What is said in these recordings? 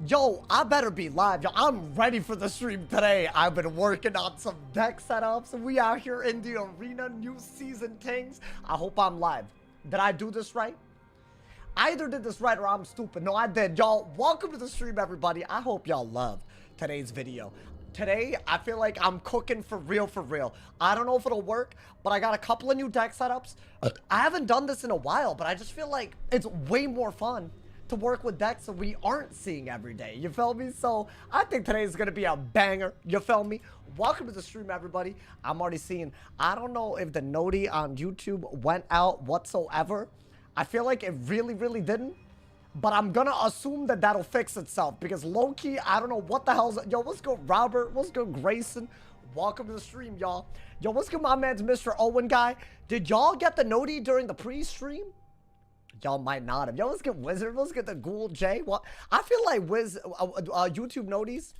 Yo, I better be live. Yo, I'm ready for the stream today. I've been working on some deck setups. We out here in the arena, new season things. I hope I'm live. Did I do this right? I either did this right or I'm stupid. No, I did. Y'all, welcome to the stream, everybody. I hope y'all loved today's video. Today, I feel like I'm cooking for real, for real. I don't know if it'll work, but I got a couple of new deck setups. I haven't done this in a while, but I just feel like it's way more fun to work with decks that we aren't seeing every day. You feel me? So I think today is gonna be a banger. You feel me? Welcome to the stream, everybody. I'm already seeing, I don't know if the noti on YouTube went out whatsoever. I feel like it really, really didn't. But I'm gonna assume that that'll fix itself because low-key, I don't know what the hell's... Yo, what's good, Robert? What's good, Grayson? Welcome to the stream, y'all. Yo, what's good, my man's Mr. Owen guy? Did y'all get the noti during the pre-stream? Y'all might not have. Yo, let's get Wizard. Let's get the Ghoul J. What? I feel like YouTube noties,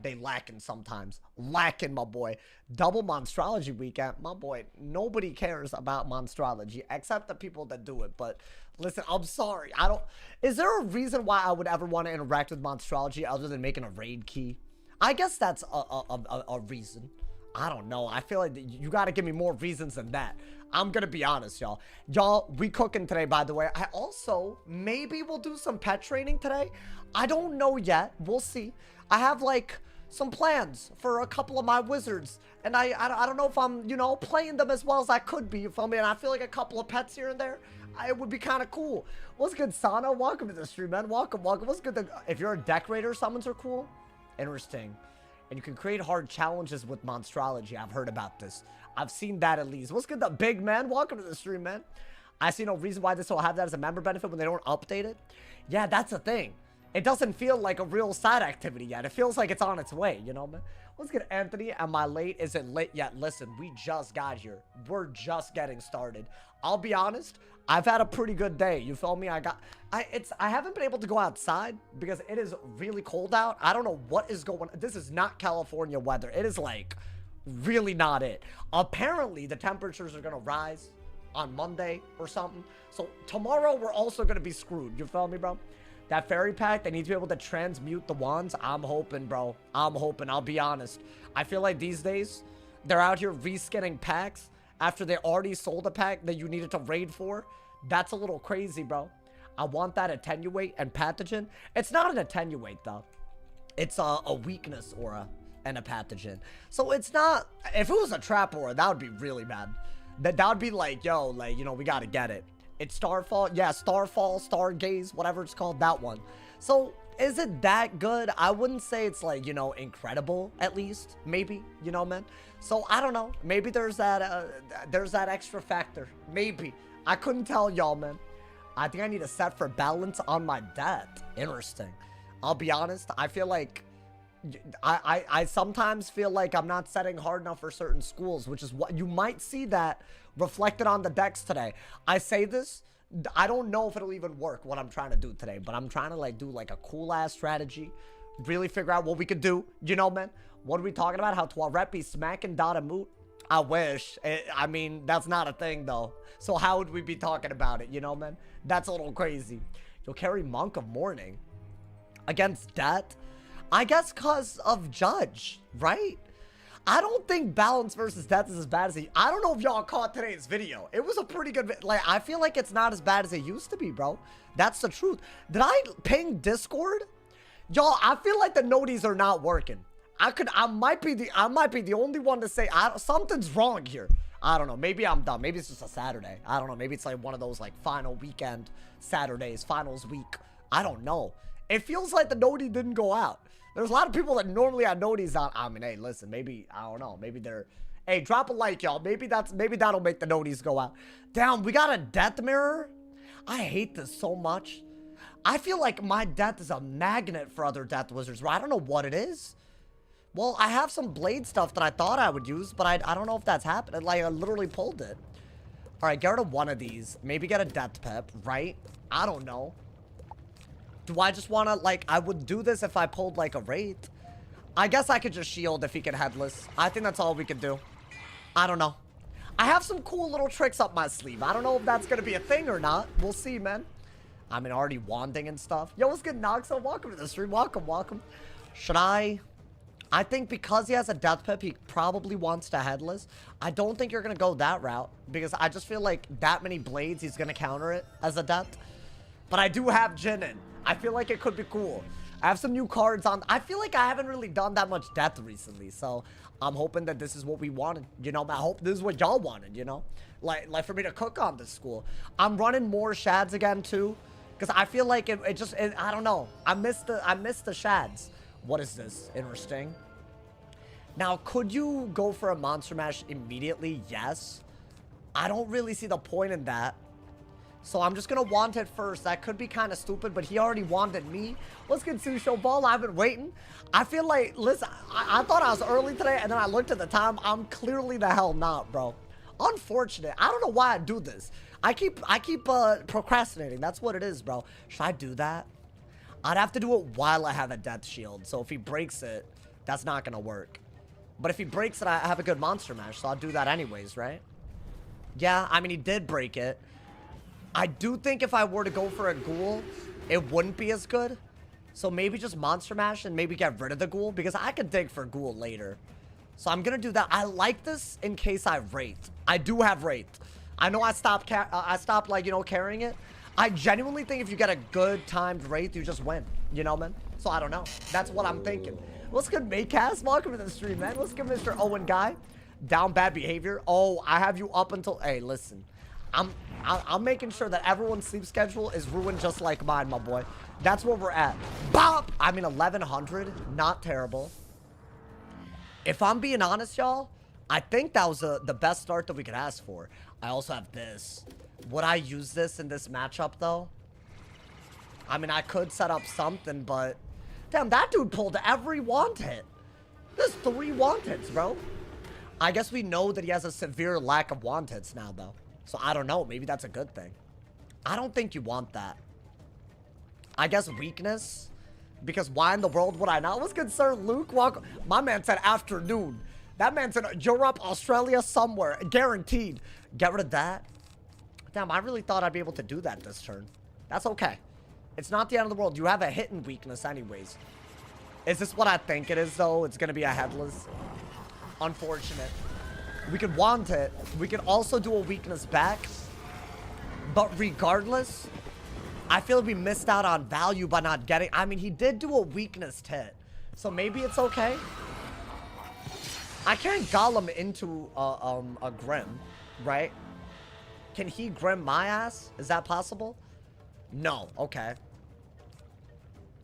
they lacking sometimes. Lacking, my boy. Double Monstrology weekend. My boy, nobody cares about Monstrology except the people that do it. But listen, I'm sorry. I don't... Is there a reason why I would ever want to interact with Monstrology other than making a raid key? I guess that's a reason. I don't know. I feel like you got to give me more reasons than that. I'm going to be honest, y'all. Y'all, we cooking today, by the way. I also, maybe we'll do some pet training today. I don't know yet. We'll see. I have, like, some plans for a couple of my wizards. And I don't know if I'm, you know, playing them as well as I could be. You feel me? And I feel like a couple of pets here and there, it would be kind of cool. What's good, Sana? Welcome to the stream, man. Welcome, welcome. What's good? If you're a decorator, summons are cool. Interesting. And you can create hard challenges with Monstrology. I've heard about this. I've seen that at least. What's good, the big man? Welcome to the stream, man. I see no reason why this will have that as a member benefit when they don't update it. Yeah, that's the thing. It doesn't feel like a real side activity yet. It feels like it's on its way, you know, man? What's good, Anthony? Am I late? Is it late yet? Listen, we just got here. We're just getting started. I'll be honest. I've had a pretty good day. You feel me? I haven't been able to go outside because it is really cold out. I don't know what is going on. This is not California weather. It is like really not it. Apparently, the temperatures are going to rise on Monday or something. So tomorrow, we're also going to be screwed. You feel me, bro? That fairy pack, they need to be able to transmute the wands. I'm hoping, bro. I'm hoping. I'll be honest. I feel like these days, they're out here reskinning packs after they already sold a pack that you needed to raid for. That's a little crazy, bro. I want that attenuate and pathogen. It's not an attenuate, though. It's a weakness aura and a pathogen. So it's not... If it was a trap aura, that would be really bad. That would be like, yo, like, you know, we got to get it. It's Starfall. Yeah, Starfall, Stargaze, whatever it's called, that one. So, is it that good? I wouldn't say it's like, you know, incredible, at least. Maybe, you know, man. So, I don't know. Maybe there's that extra factor. Maybe. I couldn't tell y'all, man. I think I need a set for balance on my debt. Interesting. I'll be honest. I feel like... I sometimes feel like I'm not setting hard enough for certain schools, which is what you might see that reflected on the decks today. I say this, I don't know if it'll even work what I'm trying to do today, but I'm trying to like do like a cool ass strategy, really figure out what we could do, you know, man. What are we talking about? How Toilet be smacking Dada Moot? I wish. I mean, that's not a thing though. So how would we be talking about it, you know, man? That's a little crazy. You'll carry Monk of Mourning against that? I guess because of Judge, right? I don't think balance versus death is as bad as it... I don't know if y'all caught today's video. It was a pretty good... Like, I feel like it's not as bad as it used to be, bro. That's the truth. Did I ping Discord? Y'all, I feel like the noties are not working. I might be the only one to say something's wrong here. I don't know. Maybe I'm dumb. Maybe it's just a Saturday. I don't know. Maybe it's like one of those like final weekend Saturdays, finals week. I don't know. It feels like the noti didn't go out. There's a lot of people that normally have noties on. I mean, hey, listen, maybe, I don't know. Maybe they're, hey, drop a like, y'all. Maybe that'll make the noties go out. Damn, we got a death mirror. I hate this so much. I feel like my death is a magnet for other death wizards. I don't know what it is. Well, I have some blade stuff that I thought I would use, but I don't know if that's happened. Like, I literally pulled it. All right, get rid of one of these. Maybe get a death pep, right? I don't know. Do I just want to, like, I would do this if I pulled, like, a Wraith. I guess I could just shield if he can headless. I think that's all we could do. I don't know. I have some cool little tricks up my sleeve. I don't know if that's going to be a thing or not. We'll see, man. I mean, already wanding and stuff. Yo, what's good, Noxo? Welcome to the stream. Welcome, welcome. Should I think because he has a death pip, he probably wants to headless. I don't think you're going to go that route because I just feel like that many blades, he's going to counter it as a death. But I do have Jin in. I feel like it could be cool. I have some new cards on. I feel like I haven't really done that much death recently. So I'm hoping that this is what we wanted. You know, I hope this is what y'all wanted, you know? Like for me to cook on this school. I'm running more shads again too. Because I feel like it just, I don't know. I miss the shads. What is this? Interesting. Now, could you go for a monster mash immediately? Yes. I don't really see the point in that. So I'm just going to want it first. That could be kind of stupid, but he already wanted me. What's good, Susho Ball? I've been waiting. I feel like, listen, I thought I was early today, and then I looked at the time. I'm clearly the hell not, bro. Unfortunate. I don't know why I do this. I keep procrastinating. That's what it is, bro. Should I do that? I'd have to do it while I have a death shield. So if he breaks it, that's not going to work. But if he breaks it, I have a good monster mash, so I'll do that anyways, right? Yeah, I mean, he did break it. I do think if I were to go for a ghoul, it wouldn't be as good. So maybe just monster mash and maybe get rid of the ghoul, because I could dig for ghoul later. So I'm going to do that. I like this in case I wraith. I do have wraith. I know I stopped like, you know, carrying it. I genuinely think if you get a good timed wraith, you just win. You know, man? So I don't know. That's what I'm thinking. What's good, Maycast? Welcome to the stream, man. What's good, Mr. Owen Guy? Down bad behavior. Oh, I have you up until... Hey, listen. I'm making sure that everyone's sleep schedule is ruined just like mine, my boy. That's where we're at. Bop! I mean, 1100. Not terrible. If I'm being honest, y'all, I think that was the best start that we could ask for. I also have this. Would I use this in this matchup, though? I mean, I could set up something, but... Damn, that dude pulled every wand hit. There's 3 wand hits, bro. I guess we know that he has a severe lack of wand hits now, though. So I don't know. Maybe that's a good thing. I don't think you want that. I guess weakness. Because why in the world would I not? What's good, sir? Luke, welcome. My man said afternoon. That man said Europe, Australia, somewhere. Guaranteed. Get rid of that. Damn, I really thought I'd be able to do that this turn. That's okay. It's not the end of the world. You have a hidden weakness anyways. Is this what I think it is, though? It's going to be a headless. Unfortunate. We could want it. We could also do a weakness back. But regardless, I feel we missed out on value by not getting... I mean, he did do a weakness hit. So maybe it's okay. I can't golem into a Grim, right? Can he Grim my ass? Is that possible? No. Okay.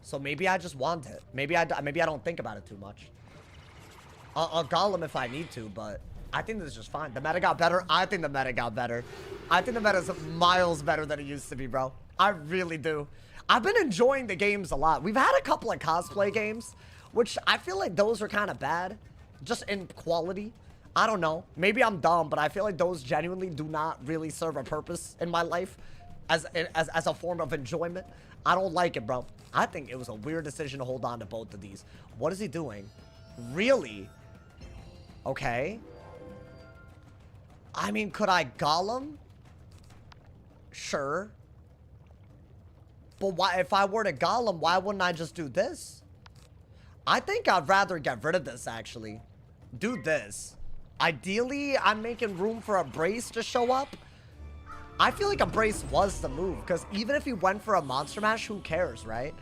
So maybe I just want it. Maybe I don't think about it too much. I'll golem if I need to, but I think this is just fine. The meta got better. I think the meta got better. I think the meta is miles better than it used to be, bro. I really do. I've been enjoying the games a lot. We've had a couple of cosplay games, which I feel like those are kind of bad. Just in quality. I don't know. Maybe I'm dumb, but I feel like those genuinely do not really serve a purpose in my life as a form of enjoyment. I don't like it, bro. I think it was a weird decision to hold on to both of these. What is he doing? Really? Okay. I mean, could I golem? Sure. But why, if I were to golem, why wouldn't I just do this? I think I'd rather get rid of this, actually. Do this. Ideally, I'm making room for a brace to show up. I feel like a brace was the move, because even if he went for a monster mash, who cares, right?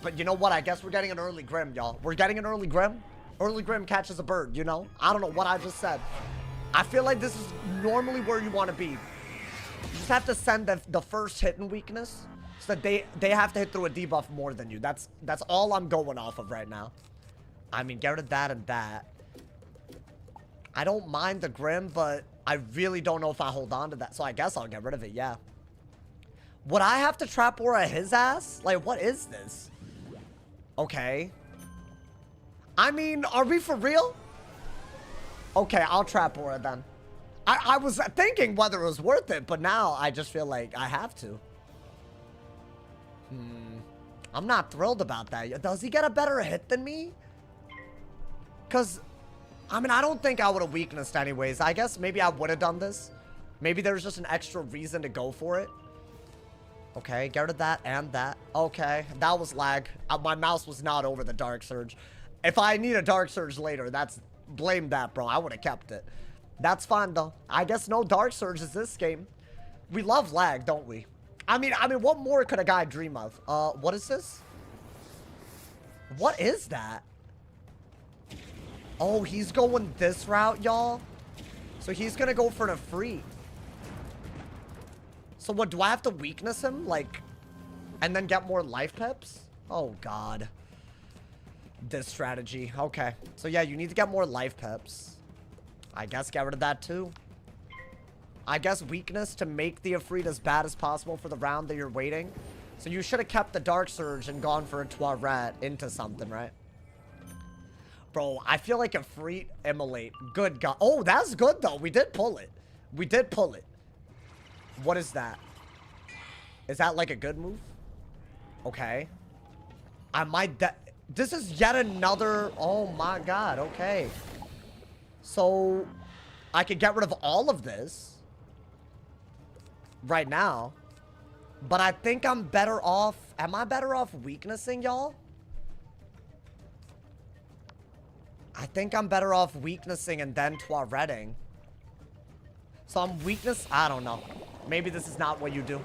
But you know what? I guess we're getting an early Grim, y'all. We're getting an early Grim. Early Grim catches a bird, you know? I don't know what I just said. I feel like this is normally where you want to be. You just have to send the first hit in weakness so that they have to hit through a debuff more than you. That's all I'm going off of right now. I mean, get rid of that and that. I don't mind the Grim, but I really don't know if I hold on to that. So I guess I'll get rid of it, yeah. Would I have to trap aura his ass? Like, what is this? Okay. I mean, are we for real? Okay, I'll trap aura then. I was thinking whether it was worth it, but now I just feel like I have to. I'm not thrilled about that. Does he get a better hit than me? Because, I mean, I don't think I would have weaknessed anyways. I guess maybe I would have done this. Maybe there's just an extra reason to go for it. Okay, get rid of that and that. Okay, that was lag. My mouse was not over the Dark Surge. If I need a Dark Surge later, blame that, bro. I would have kept it. That's fine, though. I guess no Dark Surges this game. We love lag, don't we? I mean, what more could a guy dream of? What is this? What is that? Oh, he's going this route, y'all. So he's gonna go for the free. So what, do I have to weakness him? Like, and then get more life pips? Oh, God. This strategy. Okay. So yeah, you need to get more life pips. I guess get rid of that too. I guess weakness to make the Ifrit as bad as possible for the round that you're waiting. So you should have kept the Dark Surge and gone for a Toilet into something, right? Bro, I feel like Ifrit immolate. Good God. Oh, that's good though. We did pull it. We did pull it. What is that? Is that like a good move? Okay. I might... This is yet another... Oh my God. Okay. So, I could get rid of all of this right now. But I think I'm better off... Am I better off weaknessing, y'all? I think I'm better off weaknessing and then Toiretting. So I'm weakness... I don't know. Maybe this is not what you do.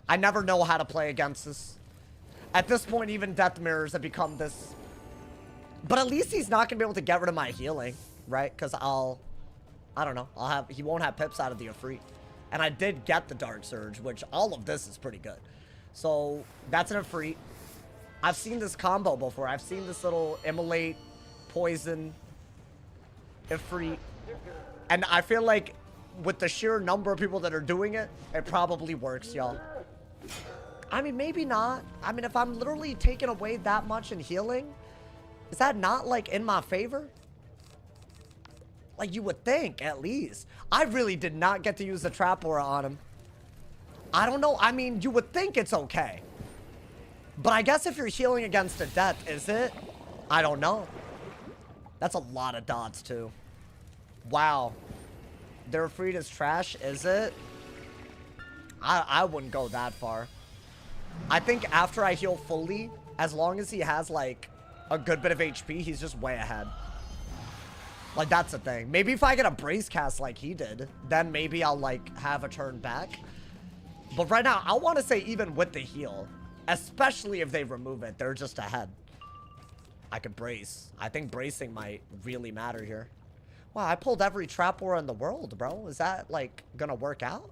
I never know how to play against this. At this point, even Death Mirrors have become this... But at least he's not going to be able to get rid of my healing, right? Because I don't know. He won't have pips out of the Ifrit. And I did get the Dark Surge, which all of this is pretty good. So, that's an Ifrit. I've seen this combo before. I've seen this little Immolate, Poison, Ifrit. And I feel like with the sheer number of people that are doing it, it probably works, y'all. I mean, maybe not. I mean, if I'm literally taking away that much in healing, is that not, like, in my favor? Like, you would think, at least. I really did not get to use the Trap Aura on him. I don't know. I mean, you would think it's okay. But I guess if you're healing against a death, is it? I don't know. That's a lot of dots, too. Wow. Their Ifrit is trash, is it? I wouldn't go that far. I think after I heal fully, as long as he has, like, a good bit of HP, he's just way ahead. Like, that's the thing. Maybe if I get a Brace cast like he did, then maybe I'll, like, have a turn back. But right now, I want to say even with the heal, especially if they remove it, they're just ahead. I could Brace. I think bracing might really matter here. Wow, I pulled every Trap Aura in the world, bro. Is that, like, gonna work out?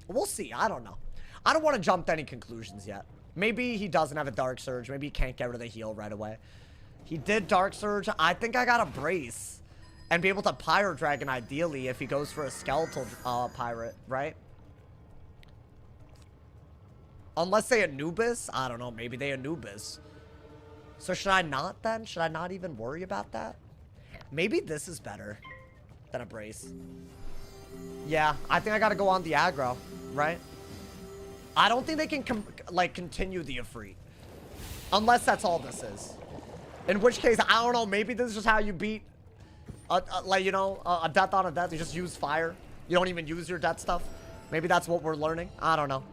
We'll see. I don't know. I don't want to jump to any conclusions yet. Maybe he doesn't have a Dark Surge. Maybe he can't get rid of the heal right away. He did Dark Surge. I think I got to Brace and be able to Pyro Dragon ideally if he goes for a Skeletal Pirate, right? Unless they Anubis. I don't know. Maybe they Anubis. So should I not then? Should I not even worry about that? Maybe this is better than a Brace. Yeah, I think I got to go on the aggro, right? I don't think they can, continue the Ifrit. Unless that's all this is. In which case, I don't know, maybe this is just how you beat, a death on a death. You just use fire. You don't even use your death stuff. Maybe that's what we're learning. I don't know.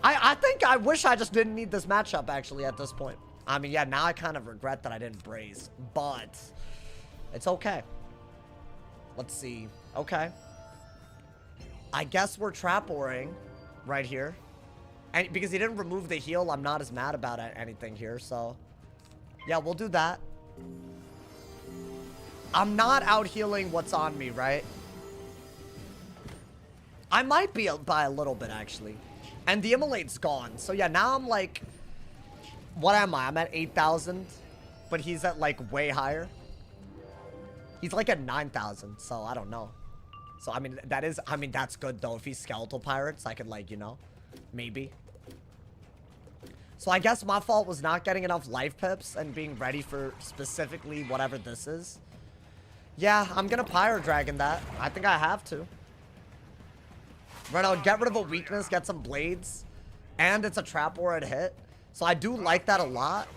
I think I wish I just didn't need this matchup, actually, at this point. I mean, yeah, now I kind of regret that I didn't Brace. But it's okay. Let's see. Okay. I guess we're Trap Auring right here. And because he didn't remove the heal, I'm not as mad about anything here, so... Yeah, we'll do that. I'm not out healing what's on me, right? I might be by a little bit, actually. And the Immolate's gone. So, yeah, now I'm like... What am I? I'm at 8,000. But he's at, like, way higher. He's, like, at 9,000. So, I don't know. So, I mean, that's good, though. If he's Skeletal Pirates, I could, like, you know... Maybe. So I guess my fault was not getting enough life pips and being ready for specifically whatever this is. Yeah, I'm gonna Pyro Dragon that. I think I have to. Right now, get rid of a weakness, get some blades. And it's a Trap Aura to hit. So I do like that a lot.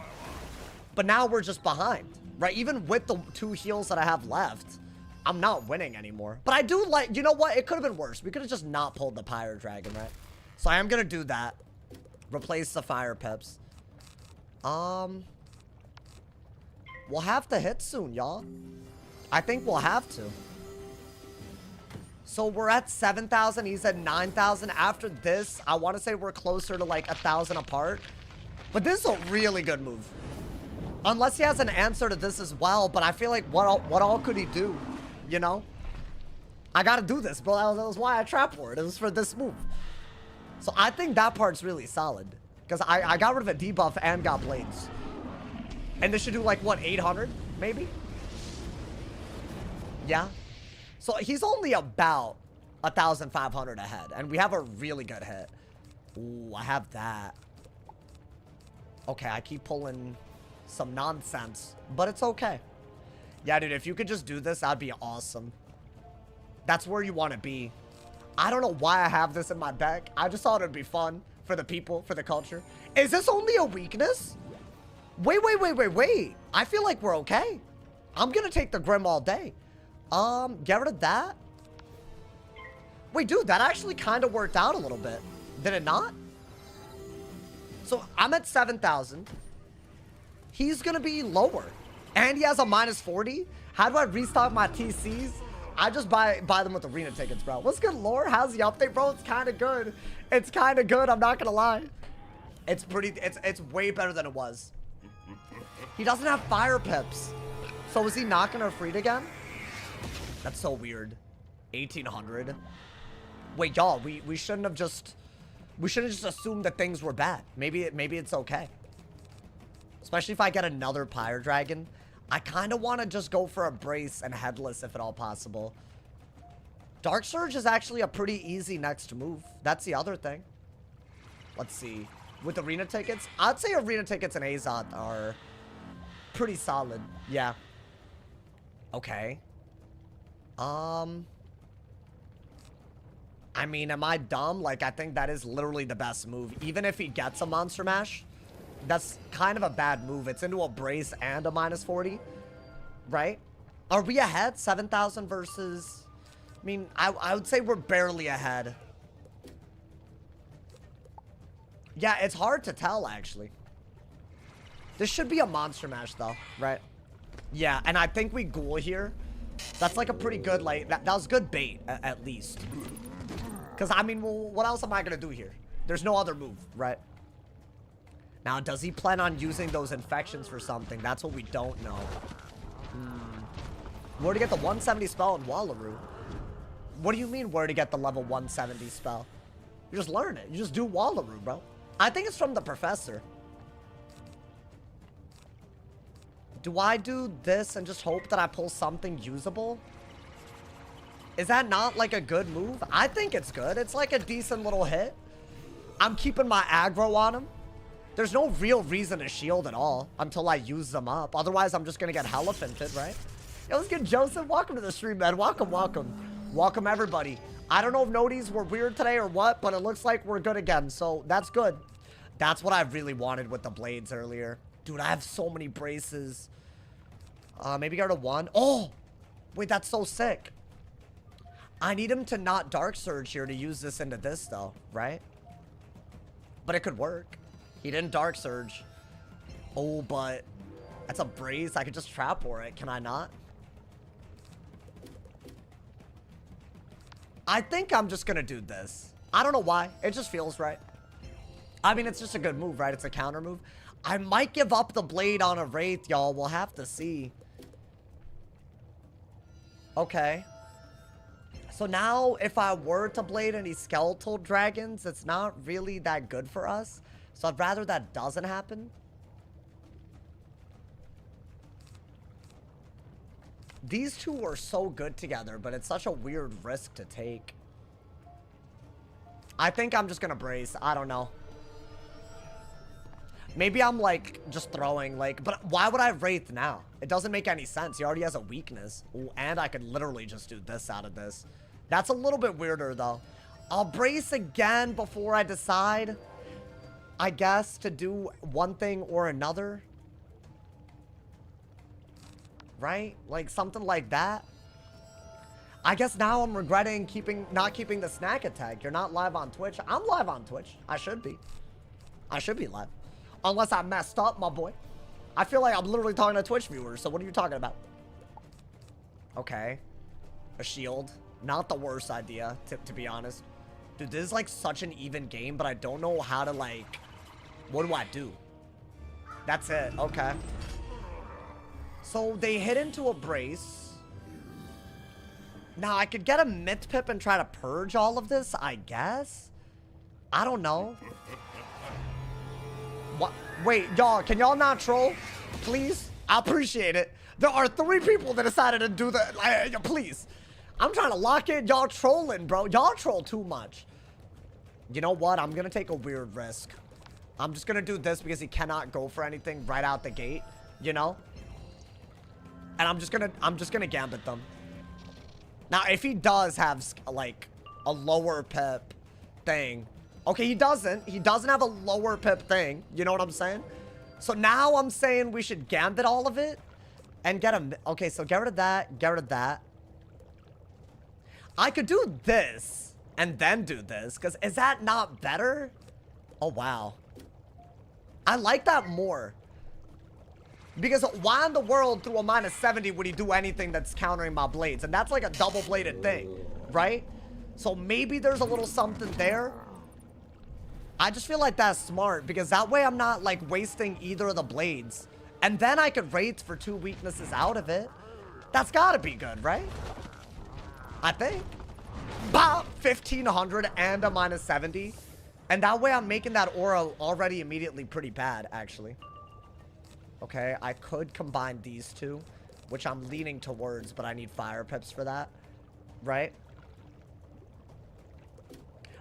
But now we're just behind. Right? Even with the 2 heals that I have left, I'm not winning anymore. But I do like... You know what? It could have been worse. We could have just not pulled the Pyro Dragon, right? So I am gonna do that. Replace the fire pips. We'll have to hit soon, y'all. I think we'll have to. So we're at 7,000. He's at 9,000. After this, I want to say we're closer to like 1,000 apart. But this is a really good move. Unless he has an answer to this as well. But I feel like what all could he do? You know? I got to do this, bro. That was why I trap word. It was for this move. So I think that part's really solid. Because I got rid of a debuff and got blades. And this should do like, what, 800? Maybe? Yeah. So he's only about 1,500 ahead. And we have a really good hit. Ooh, I have that. Okay, I keep pulling some nonsense. But it's okay. Yeah, dude, if you could just do this, that'd be awesome. That's where you want to be. I don't know why I have this in my deck. I just thought it'd be fun for the people, for the culture. Is this only a weakness? Wait. I feel like we're okay. I'm going to take the Grim all day. Get rid of that. Wait, dude, that actually kind of worked out a little bit. Did it not? So I'm at 7,000. He's going to be lower. And he has a minus 40. How do I restock my TCs? I just buy them with arena tickets, bro. What's good, lore? How's the update, bro? It's kind of good. It's kind of good. I'm not going to lie. It's way better than it was. He doesn't have fire pips. So is he not going to freed again? That's so weird. 1,800. Wait, y'all, we shouldn't have just assumed that things were bad. Maybe it's okay. Especially if I get another Pyre Dragon. I kind of want to just go for a brace and headless if at all possible. Dark Surge is actually a pretty easy next move. That's the other thing. Let's see. With arena tickets, I'd say arena tickets and Azot are pretty solid. Yeah. Okay. I mean, am I dumb? Like, I think that is literally the best move. Even if he gets a Monster Mash, that's kind of a bad move. It's into a brace and a minus 40, right? Are we ahead? 7,000 versus... I mean, I would say we're barely ahead. Yeah, it's hard to tell, actually. This should be a Monster Mash, though, right? Yeah, and I think we Ghoul here. That's like a pretty good, like, that was good bait, at least. Because, I mean, well, what else am I going to do here? There's no other move, right? Now, does he plan on using those infections for something? That's what we don't know. Where to get the 170 spell in Wallaroo? What do you mean, where to get the level 170 spell? You just learn it. You just do Wallaroo, bro. I think it's from the professor. Do I do this and just hope that I pull something usable? Is that not like a good move? I think it's good. It's like a decent little hit. I'm keeping my aggro on him. There's no real reason to shield at all until I use them up. Otherwise, I'm just going to get hella finted, right? Yo, let's get Joseph. Welcome to the stream, man. Welcome, welcome. Welcome, everybody. I don't know if noties were weird today or what, but it looks like we're good again. So that's good. That's what I really wanted with the blades earlier. Dude, I have so many braces. Maybe go to 1. Oh, wait, that's so sick. I need him to not Dark Surge here to use this into this, though, right? But it could work. He didn't Dark Surge. Oh, but that's a brace. I could just trap for it. Can I not? I think I'm just going to do this. I don't know why. It just feels right. I mean, it's just a good move, right? It's a counter move. I might give up the blade on a Wraith, y'all. We'll have to see. Okay. So now, if I were to blade any skeletal dragons, it's not really that good for us. So I'd rather that doesn't happen. These two are so good together, but it's such a weird risk to take. I think I'm just gonna brace. I don't know. Maybe I'm like just throwing like, but why would I Wraith now? It doesn't make any sense. He already has a weakness. Ooh, and I could literally just do this out of this. That's a little bit weirder though. I'll brace again before I decide, I guess, to do one thing or another. Right? Like something like that. I guess now I'm regretting not keeping the snack attack. You're not live on Twitch. I'm live on Twitch. I should be. I should be live. Unless I messed up, my boy. I feel like I'm literally talking to Twitch viewers, so what are you talking about? Okay. A shield. Not the worst idea, to be honest. Dude, this is like such an even game, but I don't know how to like... What do I do? That's it. Okay. So they hit into a brace. Now I could get a myth pip and try to purge all of this, I guess. I don't know. What? Wait, y'all, can y'all not troll? Please? I appreciate it. There are 3 people that decided to do that. Please. I'm trying to lock in. Y'all trolling, bro. Y'all troll too much. You know what? I'm going to take a weird risk. I'm just going to do this because he cannot go for anything right out the gate. You know? And I'm just going to gambit them. Now, if he does have, like, a lower pip thing. Okay, he doesn't. He doesn't have a lower pip thing. You know what I'm saying? So now I'm saying we should gambit all of it. And get him. Okay, so get rid of that. Get rid of that. I could do this. And then do this. Because is that not better? Oh, wow. I like that more. Because why in the world through a -70 would he do anything that's countering my blades? And that's like a double-bladed thing. Right? So maybe there's a little something there. I just feel like that's smart. Because that way I'm not like wasting either of the blades. And then I could rate for 2 weaknesses out of it. That's gotta be good, right? I think. Bah! 1500 and a -70. And that way I'm making that aura already immediately pretty bad, actually. Okay, I could combine these two, which I'm leaning towards, but I need fire pips for that. Right?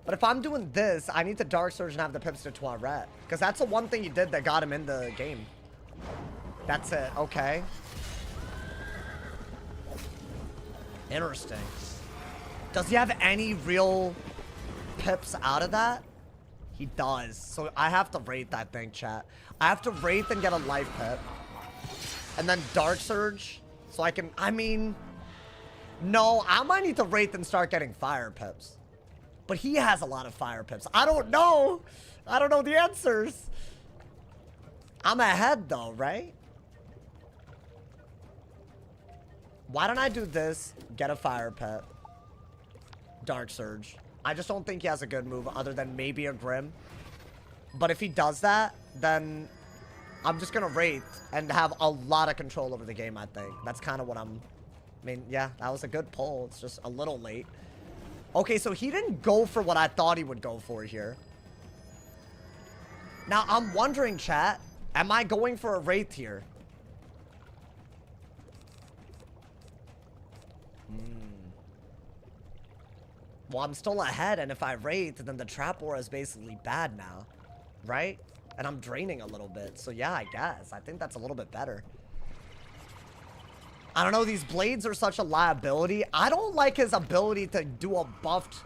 But if I'm doing this, I need to Dark Surge and have the pips to Toiret. Because that's the one thing he did that got him in the game. That's it. Okay. Interesting. Does he have any real pips out of that? He does. So I have to rate that thing, chat. I have to rate and get a life pip. And then Dark Surge. So I can... I mean... No, I might need to rate and start getting fire pips. But he has a lot of fire pips. I don't know. I don't know the answers. I'm ahead though, right? Why don't I do this? Get a fire pip. Dark Surge. I just don't think he has a good move other than maybe a Grim. But if he does that, then I'm just going to rate and have a lot of control over the game, I think. That's kind of what I'm... I mean, yeah, that was a good pull. It's just a little late. Okay, so he didn't go for what I thought he would go for here. Now, I'm wondering, chat, am I going for a Wraith here? Well, I'm still ahead, and if I Wraith, then the Trap Aura is basically bad now. Right? And I'm draining a little bit. So, yeah, I guess. I think that's a little bit better. I don't know. These blades are such a liability. I don't like his ability to do a buffed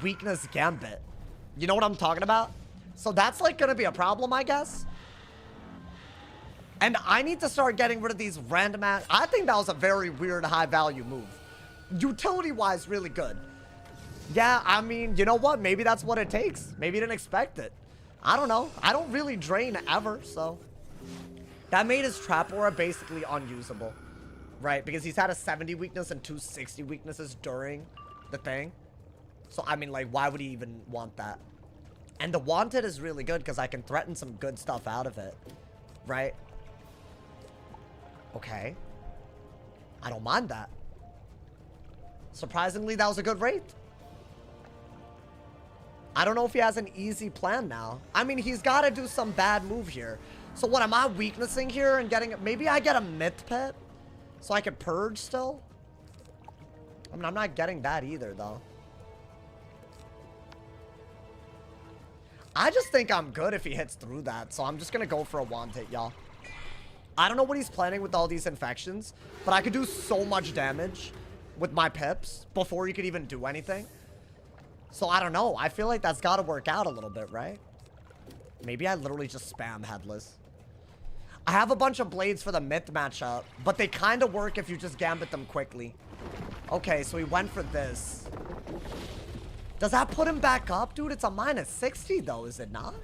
weakness gambit. You know what I'm talking about? So that's like going to be a problem, I guess. And I need to start getting rid of these random ass... I think that was a very weird high value move. Utility-wise, really good. Yeah, I mean, you know what? Maybe that's what it takes. Maybe he didn't expect it. I don't know. I don't really drain ever, so... That made his Trap Aura basically unusable. Right? Because he's had a 70 weakness and 2 60 weaknesses during the thing. So, I mean, like, why would he even want that? And the Wanted is really good because I can threaten some good stuff out of it. Right? Okay. I don't mind that. Surprisingly, that was a good Wraith. I don't know if he has an easy plan now. I mean, he's got to do some bad move here. So what, am I weaknessing here and getting... Maybe I get a Myth Pit so I can purge still? I mean, I'm not getting that either, though. I just think I'm good if he hits through that. So I'm just going to go for a Wand Hit, y'all. I don't know what he's planning with all these infections, but I could do so much damage with my pips before he could even do anything. So I don't know. I feel like that's got to work out a little bit, right? Maybe I literally just spam Headless. I have a bunch of blades for the Myth matchup, but they kind of work if you just gambit them quickly. Okay, so he went for this. Does that put him back up? Dude, it's a minus 60 though, is it not?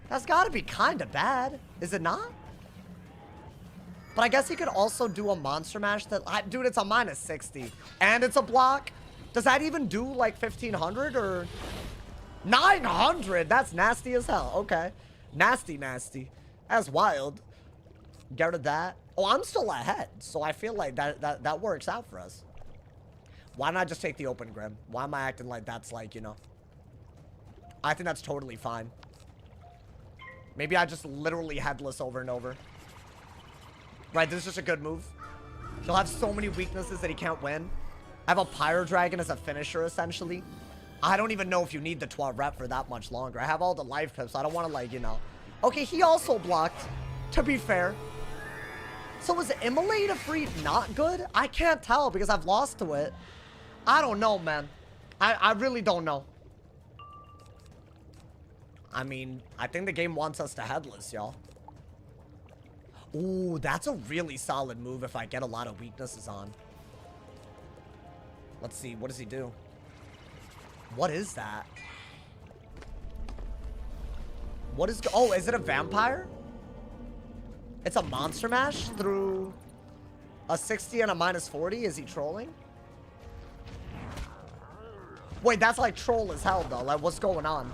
That's gotta be kinda bad. Is it not? But I guess he could also do a monster mash that... dude, it's a minus 60. And it's a block. Does that even do like 1500 or... 900? That's nasty as hell. Okay. Nasty, nasty. That's wild. Get rid of that. Oh, I'm still ahead. So I feel like that works out for us. Why not just take the open Grim? Why am I acting like that's like, you know? I think that's totally fine. Maybe I just literally headless over and over. Right, this is just a good move. He'll have so many weaknesses that he can't win. I have a Pyro Dragon as a finisher, essentially. I don't even know if you need the 12 rep for that much longer. I have all the life pips. I don't want to, like, you know. Okay, he also blocked, to be fair. So was Immolate a free not good? I can't tell because I've lost to it. I don't know, man. I really don't know. I mean, I think the game wants us to headless, y'all. Ooh, that's a really solid move if I get a lot of weaknesses on. Let's see. What does he do? What is that? What is... oh, is it a vampire? It's a monster mash through a 60 and a minus 40? Is he trolling? Wait, that's like troll as hell, though. Like, what's going on?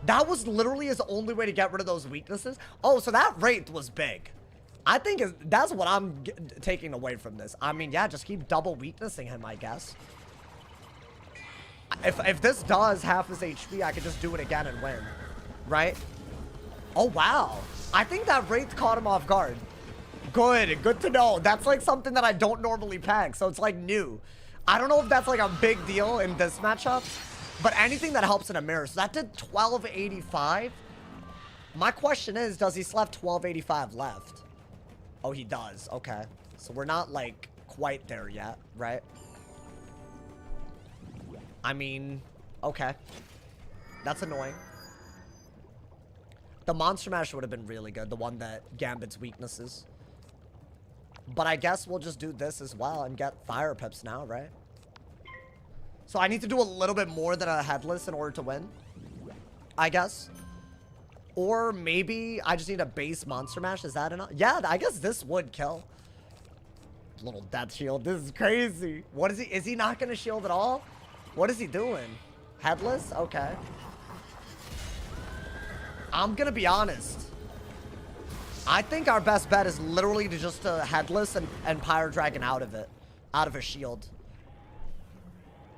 That was literally his only way to get rid of those weaknesses? Oh, so that Wraith was big. I think that's what I'm taking away from this. I mean, yeah, just keep double weaknessing him, I guess. If this does half his HP, I could just do it again and win. Right? Oh, wow. I think that Wraith caught him off guard. Good to know. That's like something that I don't normally pack, so it's like new. I don't know if that's like a big deal in this matchup, but anything that helps in a mirror. So that did 1285. My question is, does he still have 1285 left? Oh, he does. Okay. So we're not like quite there yet, right? I mean, okay. That's annoying. The Monster Mash would have been really good. The one that Gambit's weaknesses. But I guess we'll just do this as well and get Fire Pips now, right? So I need to do a little bit more than a Headless in order to win. I guess. Or maybe I just need a base Monster Mash. Is that enough? Yeah, I guess this would kill. Little death shield. This is crazy. What is he? Is he not going to shield at all? What is he doing? Headless? Okay. I'm going to be honest. I think our best bet is literally to just Headless and Pyro Dragon out of it. Out of a shield.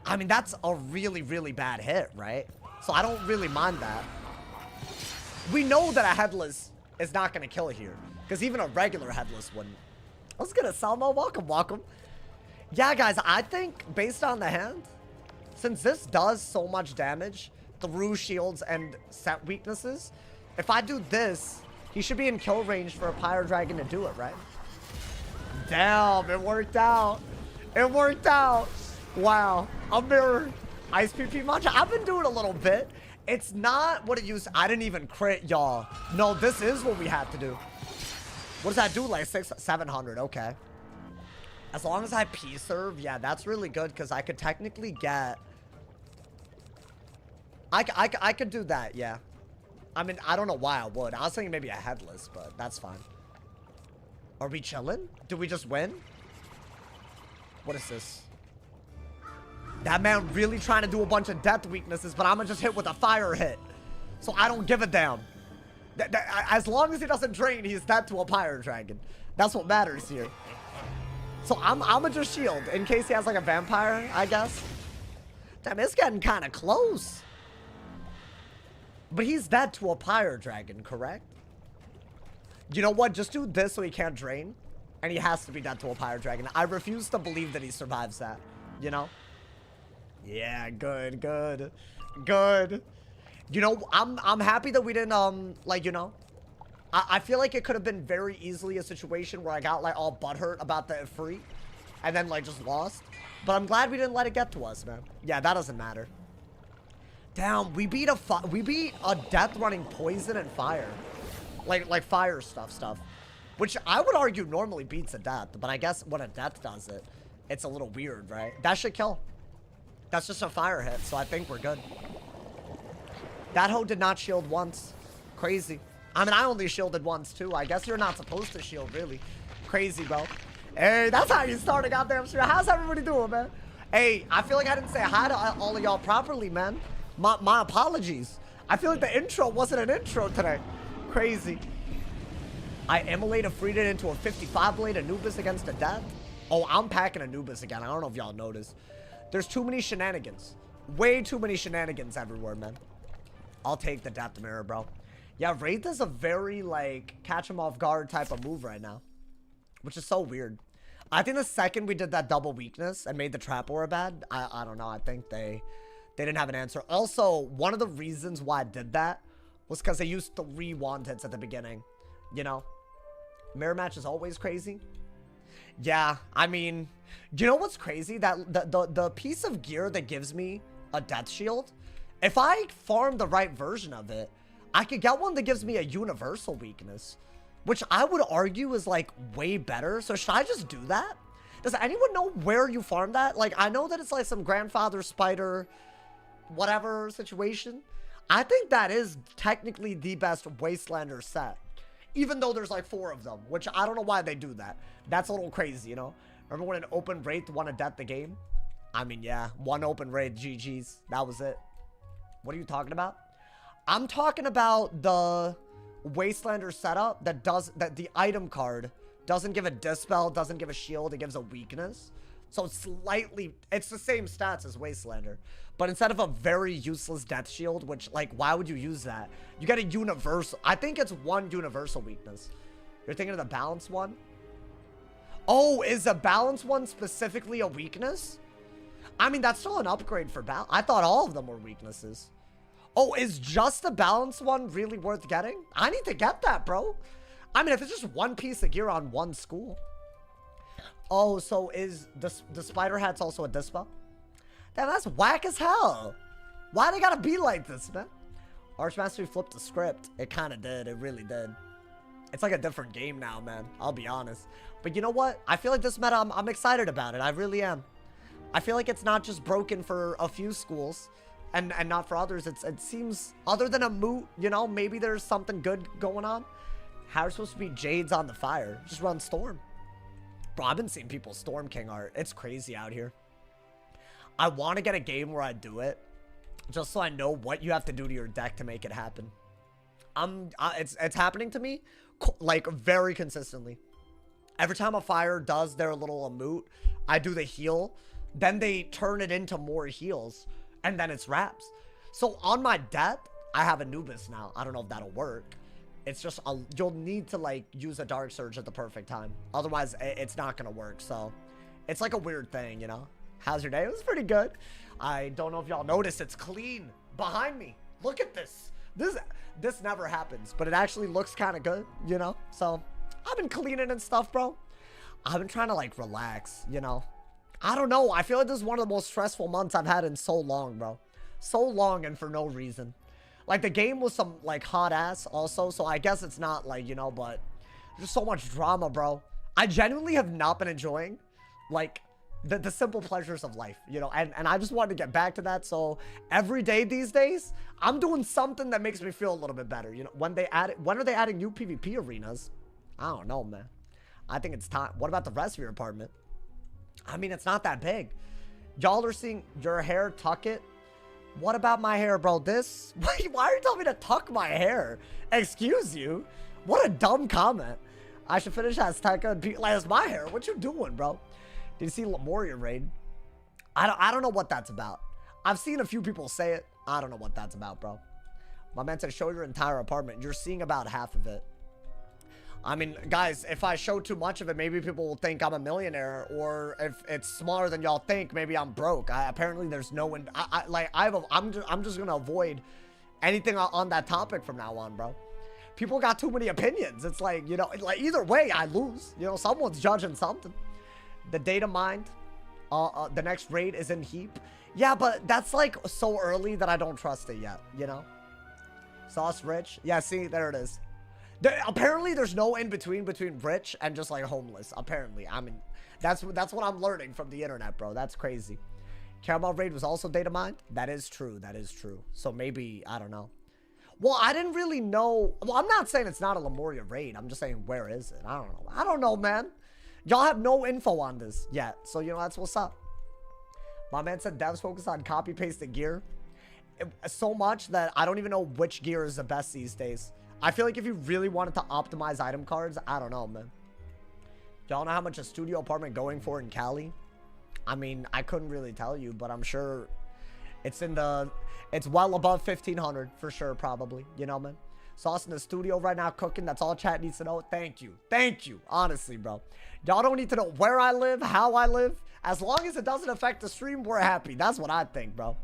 I mean, that's a really, really bad hit, right? So I don't really mind that. We know that a Headless is not going to kill here. Because even a regular Headless wouldn't. Let's get a Salmo. Welcome, welcome. Yeah, guys, I think based on the hand, since this does so much damage through shields and set weaknesses, if I do this, he should be in kill range for a Pyro Dragon to do it, right? Damn, it worked out. It worked out. Wow. A mirror. Ice PP Mantra. I've been doing a little bit. It's not what it used. I didn't even crit, y'all. No, this is what we have to do. What does that do? Like 700. Okay. As long as I P-serve, yeah, that's really good because I could technically get... I could do that, yeah. I mean, I don't know why I would. I was thinking maybe a Headless, but that's fine. Are we chilling? Did we just win? What is this? That man really trying to do a bunch of death weaknesses, but I'm gonna just hit with a fire hit. So I don't give a damn. As long as he doesn't drain, he's dead to a Pyro Dragon. That's what matters here. So I'm gonna just shield in case he has like a vampire, I guess. Damn, it's getting kind of close. But he's dead to a Pyro Dragon, correct? You know what? Just do this so he can't drain. And he has to be dead to a Pyro Dragon. I refuse to believe that he survives that. You know? Yeah, good, good. Good. You know, I'm happy that we didn't, like, you know. I feel like it could have been very easily a situation where I got, like, all butthurt about the free. And then, like, just lost. But I'm glad we didn't let it get to us, man. Yeah, that doesn't matter. Damn, we beat a death running poison and fire. Like fire stuff. Which I would argue normally beats a death, but I guess when a death does it, it's a little weird, right? That should kill. That's just a fire hit, so I think we're good. That hoe did not shield once. Crazy. I mean, I only shielded once, too. I guess you're not supposed to shield, really. Crazy, bro. Hey, that's how you start a goddamn stream. How's everybody doing, man? Hey, I feel like I didn't say hi to all of y'all properly, man. My apologies. I feel like the intro wasn't an intro today. Crazy. I immolate a Freedom into a 55 blade Anubis against a death. Oh, I'm packing Anubis again. I don't know if y'all noticed. There's too many shenanigans. Way too many shenanigans everywhere, man. I'll take the Depth Mirror, bro. Yeah, Wraith is a very, like, catch him off guard type of move right now. Which is so weird. I think the second we did that double weakness and made the trap aura bad, I don't know. I think they didn't have an answer. Also, one of the reasons why I did that was because they used 3 wand hits at the beginning. You know? Mirror match is always crazy. Yeah, I mean, you know what's crazy? That the piece of gear that gives me a death shield, if I farm the right version of it, I could get one that gives me a universal weakness, which I would argue is like way better. So should I just do that? Does anyone know where you farm that? Like, I know that it's like some grandfather spider, whatever situation. I think that is technically the best Wastelander set. Even though there's like 4 of them, which I don't know why they do that. That's a little crazy, you know? Remember when an open Wraith won a death the game? I mean, yeah, 1 open Wraith, GG's. That was it. What are you talking about? I'm talking about the Wastelander setup that the item card doesn't give a dispel, doesn't give a shield, it gives a weakness. So it's the same stats as Wastelander. But instead of a very useless death shield, which, like, why would you use that? You get a universal. I think it's 1 universal weakness. You're thinking of the balance one? Oh, is the balance one specifically a weakness? I mean, that's still an upgrade for balance. I thought all of them were weaknesses. Oh, is just the balance one really worth getting? I need to get that, bro. I mean, if it's just 1 piece of gear on 1 school. Oh, so is the spider hat's also a dispo? Damn, that's whack as hell. Why they gotta be like this, man? Archmastery flipped the script. It kind of did. It really did. It's like a different game now, man. I'll be honest. But you know what? I feel like this meta, I'm excited about it. I really am. I feel like it's not just broken for a few schools and not for others. It seems, other than a moot, you know, maybe there's something good going on. How are supposed to be Jades on the fire? Just run Storm. Bro, I've been seeing people Storm King art. It's crazy out here. I want to get a game where I do it, just so I know what you have to do to your deck to make it happen. It's happening to me, like, very consistently. Every time a fire does their little moot, I do the heal, then they turn it into more heals, and then it's wraps. So on my death, I have Anubis now. I don't know if that'll work. It's just, you'll need to, like, use a Dark Surge at the perfect time. Otherwise, it's not going to work. So, it's like a weird thing, you know? How's your day? It was pretty good. I don't know if y'all noticed. It's clean behind me. Look at this. This never happens, but it actually looks kind of good, you know? So, I've been cleaning and stuff, bro. I've been trying to, like, relax, you know? I don't know. I feel like this is one of the most stressful months I've had in so long, bro. So long and for no reason. Like, the game was some, like, hot ass also, so I guess it's not, like, you know, but there's so much drama, bro. I genuinely have not been enjoying, like, the simple pleasures of life, you know, and I just wanted to get back to that. So every day these days, I'm doing something that makes me feel a little bit better, you know. When are they adding new PvP arenas? I don't know, man. I think it's time. What about the rest of your apartment? I mean, it's not that big. Y'all are seeing your hair, tuck it. What about my hair, bro? This? Why are you telling me to tuck my hair? Excuse you? What a dumb comment. I should finish as Tekka and Pete. Like, it's my hair. What you doing, bro? Did you see Lemuria raid? I don't know what that's about. I've seen a few people say it. I don't know what that's about, bro. My man said, show your entire apartment. You're seeing about half of it. I mean, guys, if I show too much of it, maybe people will think I'm a millionaire. Or if it's smaller than y'all think, maybe I'm broke. Apparently, there's no one. I'm just gonna avoid anything on that topic from now on, bro. People got too many opinions. It's like, you know, like either way, I lose. You know, someone's judging something. The data mined, the next raid is in heap. Yeah, but that's like so early that I don't trust it yet, you know? Sauce Rich. Yeah, see, there it is. Apparently, there's no in-between between rich and just, like, homeless. Apparently. I mean, that's what I'm learning from the internet, bro. That's crazy. Caramel Raid was also data mined? That is true. That is true. So maybe, I don't know. Well, I didn't really know. Well, I'm not saying it's not a Lemuria raid. I'm just saying, where is it? I don't know. I don't know, man. Y'all have no info on this yet. So, you know, that's what's up. My man said devs focus on copy-pasting gear. So much that I don't even know which gear is the best these days. I feel like if you really wanted to optimize item cards, I don't know, man. Y'all know how much a studio apartment going for in Cali? I mean, I couldn't really tell you, but I'm sure it's well above 1,500 for sure, probably. You know, man. Sauce in the studio right now cooking. That's all chat needs to know. Thank you. Thank you. Honestly, bro. Y'all don't need to know where I live, how I live. As long as it doesn't affect the stream, we're happy. That's what I think, bro.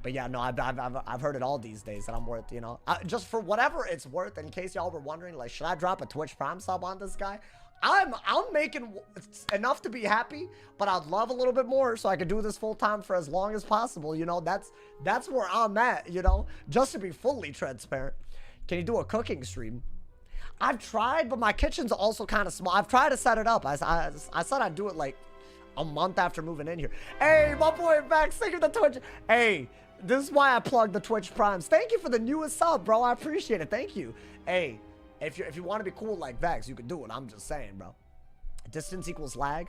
But yeah, no, I've heard it all these days that I'm worth, you know. Just for whatever it's worth, in case y'all were wondering, like, should I drop a Twitch Prime sub on this guy? I'm making enough to be happy, but I'd love a little bit more so I could do this full time for as long as possible. You know, that's where I'm at, you know, just to be fully transparent. Can you do a cooking stream? I've tried, but my kitchen's also kind of small. I've tried to set it up. I said I'd do it like a month after moving in here. Hey, my boy back, singing the Twitch. Hey, this is why I plugged the Twitch Primes. Thank you for the newest sub, bro. I appreciate it. Thank you. Hey, if you want to be cool like Vex, you can do it. I'm just saying, bro. Distance equals lag.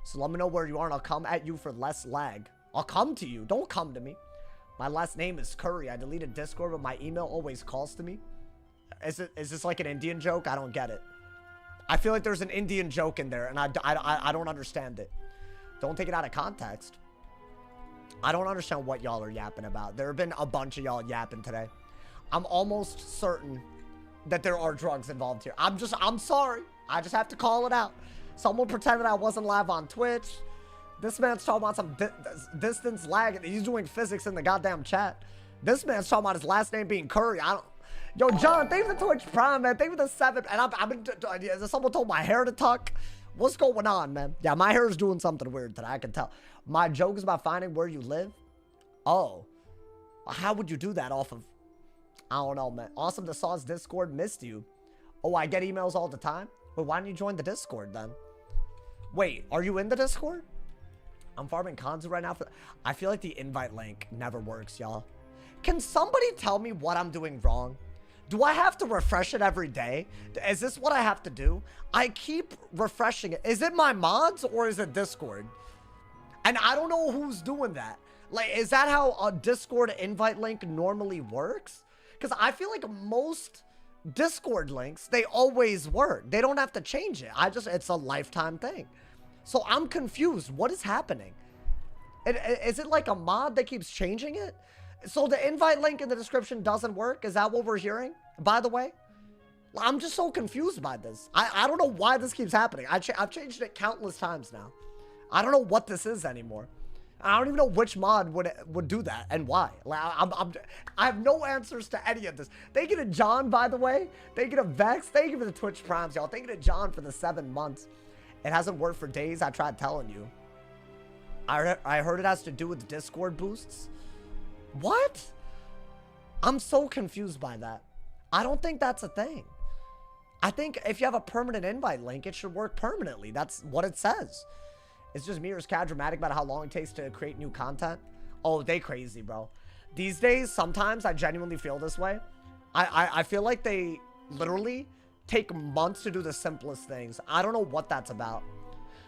So let me know where you are, and I'll come at you for less lag. I'll come to you. Don't come to me. My last name is Curry. I deleted Discord, but my email always calls to me. Is this like an Indian joke? I don't get it. I feel like there's an Indian joke in there, and I don't understand it. Don't take it out of context. I don't understand what y'all are yapping about. There have been a bunch of y'all yapping today. I'm almost certain that there are drugs involved here. I'm sorry. I just have to call it out. Someone pretended I wasn't live on Twitch. This man's talking about some distance lag. He's doing physics in the goddamn chat. This man's talking about his last name being Curry. Yo, John, thank you for the Twitch Prime, man. Thank you for the 7. And someone told my hair to tuck. What's going on, man? Yeah, my hair is doing something weird today. I can tell. My joke is about finding where you live. Oh. How would you do that off of... I don't know, man. Awesome, the Sauce Discord missed you. Oh, I get emails all the time? Wait, why don't you join the Discord, then? Wait, are you in the Discord? I'm farming Kanzu right now. I feel like the invite link never works, y'all. Can somebody tell me what I'm doing wrong? Do I have to refresh it every day? Is this what I have to do? I keep refreshing it. Is it my mods or is it Discord? And I don't know who's doing that. Like, is that how a Discord invite link normally works? Because I feel like most Discord links, they always work. They don't have to change it. It's a lifetime thing. So I'm confused. What is happening? Is it like a mod that keeps changing it? So the invite link in the description doesn't work? Is that what we're hearing, by the way? I'm just so confused by this. I don't know why this keeps happening. I've changed it countless times now. I don't know what this is anymore. I don't even know which mod would do that and why. Like, I have no answers to any of this. Thank you to John, by the way. Thank you to Vex. Thank you for the Twitch Primes, y'all. Thank you to John for the 7 months. It hasn't worked for days. I tried telling you. I heard it has to do with Discord boosts. What? I'm so confused by that. I don't think that's a thing. I think if you have a permanent invite link, it should work permanently. That's what it says. It's just me or is Cad dramatic about how long it takes to create new content. Oh, they crazy, bro. These days, sometimes I genuinely feel this way. I feel like they literally take months to do the simplest things. I don't know what that's about.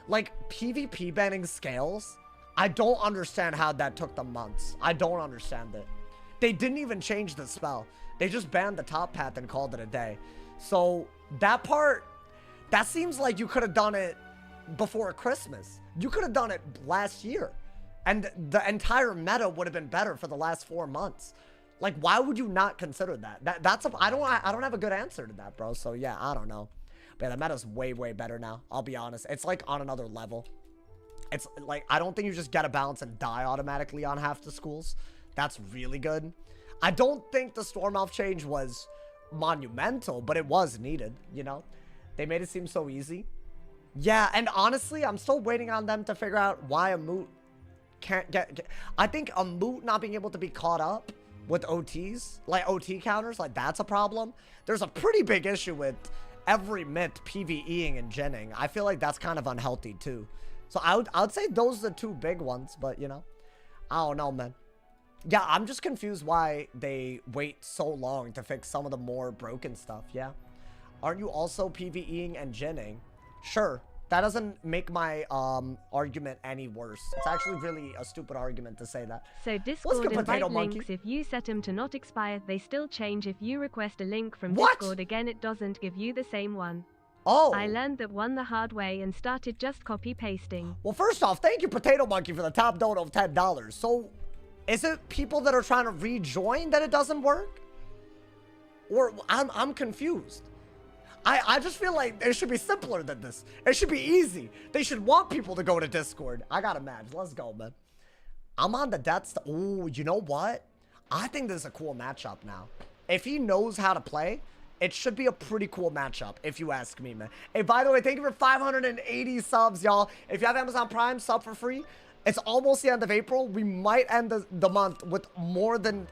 Like, PvP banning scales. I don't understand how that took them months. I don't understand it. They didn't even change the spell. They just banned the top path and called it a day. So that part, that seems like you could have done it before Christmas. You could have done it last year. And the entire meta would have been better for the last 4 months. Like, why would you not consider that? I don't have a good answer to that, bro. So yeah, I don't know. But yeah, the meta's way, way better now. I'll be honest. It's like on another level. It's like, I don't think you just get a balance and die automatically on half the schools. That's really good. I don't think the Storm Elf change was monumental, but it was needed, you know? They made it seem so easy. Yeah, and honestly, I'm still waiting on them to figure out why a moot can't get... I think a moot not being able to be caught up with OTs, like OT counters, like that's a problem. There's a pretty big issue with every myth PvEing and genning. I feel like that's kind of unhealthy too. So I would say those are the two big ones, but you know, I don't know, man. Yeah, I'm just confused why they wait so long to fix some of the more broken stuff. Yeah. Aren't you also PvEing and genning? Sure. That doesn't make my argument any worse. It's actually really a stupid argument to say that. So Discord invite links, if you set them to not expire, they still change. If you request a link from Discord again, it doesn't give you the same one. Oh. I learned that one the hard way and started just copy pasting. Well, first off, thank you Potato Monkey for the top donut of $10. So is it people that are trying to rejoin that it doesn't work? Or I'm confused. I just feel like it should be simpler than this. It should be easy. They should want people to go to Discord. I got a match. Let's go, man. I'm on the death. Oh, you know what? I think this is a cool matchup now. If he knows how to play, it should be a pretty cool matchup, if you ask me, man. Hey, by the way, thank you for 580 subs, y'all. If you have Amazon Prime, sub for free. It's almost the end of April. We might end the month with more than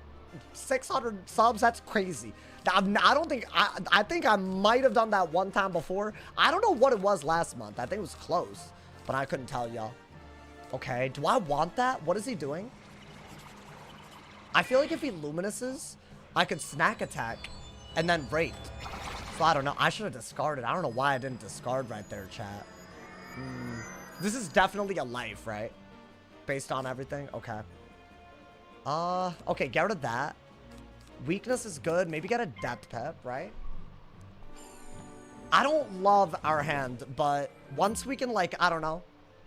600 subs. That's crazy. I don't think, I think I might have done that one time before. I don't know what it was last month. I think it was close, but I couldn't tell y'all. Okay, do I want that? What is he doing? I feel like if he luminuses, I could snack attack and then rate. So I don't know. I should have discarded. I don't know why I didn't discard right there, chat. This is definitely a life, right? Based on everything? Okay. Okay, get rid of that. Weakness is good. Maybe get a Death Pep, right? I don't love our hand, but once we can, like, I don't know,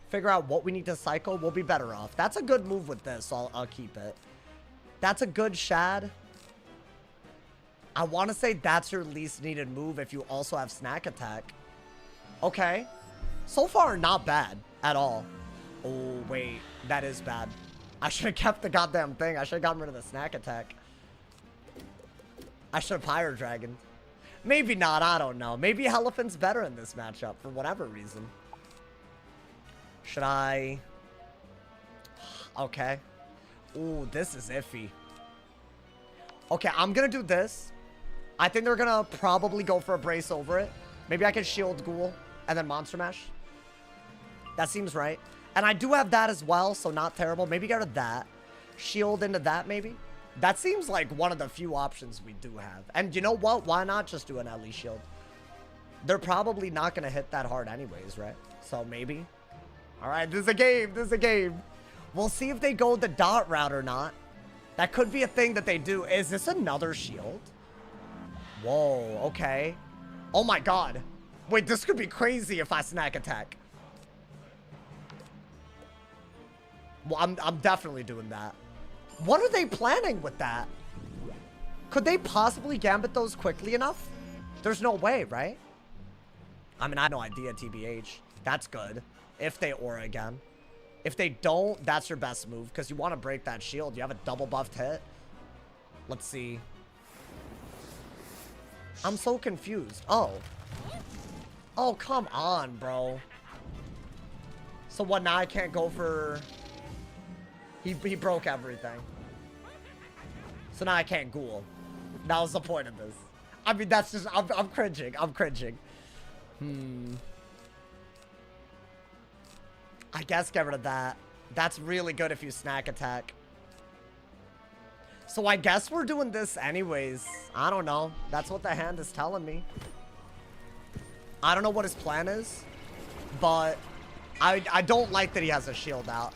figure out what we need to cycle, we'll be better off. That's a good move with this, so I'll keep it. That's a good Shad. I want to say that's your least needed move if you also have Snack Attack. Okay. So far, not bad at all. Oh, wait. That is bad. I should have kept the goddamn thing. I should have gotten rid of the Snack Attack. I should have Pyro Dragon. Maybe not. I don't know. Maybe Elephant's better in this matchup for whatever reason. Should I? Okay. Ooh, this is iffy. Okay, I'm going to do this. I think they're going to probably go for a brace over it. Maybe I can shield Ghoul and then Monster Mash. That seems right. And I do have that as well, so not terrible. Maybe get rid of that. Shield into that, maybe. That seems like one of the few options we do have. And you know what? Why not just do an Ellie shield? They're probably not going to hit that hard anyways, right? So maybe. All right, this is a game. This is a game. We'll see if they go the dot route or not. That could be a thing that they do. Is this another shield? Whoa, okay. Oh my god. Wait, this could be crazy if I snack attack. Well, I'm definitely doing that. What are they planning with that? Could they possibly gambit those quickly enough? There's no way, right? I mean, I have no idea, TBH. That's good. If they aura again. If they don't, that's your best move. Because you want to break that shield. You have a double buffed hit. Let's see. I'm so confused. Oh. Oh, come on, bro. So what, now I can't go for... He broke everything. So now I can't Ghoul. That was the point of this. I mean, that's just... I'm cringing. I'm cringing. I guess get rid of that. That's really good if you snack attack. So I guess we're doing this anyways. I don't know. That's what the hand is telling me. I don't know what his plan is. But I don't like that he has a shield out.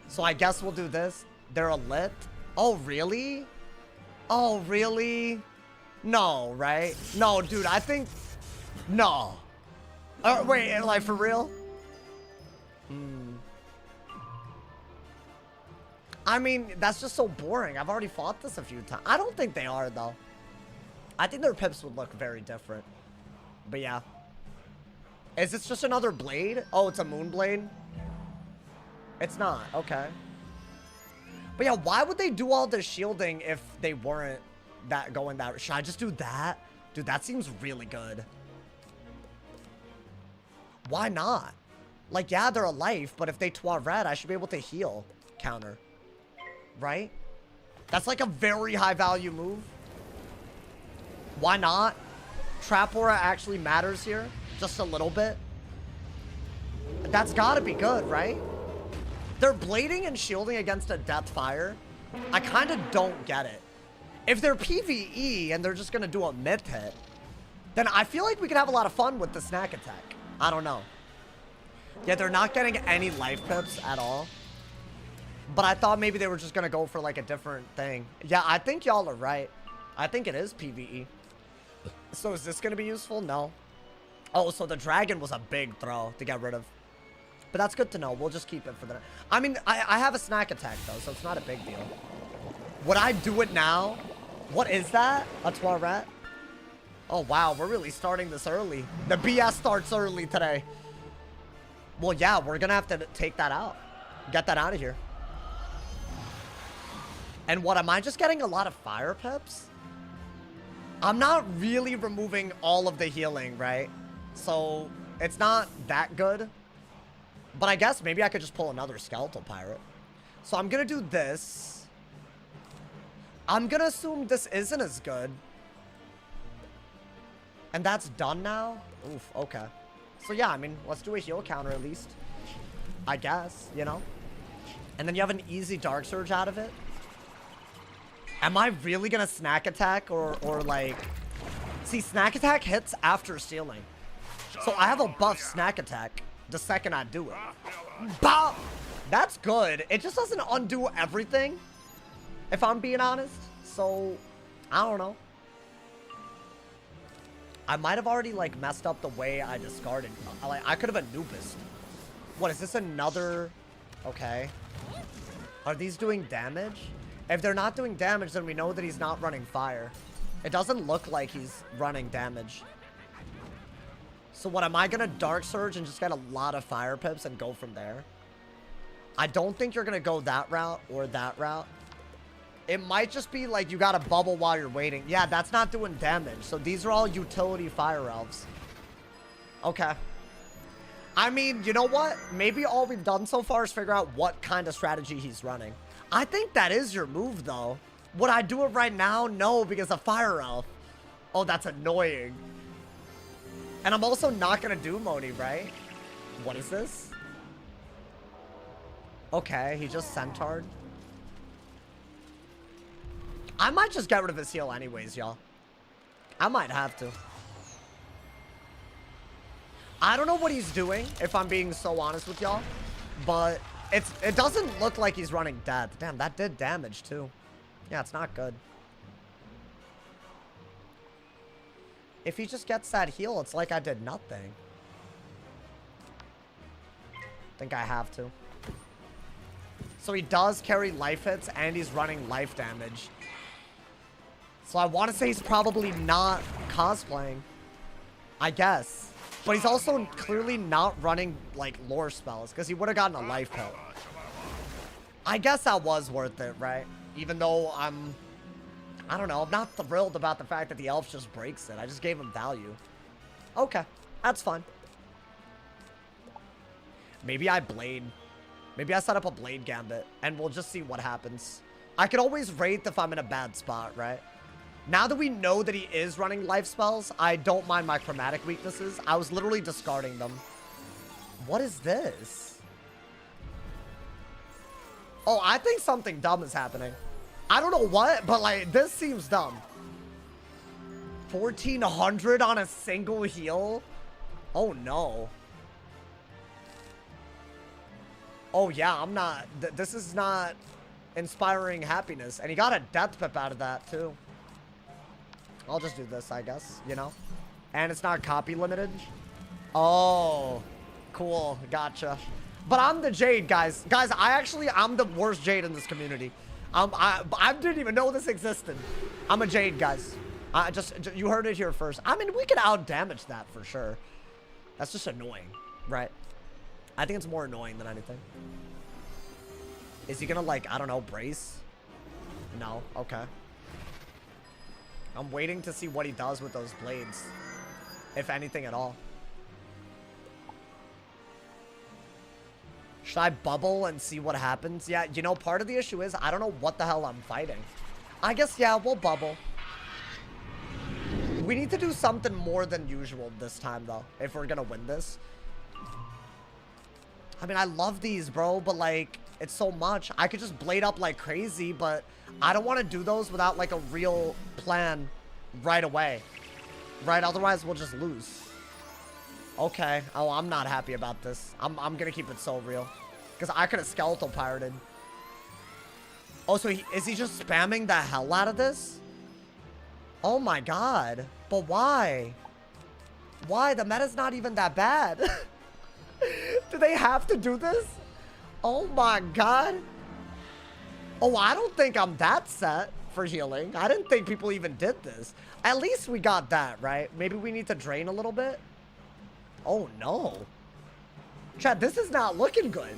So I guess we'll do this. They're a lit. Oh, really? Oh, really? No, right? No, dude, I think... No. Wait, like, for real? I mean, that's just so boring. I've already fought this a few times. I don't think they are, though. I think their pips would look very different. But yeah. Is this just another blade? Oh, it's a moon blade? It's not. Okay. But yeah, why would they do all this shielding if they weren't going that? Should I just do that? Dude, that seems really good. Why not? Like, yeah, they're a life, but if they 12 red, I should be able to heal counter. Right? That's like a very high value move. Why not? Trap Aura actually matters here. Just a little bit. That's gotta be good, right? They're blading and shielding against a Death Fire. I kind of don't get it. If they're PvE and they're just gonna do a myth hit, then I feel like we could have a lot of fun with the snack attack. I don't know. Yeah, they're not getting any life pips at all. But I thought maybe they were just gonna go for like a different thing. Yeah, I think y'all are right. I think it is PvE. So is this gonna be useful? No. Oh, so the dragon was a big throw to get rid of. But that's good to know. We'll just keep it for the... I mean, I have a snack attack though, so it's not a big deal. Would I do it now? What is that? A Toilet? Oh, wow. We're really starting this early. The BS starts early today. Well, yeah, we're gonna have to take that out. Get that out of here. And what, am I just getting a lot of fire pips? I'm not really removing all of the healing, right? So, it's not that good. But I guess maybe I could just pull another Skeletal Pirate. So I'm gonna do this. I'm gonna assume this isn't as good. And that's done now? Oof, okay. So yeah, I mean, let's do a heal counter at least. I guess, you know? And then you have an easy Dark Surge out of it. Am I really gonna snack attack or like... See, snack attack hits after stealing. So I have a buff snack attack the second I do it. Bah! That's good. It just doesn't undo everything, if I'm being honest. So, I don't know. I might have already, like, messed up the way I discarded. I could have Anubis. What, is this another... Okay. Are these doing damage? If they're not doing damage, then we know that he's not running fire. It doesn't look like he's running damage. So what, am I gonna Dark Surge and just get a lot of fire pips and go from there? I don't think you're gonna go that route or that route. It might just be like you gotta bubble while you're waiting. Yeah, that's not doing damage. So these are all utility fire elves. Okay. I mean, you know what? Maybe all we've done so far is figure out what kind of strategy he's running. I think that is your move, though. Would I do it right now? No, because of fire elf. Oh, that's annoying. And I'm also not gonna do Moni, right? What is this? Okay, he just centaured. I might just get rid of his heal anyways, y'all. I might have to. I don't know what he's doing, if I'm being so honest with y'all. But it doesn't look like he's running death. Damn, that did damage too. Yeah, it's not good. If he just gets that heal, it's like I did nothing. I think I have to. So he does carry life hits, and he's running life damage. So I want to say he's probably not cosplaying. I guess. But he's also clearly not running, like, lore spells, because he would have gotten a life hit. I guess that was worth it, right? Even though I don't know, I'm not thrilled about the fact that the elf just breaks it. I just gave him value. Okay, that's fine. Maybe I blade. Maybe I set up a blade gambit, and we'll just see what happens. I can always wraith if I'm in a bad spot, right? Now that we know that he is running life spells, I don't mind my chromatic weaknesses. I was literally discarding them. What is this? Oh, I think something dumb is happening. I don't know what, but like, this seems dumb. 1400 on a single heal? Oh no. Oh yeah, I'm not, this is not inspiring happiness. And he got a death pip out of that too. I'll just do this, I guess, you know? And it's not copy limited. Oh, cool, gotcha. But I'm the Jade, guys. Guys, I'm the worst Jade in this community. I didn't even know this existed. I'm a Jade, guys. You heard it here first. I mean, we could out-damage that for sure. That's just annoying, right? I think it's more annoying than anything. Is he gonna, like, I don't know, brace? No, okay. I'm waiting to see what he does with those blades. If anything at all. Should I bubble and see what happens? Yeah, you know, part of the issue is I don't know what the hell I'm fighting. I guess, yeah, we'll bubble. We need to do something more than usual this time, though, if we're gonna win this. I mean, I love these, bro, but, like, it's so much. I could just blade up like crazy, but I don't want to do those without, like, a real plan right away. Right? Otherwise, we'll just lose. Okay. Oh, I'm not happy about this. I'm gonna keep it so real. Because I could have skeletal pirated. Oh, so is he just spamming the hell out of this? Oh my god. But why? Why? The meta's not even that bad. Do they have to do this? Oh my god. Oh, I don't think I'm that set for healing. I didn't think people even did this. At least we got that, right? Maybe we need to drain a little bit. Oh no. Chat, this is not looking good.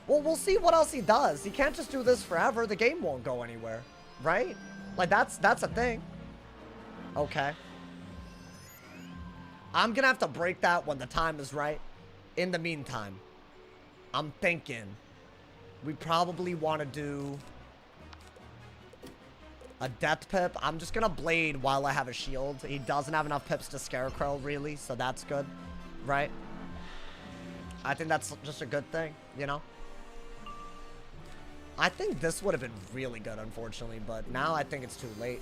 Well, we'll see what else he does. He can't just do this forever. The game won't go anywhere, right? Like, that's a thing. Okay. I'm gonna have to break that when the time is right. In the meantime, I'm thinking we probably want to do a death pip. I'm just gonna blade while I have a shield. He doesn't have enough pips to scarecrow, really, so that's good, right? I think that's just a good thing, you know? I think this would have been really good, unfortunately, but now I think it's too late.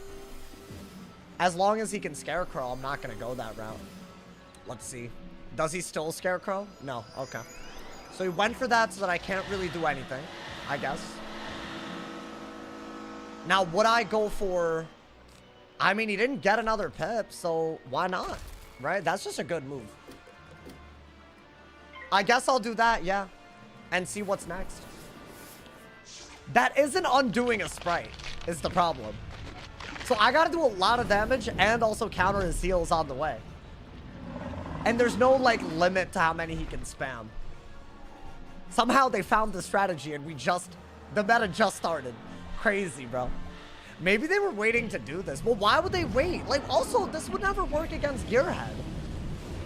As long as he can scarecrow, I'm not gonna go that route. Let's see. Does he still scarecrow? No. Okay. So he went for that so that I can't really do anything, I guess. Now, would I go for... I mean, he didn't get another pip, so why not? Right? That's just a good move. I guess I'll do that, yeah. And see what's next. That isn't undoing a sprite, is the problem. So I gotta do a lot of damage and also counter his heals on the way. And there's no, like, limit to how many he can spam. Somehow they found the strategy and the meta just started. Crazy, bro. Maybe they were waiting to do this. Well, why would they wait? Like, also, this would never work against Gearhead.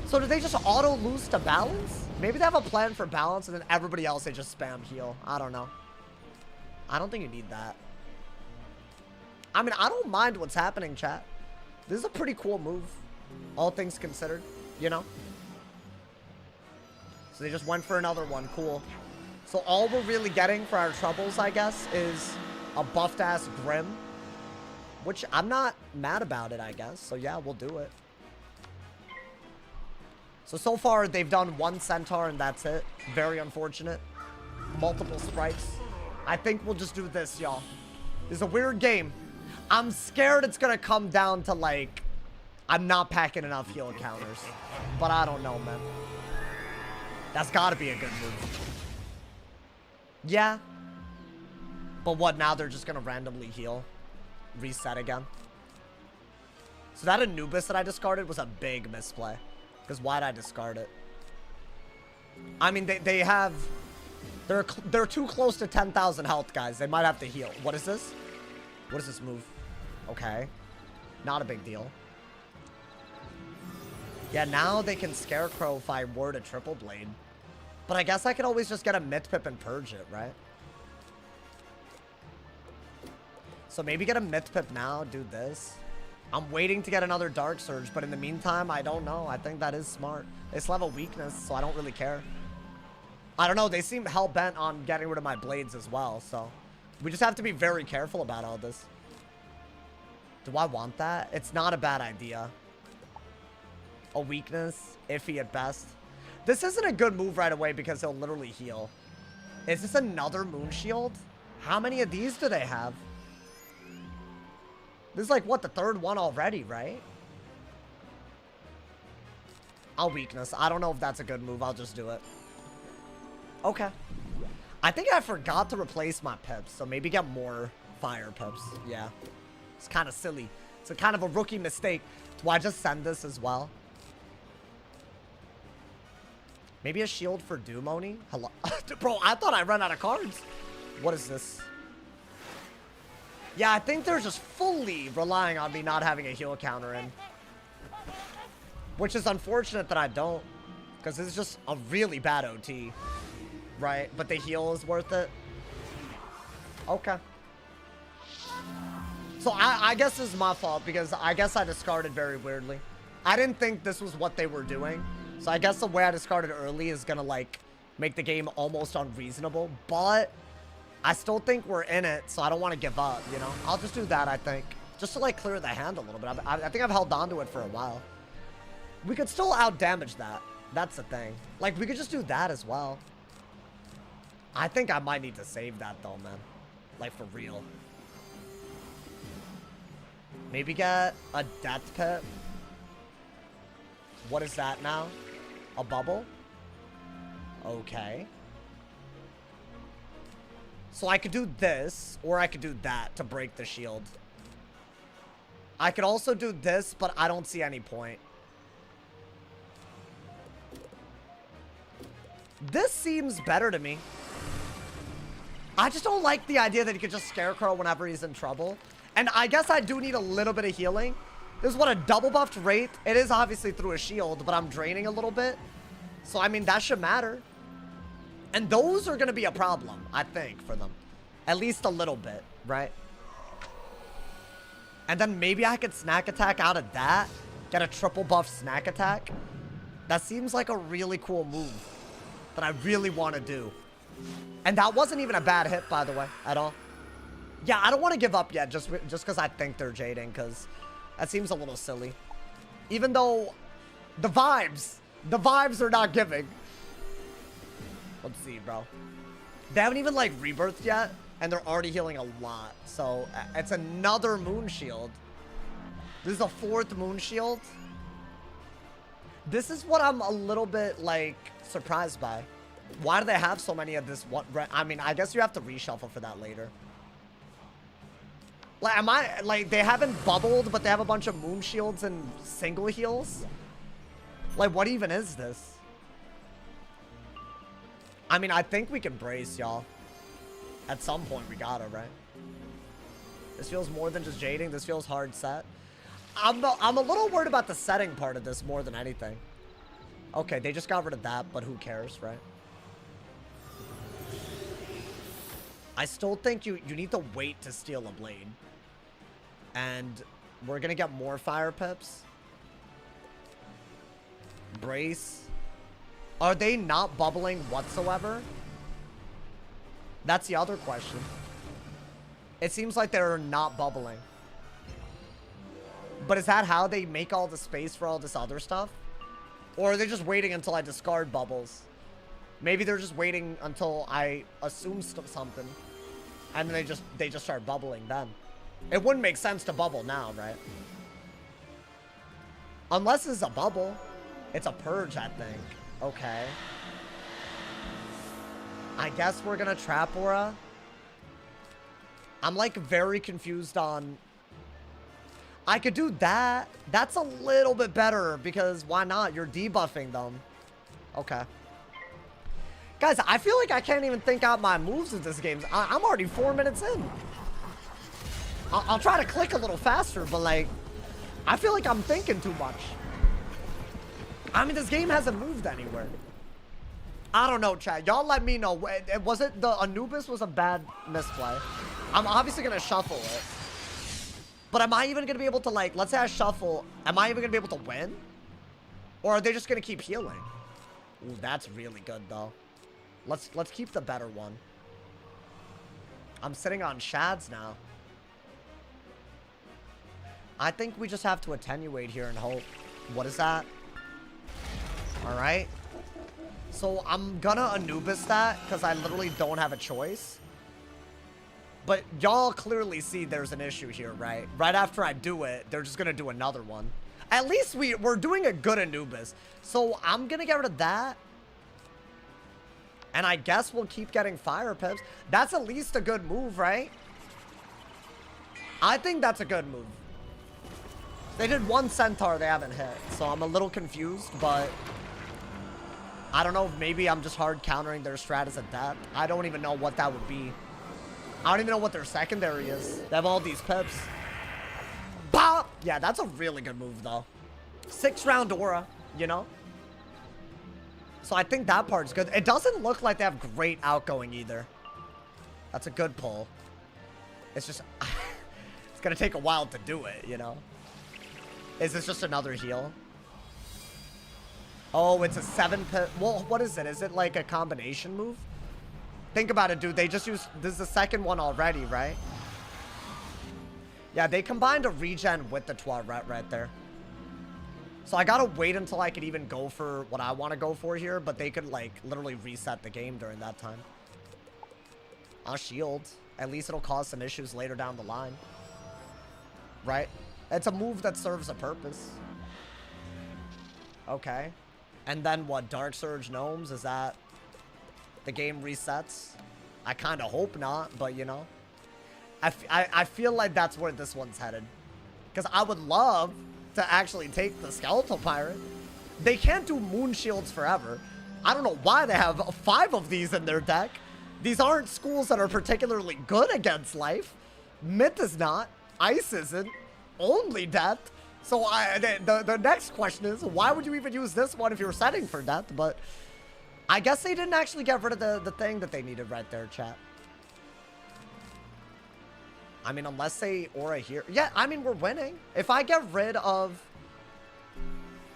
So do they just auto-lose to balance? Maybe they have a plan for balance and then everybody else, they just spam heal. I don't know. I don't think you need that. I mean, I don't mind what's happening, chat. This is a pretty cool move. All things considered, you know? So they just went for another one. Cool. So all we're really getting for our troubles, I guess, is a buffed-ass Grim. Which I'm not mad about it, I guess. So yeah, we'll do it. So far, they've done one Centaur and that's it. Very unfortunate. Multiple sprites. I think we'll just do this, y'all. This is a weird game. I'm scared it's gonna come down to, like, I'm not packing enough heal counters. But I don't know, man. That's gotta be a good move. Yeah. But what, now they're just gonna randomly heal? Reset again? So that Anubis that I discarded was a big misplay. Because why'd I discard it? I mean, they have... They're too close to 10,000 health, guys. They might have to heal. What is this? What is this move? Okay. Not a big deal. Yeah, now they can Scarecrow if I were to triple blade. But I guess I could always just get a Myth Pip and purge it, right? So maybe get a Myth Pip now, do this. I'm waiting to get another Dark Surge, but in the meantime, I don't know. I think that is smart. They still have a weakness, so I don't really care. I don't know, they seem hell-bent on getting rid of my blades as well, so... We just have to be very careful about all this. Do I want that? It's not a bad idea. A weakness, iffy at best. This isn't a good move right away because he'll literally heal. Is this another Moon Shield? How many of these do they have? This is like, what, the third one already, right? I'll weakness. I don't know if that's a good move. I'll just do it. Okay. I think I forgot to replace my pips, so maybe get more fire pips. Yeah. It's kind of silly. It's a kind of a rookie mistake. Do I just send this as well? Maybe a shield for Doom Oni? Hello? Bro, I thought I ran out of cards. What is this? Yeah, I think they're just fully relying on me not having a heal counter in. Which is unfortunate that I don't. Because this is just a really bad OT. right? But the heal is worth it. Okay. So I guess this is my fault because I guess I discarded very weirdly. I didn't think this was what they were doing. So I guess the way I discarded early is gonna like make the game almost unreasonable. But I still think we're in it, so I don't want to give up, you know? I'll just do that, I think. Just to like clear the hand a little bit. I think I've held on to it for a while. We could still out-damage that. That's the thing. Like, we could just do that as well. I think I might need to save that though, man. Like, for real. Maybe get a death pit. What is that now? A bubble? Okay. So I could do this, or I could do that to break the shield. I could also do this, but I don't see any point. This seems better to me. I just don't like the idea that he could just Scarecrow whenever he's in trouble. And I guess I do need a little bit of healing. This is what a double buffed Wraith. It is obviously through a shield, but I'm draining a little bit. So, I mean, that should matter. And those are going to be a problem, I think, for them. At least a little bit, right? And then maybe I could snack attack out of that. Get a triple buff snack attack. That seems like a really cool move that I really want to do. And that wasn't even a bad hit, by the way, at all. Yeah, I don't want to give up yet just because I think they're jading, because that seems a little silly. Even though the vibes are not giving. Let's see, bro. They haven't even, like, rebirthed yet, and they're already healing a lot. So, it's another moon shield. This is a 4th moon shield. This is what I'm a little bit, like, surprised by. Why do they have so many of this one? I mean, I guess you have to reshuffle for that later. Like, they haven't bubbled, but they have a bunch of moon shields and single heals? Like, what even is this? I mean, I think we can brace, y'all. At some point, we gotta, right? This feels more than just jading. This feels hard set. I'm a little worried about the setting part of this more than anything. Okay, they just got rid of that, but who cares, right? I still think you need to wait to steal a blade. And we're gonna get more fire pips. Brace. Are they not bubbling whatsoever? That's the other question. It seems like they're not bubbling. But is that how they make all the space for all this other stuff? Or are they just waiting until I discard bubbles? Maybe they're just waiting until I assume something. And then they just start bubbling then. It wouldn't make sense to bubble now, right? Unless it's a bubble. It's a purge, I think. Okay. I guess we're gonna trap Aura. I'm like very confused on... I could do that. That's a little bit better because why not? You're debuffing them. Okay. Guys, I feel like I can't even think out my moves in this game. I'm already 4 minutes in. I'll try to click a little faster, but like, I feel like I'm thinking too much. I mean, this game hasn't moved anywhere. I don't know, chat. Y'all let me know. Was it the Anubis was a bad misplay? I'm obviously going to shuffle it. But am I even going to be able to, like, let's say I shuffle. Am I even going to be able to win? Or are they just going to keep healing? Ooh, that's really good, though. Let's keep the better one. I'm sitting on shads now. I think we just have to attenuate here and hope. What is that? Alright. So I'm gonna Anubis that because I literally don't have a choice. But y'all clearly see there's an issue here, right? Right after I do it, they're just gonna do another one. At least we're doing a good Anubis. So I'm gonna get rid of that. And I guess we'll keep getting fire pips. That's at least a good move, right? I think that's a good move. They did one centaur they haven't hit. So I'm a little confused, but I don't know if maybe I'm just hard countering their strat as a death. I don't even know what that would be. I don't even know what their secondary is. They have all these pips. Bop! Yeah, that's a really good move, though. 6-round aura, you know? So I think that part's good. It doesn't look like they have great outgoing either. That's a good pull. It's just... it's gonna take a while to do it, you know? Is this just another heal? Oh, it's a 7-pip. Well, what is it? Is it like a combination move? Think about it, dude. They just used... This is the second one already, right? Yeah, they combined a regen with the Toilet right there. So I gotta wait until I could even go for what I want to go for here, but they could, like, literally reset the game during that time. I'll shield. At least it'll cause some issues later down the line. Right? It's a move that serves a purpose. Okay. And then what? Dark Surge Gnomes? Is that the game resets? I kind of hope not, but, you know. I feel like that's where this one's headed. Because I would love to actually take the Skeletal Pirate. They can't do Moon Shields forever. I don't know why they have 5 of these in their deck. These aren't schools that are particularly good against life. Myth is not. Ice isn't. Only death. So the next question is, why would you even use this one if you were setting for death? But I guess they didn't actually get rid of the thing that they needed right there, chat. I mean, unless they aura here. Yeah, I mean, we're winning. If I get rid of...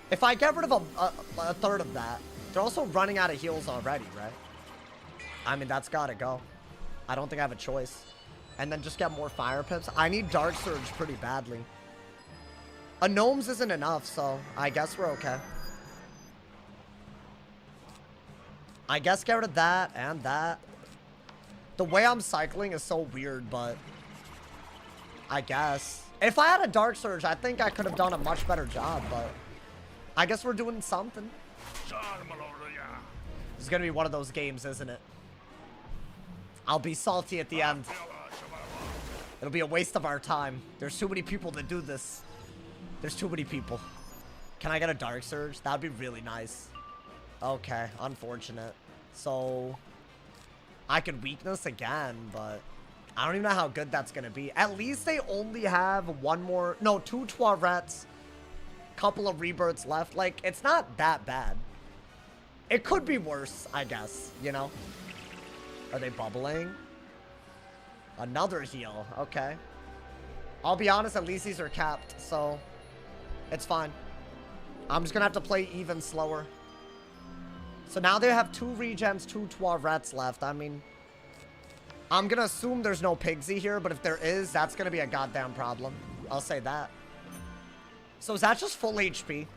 If I get rid of a third of that, they're also running out of heals already, right? I mean, that's gotta go. I don't think I have a choice. And then just get more fire pips. I need Dark Surge pretty badly. A Gnomes isn't enough, so I guess we're okay. I guess get rid of that and that. The way I'm cycling is so weird, but... I guess. If I had a Dark Surge, I think I could have done a much better job, but... I guess we're doing something. This is gonna be one of those games, isn't it? I'll be salty at the end. It'll be a waste of our time. There's too many people to do this. There's too many people. Can I get a Dark Surge? That'd be really nice. Okay, unfortunate. So... I could weakness again, but... I don't even know how good that's going to be. At least they only have one more... No, 2 Toirettes. Couple of rebirths left. Like, it's not that bad. It could be worse, I guess. You know? Are they bubbling? Another heal. Okay. I'll be honest, at least these are capped. So, it's fine. I'm just going to have to play even slower. So now they have 2 regens, 2 Toirettes left. I mean... I'm going to assume there's no Pigsy here, but if there is, that's going to be a goddamn problem. I'll say that. So is that just full HP?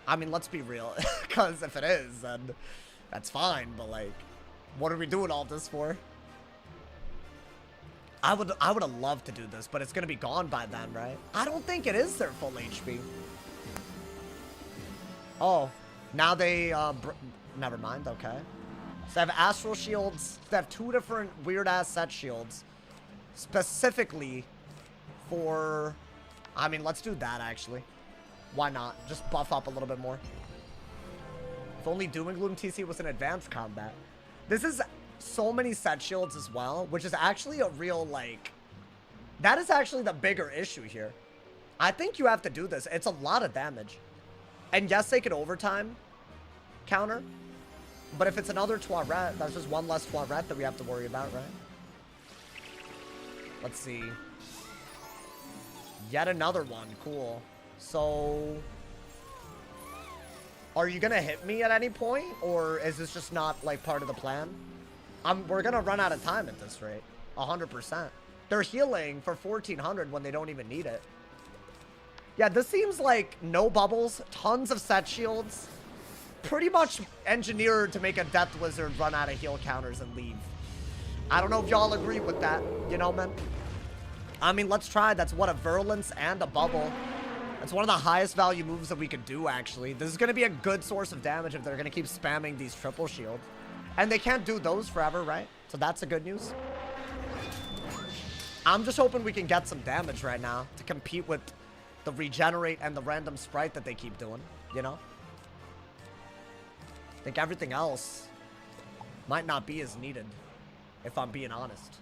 I mean, let's be real. Because if it is, then that's fine. But, like, what are we doing all this for? I would have loved to do this, but it's going to be gone by then, right? I don't think it is their full HP. Oh, now they, never mind. Okay. So they have Astral Shields. They have 2 different weird-ass set shields. Specifically for... I mean, let's do that, actually. Why not? Just buff up a little bit more. If only Doom and Gloom TC was in advanced combat. This is so many set shields as well, which is actually a real, like... That is actually the bigger issue here. I think you have to do this. It's a lot of damage. And yes, they could overtime counter. But if it's another Toilet, that's just one less Toilet that we have to worry about, right? Let's see. Yet another one. Cool. So... Are you gonna hit me at any point? Or is this just not, like, part of the plan? We're gonna run out of time at this rate. 100%. They're healing for 1400 when they don't even need it. Yeah, this seems like no bubbles, tons of set shields. Pretty much engineered to make a Death Wizard run out of heal counters and leave. I don't know if y'all agree with that, you know, man. I mean, let's try. That's what, a Virulence and a Bubble. That's one of the highest value moves that we could do, actually. This is going to be a good source of damage if they're going to keep spamming these triple shields. And they can't do those forever, right? So that's the good news. I'm just hoping we can get some damage right now to compete with the regenerate and the random sprite that they keep doing, you know? I think everything else might not be as needed, if I'm being honest.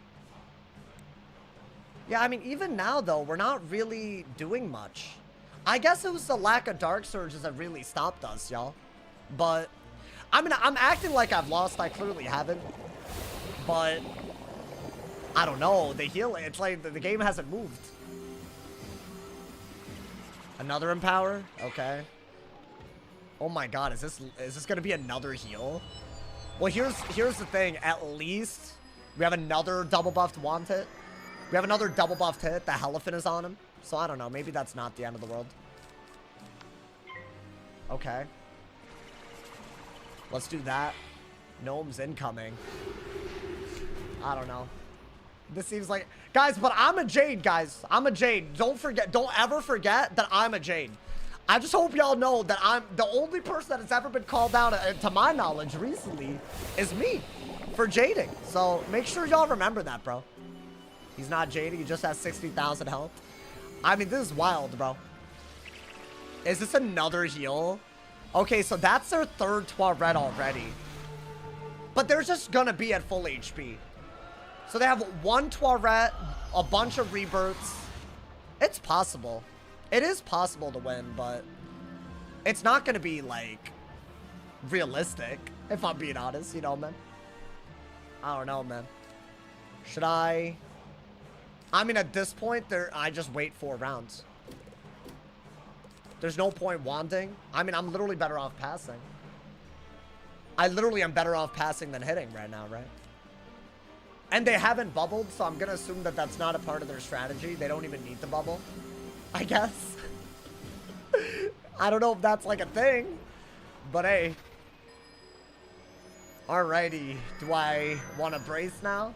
Yeah, I mean, even now, though, we're not really doing much. I guess it was the lack of Dark Surges that really stopped us, y'all. But, I mean, I'm acting like I've lost. I clearly haven't. But, I don't know. The healing, it's like the game hasn't moved. Another empower? Okay. Oh my god, is this gonna be another heal? Well, here's the thing. At least we have another double buffed wand hit. We have another double buffed hit. The Elephant is on him. So I don't know. Maybe that's not the end of the world. Okay. Let's do that. Gnomes incoming. I don't know. This seems like... Guys, but I'm a Jade, guys. I'm a Jade. Don't ever forget that I'm a Jade. I just hope y'all know that I'm the only person that has ever been called out, to my knowledge, recently, is me for jading. So make sure y'all remember that, bro. He's not jading. He just has 60,000 health. I mean, this is wild, bro. Is this another heal? Okay, so that's their third Toilet already. But they're just gonna be at full HP. So they have one Toilet, a bunch of rebirths. It's possible. It is possible to win, but it's not gonna be, like, realistic, if I'm being honest, you know, man. I don't know, man. Should I mean, at this point, I just wait 4 rounds. There's no point wanding. I mean, I'm literally better off passing. I literally am better off passing than hitting right now, right? And they haven't bubbled, so I'm gonna assume that that's not a part of their strategy. They don't even need to bubble, I guess. I don't know if that's like a thing, but hey. Alrighty, do I want to brace now?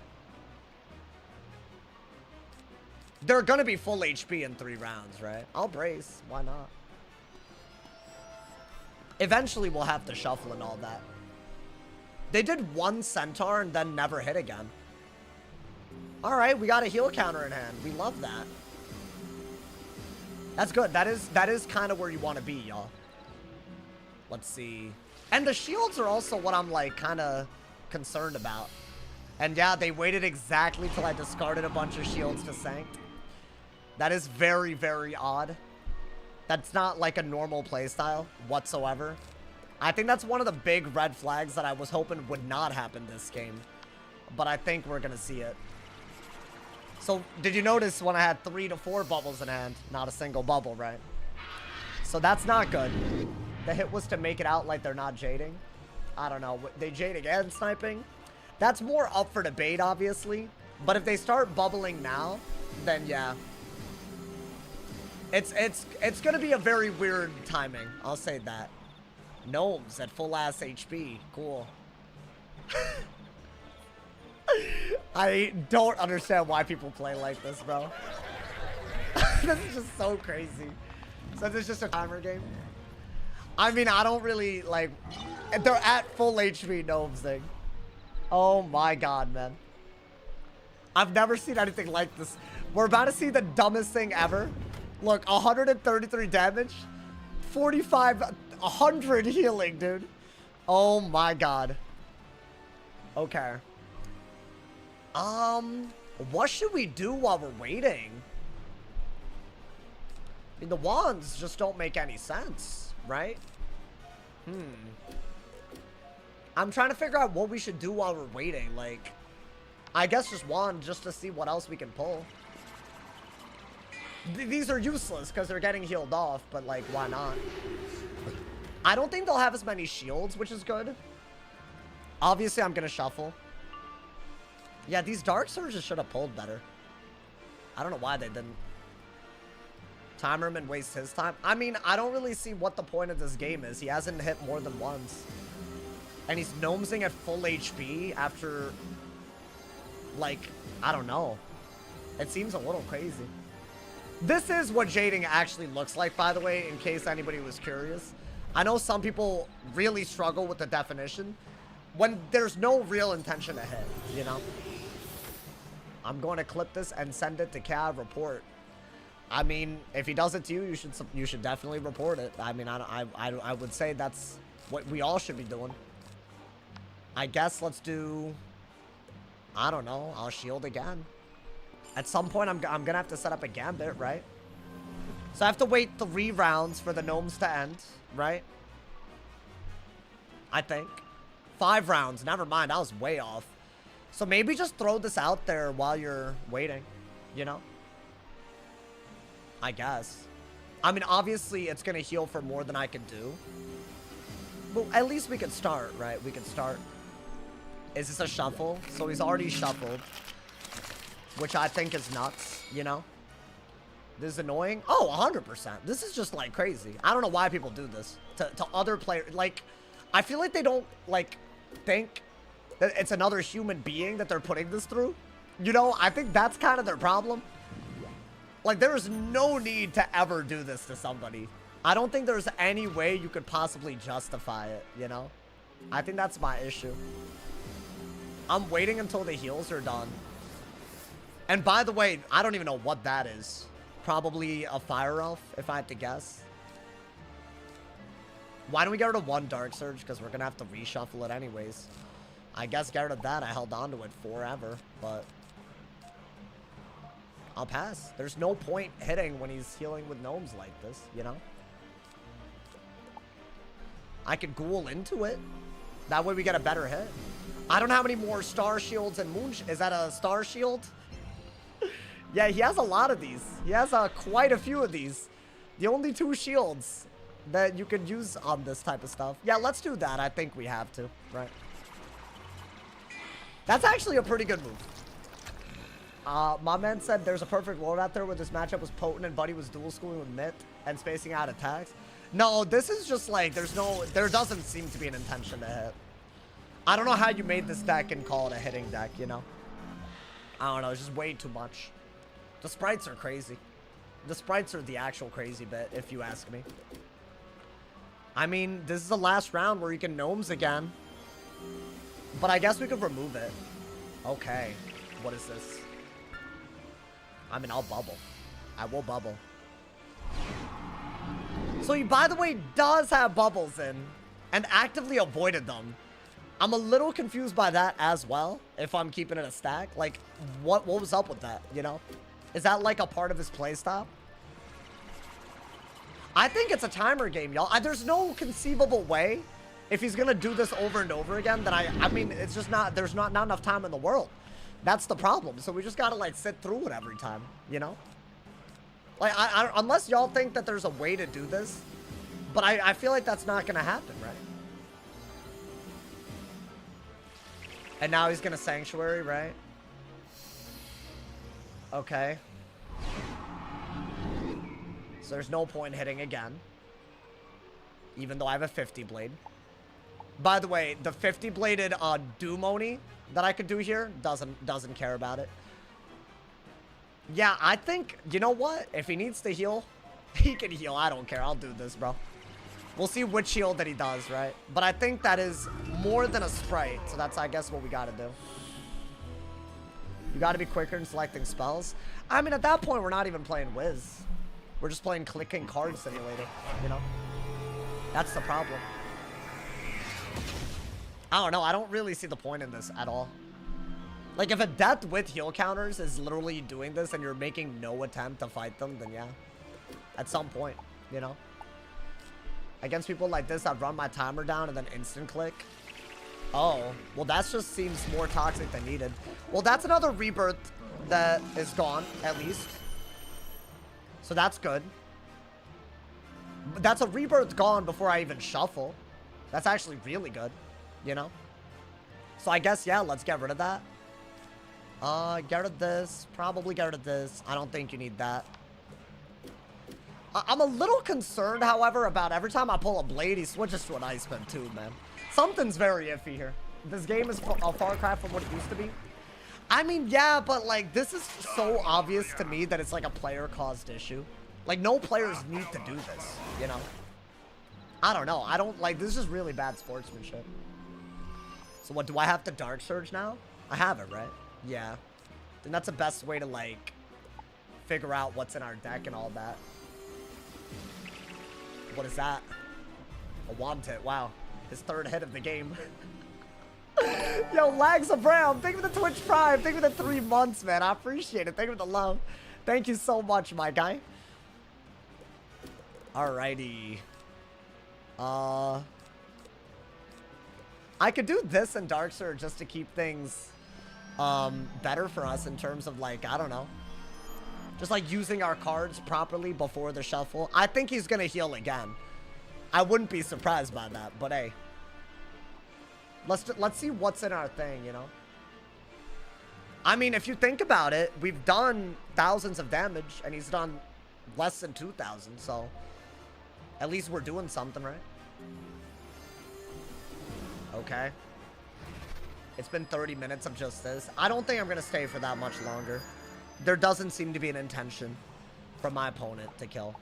They're gonna be full HP in 3 rounds, right? I'll brace, why not? Eventually we'll have to shuffle and all that. They did 1 centaur and then never hit again. Alright, we got a heal counter in hand. We love that. That's good. That is kind of where you want to be, y'all. Let's see. And the shields are also what I'm, like, kind of concerned about. And yeah, they waited exactly till I discarded a bunch of shields to sank. That is very, very odd. That's not, like, a normal playstyle whatsoever. I think that's one of the big red flags that I was hoping would not happen this game. But I think we're going to see it. So, did you notice when I had 3 to 4 bubbles in hand? Not a single bubble, right? So that's not good. The hit was to make it out like they're not jading. I don't know. They jading and sniping? That's more up for debate, obviously. But if they start bubbling now, then yeah. It's gonna be a very weird timing. I'll say that. Gnomes at full ass HP. Cool. I don't understand why people play like this, bro. This is just so crazy. So this is just a timer game? I mean, I don't really, like... They're at full HP gnomes thing. Oh my god, man. I've never seen anything like this. We're about to see the dumbest thing ever. Look, 133 damage. 100 healing, dude. Oh my god. Okay. What should we do while we're waiting? I mean, the wands just don't make any sense, right? I'm trying to figure out what we should do while we're waiting. Like, I guess just wand just to see what else we can pull. These are useless because they're getting healed off, but like, why not? I don't think they'll have as many shields, which is good. Obviously, I'm gonna shuffle. Yeah, these Dark Surges should have pulled better. I don't know why they didn't. Timerman waste his time. I mean, I don't really see what the point of this game is. He hasn't hit more than once. And he's gnomesing at full HP after, like, I don't know. It seems a little crazy. This is what jading actually looks like, by the way, in case anybody was curious. I know some people really struggle with the definition when there's no real intention to hit, you know? I'm going to clip this and send it to Cav report. I mean, if he does it to you, you should definitely report it. I mean, I would say that's what we all should be doing. I guess let's do, I don't know, I'll shield again. At some point, I'm gonna have to set up a gambit, right? So I have to wait 3 rounds for the gnomes to end, right? I think. 5 rounds. Never mind. I was way off. So maybe just throw this out there while you're waiting. You know? I guess. I mean, obviously, it's going to heal for more than I can do. But at least we could start, right? We could start. Is this a shuffle? So he's already shuffled. Which I think is nuts, you know? This is annoying. Oh, 100%. This is just, like, crazy. I don't know why people do this to other players. Like, I feel like they don't, like, think that it's another human being that they're putting this through. You know, I think that's kind of their problem. Like, there is no need to ever do this to somebody. I don't think there's any way you could possibly justify it, you know? I think that's my issue. I'm waiting until the heals are done. And by the way, I don't even know what that is. Probably a fire elf, if I had to guess. Why don't we get rid of 1 Dark Surge? Because we're going to have to reshuffle it anyways. I guess get rid of that. I held on to it forever, but I'll pass. There's no point hitting when he's healing with gnomes like this, you know? I could ghoul into it. That way we get a better hit. I don't know how many more star shields and moon... Is that a star shield? Yeah, he has a lot of these. He has quite a few of these. The only 2 shields that you could use on this type of stuff. Yeah, let's do that. I think we have to, right? That's actually a pretty good move. My man said there's a perfect world out there where this matchup was potent and Buddy was dual schooling with Mitt and spacing out attacks. No, this is just like, there doesn't seem to be an intention to hit. I don't know how you made this deck and call it a hitting deck, you know? I don't know, it's just way too much. The sprites are crazy. The sprites are the actual crazy bit, if you ask me. I mean, this is the last round where you can gnomes again. But I guess we could remove it. Okay. What is this? I mean, I'll bubble. I will bubble. So he, by the way, does have bubbles in and actively avoided them. I'm a little confused by that as well, if I'm keeping it a stack. Like, what was up with that, you know? Is that like a part of his playstyle? I think it's a timer game, y'all. There's no conceivable way, if he's gonna do this over and over again, that I mean, it's just not, there's not enough time in the world. That's the problem. So we just gotta, like, sit through it every time, you know? Like, unless y'all think that there's a way to do this, but I feel like that's not gonna happen, right? And now he's gonna Sanctuary, right? Okay. So there's no point hitting again. Even though I have a 50 blade. By the way, the 50 bladed Doom Oni that I could do here doesn't care about it. Yeah, I think, you know what? If he needs to heal, he can heal. I don't care. I'll do this, bro. We'll see which heal that he does, right? But I think that is more than a sprite. So that's, I guess, what we gotta do. You gotta be quicker in selecting spells. I mean, at that point, we're not even playing Wiz. We're just playing clicking card simulator, you know? That's the problem. I don't know. I don't really see the point in this at all. Like, if a death with heal counters is literally doing this and you're making no attempt to fight them, then yeah. At some point, you know? Against people like this, I'd run my timer down and then instant click. Oh, well, that just seems more toxic than needed. Well, that's another rebirth that is gone, at least. So that's good. That's a rebirth gone before I even shuffle. That's actually really good, you know? So I guess, yeah, let's get rid of that. Get rid of this. Probably get rid of this. I don't think you need that. I'm a little concerned, however, about every time I pull a blade, he switches to an ice spin too, man. Something's very iffy here. This game is a far cry from what it used to be. I mean, yeah, but like, this is so obvious to me that it's like a player-caused issue. Like, no players need to do this, you know? I don't know. I don't, like, this is really bad sportsmanship. So what, do I have to Dark Surge now? I have it, right? Yeah. Then that's the best way to, like, figure out what's in our deck and all that. What is that? A Wand Hit, wow. His third hit of the game. Yo, Lags of Brown, thank you for the Twitch Prime. Thank you for the 3 months, man. I appreciate it. Thank you for the love. Thank you so much, my guy. Alrighty. I could do this in Dark Surge just to keep things better for us in terms of, like, I don't know. Just, like, using our cards properly before the shuffle. I think he's going to heal again. I wouldn't be surprised by that, but hey. Let's see what's in our thing, you know? I mean, if you think about it, we've done thousands of damage, and he's done less than 2,000, so at least we're doing something, right? Okay. It's been 30 minutes of just this. I don't think I'm going to stay for that much longer. There doesn't seem to be an intention from my opponent to kill.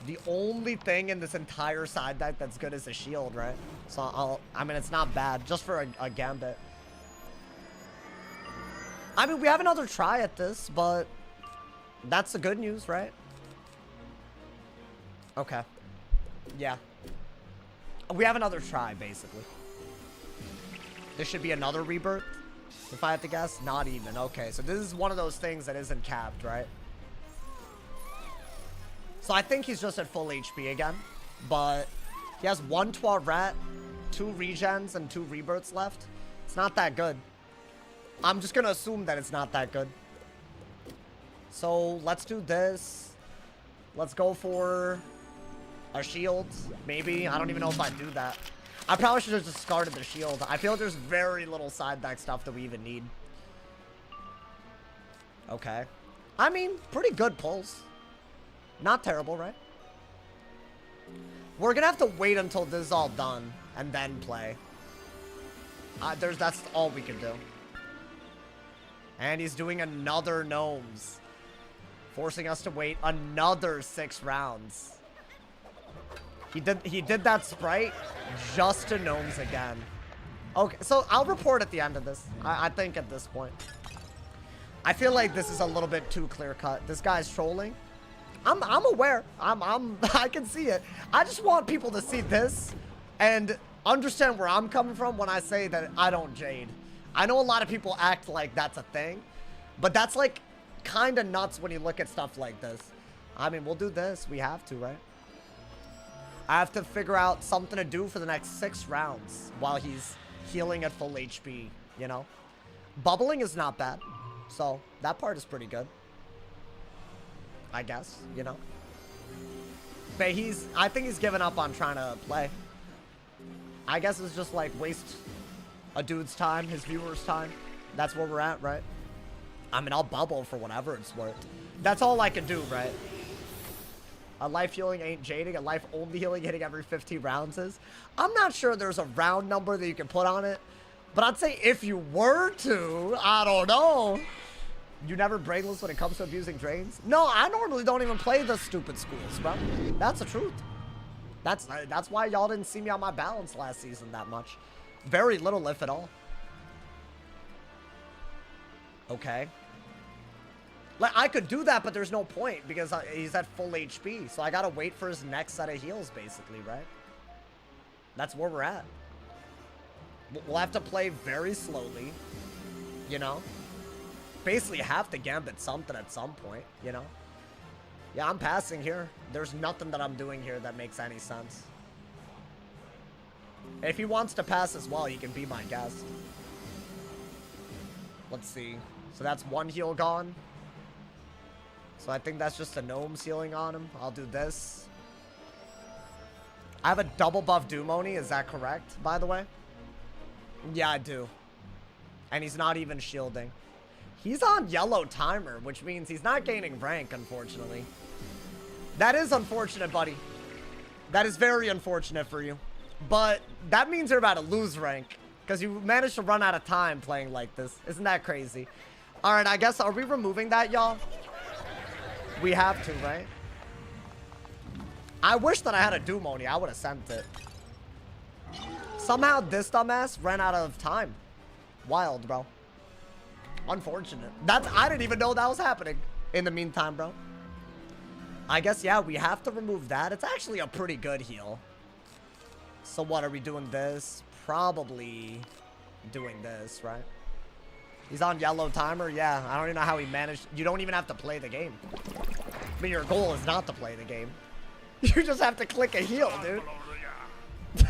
The only thing in this entire side deck that's good is a shield, right? So I mean, it's not bad just for a gambit. I mean, we have another try at this, but that's the good news, right? Okay. Yeah. We have another try, basically. This should be another rebirth, if I had to guess. Not even. Okay, so this is one of those things that isn't capped, right? So I think he's just at full HP again. But he has 1 Toilet, 2 regens, and 2 rebirths left. It's not that good. I'm just going to assume that it's not that good. So let's do this. Let's go for a shield, maybe. I don't even know if I'd do that. I probably should have just discarded the shield. I feel like there's very little side deck stuff that we even need. Okay. I mean, pretty good pulls. Not terrible, right? We're gonna have to wait until this is all done and then play. That's all we can do. And he's doing another gnomes, forcing us to wait another 6 rounds. He did that sprite just to gnomes again. Okay, so I'll report at the end of this. I think at this point. I feel like this is a little bit too clear-cut. This guy's trolling. I'm aware. I can see it. I just want people to see this and understand where I'm coming from when I say that I don't jade. I know a lot of people act like that's a thing, but that's like kind of nuts when you look at stuff like this. I mean, we'll do this. We have to, right? I have to figure out something to do for the next 6 rounds while he's healing at full HP, you know? Bubbling is not bad, so that part is pretty good. I guess, you know? But I think he's given up on trying to play. I guess it's just like waste a dude's time, his viewer's time. That's where we're at, right? I mean, I'll bubble for whatever it's worth. That's all I can do, right? A life healing ain't jading. A life only healing hitting every 15 rounds is. I'm not sure there's a round number that you can put on it. But I'd say if you were to, I don't know. You never brainless when it comes to abusing drains? No, I normally don't even play the stupid schools, bro. That's the truth. That's why y'all didn't see me on my balance last season that much. Very little, if at all. Okay. Like, I could do that, but there's no point because he's at full HP. So I gotta wait for his next set of heals, basically, right? That's where we're at. We'll have to play very slowly, you know? Basically have to gambit something at some point, you know? Yeah, I'm passing here. There's nothing that I'm doing here that makes any sense. If he wants to pass as well, he can be my guest. Let's see. So that's 1 heal gone. So I think that's just the gnomes healing on him. I'll do this. I have a double buff Doomoni. Is that correct, by the way? Yeah, I do. And he's not even shielding. He's on yellow timer, which means he's not gaining rank, unfortunately. That is unfortunate, buddy. That is very unfortunate for you. But that means you're about to lose rank because you managed to run out of time playing like this. Isn't that crazy? All right, I guess, are we removing that, y'all? We have to, right? I wish that I had a Doomoni. I would have sent it. Somehow this dumbass ran out of time. Wild, bro. Unfortunate. I didn't even know that was happening in the meantime, bro. I guess, yeah, we have to remove that. It's actually a pretty good heal. So what, are we doing this? Probably doing this, right? He's on yellow timer. Yeah, I don't even know how he managed. You don't even have to play the game. I mean, your goal is not to play the game. You just have to click a heal, dude.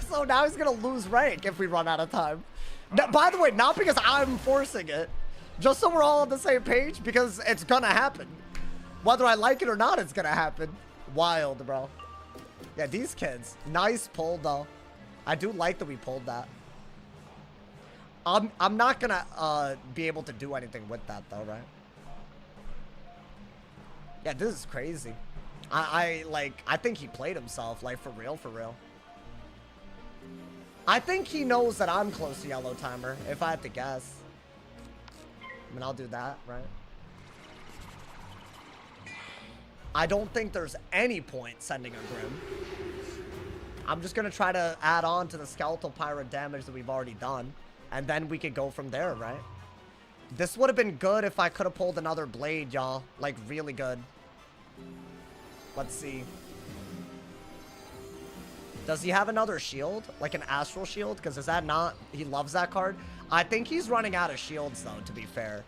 So now he's gonna lose rank if we run out of time. Now, by the way, not because I'm forcing it, just so we're all on the same page, because it's gonna happen. Whether I like it or not, it's gonna happen. Wild, bro. Yeah, these kids. Nice pull, though. I do like that we pulled that. I'm not gonna be able to do anything with that, though, right? Yeah, this is crazy. I think he played himself, like, for real, for real. I think he knows that I'm close to yellow timer, if I had to guess. I mean, I'll do that, right? I don't think there's any point sending a Grim. I'm just gonna try to add on to the skeletal pirate damage that we've already done. And then we could go from there, right? This would have been good if I could have pulled another blade, y'all. Like, really good. Let's see. Does he have another shield? Like an astral shield? Because is that not... He loves that card. I think he's running out of shields, though, to be fair.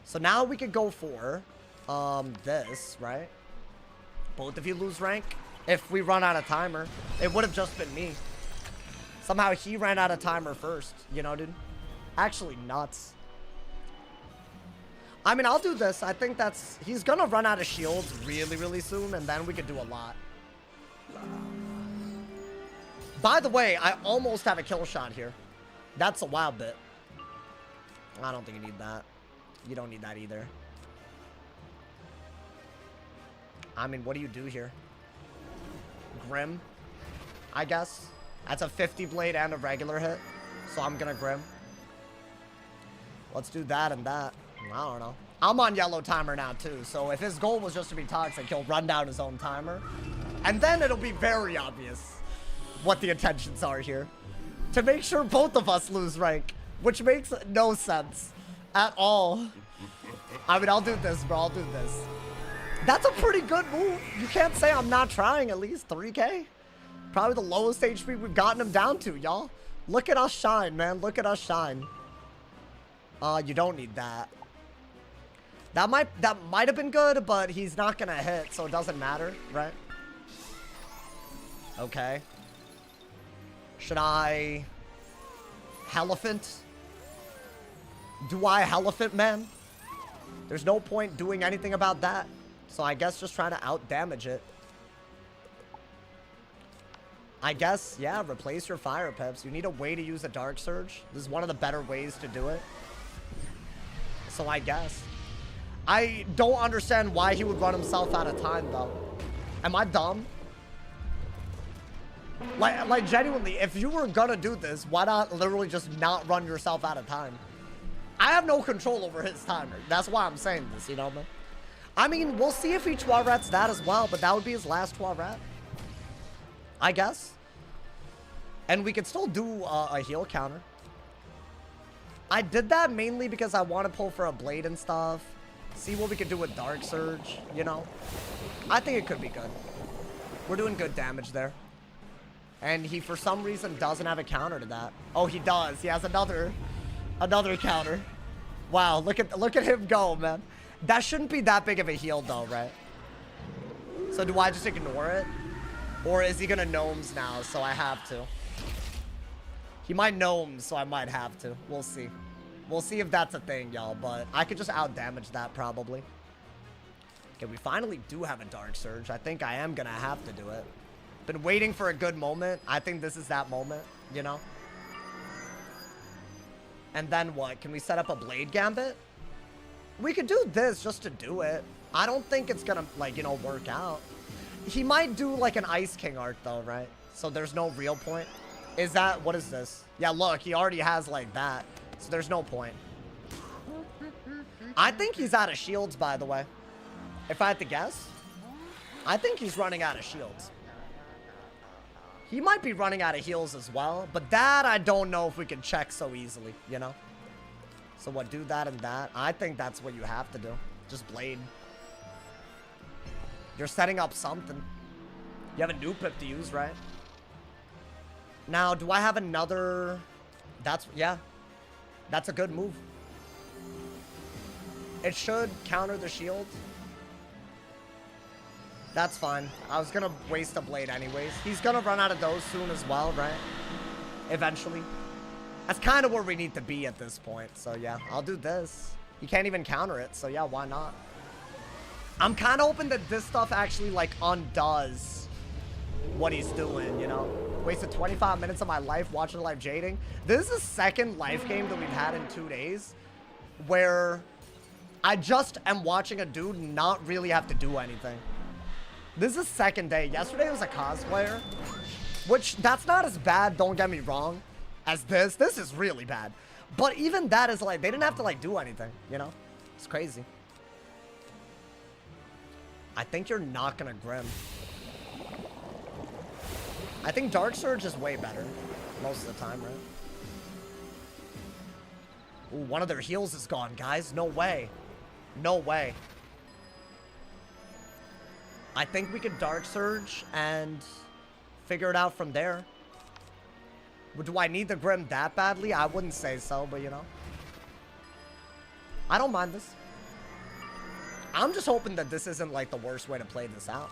So now we could go for... this, right? Both of you lose rank. If we run out of timer. It would have just been me. Somehow he ran out of timer first. You know, dude? Actually, nuts. I mean, I'll do this. I think that's... He's gonna run out of shields really, really soon. And then we could do a lot. By the way, I almost have a kill shot here. That's a wild bit. I don't think you need that. You don't need that either. I mean, what do you do here? Grim, I guess. That's a 50 blade and a regular hit. So I'm gonna Grim. Let's do that and that. I don't know. I'm on yellow timer now too. So if his goal was just to be toxic, he'll run down his own timer. And then it'll be very obvious what the intentions are here. To make sure both of us lose rank. Which makes no sense at all. I mean, I'll do this, bro. I'll do this. That's a pretty good move. You can't say I'm not trying at least. 3K? Probably the lowest HP we've gotten him down to, y'all. Look at us shine, man. Look at us shine. You don't need that. That might have been good, but he's not gonna hit, so it doesn't matter, right? Okay. Should I... Elephant? Do I elephant, man? There's no point doing anything about that. So I guess just trying to out-damage it. I guess, yeah, replace your fire pips. You need a way to use a Dark Surge. This is one of the better ways to do it. So I guess. I don't understand why he would run himself out of time, though. Am I dumb? Like genuinely, if you were gonna do this, why not literally just not run yourself out of time? I have no control over his timer. That's why I'm saying this, you know, man? I mean, we'll see if he Toirette's that as well, but that would be his last Toirette. I guess. And we could still do a heal counter. I did that mainly because I want to pull for a blade and stuff. See what we could do with Dark Surge, you know? I think it could be good. We're doing good damage there. And he, for some reason, doesn't have a counter to that. Oh, he does. He has another counter. Wow, look at him go, man. That shouldn't be that big of a heal, though, right? So do I just ignore it? Or is he gonna gnomes now, so I have to? He might gnomes, so I might have to. We'll see. We'll see if that's a thing, y'all, but I could just out-damage that, probably. Okay, we finally do have a Dark Surge. I think I am gonna have to do it. Been waiting for a good moment. I think this is that moment, you know? And then what? Can we set up a Blade Gambit? We could do this just to do it. I don't think it's gonna, like, you know, work out. He might do, like, an Ice King art, though, right? So there's no real point. Is that... What is this? Yeah, look, he already has, like, that. So there's no point. I think he's out of shields, by the way. If I had to guess. I think he's running out of shields. He might be running out of heals as well. But that, I don't know if we can check so easily, you know? So what, do that and that? I think that's what you have to do. Just blade. You're setting up something. You have a new pip to use, right? Now, do I have another... That's... Yeah. That's a good move. It should counter the shield. That's fine. I was gonna waste a blade anyways. He's gonna run out of those soon as well, right? Eventually. That's kind of where we need to be at this point. So yeah, I'll do this. He can't even counter it, so yeah, why not? I'm kind of hoping that this stuff actually, like, undoes what he's doing, you know? Wasted 25 minutes of my life watching live jading. This is the second life game that we've had in 2 days where I just am watching a dude not really have to do anything. This is the second day. Yesterday was a cosplayer, which that's not as bad, don't get me wrong, as this. This is really bad. But even that is like, they didn't have to like do anything, you know? It's crazy. I think you're not gonna Grim. I think Dark Surge is way better most of the time, right? Ooh, one of their heals is gone, guys. No way. No way. I think we could Dark Surge and figure it out from there. But do I need the Grim that badly? I wouldn't say so, but you know. I don't mind this. I'm just hoping that this isn't like the worst way to play this out.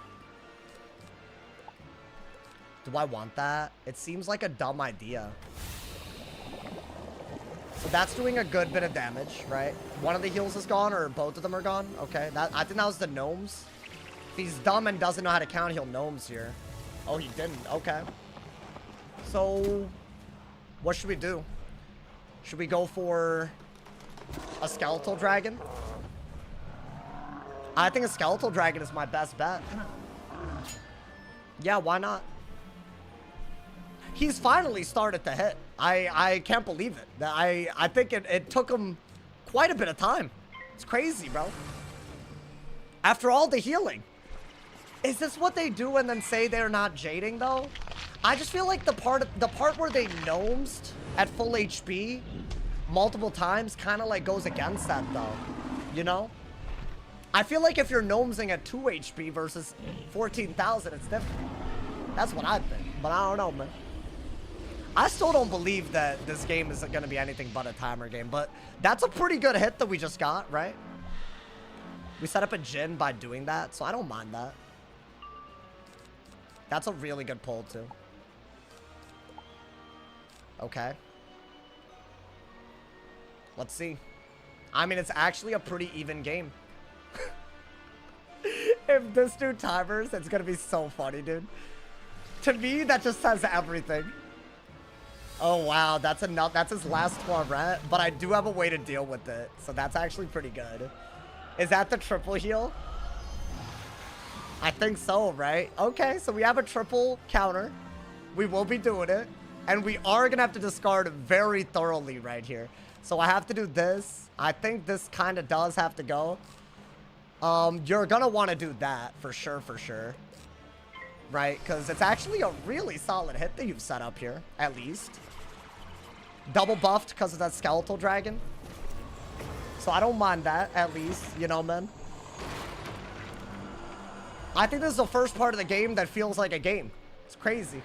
Do I want that? It seems like a dumb idea. So that's doing a good bit of damage, right? One of the heals is gone, or both of them are gone. Okay, I think that was the gnomes. If he's dumb and doesn't know how to count, he'll gnomes here. Oh, he didn't. Okay. So, what should we do? Should we go for a skeletal dragon? I think a skeletal dragon is my best bet. Yeah, why not? He's finally started to hit. I can't believe it. I think it took him quite a bit of time. It's crazy, bro. After all the healing. Is this what they do and then say they're not jading, though? I just feel like the part where they gnomesed at full HP multiple times kind of like goes against that, though. You know? I feel like if you're gnomesing at 2 HP versus 14,000, it's different. That's what I think. But I don't know, man. I still don't believe that this game isn't going to be anything but a timer game. But that's a pretty good hit that we just got, right? We set up a Jhin by doing that, so I don't mind that. That's a really good pull, too. Okay. Let's see. I mean, it's actually a pretty even game. If this dude timers, it's gonna be so funny, dude. To me, that just says everything. Oh, wow. That's enough. That's his last Tourette, but I do have a way to deal with it, so that's actually pretty good. Is that the triple heal? I think so, right? Okay, so we have a triple counter. We will be doing it, and we are gonna have to discard very thoroughly right here. So I have to do this. I think this kind of does have to go. You're gonna want to do that for sure, right? Because it's actually a really solid hit that you've set up here, at least. Double buffed because of that skeletal dragon. So I don't mind that, at least, you know, man. I think this is the first part of the game that feels like a game. It's crazy.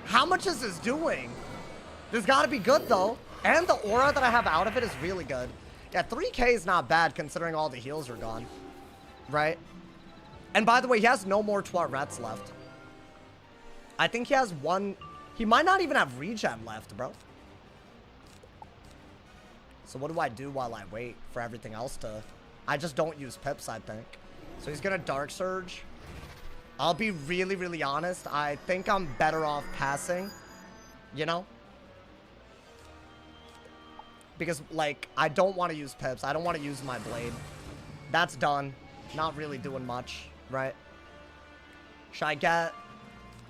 How much is this doing? This got to be good, though. And the aura that I have out of it is really good. Yeah, 3K is not bad considering all the heals are gone. Right? And by the way, he has no more Touarettes left. I think he has one. He might not even have regen left, bro. So what do I do while I wait for everything else to... I just don't use pips, I think. So he's going to Dark Surge. I'll be really, really honest. I think I'm better off passing. You know? Because, like, I don't want to use pips. I don't want to use my blade. That's done. Not really doing much, right? Should I get...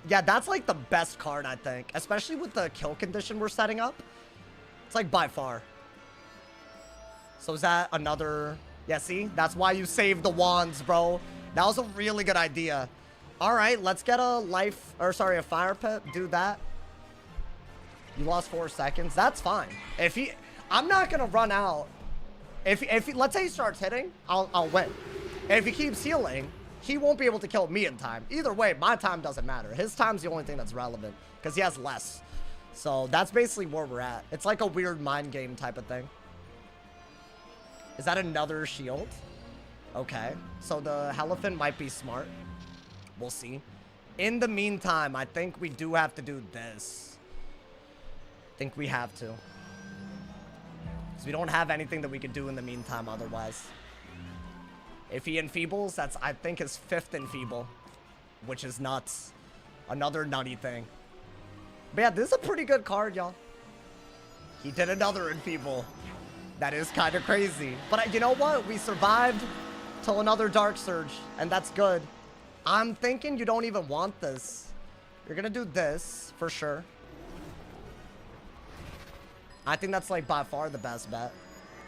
Yeah, that's, like, the best card, I think. Especially with the kill condition we're setting up. It's, like, by far. So is that another... Yeah, see? That's why you saved the wands, bro. That was a really good idea. All right, let's get a life... Or, sorry, a fire pit. Do that. You lost 4 seconds. That's fine. If he... I'm not gonna run out. If he, let's say he starts hitting, I'll win. And if he keeps healing, he won't be able to kill me in time. Either way, my time doesn't matter. His time's the only thing that's relevant because he has less. So that's basically where we're at. It's like a weird mind game type of thing. Is that another shield? Okay. So the Elephant might be smart. We'll see. In the meantime, I think we do have to do this. I think we have to. Because we don't have anything that we could do in the meantime otherwise. If he enfeebles, that's, I think, his 5th enfeeble. Which is nuts. Another nutty thing. But yeah, this is a pretty good card, y'all. He did another enfeeble. That is kind of crazy. But you know what? We survived till another Dark Surge. And that's good. I'm thinking you don't even want this. You're gonna do this, for sure. I think that's, like, by far the best bet.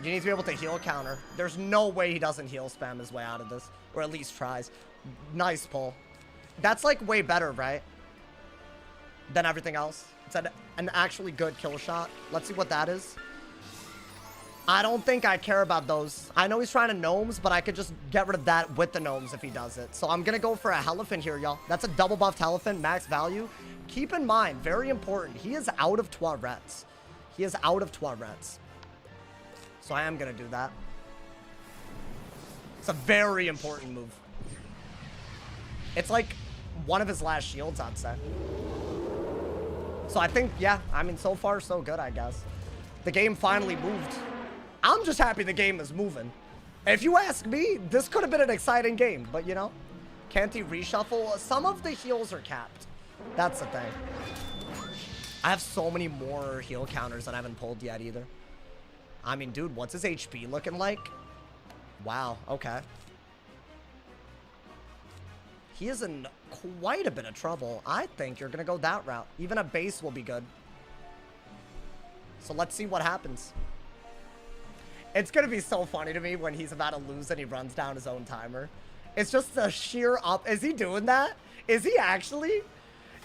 You need to be able to heal counter. There's no way he doesn't heal spam his way out of this. Or at least tries. Nice pull. That's, like, way better, right? Than everything else. It's an actually good kill shot. Let's see what that is. I don't think I care about those. I know he's trying to gnomes, but I could just get rid of that with the gnomes if he does it. So I'm going to go for a elephant here, y'all. That's a double buffed elephant, max value. Keep in mind, very important, he is out of Toirettes. He is out of Toirettes. So I am going to do that. It's a very important move. It's like one of his last shields, I'd say. So I think, yeah, I mean, so far, so good, I guess. The game finally moved. I'm just happy the game is moving. If you ask me, this could have been an exciting game, but you know, can't he reshuffle? Some of the heals are capped. That's the thing. I have so many more heal counters that I haven't pulled yet either. I mean, dude, what's his HP looking like? Wow, okay. He is in quite a bit of trouble. I think you're going to go that route. Even a base will be good. So let's see what happens. It's going to be so funny to me when he's about to lose and he runs down his own timer. It's just a sheer Is he doing that? Is he actually?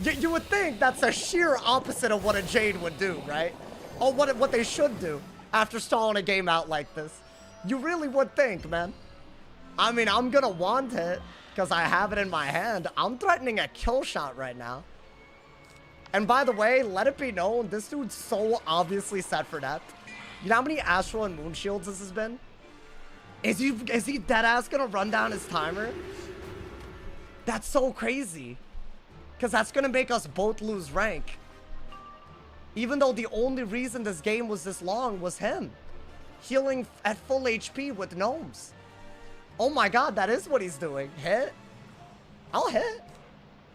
You would think that's a sheer opposite of what a Jade would do, right? Or what they should do after stalling a game out like this. You really would think, man. I mean, I'm going to want it because I have it in my hand. I'm threatening a kill shot right now. And by the way, let it be known, this dude's so obviously set for death. You know how many Astral and Moon Shields this has been? Is he deadass gonna run down his timer? That's so crazy. Because that's gonna make us both lose rank. Even though the only reason this game was this long was him. Healing at full HP with gnomes. Oh my god, that is what he's doing. Hit. I'll hit.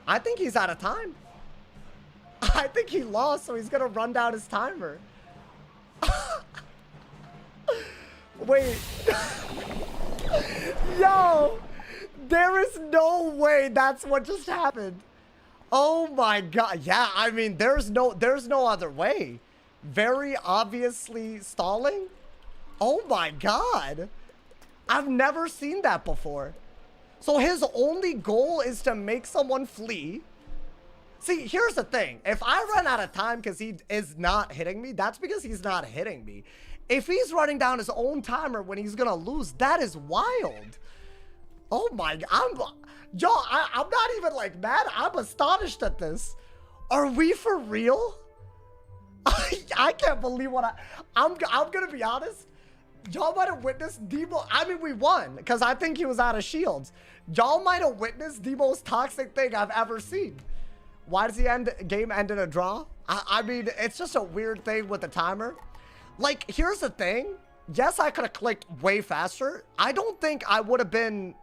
I think he's out of time. I think he lost, so he's gonna run down his timer. Wait. Yo, there is no way that's what just happened. Oh my god. Yeah, I mean, there's no other way. Very obviously stalling. Oh my god. I've never seen that before. So his only goal is to make someone flee. See, here's the thing. If I run out of time because he is not hitting me, that's because he's not hitting me. If he's running down his own timer when he's going to lose, that is wild. Oh my God. I'm not even like mad. I'm astonished at this. Are we for real? I can't believe what I'm going to be honest. Y'all might have witnessed I mean, we won because I think he was out of shields. Y'all might have witnessed the most toxic thing I've ever seen. Why does the game end in a draw? I mean, it's just a weird thing with the timer. Like, here's the thing. Yes, I could have clicked way faster. I don't think I would have been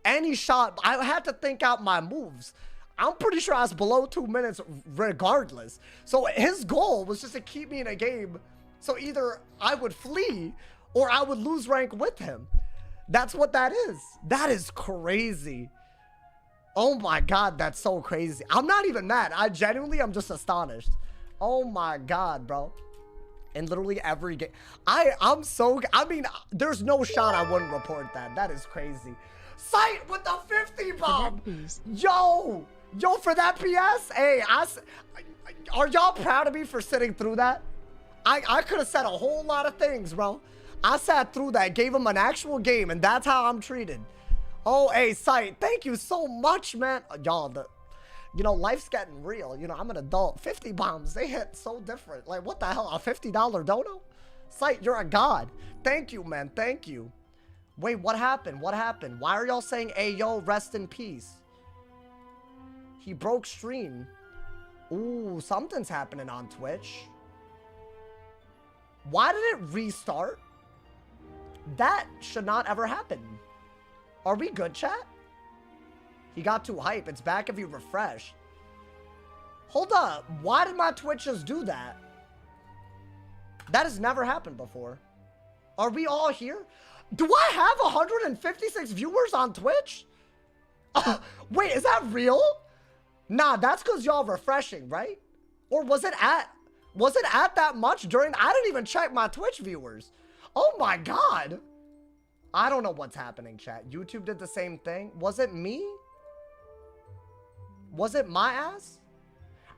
any shot. I had to think out my moves. I'm pretty sure I was below 2 minutes regardless. So his goal was just to keep me in a game. So either I would flee or I would lose rank with him. That's what that is. That is crazy. Oh my God, that's so crazy. I'm not even mad. I'm just astonished. Oh my God, bro. In literally every game. I mean, there's no shot I wouldn't report that. That is crazy. Sight with the 50 bomb. Yo, for that PS. Hey, are y'all proud of me for sitting through that? I could have said a whole lot of things, bro. I sat through that, gave him an actual game, and that's how I'm treated. Oh, hey, Sight, thank you so much, man. Y'all, you know, life's getting real. You know, I'm an adult. 50 bombs, they hit so different. Like, what the hell, a $50 dono? Sight, you're a god. Thank you, man, thank you. Wait, what happened? What happened? Why are y'all saying, hey, yo, rest in peace? He broke stream. Ooh, something's happening on Twitch. Why did it restart? That should not ever happen. Are we good, chat? He got too hype. It's back if you refresh. Hold up. Why did my Twitch just do that? That has never happened before. Are we all here? Do I have 156 viewers on Twitch? Wait, is that real? Nah, that's because y'all refreshing, right? Or was it at that much during? I didn't even check my Twitch viewers. Oh my God. I don't know what's happening, chat. YouTube did the same thing. Was it me? Was it my ass?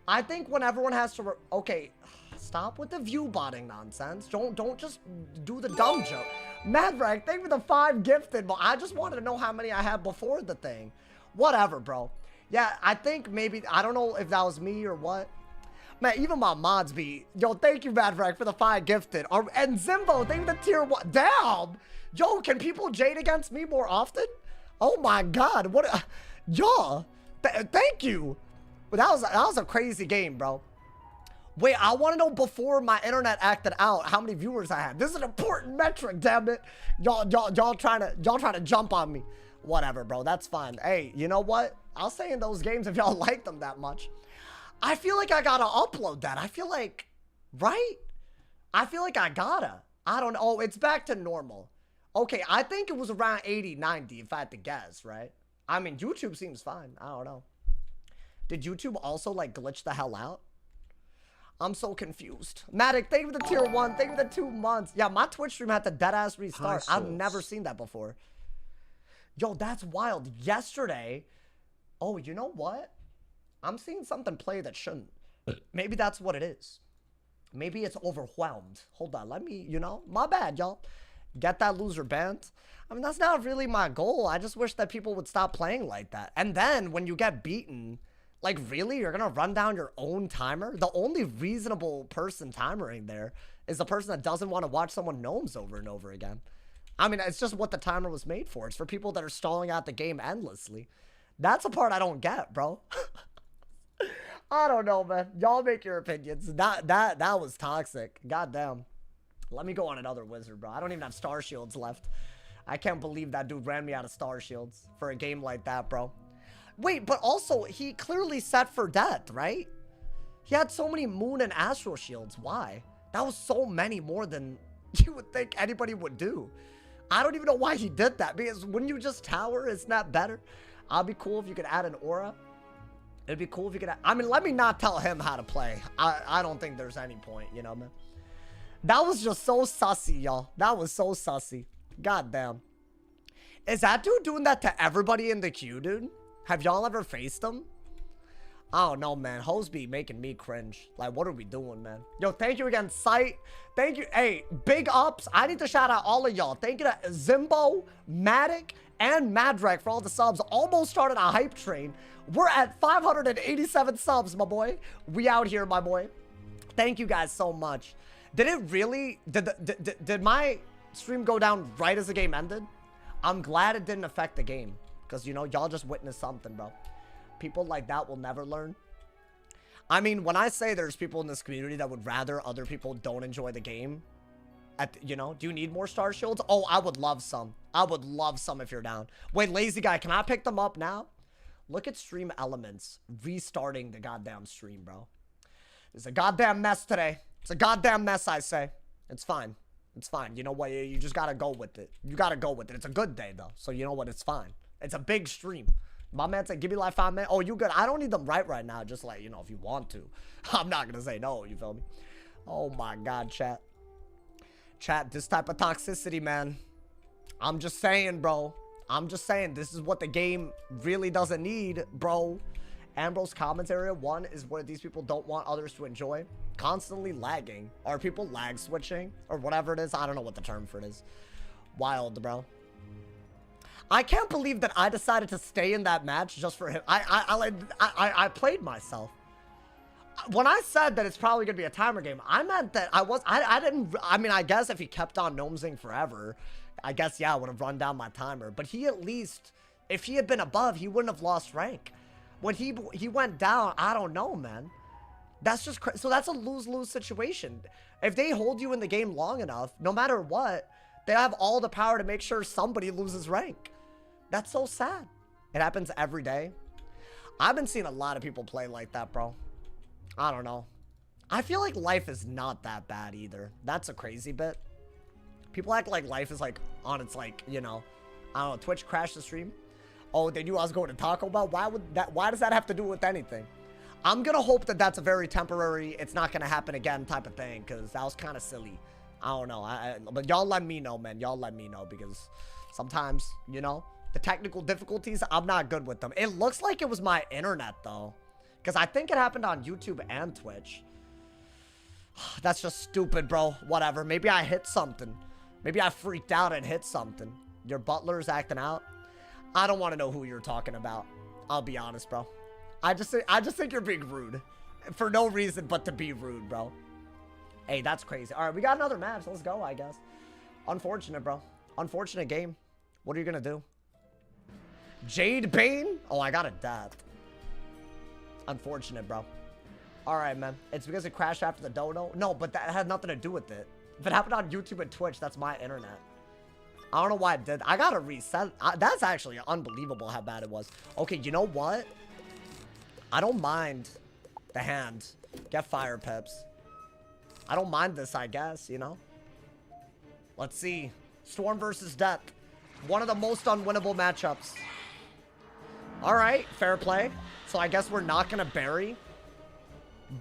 I think when everyone has to, okay, stop with the view botting nonsense. Don't just do the dumb joke. Madrack, thank you for the 5 gifted, but I just wanted to know how many I had before the thing. Whatever, bro. Yeah, I think maybe, I don't know if that was me or what. Man, even my mods be, yo, thank you, Madrack, for the 5 gifted. And Zimbo, thank you for the tier 1. Damn! Yo, can people jade against me more often? Oh my God, what, yo, thank you. But that was a crazy game, bro. Wait, I want to know before my internet acted out how many viewers I had. This is an important metric, damn it. Y'all trying to jump on me. Whatever, bro. That's fine. Hey, you know what? I'll say in those games if y'all like them that much. I feel like I gotta upload that. I feel like, right? I feel like I gotta. I don't know. Oh, it's back to normal. Okay, I think it was around 80, 90 if I had to guess, right? I mean, YouTube seems fine. I don't know. Did YouTube also like glitch the hell out? I'm so confused. Matic, thank you for the tier 1. Thank you for the 2 months. Yeah, my Twitch stream had to deadass restart. I've never seen that before. Yo, that's wild. Yesterday. Oh, you know what? I'm seeing something play that shouldn't. Maybe that's what it is. Maybe it's overwhelmed. Hold on. Let me, you know, my bad, y'all. Get that loser banned. I mean, that's not really my goal. I just wish that people would stop playing like that. And then when you get beaten, like, really? You're gonna run down your own timer? The only reasonable person timering there is the person that doesn't want to watch someone gnomes over and over again. I mean, it's just what the timer was made for. It's for people that are stalling out the game endlessly. That's a part I don't get, bro. I don't know, man. Y'all make your opinions. That was toxic. Goddamn. Let me go on another wizard, bro. I don't even have star shields left. I can't believe that dude ran me out of star shields for a game like that, bro. Wait, but also, he clearly set for death, right? He had so many moon and astral shields. Why? That was so many more than you would think anybody would do. I don't even know why he did that. Because wouldn't you just tower? Isn't that better? I'd be cool if you could add an aura. It'd be cool if you could add, I mean, let me not tell him how to play. I don't think there's any point, you know, man. That was just so sussy, y'all. That was so sussy. God damn. Is that dude doing that to everybody in the queue, dude? Have y'all ever faced him? I don't know, man. Hoes be making me cringe. Like, what are we doing, man? Yo, thank you again, Sight. Thank you. Hey, big ups. I need to shout out all of y'all. Thank you to Zimbo, Matic, and Madrack for all the subs. Almost started a hype train. We're at 587 subs, my boy. We out here, my boy. Thank you guys so much. Did it really... Did my stream go down right as the game ended? I'm glad it didn't affect the game. Because, you know, y'all just witnessed something, bro. People like that will never learn. I mean, when I say there's people in this community that would rather other people don't enjoy the game, you know, do you need more star shields? Oh, I would love some. I would love some if you're down. Wait, lazy guy, can I pick them up now? Look at stream elements restarting the goddamn stream, bro. It's a goddamn mess today. It's a goddamn mess, I say. It's fine. It's fine. You know what? You just gotta go with it. You gotta go with it. It's a good day, though. So you know what? It's fine. It's a big stream. My man said, give me like 5 minutes. Oh, you good? I don't need them right now. Just like, you know, if you want to. I'm not gonna say no, you feel me? Oh my God, chat. Chat, this type of toxicity, man. I'm just saying, bro. I'm just saying, this is what the game really doesn't need, bro. Ambrose commentary 1 is what these people don't want others to enjoy. Constantly lagging. Are people lag switching? Or whatever it is. I don't know what the term for it is. Wild, bro. I can't believe that I decided to stay in that match just for him. I played myself. When I said that it's probably gonna be a timer game, I meant that I mean, I guess if he kept on gnomesing forever, I guess, yeah, I would have run down my timer. But he at least, if he had been above, he wouldn't have lost rank. When he went down, I don't know, man. That's just crazy. So that's a lose-lose situation. If they hold you in the game long enough, no matter what, they have all the power to make sure somebody loses rank. That's so sad. It happens every day. I've been seeing a lot of people play like that, bro. I don't know. I feel like life is not that bad either. That's a crazy bit. People act like life is like on its like, you know, I don't know, Twitch crashed the stream. Oh, they knew I was going to Taco Bell. Why does that have to do with anything? I'm gonna hope that that's a very temporary, it's not gonna happen again type of thing, because that was kind of silly. I don't know. But y'all let me know, man. Y'all let me know, because sometimes, you know, the technical difficulties, I'm not good with them. It looks like it was my internet, though, because I think it happened on YouTube and Twitch. That's just stupid, bro. Whatever. Maybe I hit something. Maybe I freaked out and hit something. Your butler's acting out. I don't want to know who you're talking about. I'll be honest, bro. I just think you're being rude. For no reason but to be rude, bro. Hey, that's crazy. All right, we got another match. Let's go, I guess. Unfortunate, bro. Unfortunate game. What are you going to do? Jade Bane? Oh, I got a death. Unfortunate, bro. All right, man. It's because it crashed after the dono? No, but that had nothing to do with it. If it happened on YouTube and Twitch, that's my internet. I don't know why it did. I got to reset. That's actually unbelievable how bad it was. Okay, you know what? I don't mind the hand. Get fire pips. I don't mind this, I guess, you know? Let's see. Storm versus Death. One of the most unwinnable matchups. All right, fair play. So I guess we're not going to bury.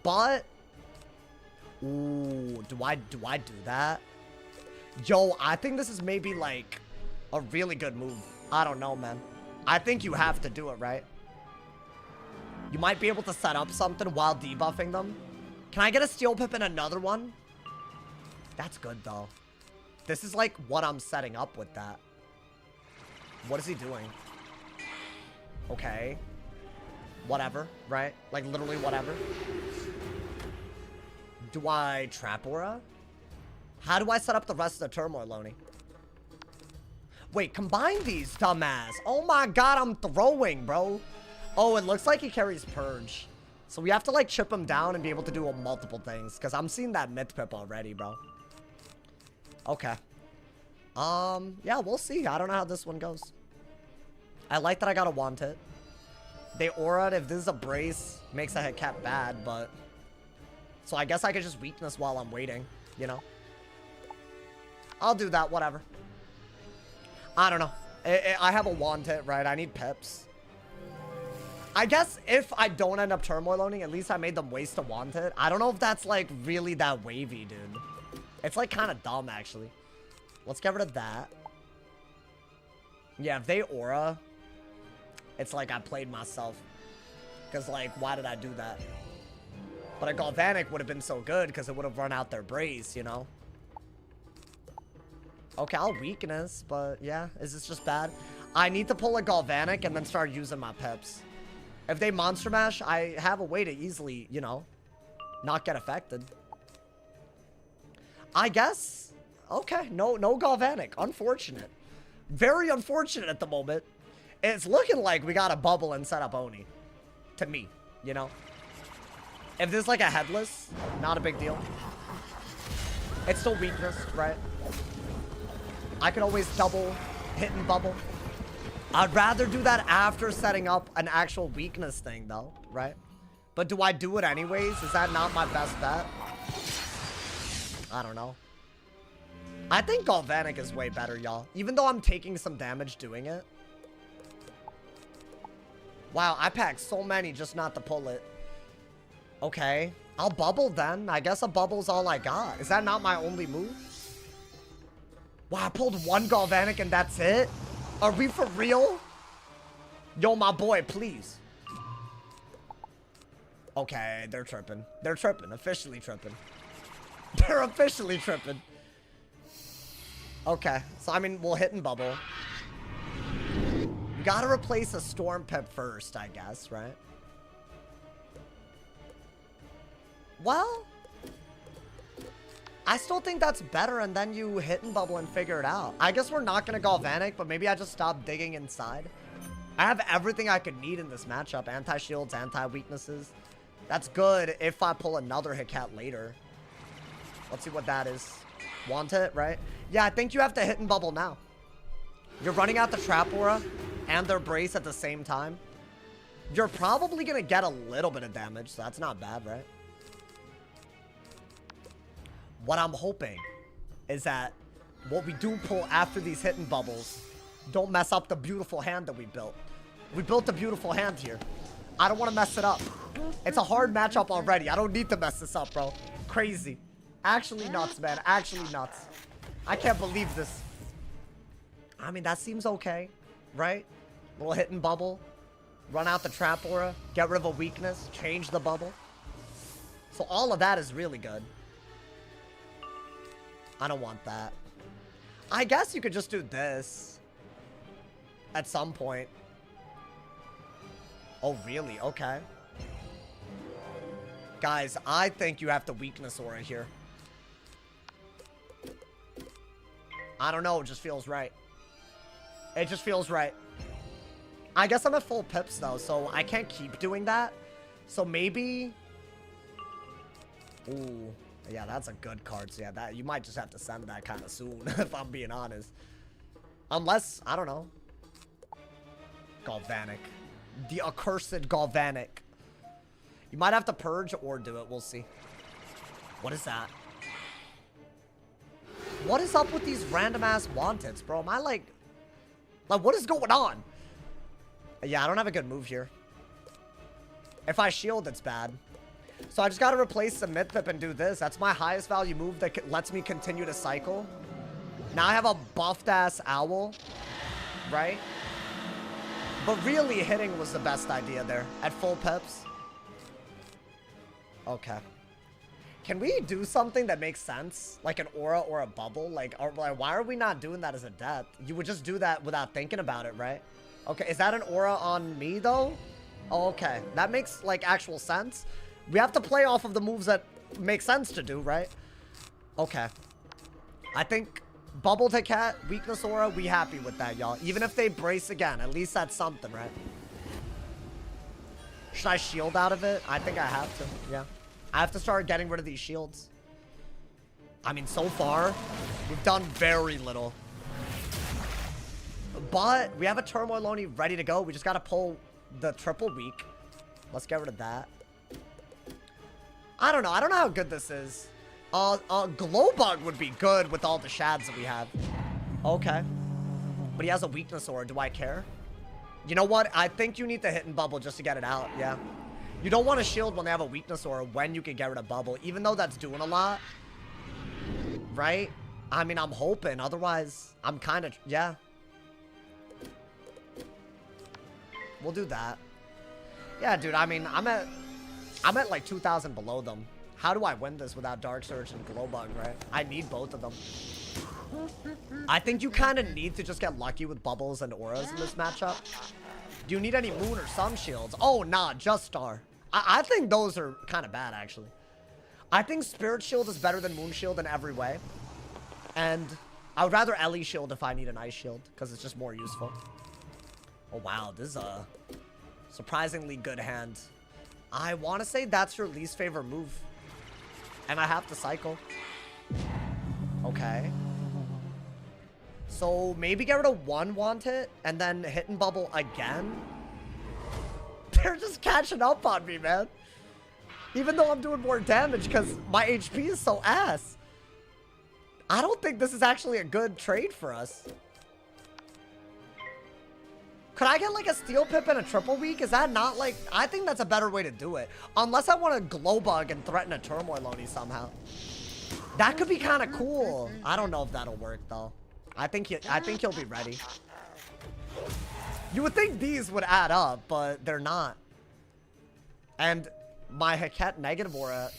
But... Ooh, do I do that? Yo, I think this is maybe like a really good move. I don't know, man. I think you have to do it, right? You might be able to set up something while debuffing them. Can I get a steel pip in another one? That's good, though. This is like what I'm setting up with that. What is he doing? Okay. Whatever, right? Like literally whatever. Do I trap aura? How do I set up the rest of the turmoil, Loney? Wait, combine these, dumbass. Oh my god, I'm throwing, bro. Oh, it looks like he carries Purge. So we have to, like, chip him down and be able to do multiple things. Because I'm seeing that myth pip already, bro. Okay. Yeah, we'll see. I don't know how this one goes. I like that I got a want it. They aura, if this is a brace, makes a hit cap bad, but... So I guess I could just weakness while I'm waiting, you know? I'll do that, whatever. I don't know. I have a want it, right? I need pips. I guess if I don't end up turmoil loading, at least I made them waste a want it. I don't know if that's like really that wavy, dude. It's like kind of dumb, actually. Let's get rid of that. Yeah, if they aura, it's like I played myself. Because like, why did I do that? But a Galvanic would have been so good because it would have run out their brace, you know? Okay, I'll weakness, but yeah, is this just bad? I need to pull a Galvanic and then start using my pips. If they Monster Mash, I have a way to easily, you know, not get affected. I guess. Okay, no Galvanic. Unfortunate. Very unfortunate at the moment. It's looking like we got a bubble and set up Oni. To me, you know? If this is like a headless, not a big deal. It's still weakness, right? I can always double hit and bubble. I'd rather do that after setting up an actual weakness thing, though, right? But do I do it anyways? Is that not my best bet? I don't know. I think Galvanic is way better, y'all. Even though I'm taking some damage doing it. Wow, I packed so many just not to pull it. Okay. I'll bubble then. I guess a bubble's all I got. Is that not my only move? Wow, I pulled one Galvanic and that's it? Are we for real? Yo, my boy, please. Okay, they're tripping. They're tripping. Officially tripping. They're officially tripping. Okay, so I mean, we'll hit and bubble. We gotta replace a Storm Pip first, I guess, right? Well, I still think that's better, and then you hit and bubble and figure it out. I guess we're not gonna Galvanic, but maybe I just stop digging inside. I have everything I could need in this matchup. Anti-shields, anti-weaknesses. That's good if I pull another Hit-Cat later. Let's see what that is. Want it, right? Yeah, I think you have to hit and bubble now. You're running out the Trap Aura and their Brace at the same time. You're probably going to get a little bit of damage, so that's not bad, right? What I'm hoping is that what we do pull after these hit and bubbles don't mess up the beautiful hand that we built. We built a beautiful hand here. I don't want to mess it up. It's a hard matchup already. I don't need to mess this up, bro. Crazy. Actually nuts, man. Actually nuts. I can't believe this. I mean, that seems okay, right? Little hit and bubble. Run out the Trap Aura. Get rid of a weakness. Change the bubble. So all of that is really good. I don't want that. I guess you could just do this. At some point. Oh, really? Okay. Guys, I think you have to weakness aura here. I don't know. It just feels right. It just feels right. I guess I'm at full pips, though, so I can't keep doing that. So maybe... Ooh. Yeah, that's a good card. So yeah, that you might just have to send that kind of soon, if I'm being honest. Unless, I don't know. Galvanic. The accursed Galvanic. You might have to purge or do it. We'll see. What is that? What is up with these random ass wanteds, bro? Am I like what is going on? Yeah, I don't have a good move here. If I shield, it's bad. So I just got to replace the mid-pip and do this. That's my highest value move that lets me continue to cycle. Now I have a buffed ass owl, right? But really hitting was the best idea there at full pips. Okay. Can we do something that makes sense? Like an aura or a bubble? Like, why are we not doing that as a death? You would just do that without thinking about it, right? Okay, is that an aura on me, though? Oh, okay. That makes, like, actual sense. We have to play off of the moves that make sense to do, right? Okay. I think bubble to cat, weakness aura, we happy with that, y'all. Even if they brace again, at least that's something, right? Should I shield out of it? I think I have to, yeah. I have to start getting rid of these shields. I mean, so far, we've done very little. But we have a Turmoil Oni ready to go. We just got to pull the triple weak. Let's get rid of that. I don't know. I don't know how good this is. Glowbug would be good with all the shads that we have. Okay. But he has a weakness aura. Do I care? You know what? I think you need to hit and bubble just to get it out. Yeah. You don't want to shield when they have a weakness aura when you can get rid of bubble. Even though that's doing a lot. Right? I mean, I'm hoping. Otherwise, I'm kind of... Yeah. We'll do that. Yeah, dude. I mean, I'm at like 2,000 below them. How do I win this without Dark Surge and Glowbug, right? I need both of them. I think you kind of need to just get lucky with bubbles and auras in this matchup. Do you need any Moon or Sun shields? Oh, nah, just Star. I think those are kind of bad, actually. I think Spirit Shield is better than Moon Shield in every way. And I would rather Ellie Shield if I need an Ice Shield, because it's just more useful. Oh, wow. This is a surprisingly good hand. I want to say that's your least favorite move. And I have to cycle. Okay. So maybe get rid of one want hit and then hit and bubble again. They're just catching up on me, man. Even though I'm doing more damage because my HP is so ass. I don't think this is actually a good trade for us. Could I get like a Steel Pip and a Triple Weak? Is that not like... I think that's a better way to do it. Unless I want to Glowbug and threaten a Turmoil Oni somehow. That could be kind of cool. I don't know if that'll work though. I think he'll be ready. You would think these would add up, but they're not. And my Heket negative aura,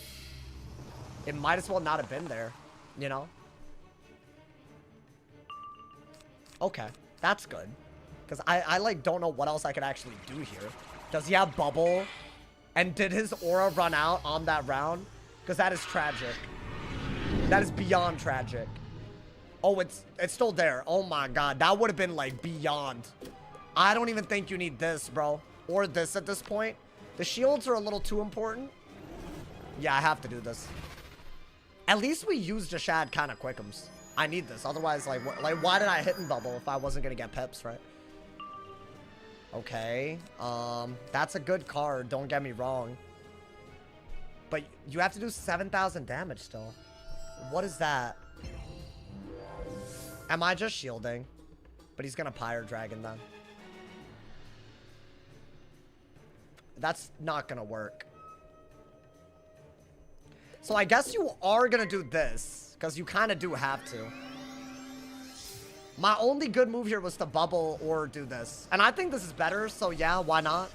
it might as well not have been there, you know? Okay, that's good. Because I like don't know what else I could actually do here. Does he have bubble? And did his aura run out on that round? Because that is tragic. That is beyond tragic. Oh, it's still there. Oh my god, that would have been like beyond. I don't even think you need this, bro. Or this at this point. The shields are a little too important. Yeah, I have to do this. At least we used a shad kind of quickums. I need this. Otherwise, like why did I hit and bubble if I wasn't going to get pips, right? Okay. That's a good card. Don't get me wrong. But you have to do 7,000 damage still. What is that? Am I just shielding? But he's going to Pyre Dragon then. That's not going to work. So I guess you are going to do this. Because you kind of do have to. My only good move here was to bubble or do this. And I think this is better. So yeah, why not?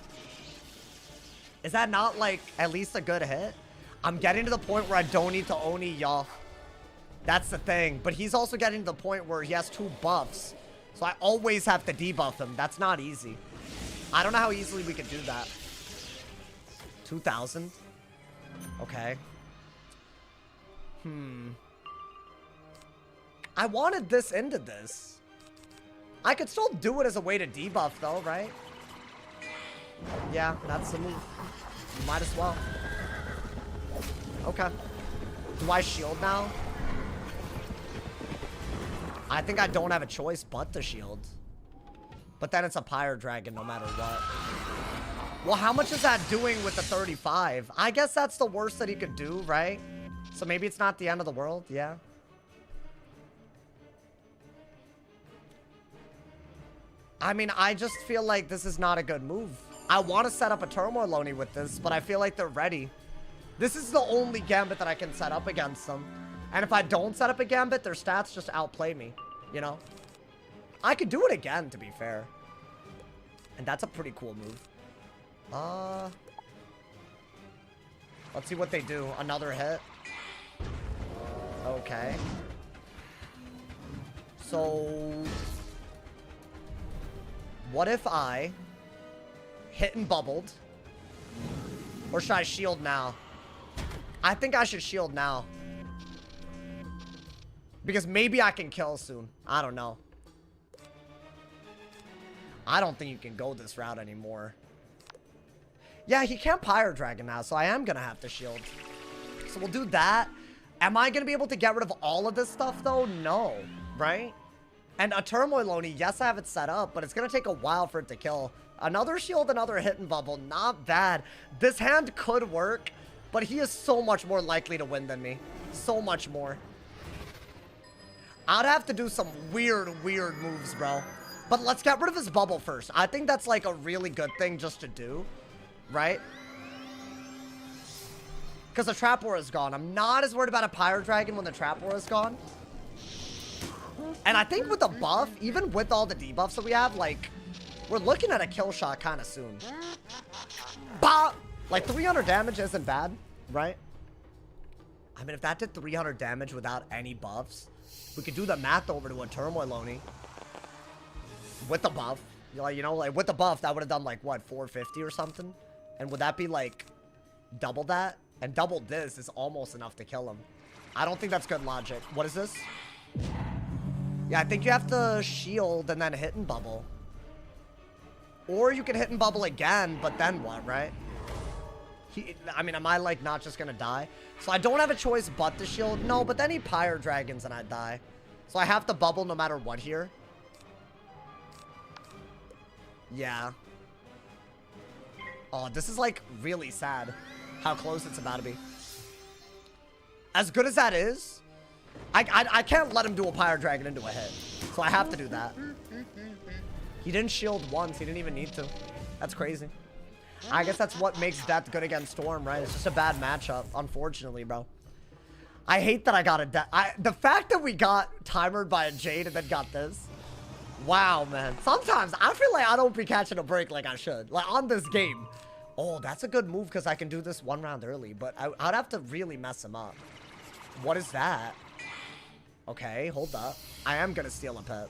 Is that not like at least a good hit? I'm getting to the point where I don't need to Oni, y'all. That's the thing. But he's also getting to the point where he has 2 buffs. So I always have to debuff him. That's not easy. I don't know how easily we could do that. 2,000? Okay. I wanted this into this. I could still do it as a way to debuff though, right? Yeah, that's the move. Might as well. Okay. Do I shield now? I think I don't have a choice but to shield. But then it's a Pyre Dragon no matter what. Well, how much is that doing with the 35? I guess that's the worst that he could do, right? So maybe it's not the end of the world, yeah. I mean, I just feel like this is not a good move. I want to set up a Turmoil Oni with this, but I feel like they're ready. This is the only Gambit that I can set up against them. And if I don't set up a Gambit, their stats just outplay me, you know? I could do it again, to be fair. And that's a pretty cool move. Let's see what they do. Another hit. Okay. So... what if I hit and bubbled? Or should I shield now? I think I should shield now. Because maybe I can kill soon. I don't know. I don't think you can go this route anymore. Yeah, he can't Pyre Dragon now, so I am going to have to shield. So we'll do that. Am I going to be able to get rid of all of this stuff, though? No. Right? And a Turmoil Oni, yes, I have it set up, but it's going to take a while for it to kill. Another shield, another hit and bubble. Not bad. This hand could work, but he is so much more likely to win than me. So much more. I'd have to do some weird moves, bro. But let's get rid of his bubble first. I think that's like a really good thing just to do. Right? Because the Trap Aura is gone. I'm not as worried about a Pyre Dragon when the Trap Aura is gone. And I think with the buff, even with all the debuffs that we have, like, we're looking at a kill shot kind of soon. Bah! Like, 300 damage isn't bad, right? I mean, if that did 300 damage without any buffs, we could do the math over to a Turmoil Oni. With the buff. You know, like, with the buff, that would have done, like, what, 450 or something? And would that be, like, double that? And double this is almost enough to kill him. I don't think that's good logic. What is this? Yeah, I think you have to shield and then hit and bubble. Or you can hit and bubble again, but then what, right? I mean, am I, like, not just gonna die? So I don't have a choice but to shield. No, but then he Pyre Dragons and I die. So I have to bubble no matter what here. Yeah. Oh, this is, like, really sad how close it's about to be. As good as that is, I can't let him do a Pyre Dragon into a hit. So I have to do that. He didn't shield once. He didn't even need to. That's crazy. I guess that's what makes Death good against Storm, right? It's just a bad matchup, unfortunately, bro. I hate that I got a Death. The fact that we got timered by a Jade and then got this. Wow, man. Sometimes I feel like I don't be catching a break like I should. Like, on this game. Oh, that's a good move because I can do this one round early. But I'd have to really mess him up. What is that? Okay, hold up. I am going to steal a pet.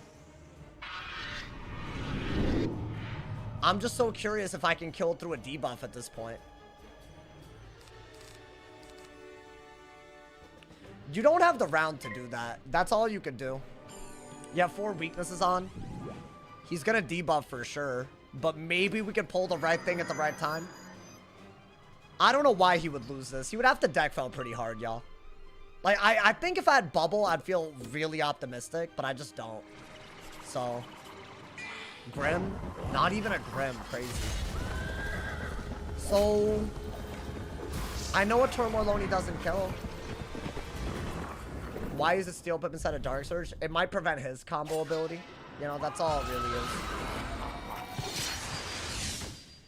I'm just so curious if I can kill through a debuff at this point. You don't have the round to do that. That's all you could do. You have 4 weaknesses on. He's gonna debuff for sure. But maybe we can pull the right thing at the right time. I don't know why he would lose this. He would have to deck fell pretty hard, y'all. Like, I think if I had bubble, I'd feel really optimistic, but I just don't. So, Grim? Not even a Grim. Crazy. So, I know a Turmoil Oni doesn't kill. Why is it Steel Pip instead of Dark Surge? It might prevent his combo ability. You know, that's all it really is.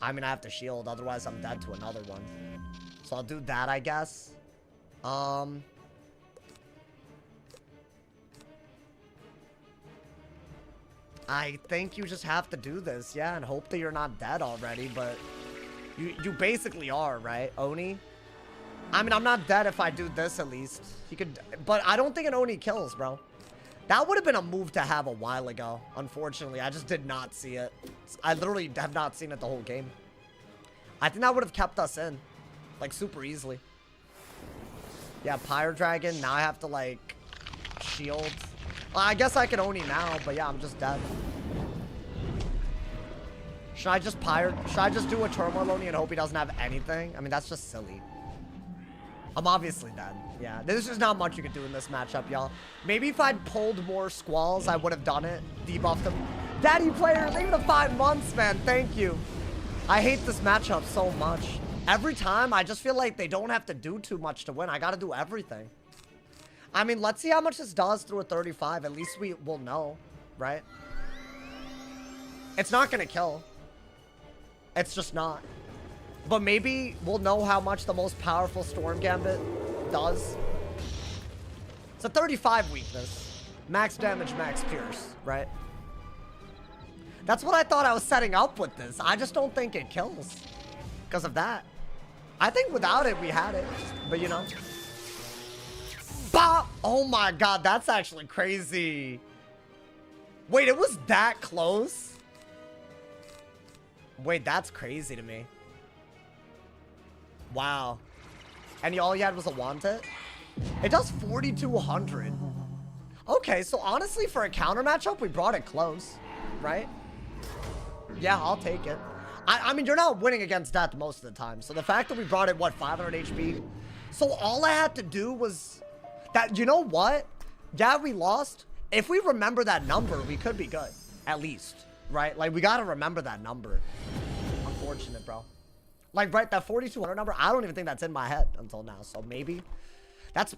I mean, I have to shield, otherwise I'm dead to another one. So I'll do that, I guess. I think you just have to do this, yeah, and hope that you're not dead already, but you basically are, right, Oni? I mean, I'm not dead if I do this at least. He could, but I don't think an Oni kills, bro. That would have been a move to have a while ago. Unfortunately, I just did not see it. I literally have not seen it the whole game. I think that would have kept us in, like, super easily. Yeah, Pyre Dragon. Now I have to, like, shield. Well, I guess I can Oni now, but yeah, I'm just dead. Should I just do a Turmoil Oni and hope he doesn't have anything? I mean, that's just silly. I'm obviously dead. Yeah, there's just not much you could do in this matchup, y'all. Maybe if I'd pulled more Squalls, I would have done it. Debuffed him. Daddy player, thank you for the 5 months, man. Thank you. I hate this matchup so much. Every time, I just feel like they don't have to do too much to win. I gotta do everything. I mean, let's see how much this does through a 35. At least we will know, right? It's not gonna kill. It's just not. But maybe we'll know how much the most powerful Storm Gambit does. It's a 35 weakness. Max damage, max pierce, right? That's what I thought I was setting up with this. I just don't think it kills because of that. I think without it, we had it. But, you know. Bop! Oh, my God. That's actually crazy. Wait, it was that close? Wait, that's crazy to me. Wow. And all you had was a want it? It does 4,200. Okay, so honestly, for a counter matchup, we brought it close, right? Yeah, I'll take it. I mean, you're not winning against death most of the time. So the fact that we brought it, what, 500 HP? So all I had to do was that, you know what? Yeah, we lost. If we remember that number, we could be good. At least, right? Like, we got to remember that number. Unfortunate, bro. Like, right, that 4,200 number, I don't even think that's in my head until now. So maybe that's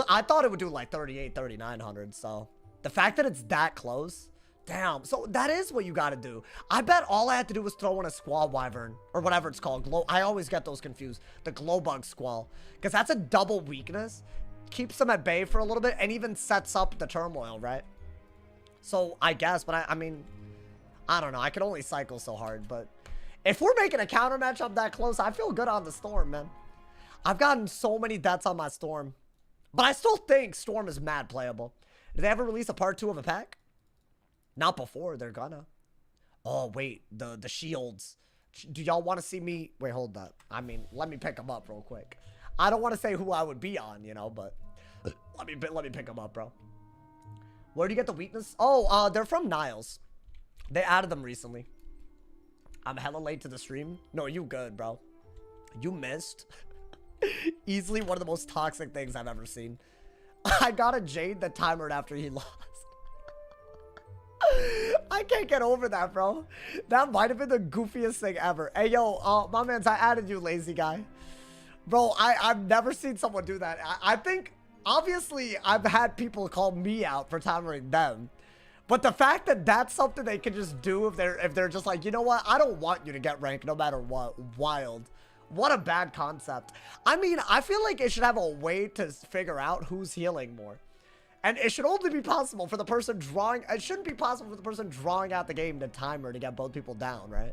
I thought it would do like 3,800, 3,900. So the fact that it's that close, damn. So that is what you got to do. I bet all I had to do was throw in a Squall Wyvern or whatever it's called. I always get those confused. The Glowbug Squall, because that's a double weakness. Keeps them at bay for a little bit and even sets up the Turmoil, right? So I guess, but I mean, I don't know. I can only cycle so hard, but if we're making a counter matchup that close, I feel good on the Storm, man. I've gotten so many deaths on my Storm. But I still think Storm is mad playable. Did they ever release a part 2 of a pack? Not before. They're gonna. Oh, wait. The shields. Do y'all want to see me? Wait, hold that. I mean, let me pick them up real quick. I don't want to say who I would be on, you know, but let me pick them up, bro. Where do you get the weakness? Oh, they're from Niles. They added them recently. I'm hella late to the stream. No, you good, bro. You missed. Easily one of the most toxic things I've ever seen. I got a Jade that timered after he lost. I can't get over that, bro. That might have been the goofiest thing ever. Hey, yo, my mans, I added you, lazy guy. Bro, I've never seen someone do that. I think, obviously, I've had people call me out for timering them. But the fact that that's something they can just do if they're just like, you know what? I don't want you to get ranked no matter what. Wild. What a bad concept. I mean, I feel like it should have a way to figure out who's healing more. And it should only be possible for the person drawing... It shouldn't be possible for the person drawing out the game to timer to get both people down, right?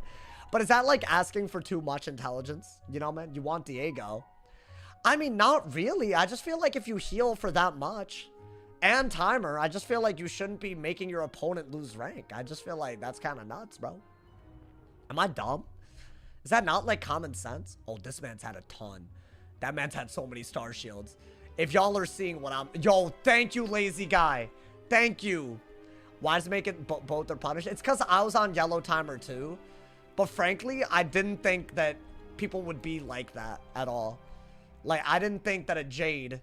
But is that like asking for too much intelligence? You know, man? You want Diego. I mean, not really. I just feel like if you heal for that much... and timer, I just feel like you shouldn't be making your opponent lose rank. I just feel like that's kind of nuts, bro. Am I dumb? Is that not like common sense? Oh, this man's had a ton. That man's had so many star shields. If y'all are seeing what I'm... Yo, thank you, lazy guy. Thank you. Why does it make it both are punished? It's because I was on yellow timer too. But frankly, I didn't think that people would be like that at all. Like, I didn't think that a Jade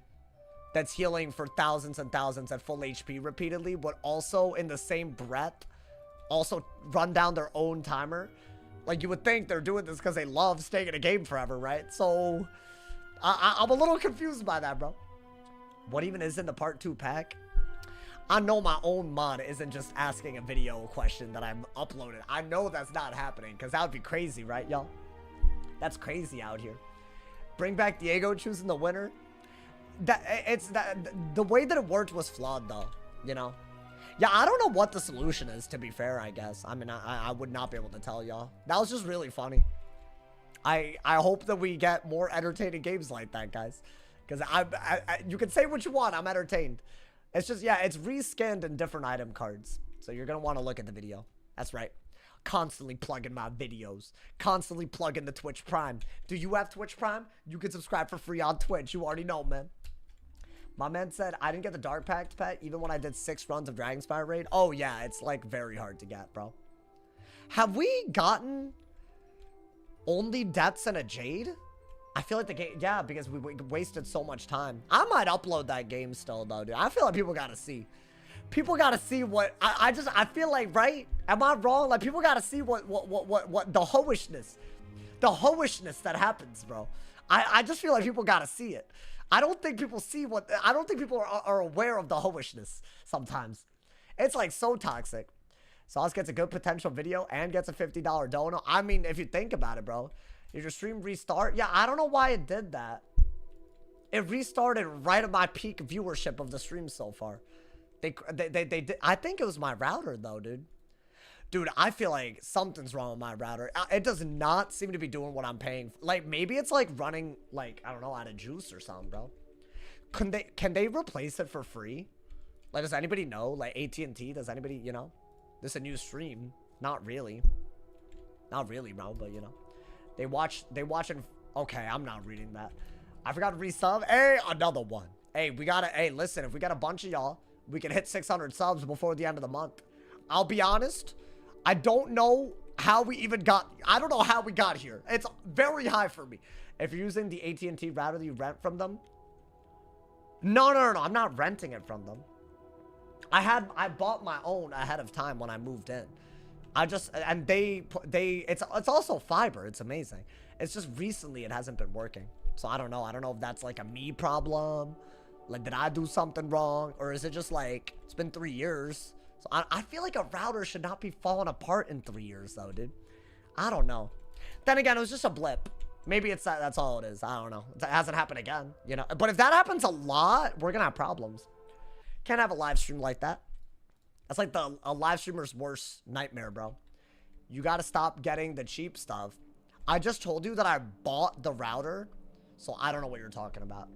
that's healing for thousands and thousands at full HP repeatedly would also, in the same breath, also run down their own timer. Like, you would think they're doing this because they love staying in a game forever, right? So, I'm a little confused by that, bro. What even is in the part 2 pack? I know my own mod isn't just asking a video question that I'm uploading. I know that's not happening because that would be crazy, right, y'all? That's crazy out here. Bring back Diego choosing the winner. The way that it worked was flawed, though, you know? Yeah, I don't know what the solution is, to be fair, I guess. I mean, I would not be able to tell y'all. That was just really funny. I hope that we get more entertaining games like that, guys. Because you can say what you want. I'm entertained. It's just, yeah, it's reskinned in different item cards. So you're going to want to look at the video. That's right. Constantly plugging my videos. Constantly plugging the Twitch Prime. Do you have Twitch Prime? You can subscribe for free on Twitch. You already know, man. My man said, I didn't get the Dark Pact pet even when I did 6 runs of Dragonspire Raid. Oh, yeah. It's, like, very hard to get, bro. Have we gotten only deaths and a Jade? I feel like the game, yeah, because we wasted so much time. I might upload that game still, though, dude. I feel like people gotta see. People gotta see what, I feel like, right? Am I wrong? Like, people gotta see what the hoishness that happens, bro. I just feel like people gotta see it. I don't think people see I don't think people are aware of the hoishness sometimes. It's, like, so toxic. Sauce gets a good potential video and gets a $50 dono. I mean, if you think about it, bro. Did your stream restart? Yeah, I don't know why it did that. It restarted right at my peak viewership of the stream so far. They did. I think it was my router, though, dude. Dude, I feel like something's wrong with my router. It does not seem to be doing what I'm paying. Like, maybe it's, like, running, like, I don't know, out of juice or something, bro. Can they replace it for free? Like, does anybody know? Like, AT&T, does anybody, you know? This is a new stream. Not really. Not really, bro, but, you know. They watching. Okay, I'm not reading that. I forgot to resub. Hey, another one. Hey, hey, listen, if we got a bunch of y'all, we can hit 600 subs before the end of the month. I'll be honest. I don't know how we even got, I don't know how we got here. It's very high for me. If you're using the AT&T router that you rent from them. No, I'm not renting it from them. I bought my own ahead of time when I moved in. It's also fiber. It's amazing. It's just recently it hasn't been working. So I don't know. I don't know if that's like a me problem. Like, did I do something wrong? Or is it just like, it's been 3 years. So I feel like a router should not be falling apart in 3 years though, dude. I don't know. Then again, it was just a blip. Maybe it's that's all it is. I don't know. It hasn't happened again, you know. But if that happens a lot, we're gonna have problems. Can't have a live stream like that. That's like a live streamer's worst nightmare, bro. You gotta stop getting the cheap stuff. I just told you that I bought the router, so I don't know what you're talking about.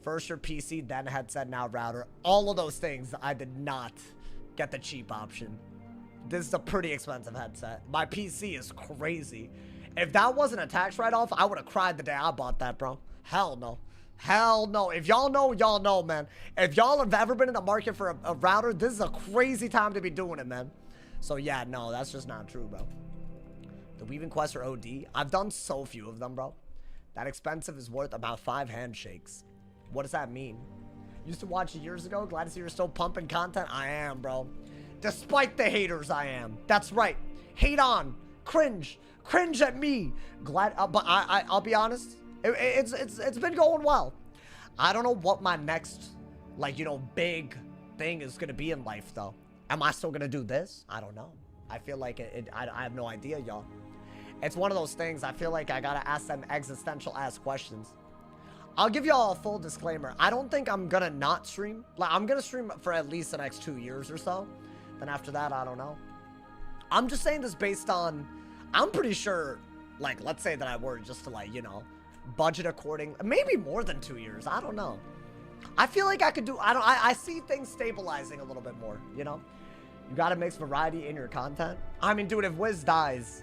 First your PC, then headset, now router. All of those things, I did not get the cheap option. This is a pretty expensive headset. My PC is crazy. If that wasn't a tax write-off, I would have cried the day I bought that, bro. Hell no. Hell no. If y'all know, man. If y'all have ever been in the market for a router, this is a crazy time to be doing it, man. So yeah, no, that's just not true, bro. The weaving quests are OD. I've done so few of them, bro. That expensive is worth about 5 handshakes. What does that mean? Used to watch years ago. Glad to see you're still pumping content. I am, bro. Despite the haters, I am. That's right. Hate on. Cringe. Cringe at me. Glad, but I'll be honest. It's been going well. I don't know what my next, like, you know, big thing is gonna be in life, though. Am I still gonna do this? I don't know. I feel like I have no idea, y'all. It's one of those things. I feel like I gotta ask them existential-ass questions. I'll give y'all a full disclaimer. I don't think I'm gonna not stream. Like, I'm gonna stream for at least the next 2 years or so. Then after that, I don't know. I'm just saying this based on, I'm pretty sure, like, let's say that I were just to, like, you know, budget according, maybe more than 2 years. I don't know. I feel like I could do, I see things stabilizing a little bit more, you know? You gotta mix variety in your content. I mean, dude, if Wiz dies,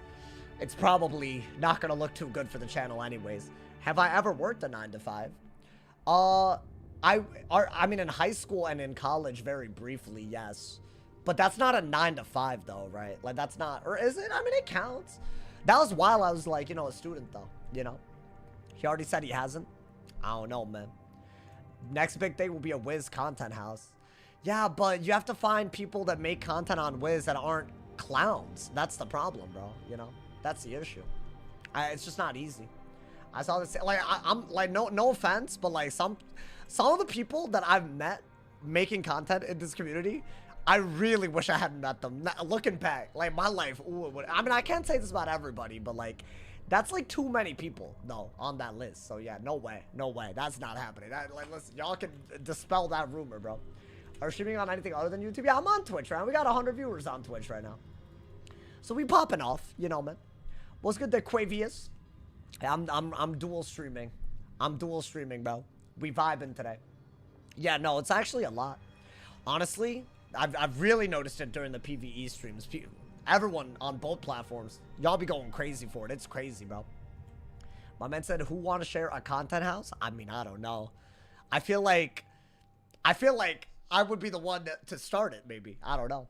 it's probably not gonna look too good for the channel anyways. Have I ever worked a 9 to 5? I mean, in high school and in college, very briefly, yes. But that's not a 9 to 5 though, right? Like that's not, or is it? I mean, it counts. That was while I was like, you know, a student though, you know? He already said he hasn't. I don't know, man. Next big thing will be a Wiz content house. Yeah, but you have to find people that make content on Wiz that aren't clowns. That's the problem, bro, you know? That's the issue. It's just not easy. I saw this, like, I'm like, no offense, but like some of the people that I've met making content in this community, I really wish I hadn't met them. Looking back, like my life, ooh, I mean, I can't say this about everybody, but like, that's like too many people though on that list. So yeah, no way, that's not happening. Like, listen, y'all can dispel that rumor, bro. Are streaming on anything other than YouTube? Yeah, I'm on Twitch, right? We got 100 viewers on Twitch right now, so we popping off, you know, man. What's good there, Quavius? I'm dual streaming. I'm dual streaming, bro. We vibing today. Yeah, no, it's actually a lot. Honestly, I've really noticed it during the PvE streams. Everyone on both platforms, y'all be going crazy for it. It's crazy, bro. My man said, who want to share a content house? I mean, I don't know. I feel like I would be the one to start it, maybe. I don't know.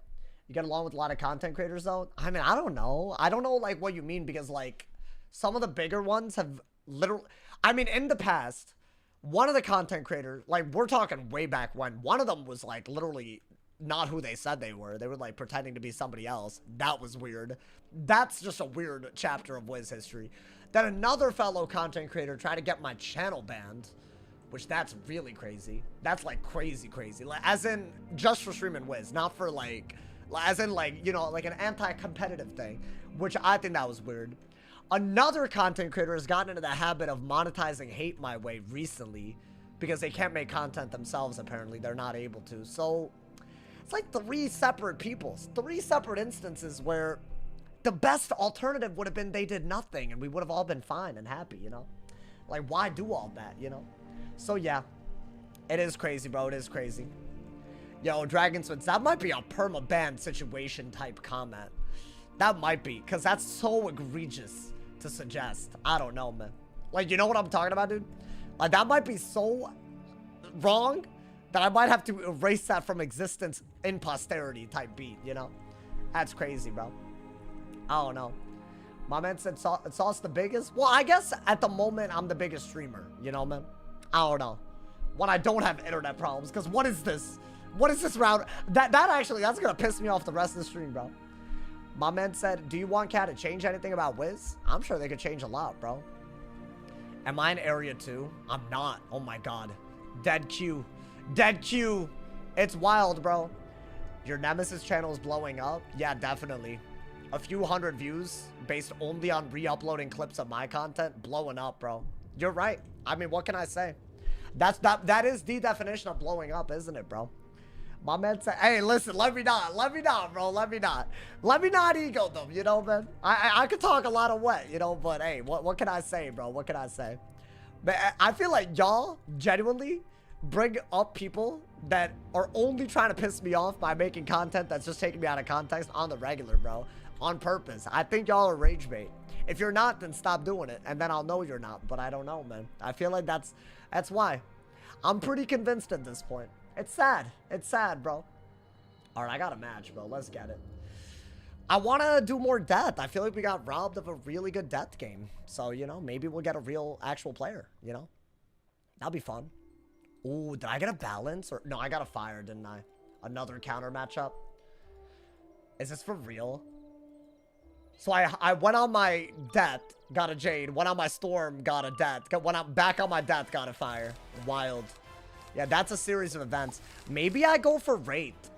You get along with a lot of content creators, though? I mean, I don't know. I don't know, like, what you mean, because, like, some of the bigger ones have literally... I mean, in the past, one of the content creators, like, we're talking way back when, one of them was, like, literally not who they said they were. They were, like, pretending to be somebody else. That was weird. That's just a weird chapter of Wiz history. Then another fellow content creator tried to get my channel banned, which that's really crazy. That's, like, crazy. Like, as in, just for streaming Wiz, not for, like... As in, like, you know, like an anti-competitive thing, which I think that was weird. Another content creator has gotten into the habit of monetizing Hate My Way recently because they can't make content themselves, apparently. They're not able to. So, it's like 3 separate people. 3 separate instances where the best alternative would have been they did nothing and we would have all been fine and happy, you know? Like, why do all that, you know? So, yeah. It is crazy, bro. It is crazy. Yo, Dragon Switch, that might be a perma-ban situation type comment. That might be, because that's so egregious to suggest. I don't know, man. Like, you know what I'm talking about, dude? Like, that might be so wrong that I might have to erase that from existence in posterity type beat, you know? That's crazy, bro. I don't know. My man said Sauce the biggest? Well, I guess at the moment, I'm the biggest streamer, you know, man? I don't know. When I don't have internet problems, because what is this? What is this route? That's gonna piss me off the rest of the stream, bro. My man said, do you want Cat to change anything about Wiz? I'm sure they could change a lot, bro. Am I in area 2? I'm not. Oh my god. Dead Q. Dead Q. It's wild, bro. Your Nemesis channel is blowing up? Yeah, definitely. A few hundred views based only on re-uploading clips of my content, blowing up, bro. You're right. I mean, what can I say? That is the definition of blowing up, isn't it, bro? My man said, hey, listen, let me not, bro, let me not ego them, you know, man. I could talk a lot of wet, you know, but hey, what can I say, bro? What can I say? But I feel like y'all genuinely bring up people that are only trying to piss me off by making content that's just taking me out of context on the regular, bro. On purpose. I think y'all are rage bait. If you're not, then stop doing it, and then I'll know you're not, but I don't know, man. I feel like that's why. I'm pretty convinced at this point. It's sad. It's sad, bro. All right, I got a match, bro. Let's get it. I want to do more death. I feel like we got robbed of a really good death game. So, you know, maybe we'll get a real actual player, you know? That'll be fun. Ooh, did I get a balance? Or no, I got a fire, didn't I? Another counter matchup. Is this for real? So I went on my death, got a Jade. Went on my storm, got a death. Went out back on my death, got a fire. Wild. Yeah, that's a series of events. Maybe I go for Wraith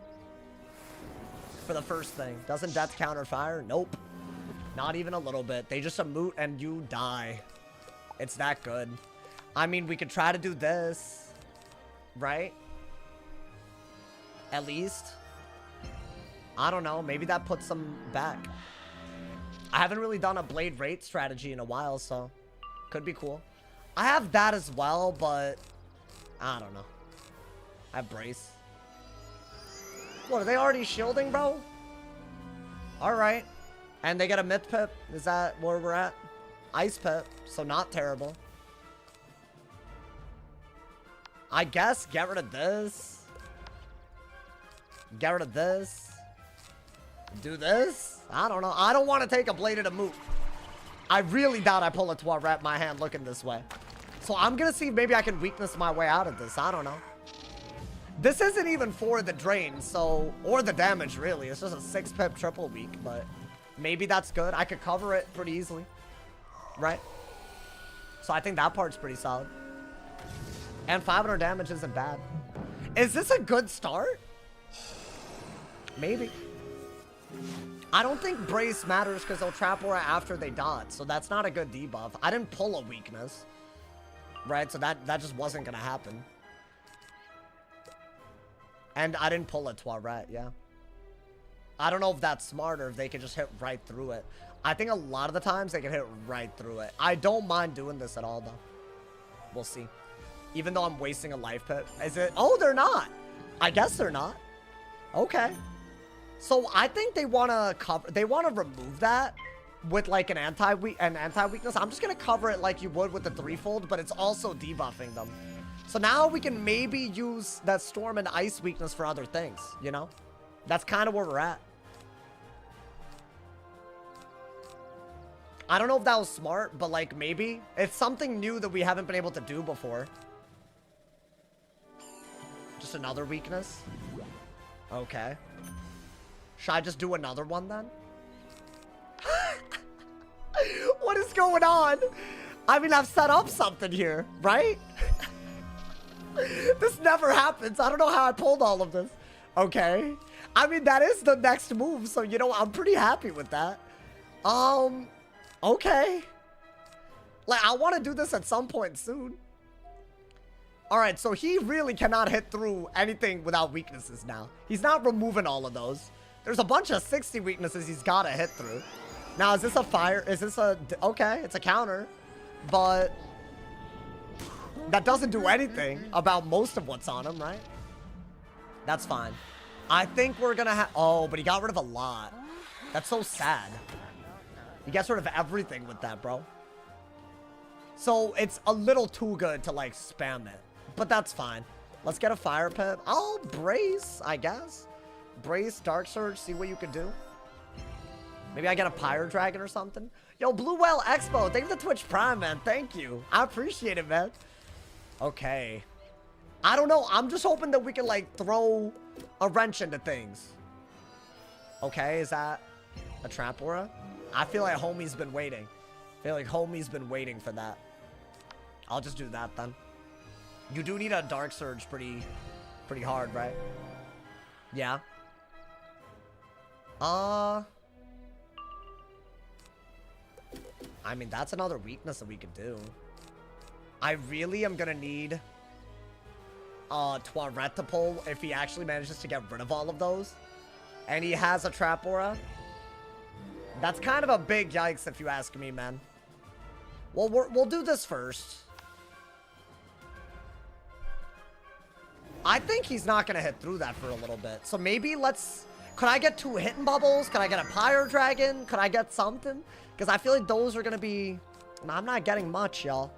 for the first thing. Doesn't death counter fire? Nope. Not even a little bit. They just emote and you die. It's that good. I mean, we could try to do this. Right? At least. I don't know. Maybe that puts them back. I haven't really done a Blade Wraith strategy in a while, so could be cool. I have that as well, but I don't know. I have Brace. What, are they already shielding, bro? Alright. And they get a Myth Pip? Is that where we're at? Ice Pip, so not terrible. I guess get rid of this. Get rid of this. Do this? I don't know. I don't want to take a Blade of Moot. I really doubt I pull a Toilet my hand looking this way. So I'm going to see if maybe I can weakness my way out of this. I don't know. This isn't even for the drain, so... Or the damage, really. It's just a 6-pip triple weak, but... Maybe that's good. I could cover it pretty easily. Right? So I think that part's pretty solid. And 500 damage isn't bad. Is this a good start? Maybe. I don't think Brace matters because they'll trap aura after they dot. So that's not a good debuff. I didn't pull a weakness. Right? So that just wasn't going to happen. And I didn't pull a Toilet, yeah. I don't know if that's smart or if they can just hit right through it. I think a lot of the times they can hit right through it. I don't mind doing this at all, though. We'll see. Even though I'm wasting a life pit. Is it? Oh, they're not. I guess they're not. Okay. So I think they want to cover. They want to remove that with like an anti-weakness. I'm just gonna cover it like you would with the threefold, but it's also debuffing them. So now we can maybe use that storm and ice weakness for other things. You know, that's kind of where we're at. I don't know if that was smart, but like maybe it's something new that we haven't been able to do before. Just another weakness. Okay. Should I just do another one then? What is going on? I mean, I've set up something here, right? This never happens. I don't know how I pulled all of this. Okay. I mean, that is the next move, so you know, I'm pretty happy with that. Okay. Like, I want to do this at some point soon. Alright, so he really cannot hit through anything without weaknesses now. He's not removing all of those. There's a bunch of 60 weaknesses he's got to hit through. Now, is this a fire? Is this a... Okay, it's a counter. But... that doesn't do anything about most of what's on him, right? That's fine. I think we're gonna have... Oh, but he got rid of a lot. That's so sad. He gets rid of everything with that, bro. So, it's a little too good to, like, spam it. But that's fine. Let's get a fire pip. I'll brace, I guess. Brace, Dark Surge, see what you can do. Maybe I get a Pyro Dragon or something. Yo, Blue Whale Expo, thank you for the Twitch Prime, man. Thank you. I appreciate it, man. Okay. I don't know. I'm just hoping that we can, like, throw a wrench into things. Okay, is that a trap aura? I feel like homie's been waiting. I feel like homie's been waiting for that. I'll just do that then. You do need a Dark Surge pretty hard, right? Yeah. I mean, that's another weakness that we could do. I really am gonna need Toilet to pull if he actually manages to get rid of all of those. And he has a trap aura. That's kind of a big yikes if you ask me, man. Well, we'll do this first. I think he's not going to hit through that for a little bit. So maybe let's... Could I get 2 Hidden Bubbles? Could I get a Pyro Dragon? Could I get something? Because I feel like those are going to be... I'm not getting much, y'all.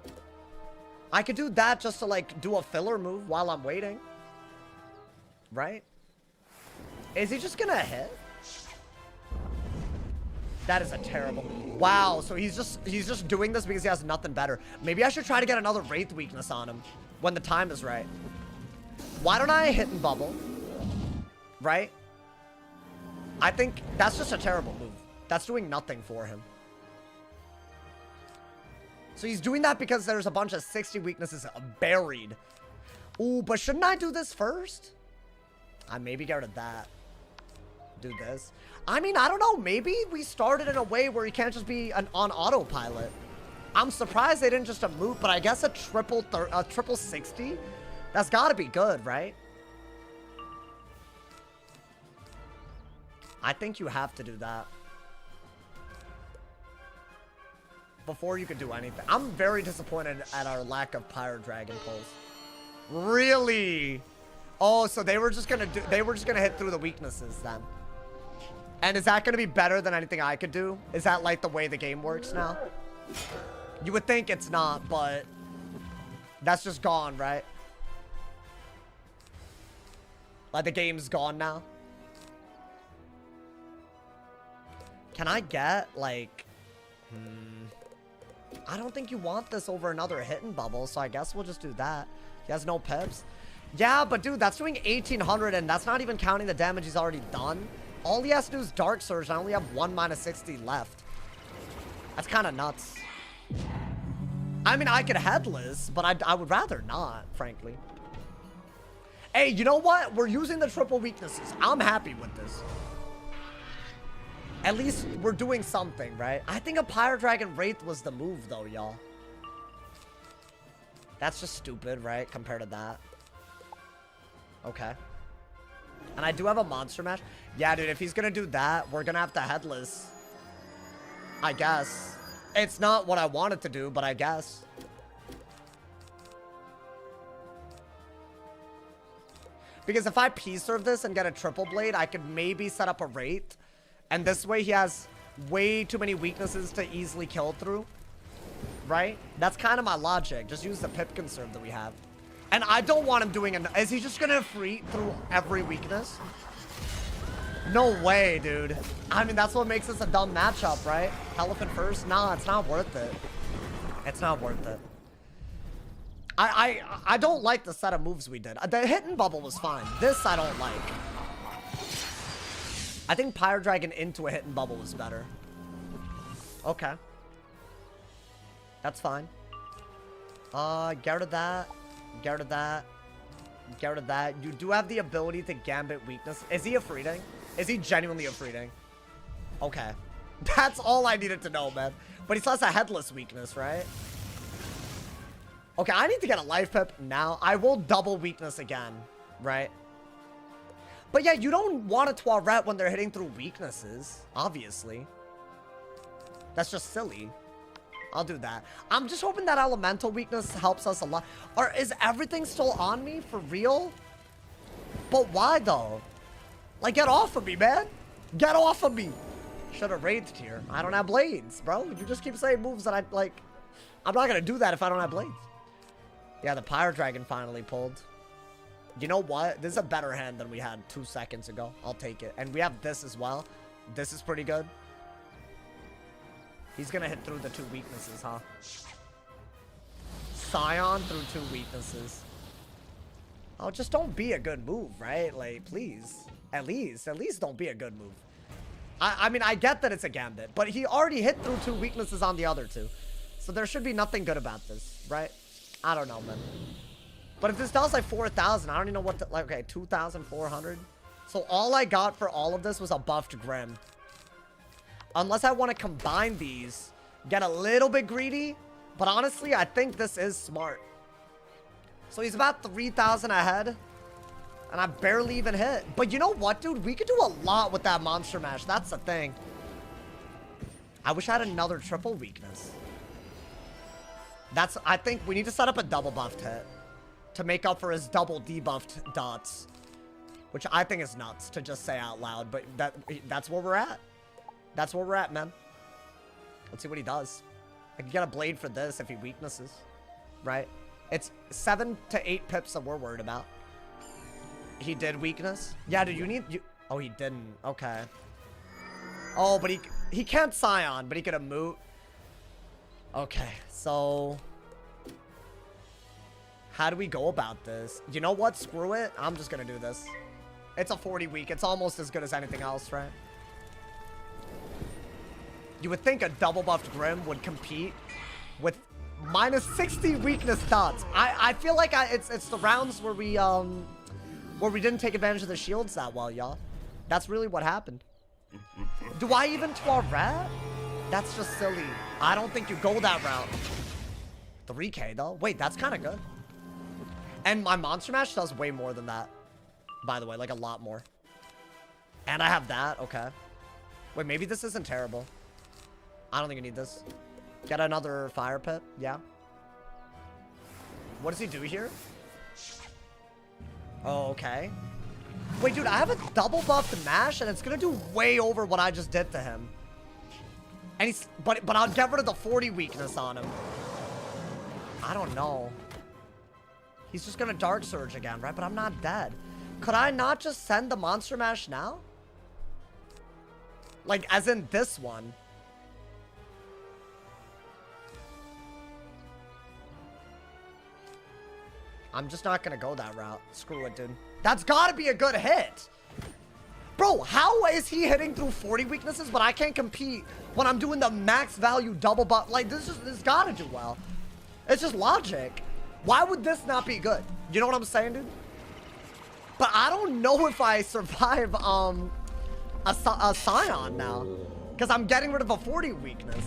I could do that just to, like, do a filler move while I'm waiting. Right? Is he just going to hit? That is a terrible... Wow, so he's just doing this because he has nothing better. Maybe I should try to get another Wraith weakness on him when the time is right. Why don't I hit and bubble? Right? I think that's just a terrible move. That's doing nothing for him. So he's doing that because there's a bunch of 60 weaknesses buried. Ooh, but shouldn't I do this first? I maybe get rid of that. Do this. I mean, I don't know. Maybe we started in a way where he can't just be on autopilot. I'm surprised they didn't just moot, but I guess a triple 60? That's got to be good, right? I think you have to do that. Before you could do anything. I'm very disappointed at our lack of Pyro Dragon pulls. Really? Oh, so they were just gonna hit through the weaknesses then. And is that gonna be better than anything I could do? Is that like the way the game works now? You would think it's not, but that's just gone, right? Like the game's gone now. Can I get, like... I don't think you want this over another hidden bubble, so I guess we'll just do that. He has no pips. Yeah, but dude, that's doing 1800, and that's not even counting the damage he's already done. All he has to do is Dark Surge, and I only have 1 -60 left. That's kind of nuts. I mean, I could Headless, but I would rather not, frankly. Hey, you know what? We're using the triple weaknesses. I'm happy with this. At least we're doing something, right? I think a Pyro Dragon Wraith was the move, though, y'all. That's just stupid, right? Compared to that. Okay. And I do have a Monster Mash. Yeah, dude, if he's gonna do that, we're gonna have to Headless. I guess. It's not what I wanted to do, but I guess. Because if I P-serve this and get a Triple Blade, I could maybe set up a Wraith. And this way he has way too many weaknesses to easily kill through. Right? That's kind of my logic. Just use the Pip Conserve that we have. And I don't want him doing... Is he just going to free through every weakness? No way, dude. I mean, that's what makes this a dumb matchup, right? Elephant first? Nah, it's not worth it. It's not worth it. I don't like the set of moves we did. The Hidden Bubble was fine. This I don't like. I think Pyro Dragon into a Hidden Bubble was better. Okay. That's fine. Get rid of that. Get rid of that. Get rid of that. You do have the ability to Gambit weakness. Is he a Freeting? Is he genuinely a Freeting? Okay. That's all I needed to know, man. But he still has a Headless weakness, right? Okay, I need to get a Life Pip now. I will double weakness again, right? But yeah, you don't want a Toilet when they're hitting through weaknesses, obviously. That's just silly. I'll do that. I'm just hoping that Elemental weakness helps us a lot. Or is everything still on me for real? But why though? Like, get off of me, man. Get off of me. Should have Wraithed here. I don't have blades, bro. You just keep saying moves that I like. I'm not gonna do that if I don't have blades. Yeah, the Pyro Dragon finally pulled. You know what? This is a better hand than we had 2 seconds ago. I'll take it. And we have this as well. This is pretty good. He's gonna hit through the 2 weaknesses, huh? Scion through 2 weaknesses. Oh, just don't be a good move, right? Like, please. At least don't be a good move. I mean, I get that it's a Gambit, but he already hit through 2 weaknesses on the other 2. So there should be nothing good about this, right? I don't know, man. But if this does like 4,000, I don't even know what to, like, okay, 2,400. So all I got for all of this was a buffed Grim. Unless I want to combine these, get a little bit greedy. But honestly, I think this is smart. So he's about 3,000 ahead. And I barely even hit. But you know what, dude? We could do a lot with that Monster Mash. That's the thing. I wish I had another triple weakness. I think we need to set up a double buffed hit to make up for his double debuffed dots. Which I think is nuts to just say out loud. But that's where we're at. That's where we're at, man. Let's see what he does. I can get a blade for this if he weaknesses. Right? It's 7 to 8 pips that we're worried about. He did weakness? Yeah, dude, you need... Oh, he didn't. Okay. Oh, but he can't Scion, but he could have moot. Okay, so... How do we go about this? You know what? Screw it. I'm just gonna do this. It's a 40 week. It's almost as good as anything else, right? You would think a double buffed Grim would compete with minus 60 weakness dots. I feel like it's the rounds where we didn't take advantage of the shields that well, y'all. That's really what happened. Do I even Toilet? That's just silly. I don't think you go that route. 3K though. Wait, that's kind of good. And my Monster Mash does way more than that. By the way, like a lot more. And I have that. Okay. Wait, maybe this isn't terrible. I don't think I need this. Get another Fire Pit. Yeah. What does he do here? Oh, okay. Wait, dude, I have a double buffed Mash, and it's gonna do way over what I just did to him. And he's, but I'll get rid of the 40 weakness on him. I don't know. He's just gonna Dark Surge again, right? But I'm not dead. Could I not just send the Monster Mash now? Like, as in this one. I'm just not gonna go that route. Screw it, dude. That's gotta be a good hit. Bro, how is he hitting through 40 weaknesses, but I can't compete when I'm doing the max value double buff? Like, this gotta do well. It's just logic. Why would this not be good? You know what I'm saying, dude? But I don't know if I survive, a Scion now. Because I'm getting rid of a 40 weakness.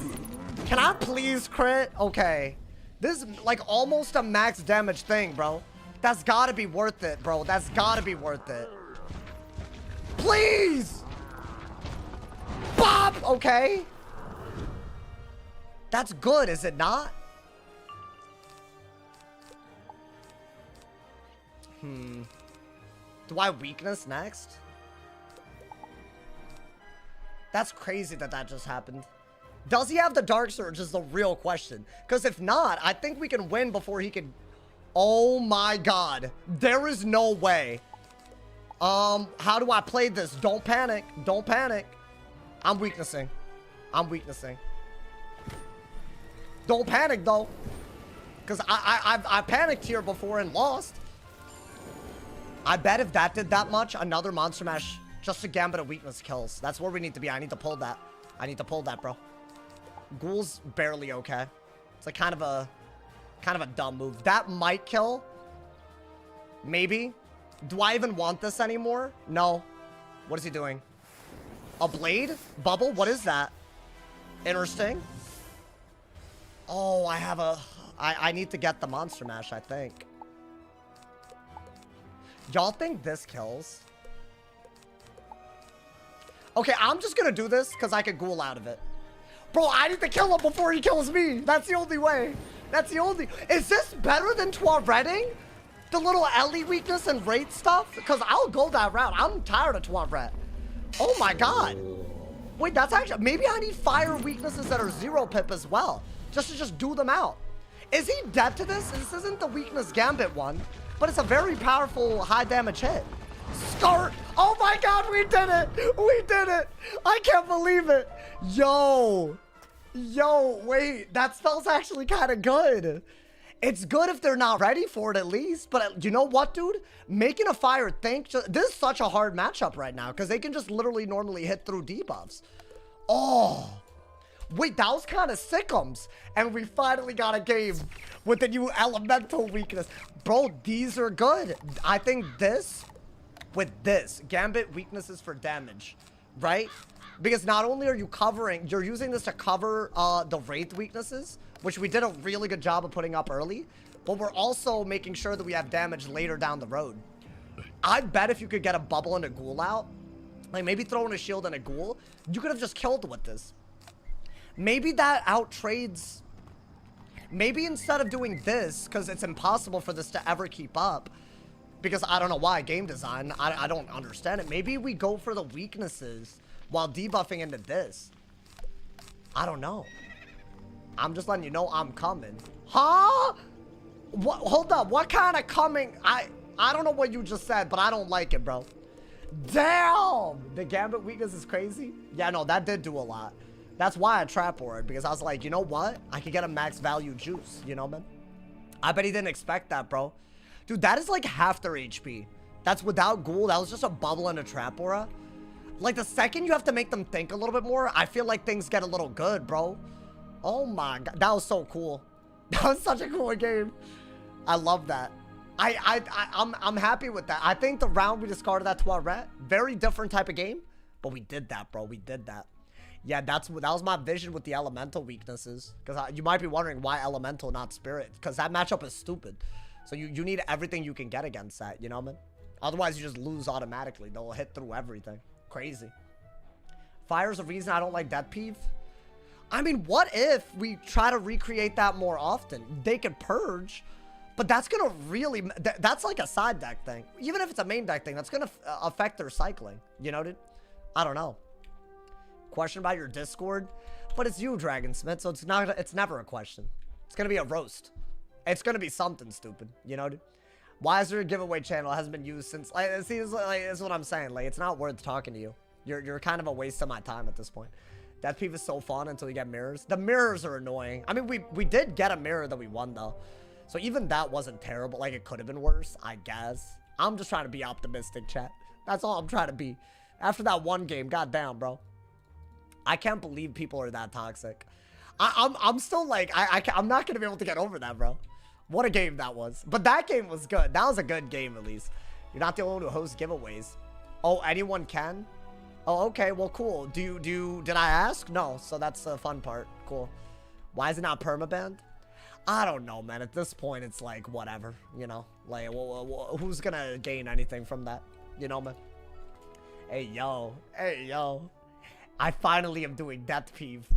Can I please crit? Okay. This is like almost a max damage thing, bro. That's gotta be worth it, bro. That's gotta be worth it. Please! Bop! Okay. That's good, is it not? Do I weakness next? That's crazy that that just happened. Does he have the Dark Surge is the real question. Because if not, I think we can win before he can... Oh my god. There is no way. How do I play this? Don't panic. Don't panic. I'm weaknessing. I'm weaknessing. Don't panic, though. Because I panicked here before and lost. I bet if that did that much, another Monster Mash just a Gambit of Weakness kills. That's where we need to be. I need to pull that. I need to pull that, bro. Ghoul's barely okay. It's like kind of a dumb move. That might kill. Maybe. Do I even want this anymore? No. What is he doing? A blade? Bubble? What is that? Interesting. Oh, I have a... I need to get the Monster Mash, I think. Y'all think this kills? Okay, I'm just gonna do this because I can Ghoul out of it. Bro, I need to kill him before he kills me. That's the only way. That's the only... Is this better than Tuareting? The little Ellie weakness and rate stuff? Because I'll go that route. I'm tired of Tuaret. Oh my god. Wait, that's actually... Maybe I need fire weaknesses that are 0 pip as well. Just to just do them out. Is he dead to this? This isn't the weakness Gambit one. But it's a very powerful high damage hit. Start. Oh my god, we did it. We did it. I can't believe it. Yo. Yo, wait. That spell's actually kind of good. It's good if they're not ready for it at least. But you know what, dude? Making a fire think. This is such a hard matchup right now. Because they can just literally normally hit through debuffs. Oh. Wait, that was kind of sickums. And we finally got a game with the new elemental weakness. Bro, these are good. I think this with this. Gambit weaknesses for damage. Right? Because not only are you covering, you're using this to cover the Wraith weaknesses, which we did a really good job of putting up early, but we're also making sure that we have damage later down the road. I bet if you could get a bubble and a Ghoul out, like maybe throw in a shield and a Ghoul, you could have just killed with this. Maybe that outtrades... Maybe instead of doing this, because it's impossible for this to ever keep up, because I don't know why, game design, I don't understand it. Maybe we go for the weaknesses while debuffing into this. I don't know. I'm just letting you know I'm coming. Huh? What? Hold up. What kind of coming? I don't know what you just said, but I don't like it, bro. Damn! The Gambit weakness is crazy. Yeah, no, that did do a lot. That's why I trap ward, because I was like, you know what? I could get a max value juice, you know, man? I bet he didn't expect that, bro. Dude, that is like half their HP. That's without Ghoul. That was just a bubble and a trap aura. Like, the second you have to make them think a little bit more, I feel like things get a little good, bro. Oh my god. That was so cool. That was such a cool game. I love that. I'm happy with that. I think the round we discarded that Tuaret, very different type of game, but we did that, bro. We did that. Yeah, that was my vision with the elemental weaknesses. Because you might be wondering why elemental, not spirit. Because that matchup is stupid. So you need everything you can get against that, you know, man? Otherwise, you just lose automatically. They'll hit through everything. Crazy. Fire's a reason I don't like Death Peeve. I mean, what if we try to recreate that more often? They could purge, but that's going to really... That's like a side deck thing. Even if it's a main deck thing, that's going to affect their cycling. You know, dude? I don't know. Question about your Discord? But it's you, Dragonsmith, so it's never a question. It's going to be a roast. It's going to be something stupid. You know, dude? Why is there a giveaway channel? It hasn't been used since... Like, see, this is what I'm saying. Like, it's not worth talking to you. You're kind of a waste of my time at this point. Death Peeve is so fun until you get mirrors. The mirrors are annoying. I mean, we did get a mirror that we won, though. So even that wasn't terrible. Like, it could have been worse, I guess. I'm just trying to be optimistic, chat. That's all I'm trying to be. After that one game, goddamn, bro. I can't believe people are that toxic. I'm still like, I'm not going to be able to get over that, bro. What a game that was. But that game was good. That was a good game, at least. You're not the only one who hosts giveaways. Oh, anyone can? Oh, okay. Well, cool. Did I ask? No. So that's the fun part. Cool. Why is it not permabanned? I don't know, man. At this point, it's like, whatever. You know? Like, who's going to gain anything from that? You know, man? Hey, yo. Hey, yo. I finally am doing Death Peeve.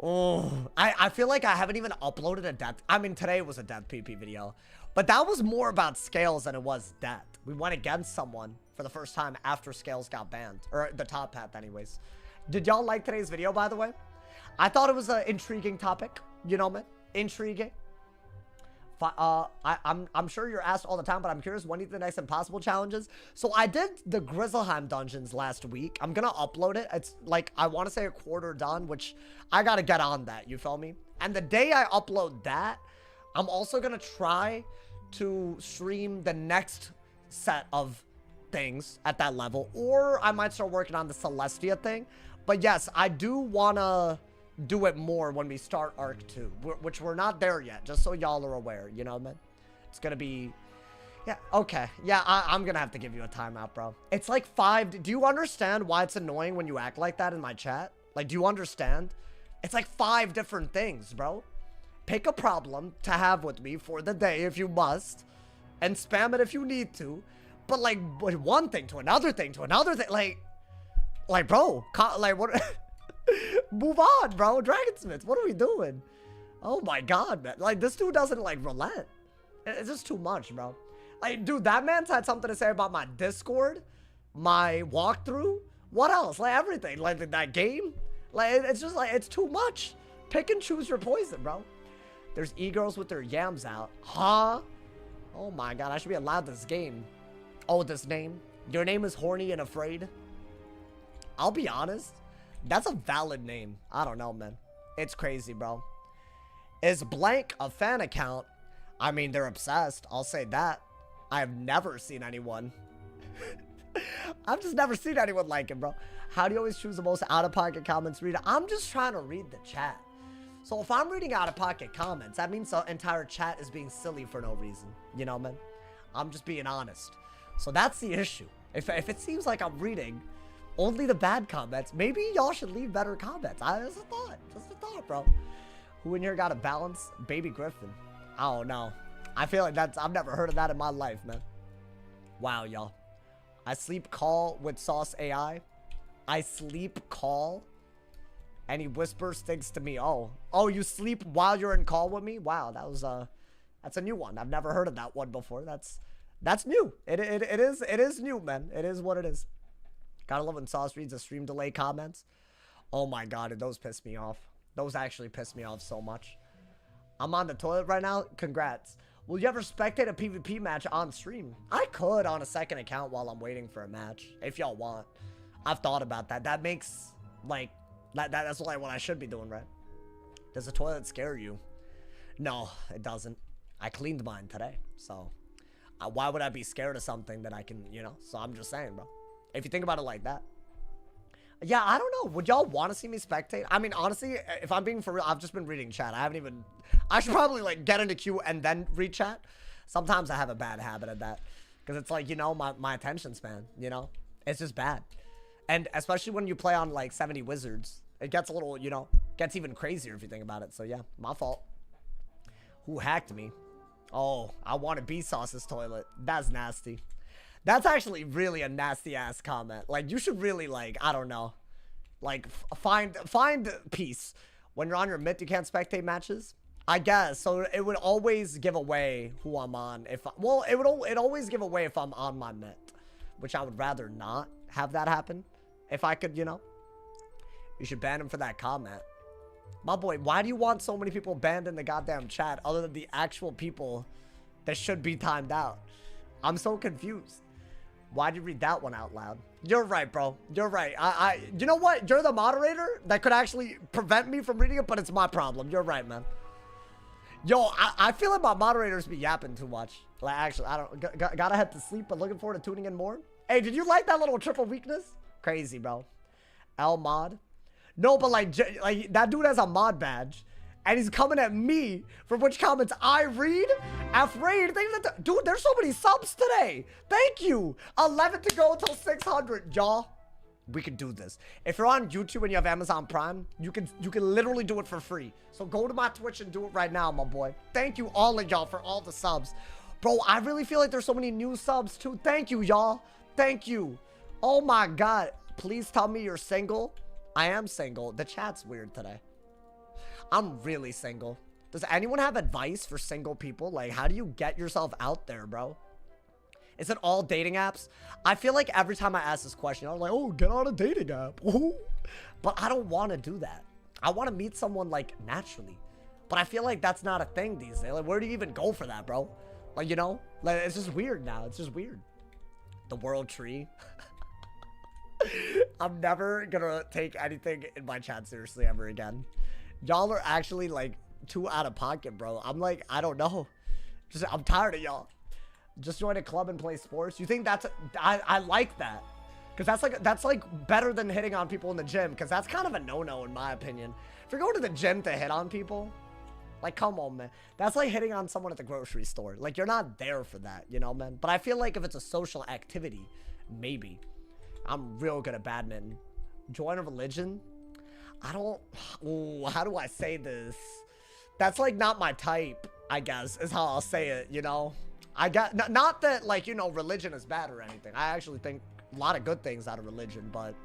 Oh, I feel like I haven't even uploaded a death. I mean, today was a Death PP video. But that was more about Scales than it was death. We went against someone for the first time after Scales got banned. Or the top path, anyways. Did y'all like today's video, by the way? I thought it was an intriguing topic. You know, man? Intriguing. I'm sure you're asked all the time, but I'm curious, when do you do the next impossible challenges? So I did the Grizzleheim dungeons last week. I'm gonna upload it. It's like, I want to say a quarter done, which I gotta get on that, you feel me? And the day I upload that, I'm also gonna try to stream the next set of things at that level, or I might start working on the Celestia thing. But yes, I do wanna do it more when we start Arc 2, which we're not there yet, just so y'all are aware, you know, man? It's gonna be... Yeah, okay. Yeah, I'm gonna have to give you a timeout, bro. It's like 5... Do you understand why it's annoying when you act like that in my chat? Like, do you understand? It's like 5 different things, bro. Pick a problem to have with me for the day if you must, and spam it if you need to. But, like, one thing to another thing to another thing, like, bro, like, what... Move on, bro. Dragonsmiths, what are we doing? Oh my god, man. Like, this dude doesn't, like, relent. It's just too much, bro. Like, dude, that man's had something to say about my Discord, my walkthrough. What else? Like, everything. Like, that game. Like, it's just, like, it's too much. Pick and choose your poison, bro. There's e-girls with their yams out. Huh? Oh my god, I should be allowed this game. Oh, this name. Your name is Horny and Afraid. I'll be honest. That's a valid name. I don't know, man. It's crazy, bro. Is blank a fan account? I mean, they're obsessed. I'll say that. I have never seen anyone. I've just never seen anyone like him, bro. How do you always choose the most out-of-pocket comments to read? I'm just trying to read the chat. So if I'm reading out-of-pocket comments, that means the entire chat is being silly for no reason. You know, man? I'm just being honest. So that's the issue. If it seems like I'm reading only the bad comments, maybe y'all should leave better comments. Just a thought, bro. Who in here got a balance? Baby Griffin. I don't know. I feel like I've never heard of that in my life, man. Wow, y'all. I sleep call with Sauce AI. I sleep call. And he whispers things to me. Oh, you sleep while you're in call with me? Wow, that's a new one. I've never heard of that one before. That's new. It is new, man. It is what it is. Gotta love when Sauce reads the stream delay comments. Oh my god, did those piss me off. Those actually piss me off so much. I'm on the toilet right now. Congrats. Will you ever spectate a PvP match on stream? I could on a second account while I'm waiting for a match, if y'all want. I've thought about that. That makes, like, that's like what I should be doing, right? Does the toilet scare you? No, it doesn't. I cleaned mine today, so why would I be scared of something that I can, you know? So I'm just saying, bro. If you think about it like that. Yeah, I don't know. Would y'all want to see me spectate? I mean, honestly, if I'm being for real, I've just been reading chat. I should probably, like, get into queue and then read chat. Sometimes I have a bad habit of that. Because it's like, you know, my attention span, you know? It's just bad. And especially when you play on, like, 70 wizards. It gets a little, you know, gets even crazier if you think about it. So, yeah, my fault. Who hacked me? Oh, I wanted B-Sauce's toilet. That's nasty. That's actually really a nasty-ass comment. Like, you should really, like, I don't know. Like, find peace. When you're on your myth, you can't spectate matches? I guess. So, it would always give away who I'm on. Well, it'd always give away if I'm on my myth. Which I would rather not have that happen. If I could, you know. You should ban him for that comment. My boy, why do you want so many people banned in the goddamn chat other than the actual people that should be timed out? I'm so confused. Why'd you read that one out loud? You're right, bro. You're right. You know what? You're the moderator that could actually prevent me from reading it, but it's my problem. You're right, man. Yo, I feel like my moderators be yapping too much. Like, actually, I don't... Gotta head to sleep, but looking forward to tuning in more. Hey, did you like that little triple weakness? Crazy, bro. L mod. No, but like that dude has a mod badge. And he's coming at me for which comments I read. Afraid. Dude, there's so many subs today. Thank you. 11 to go until 600, y'all. We can do this. If you're on YouTube and you have Amazon Prime, you can literally do it for free. So go to my Twitch and do it right now, my boy. Thank you all of y'all for all the subs. Bro, I really feel like there's so many new subs too. Thank you, y'all. Thank you. Oh my God. Please tell me you're single. I am single. The chat's weird today. I'm really single. Does anyone have advice for single people? Like, how do you get yourself out there, bro? Is it all dating apps? I feel like every time I ask this question, I'm like, oh, get on a dating app. Ooh. But I don't want to do that. I want to meet someone, like, naturally. But I feel like that's not a thing these days. Like, where do you even go for that, bro? Like, you know? Like, it's just weird now. It's just weird. The world tree. I'm never gonna take anything in my chat seriously ever again. Y'all are actually, like, too out of pocket, bro. I'm like, I don't know. I'm tired of y'all. Just join a club and play sports. You think that's... I like that. Because that's like better than hitting on people in the gym. Because that's kind of a no-no in my opinion. If you're going to the gym to hit on people, like, come on, man. That's like hitting on someone at the grocery store. Like, you're not there for that, you know, man? But I feel like if it's a social activity, maybe. I'm real good at badminton. Join a religion? I don't... Ooh, how do I say this? That's, like, not my type, I guess, is how I'll say it, you know? I got... Not that, like, you know, religion is bad or anything. I actually think a lot of good things out of religion, but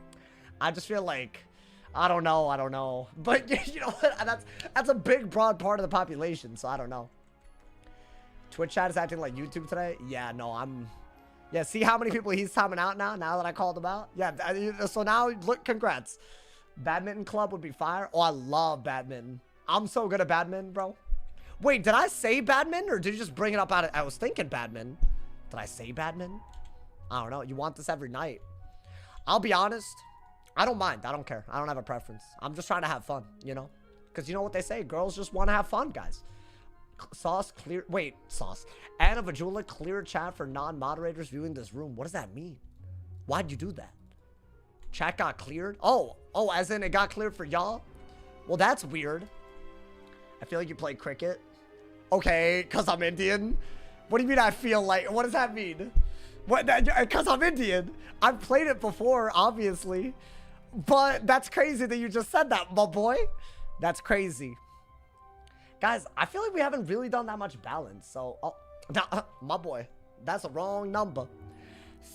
I just feel like... I don't know. But, you know what? That's a big, broad part of the population, so I don't know. Twitch chat is acting like YouTube today? Yeah, no, I'm... Yeah, see how many people he's timing out now that I called him out? Yeah, so now, look, congrats. Badminton club would be fire. Oh, I love badminton. I'm so good at badminton, bro. Wait, did I say badminton or did you just bring it up out of... I was thinking badminton. Did I say badminton? I don't know. You want this every night. I'll be honest. I don't mind. I don't care. I don't have a preference. I'm just trying to have fun, you know? Because you know what they say? Girls just want to have fun, guys. Sauce, clear... Wait, Sauce. Anna Vajula, clear chat for non-moderators viewing this room. What does that mean? Why'd you do that? Chat got cleared? Oh, as in it got cleared for y'all? Well, that's weird. I feel like you play cricket. Okay, because I'm Indian? What do you mean I feel like? What does that mean? What? Because I'm Indian. I've played it before, obviously. But that's crazy that you just said that, my boy. That's crazy. Guys, I feel like we haven't really done that much balance. So, my boy, that's the wrong number.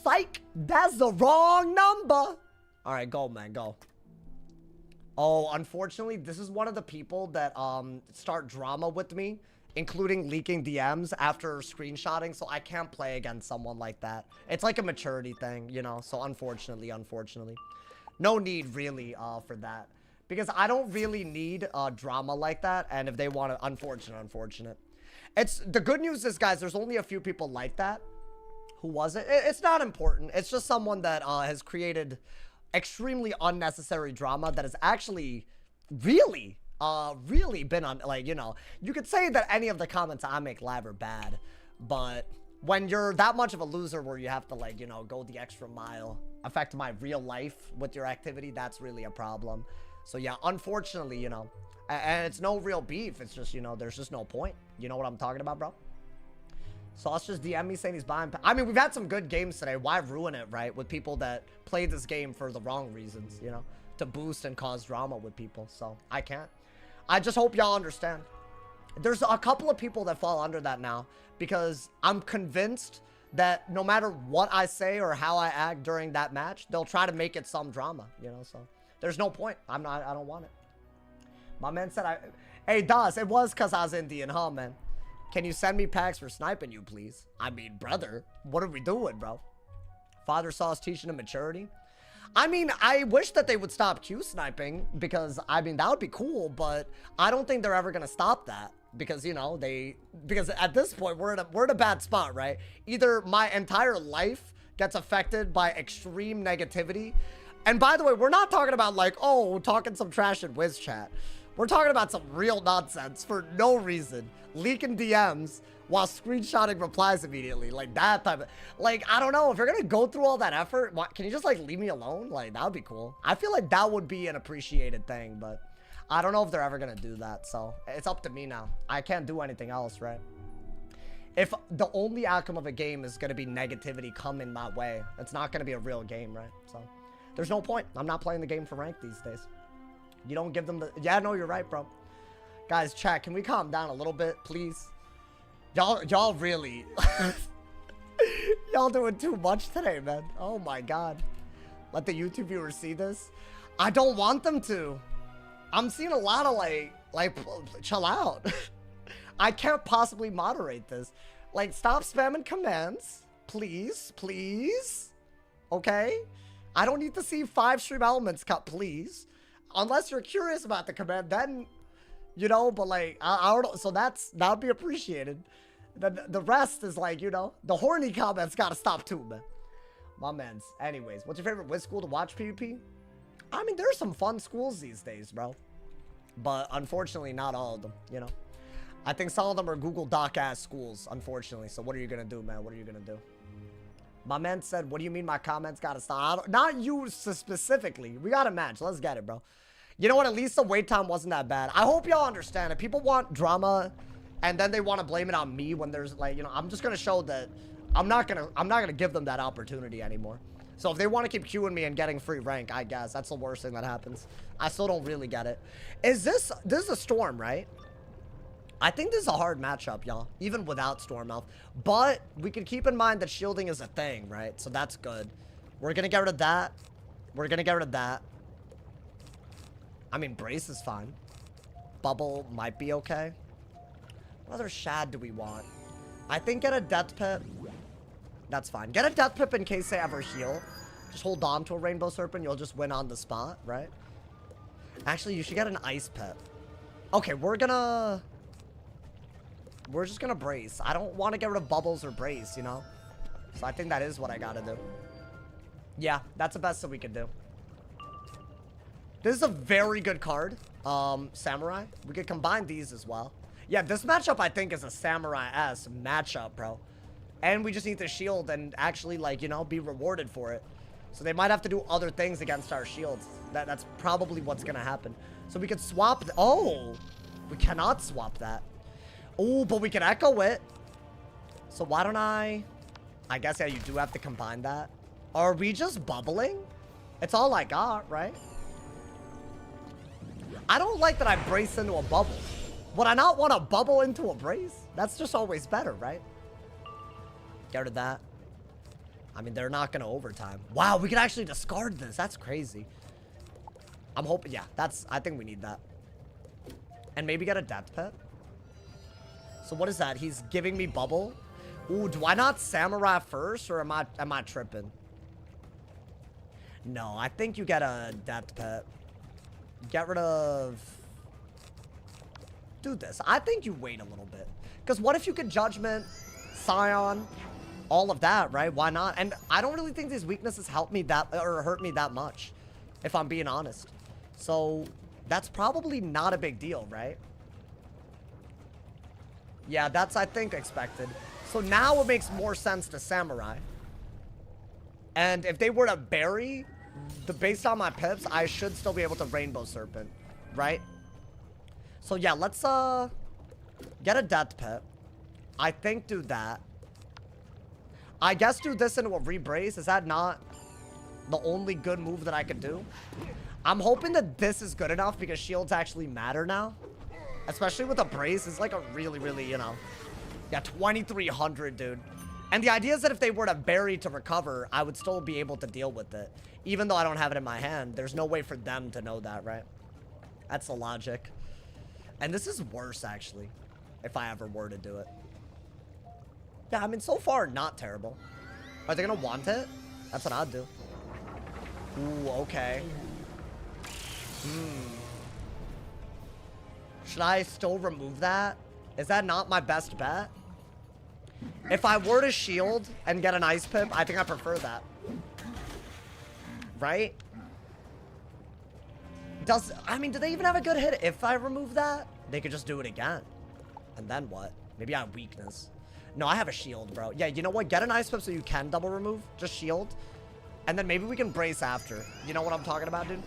Psych, that's the wrong number. All right, go, man, go. Oh, unfortunately, this is one of the people that start drama with me, including leaking DMs after screenshotting, so I can't play against someone like that. It's like a maturity thing, you know, so unfortunately. No need, really, for that. Because I don't really need drama like that, and if they want to, unfortunate. The good news is, guys, there's only a few people like that. Who was it? It's not important. It's just someone that has created extremely unnecessary drama that has actually really been on, like, you know, you could say that any of the comments I make live are bad, but when you're that much of a loser where you have to, like, you know, go the extra mile, affect my real life with your activity, that's really a problem. So yeah, unfortunately, you know, and it's no real beef. It's just, you know, there's just no point. You know what I'm talking about, bro? Sauce just DM me saying he's buying... I mean, we've had some good games today. Why ruin it, right? With people that played this game for the wrong reasons, you know? To boost and cause drama with people. So, I can't. I just hope y'all understand. There's a couple of people that fall under that now. Because I'm convinced that no matter what I say or how I act during that match, they'll try to make it some drama, you know? So, there's no point. I don't want it. My man said Hey, Das, it was because I was Indian, huh, man? Can you send me packs for sniping you, please? I mean, brother, what are we doing, bro? Father Sauce teaching him maturity? I mean, I wish that they would stop Q sniping because, I mean, that would be cool, but I don't think they're ever going to stop that because, you know, because at this point, we're in a bad spot, right? Either my entire life gets affected by extreme negativity. And by the way, we're not talking about like, oh, talking some trash in Wiz chat. We're talking about some real nonsense for no reason. Leaking DMs while screenshotting replies immediately. Like that type of, like, I don't know. If you're going to go through all that effort, can you just like leave me alone? Like that would be cool. I feel like that would be an appreciated thing, but I don't know if they're ever going to do that. So it's up to me now. I can't do anything else, right? If the only outcome of a game is going to be negativity coming my way, it's not going to be a real game, right? So there's no point. I'm not playing the game for rank these days. You don't give them the... Yeah, no, you're right, bro. Guys, chat, can we calm down a little bit, please? Y'all really... Y'all doing too much today, man. Oh, my God. Let the YouTube viewers see this. I don't want them to. I'm seeing a lot of, like chill out. I can't possibly moderate this. Like, stop spamming commands. Please, please. Okay? I don't need to see 5 stream elements cut, please. Unless you're curious about the command, then, you know, but like, I don't know. So that'd be appreciated. The rest is like, you know, the horny comments gotta stop too, man. My man's. Anyways, what's your favorite Wiz school to watch PvP? I mean, there's some fun schools these days, bro. But unfortunately, not all of them, you know. I think some of them are Google Doc-ass schools, unfortunately. So what are you gonna do, man? What are you gonna do? My man said, what do you mean my comments gotta stop? Not you specifically. We got a match. Let's get it, bro. You know what? At least the wait time wasn't that bad. I hope y'all understand. If people want drama and then they want to blame it on me when there's like, you know, I'm just going to show that I'm not going to give them that opportunity anymore. So if they want to keep queuing me and getting free rank, I guess that's the worst thing that happens. I still don't really get it. This is a Storm, right? I think this is a hard matchup, y'all, even without Stormouth. But we can keep in mind that shielding is a thing, right? So that's good. We're going to get rid of that. We're going to get rid of that. I mean, Brace is fine. Bubble might be okay. What other Shad do we want? I think get a Death Pip. That's fine. Get a Death Pip in case they ever heal. Just hold on to a Rainbow Serpent. You'll just win on the spot, right? Actually, you should get an Ice Pip. Okay, we're just gonna Brace. I don't want to get rid of Bubbles or Brace, you know? So I think that is what I gotta do. Yeah, that's the best that we can do. This is a very good card, Samurai. We could combine these as well. Yeah, this matchup, I think, is a Samurai-esque matchup, bro. And we just need to shield and actually, like, you know, be rewarded for it. So they might have to do other things against our shields. That's probably what's going to happen. So we could swap... Oh! We cannot swap that. Oh, but we can echo it. So why don't I guess, yeah, you do have to combine that. Are we just bubbling? It's all I got, right? I don't like that I brace into a bubble. Would I not want to bubble into a brace? That's just always better, right? Get rid of that. I mean, they're not going to overtime. Wow, we can actually discard this. That's crazy. I'm hoping, yeah, I think we need that. And maybe get a Death Pit. So what is that? He's giving me bubble. Ooh, do I not Samurai first, or am I tripping? No, I think you get a Death Pit. Get rid of... Do this. I think you wait a little bit. Because what if you could Judgment, Scion, all of that, right? Why not? And I don't really think these weaknesses help me that, or hurt me that much, if I'm being honest. So that's probably not a big deal, right? Yeah, that's, I think, expected. So now it makes more sense to Samurai. And if they were to bury... based on my pips, I should still be able to Rainbow Serpent, right? So yeah, let's get a Death Pit. I think do that. I guess do this into a Rebrace. Is that not the only good move that I could do? I'm hoping that this is good enough because shields actually matter now. Especially with a Brace. It's like a really, really, you know... Yeah, 2,300, dude. And the idea is that if they were to bury to recover, I would still be able to deal with it. Even though I don't have it in my hand, there's no way for them to know that, right? That's the logic. And this is worse, actually, if I ever were to do it. Yeah, I mean, so far, not terrible. Are they going to want it? That's what I'd do. Ooh, okay. Should I still remove that? Is that not my best bet? If I were to shield and get an ice pip, I think I prefer that. Right? I mean, do they even have a good hit if I remove that? They could just do it again. And then what? Maybe I have weakness. No, I have a shield, bro. Yeah, you know what? Get an ice pip so you can double remove. Just shield. And then maybe we can brace after. You know what I'm talking about, dude?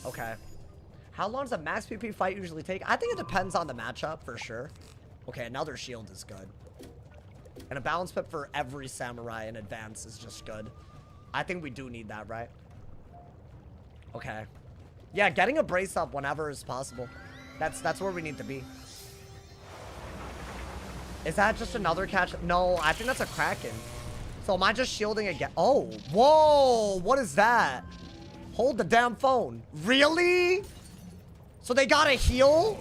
Okay. How long does a max PP fight usually take? I think it depends on the matchup, for sure. Okay, another shield is good. And a balance pip for every samurai in advance is just good. I think we do need that, right? Okay. Yeah, getting a brace up whenever is possible. That's where we need to be. Is that just another catch? No, I think that's a Kraken. So am I just shielding again? Oh, whoa, what is that? Hold the damn phone. Really? So they gotta heal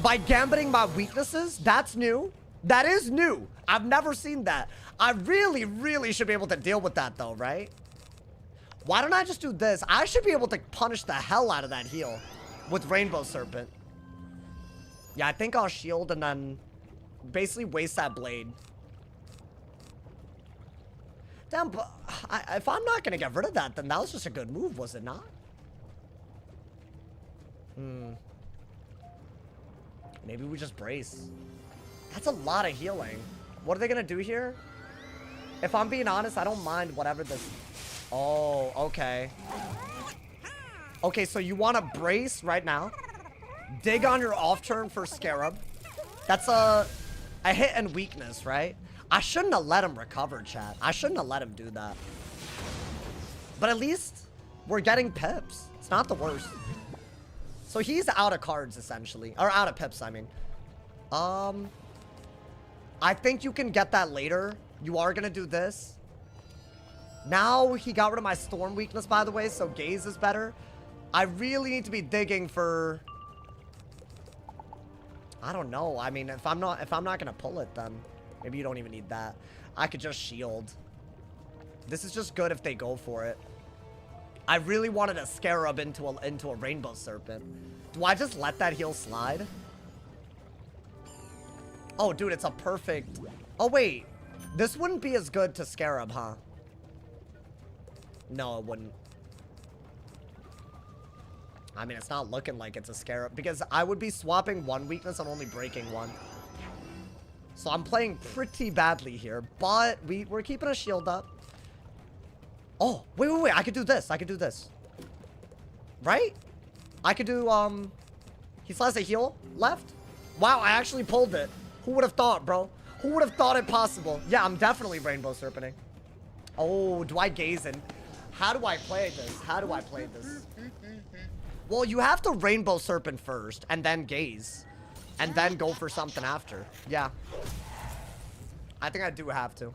by gambiting my weaknesses? That's new. That is new. I've never seen that. I really, really should be able to deal with that though, right? Why don't I just do this? I should be able to punish the hell out of that heal with Rainbow Serpent. Yeah, I think I'll shield and then basically waste that blade. Damn, but if I'm not gonna get rid of that, then that was just a good move, was it not? Maybe we just brace. That's a lot of healing. What are they gonna do here? If I'm being honest, I don't mind whatever this... Oh, okay. Okay, so you want to brace right now. Dig on your off turn for Scarab. That's a hit and weakness, right? I shouldn't have let him recover, chat. I shouldn't have let him do that. But at least we're getting pips. It's not the worst. So he's out of cards, essentially. Or out of pips, I mean. I think you can get that later. You are going to do this. Now he got rid of my storm weakness, by the way, so gaze is better. I really need to be digging for... I don't know. I mean, if I'm not going to pull it, then maybe you don't even need that. I could just shield. This is just good if they go for it. I really wanted a Scarab into a Rainbow Serpent. Do I just let that heal slide? Oh, dude, it's a perfect... Oh, wait. This wouldn't be as good to Scarab, huh? No, it wouldn't. I mean, it's not looking like it's a Scarab. Because I would be swapping one weakness and only breaking one. So I'm playing pretty badly here. But we're keeping a shield up. Oh, wait. I could do this. I could do this. Right? I could do, he still has a heal left? Wow, I actually pulled it. Who would have thought, bro? Who would have thought it possible? Yeah, I'm definitely Rainbow Serpenting. Oh, do I gaze in? How do I play this? How do I play this? Well, you have to Rainbow Serpent first, and then gaze. And then go for something after. Yeah. I think I do have to.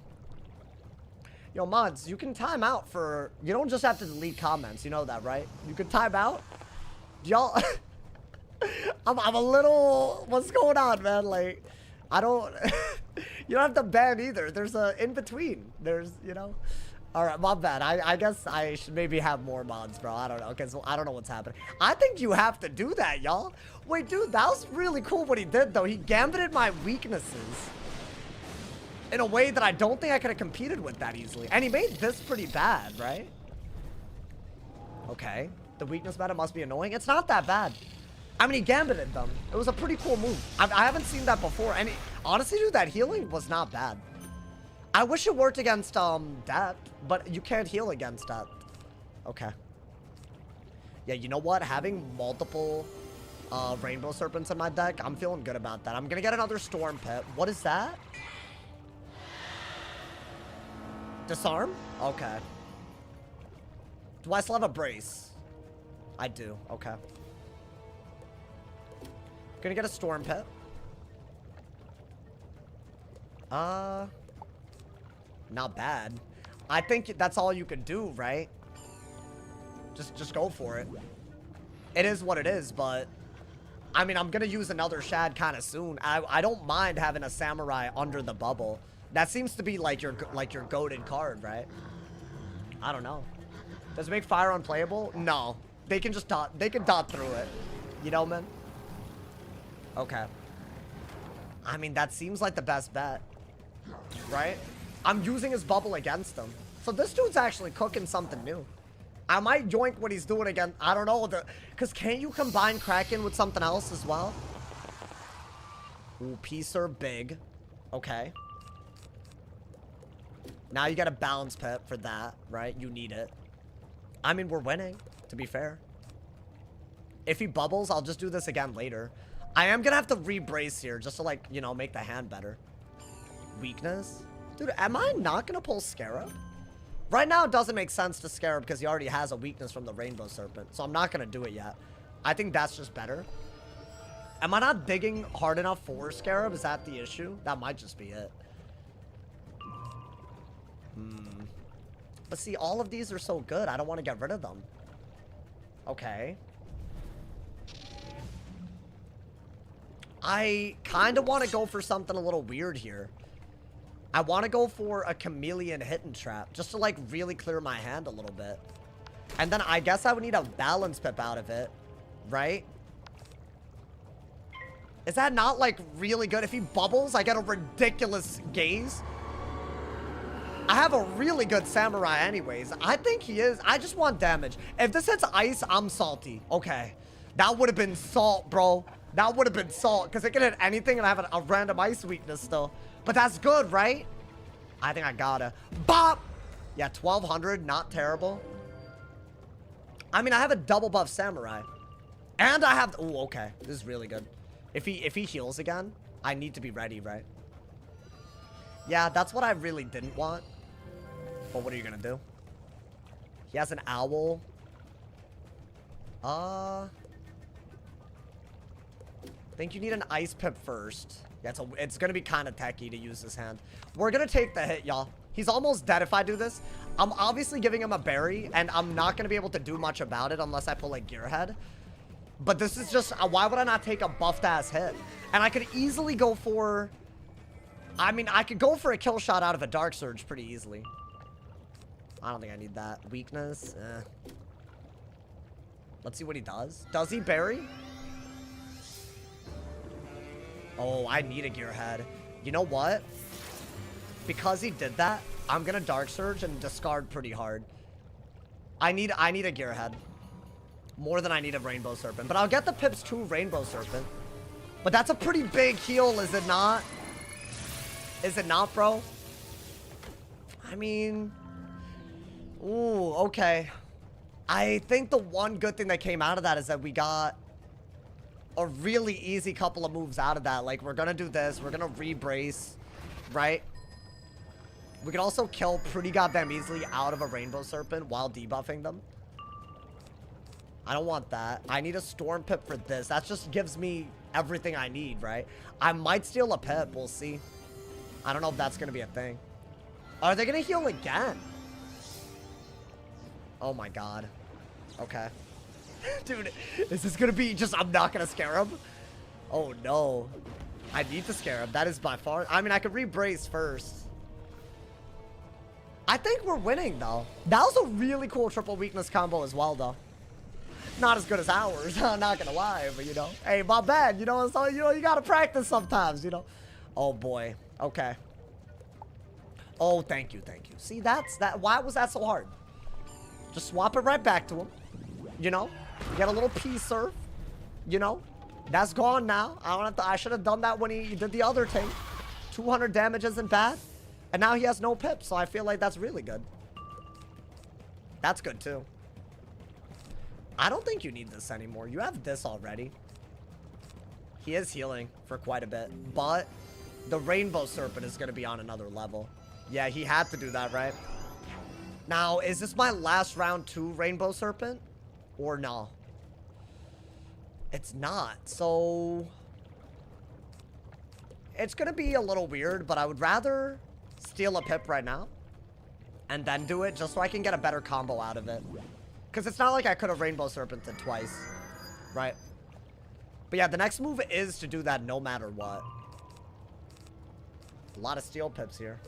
Yo, mods, you can time out for... You don't just have to delete comments. You know that, right? You can time out. Y'all... I'm a little... What's going on, man? Like, I don't... You don't have to ban either. There's a in-between. There's, you know... Alright, my bad. I guess I should maybe have more mods, bro. I don't know. Okay, so I don't know what's happening. I think you have to do that, y'all. Wait, dude, that was really cool what he did, though. He gambited my weaknesses in a way that I don't think I could have competed with that easily. And he made this pretty bad, right? Okay. The weakness meta must be annoying. It's not that bad. I mean, he gambited them. It was a pretty cool move. I haven't seen that before. And honestly, dude, that healing was not bad. I wish it worked against depth, but you can't heal against depth. Okay. Yeah, you know what? Having multiple Rainbow Serpents in my deck, I'm feeling good about that. I'm gonna get another Storm Pit. What is that? Disarm? Okay. Do I still have a brace? I do. Okay. Gonna get a Storm Pit. Not bad. I think that's all you could do, right? Just go for it. It is what it is, but... I mean, I'm gonna use another Shad kind of soon. I don't mind having a Samurai under the bubble. That seems to be like your goated card, right? I don't know. Does it make fire unplayable? No. They can just dot. They can dot through it. You know, man? Okay. I mean, that seems like the best bet. right? I'm using his bubble against him. So this dude's actually cooking something new. I might joink what he's doing again. I don't know. Because can't you combine Kraken with something else as well? Ooh, Peacer big. Okay. Now you got a balance pip for that, right? You need it. I mean, we're winning, to be fair. If he bubbles, I'll just do this again later. I am going to have to re-brace here just to, like, you know, make the hand better. Weakness? Dude, am I not going to pull Scarab? Right now, it doesn't make sense to Scarab because he already has a weakness from the Rainbow Serpent. So I'm not going to do it yet. I think that's just better. Am I not digging hard enough for Scarab? Is that the issue? That might just be it. But see, all of these are so good. I don't want to get rid of them. Okay. I kind of want to go for something a little weird here. I want to go for a chameleon hidden trap just to like really clear my hand a little bit. And then I guess I would need a balance pip out of it, right? Is that not like really good? If he bubbles, I get a ridiculous gaze. I have a really good samurai anyways. I think he is. I just want damage. If this hits ice, I'm salty. Okay. That would have been salt, bro. That would have been salt because it can hit anything and I have a random ice weakness still. But that's good, right? I think I gotta. Bop! Yeah, 1200, not terrible. I mean, I have a double buff samurai. And I have... Oh, okay. This is really good. If he heals again, I need to be ready, right? Yeah, that's what I really didn't want. But what are you gonna do? He has an owl. I think you need an ice pip first. Yeah, it's gonna be kind of techy to use this hand. We're gonna take the hit, y'all. He's almost dead if I do this. I'm obviously giving him a berry, and I'm not gonna be able to do much about it unless I pull a gearhead. But this is just, why would I not take a buffed ass hit? And I could easily go for, I mean, I could go for a kill shot out of a Dark Surge pretty easily. I don't think I need that. Weakness, Let's see what he does. Does he berry? Oh, I need a gearhead. You know what? Because he did that, I'm gonna Dark Surge and discard pretty hard. I need a gearhead. More than I need a Rainbow Serpent. But I'll get the pips to Rainbow Serpent. But that's a pretty big heal, is it not? Is it not, bro? I mean... Ooh, okay. I think the one good thing that came out of that is that we got a really easy couple of moves out of that. Like, we're gonna do this. We're gonna re-brace, right? We can also kill pretty goddamn easily out of a Rainbow Serpent while debuffing them. I don't want that. I need a Storm Pip for this. That just gives me everything I need, right? I might steal a Pip. We'll see. I don't know if that's going to be a thing. Are they going to heal again? Oh my god. Okay. Dude, is this going to be just... I'm not going to scare him? Oh no. I need to scare him. That is by far... I mean, I could re-brace first. I think we're winning, though. That was a really cool triple weakness combo as well, though. Not as good as ours, I'm not gonna lie, but you know, hey, my bad, you know, so you know, you gotta practice sometimes, you know. Oh boy, okay. Oh, thank you. See, that's that. Why was that so hard? Just swap it right back to him, you know. Get a little peace serve, you know. That's gone now. I don't have to. I should have done that when he did the other thing. 200 damage isn't bad, and now he has no pips, so I feel like that's really good. That's good too. I don't think you need this anymore. You have this already. He is healing for quite a bit. But the Rainbow Serpent is going to be on another level. Yeah, he had to do that, right? Now, is this my last round 2 Rainbow Serpent? Or no? It's not. So... it's going to be a little weird, but I would rather steal a Pip right now. And then do it just so I can get a better combo out of it. Because it's not like I could have Rainbow Serpented twice. Right? But yeah, the next move is to do that no matter what. A lot of steel pips here.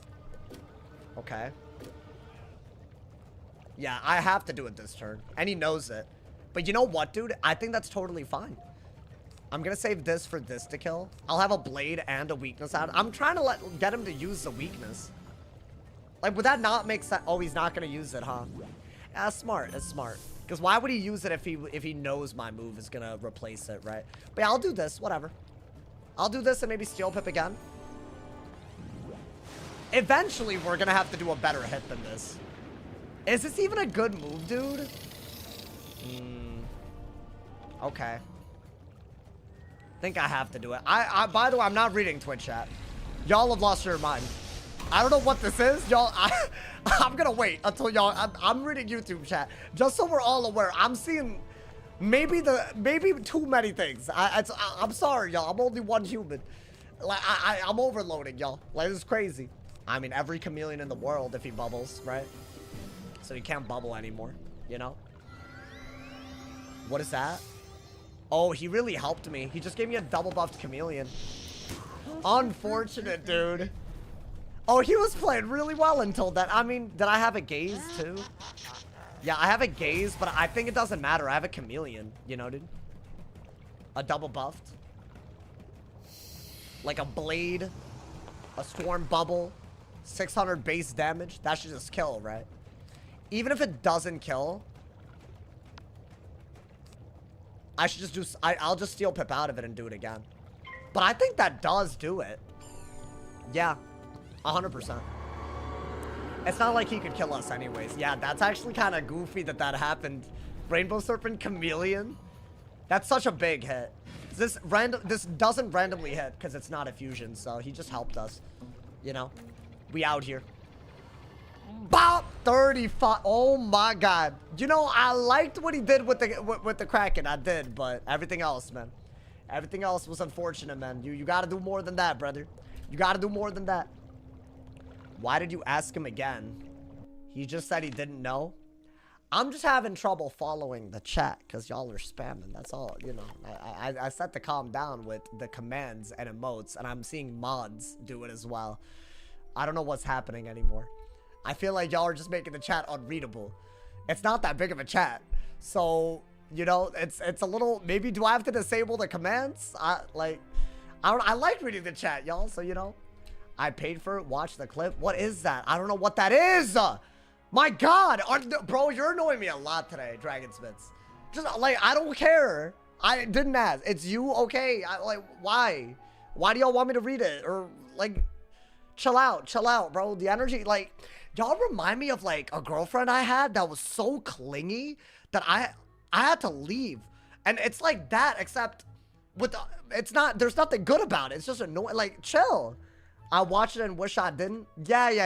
Okay. Yeah, I have to do it this turn. And he knows it. But you know what, dude? I think that's totally fine. I'm gonna save this for this to kill. I'll have a blade and a weakness out. I'm trying to get him to use the weakness. Like, would that not make sense? Oh, he's not gonna use it, huh? Yeah, that's smart. That's smart. Because why would he use it if he knows my move is gonna replace it, right? But yeah, I'll do this. Whatever. I'll do this and maybe Steel Pip again. Eventually, we're gonna have to do a better hit than this. Is this even a good move, dude? Okay. Think I have to do it. By the way, I'm not reading Twitch chat. Y'all have lost your mind. I don't know what this is. Y'all, I'm gonna wait until y'all, I'm reading YouTube chat. Just so we're all aware. I'm seeing maybe too many things. I'm sorry, y'all. I'm only one human. Like, I'm overloading, y'all. Like, this is crazy. I mean, every chameleon in the world, if he bubbles, right? So he can't bubble anymore, you know? What is that? Oh, he really helped me. He just gave me a double buffed chameleon. Unfortunate, dude. Oh, he was playing really well until that. I mean, did I have a gaze too? Yeah, I have a gaze, but I think it doesn't matter. I have a chameleon, you know, dude? A double buffed. Like a blade, a storm bubble, 600 base damage. That should just kill, right? Even if it doesn't kill, I should just do, I'll just Steel Pip out of it and do it again. But I think that does do it. Yeah, 100%. It's not like he could kill us anyways. Yeah, that's actually kind of goofy that happened. Rainbow Serpent Chameleon. That's such a big hit. This doesn't randomly hit because it's not a fusion, so he just helped us. You know? We out here. Bop! 35. Oh my god. You know, I liked what he did with the Kraken. I did, but everything else, man. Everything else was unfortunate, man. You gotta do more than that, brother. You gotta do more than that. Why did you ask him again? He just said he didn't know. I'm just having trouble following the chat because y'all are spamming. That's all, you know. I set to calm down with the commands and emotes, and I'm seeing mods do it as well. I don't know what's happening anymore. I feel like y'all are just making the chat unreadable. It's not that big of a chat. So, you know, it's a little, maybe do I have to disable the commands? I like reading the chat, y'all. So, you know, I paid for it. Watch the clip. What is that? I don't know what that is. My God. Bro, you're annoying me a lot today, Dragonsmiths. Just, like, I don't care. I didn't ask. It's you? Okay. Like, why? Why do y'all want me to read it? Or, like, chill out, bro. The energy, like, y'all remind me of, like, a girlfriend I had that was so clingy that I had to leave. And it's like that, except with it's not, there's nothing good about it. It's just annoying. Like, chill. I watched it and wish I didn't. Yeah.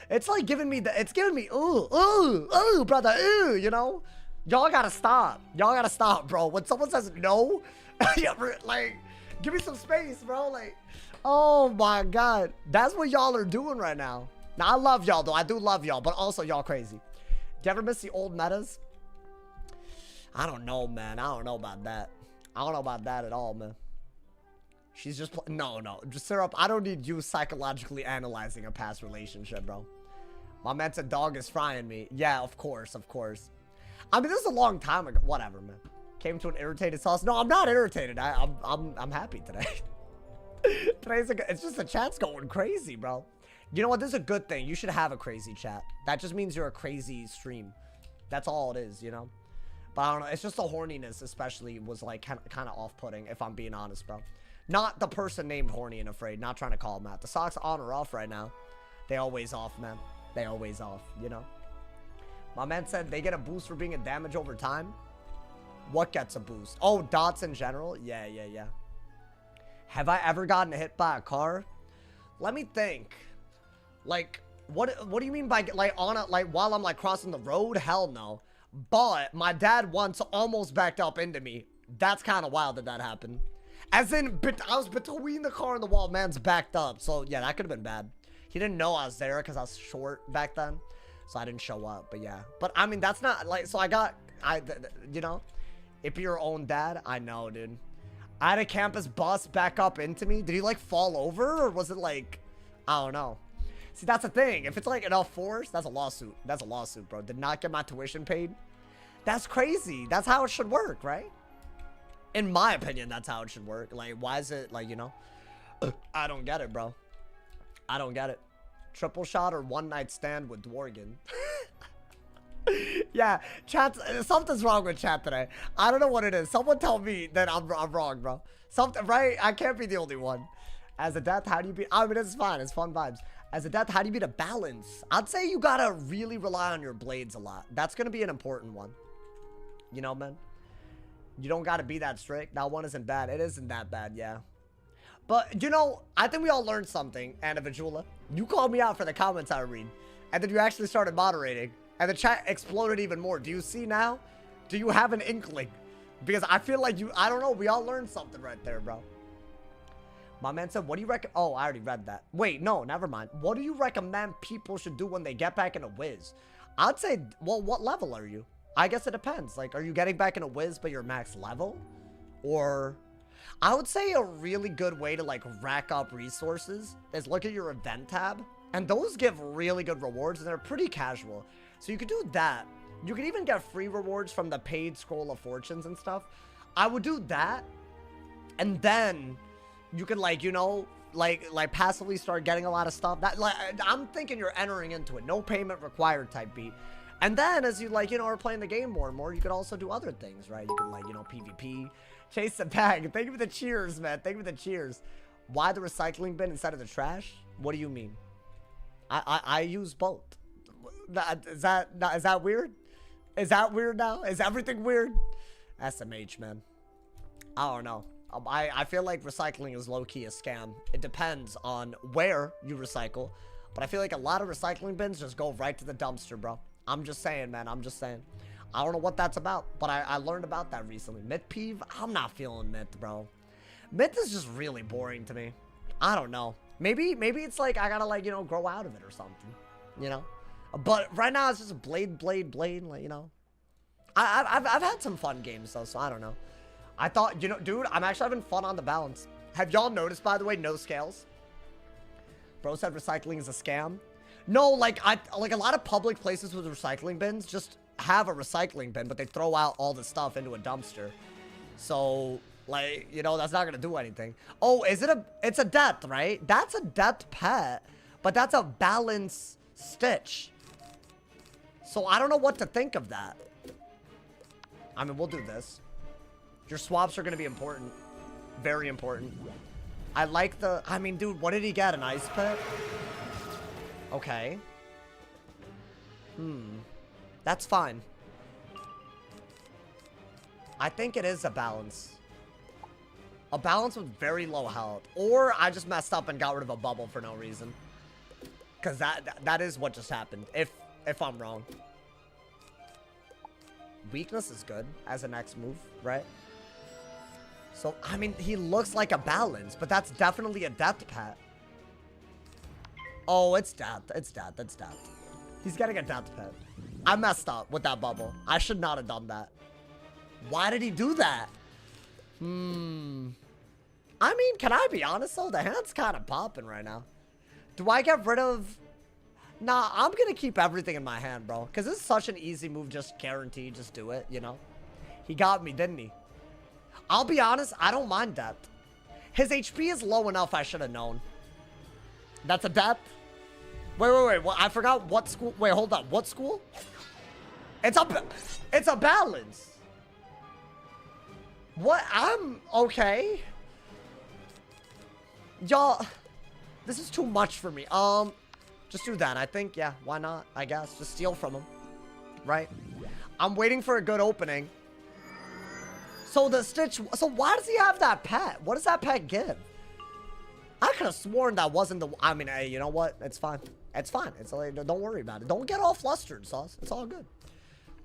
It's like giving me it's giving me, ooh, brother, ooh, you know? Y'all gotta stop. Y'all gotta stop, bro. When someone says no, like, give me some space, bro. Like, oh my God. That's what y'all are doing right now. Now, I love y'all, though. I do love y'all, but also y'all crazy. Do you ever miss the old metas? I don't know, man. I don't know about that. I don't know about that at all, man. She's just no. Just syrup. I don't need you psychologically analyzing a past relationship, bro. My man said dog is frying me. Yeah, of course. I mean, this is a long time ago. Whatever, man. Came to an irritated sauce. No, I'm not irritated. I'm happy today. It's just the chat's going crazy, bro. You know what? This is a good thing. You should have a crazy chat. That just means you're a crazy stream. That's all it is, you know? But I don't know. It's just the horniness, especially, was like kind of off-putting, if I'm being honest, bro. Not the person named Horny and Afraid. Not trying to call him out. The socks on or off right now. They always off, man. They always off, you know? My man said they get a boost for being a damage over time. What gets a boost? Oh, dots in general? Yeah. Have I ever gotten hit by a car? Let me think. Like, what do you mean by, like, while I'm, like, crossing the road? Hell no. But my dad once almost backed up into me. That's kind of wild that happened. As in, I was between the car and the wall. Man's backed up. So, yeah, that could have been bad. He didn't know I was there because I was short back then. So I didn't show up. But, yeah. But, I mean, that's not, like, so you know, if you're your own dad, I know, dude. I had a campus bus back up into me. Did he, like, fall over? Or was it, like, I don't know. See, that's the thing. If it's, like, enough force, that's a lawsuit. That's a lawsuit, bro. Did not get my tuition paid. That's crazy. That's how it should work, right? In my opinion, that's how it should work. Like, why is it, like, you know? I don't get it, bro. I don't get it. Triple shot or one night stand with Dworgen. Yeah, chat. Something's wrong with chat today. I don't know what it is. Someone tell me that I'm wrong, bro. Something, right? I can't be the only one. As a death, how do you beat? I mean, it's fine. It's fun vibes. As a death, how do you beat a balance? I'd say you gotta really rely on your blades a lot. That's gonna be an important one. You know, man? You don't gotta be that strict. That one isn't bad. It isn't that bad, yeah. But, you know, I think we all learned something, Anna Vajula. You called me out for the comments I read. And then you actually started moderating. And the chat exploded even more. Do you see now? Do you have an inkling? Because I feel like you, I don't know, we all learned something right there, bro. My man said, what do you recommend? Oh, I already read that. Wait, no, never mind. What do you recommend people should do when they get back in a Wiz? I'd say, well, what level are you? I guess it depends. Like, are you getting back in a Wiz but you're max level? Or, I would say a really good way to, like, rack up resources is look at your event tab. And those give really good rewards, and they're pretty casual. So you could do that. You could even get free rewards from the paid Scroll of Fortunes and stuff. I would do that. And then you could, like, you know, like passively start getting a lot of stuff. That, like, I'm thinking you're entering into it. No payment required type beat. And then as you, like, you know, are playing the game more and more, you could also do other things, right? You could, like, you know, PvP. Chase the bag. Thank you for the cheers, man. Thank you for the cheers. Why the recycling bin instead of the trash? What do you mean? I use both. Is that weird? Is that weird now? Is everything weird? SMH, man. I don't know. I feel like recycling is low-key a scam. It depends on where you recycle. But I feel like a lot of recycling bins just go right to the dumpster, bro. I'm just saying, man. I'm just saying. I don't know what that's about, but I learned about that recently. Myth peeve? I'm not feeling myth, bro. Myth is just really boring to me. I don't know. Maybe it's like I gotta, like, you know, grow out of it or something. You know? But right now it's just blade, like, you know. I've had some fun games though, so I don't know. I thought, you know, dude, I'm actually having fun on the balance. Have y'all noticed, by the way, no scales? Bro said recycling is a scam. No, like a lot of public places with recycling bins just have a recycling bin, but they throw out all the stuff into a dumpster. So, like, you know, that's not gonna do anything. Oh, it's a death, right? That's a death pet, but that's a balance stitch. So I don't know what to think of that. I mean, we'll do this. Your swaps are gonna be important. Very important. I like the, I mean, dude, what did he get? An ice pet? Okay. That's fine. I think it is a balance. A balance with very low health. Or I just messed up and got rid of a bubble for no reason. Because that is what just happened. If I'm wrong. Weakness is good as a next move, right? So, I mean, he looks like a balance, but that's definitely a death pet. Oh, it's death. It's death. It's death. He's getting a death pet. I messed up with that bubble. I should not have done that. Why did he do that? I mean, can I be honest though? The hand's kind of popping right now. Do I get rid of... Nah, I'm gonna keep everything in my hand, bro. Because this is such an easy move. Just guarantee, just do it, you know? He got me, didn't he? I'll be honest, I don't mind that. His HP is low enough, I should have known. That's a death? Wait. Well, I forgot what school. Wait, hold up. What school? It's a balance. What? I'm okay. Y'all, this is too much for me. Just do that. I think, yeah, why not? I guess. Just steal from him. Right? I'm waiting for a good opening. So the Stitch... So why does he have that pet? What does that pet give? I could have sworn that wasn't the... I mean, hey, you know what? It's fine. It's fine. It's like, don't worry about it. Don't get all flustered, Sauce. It's all good.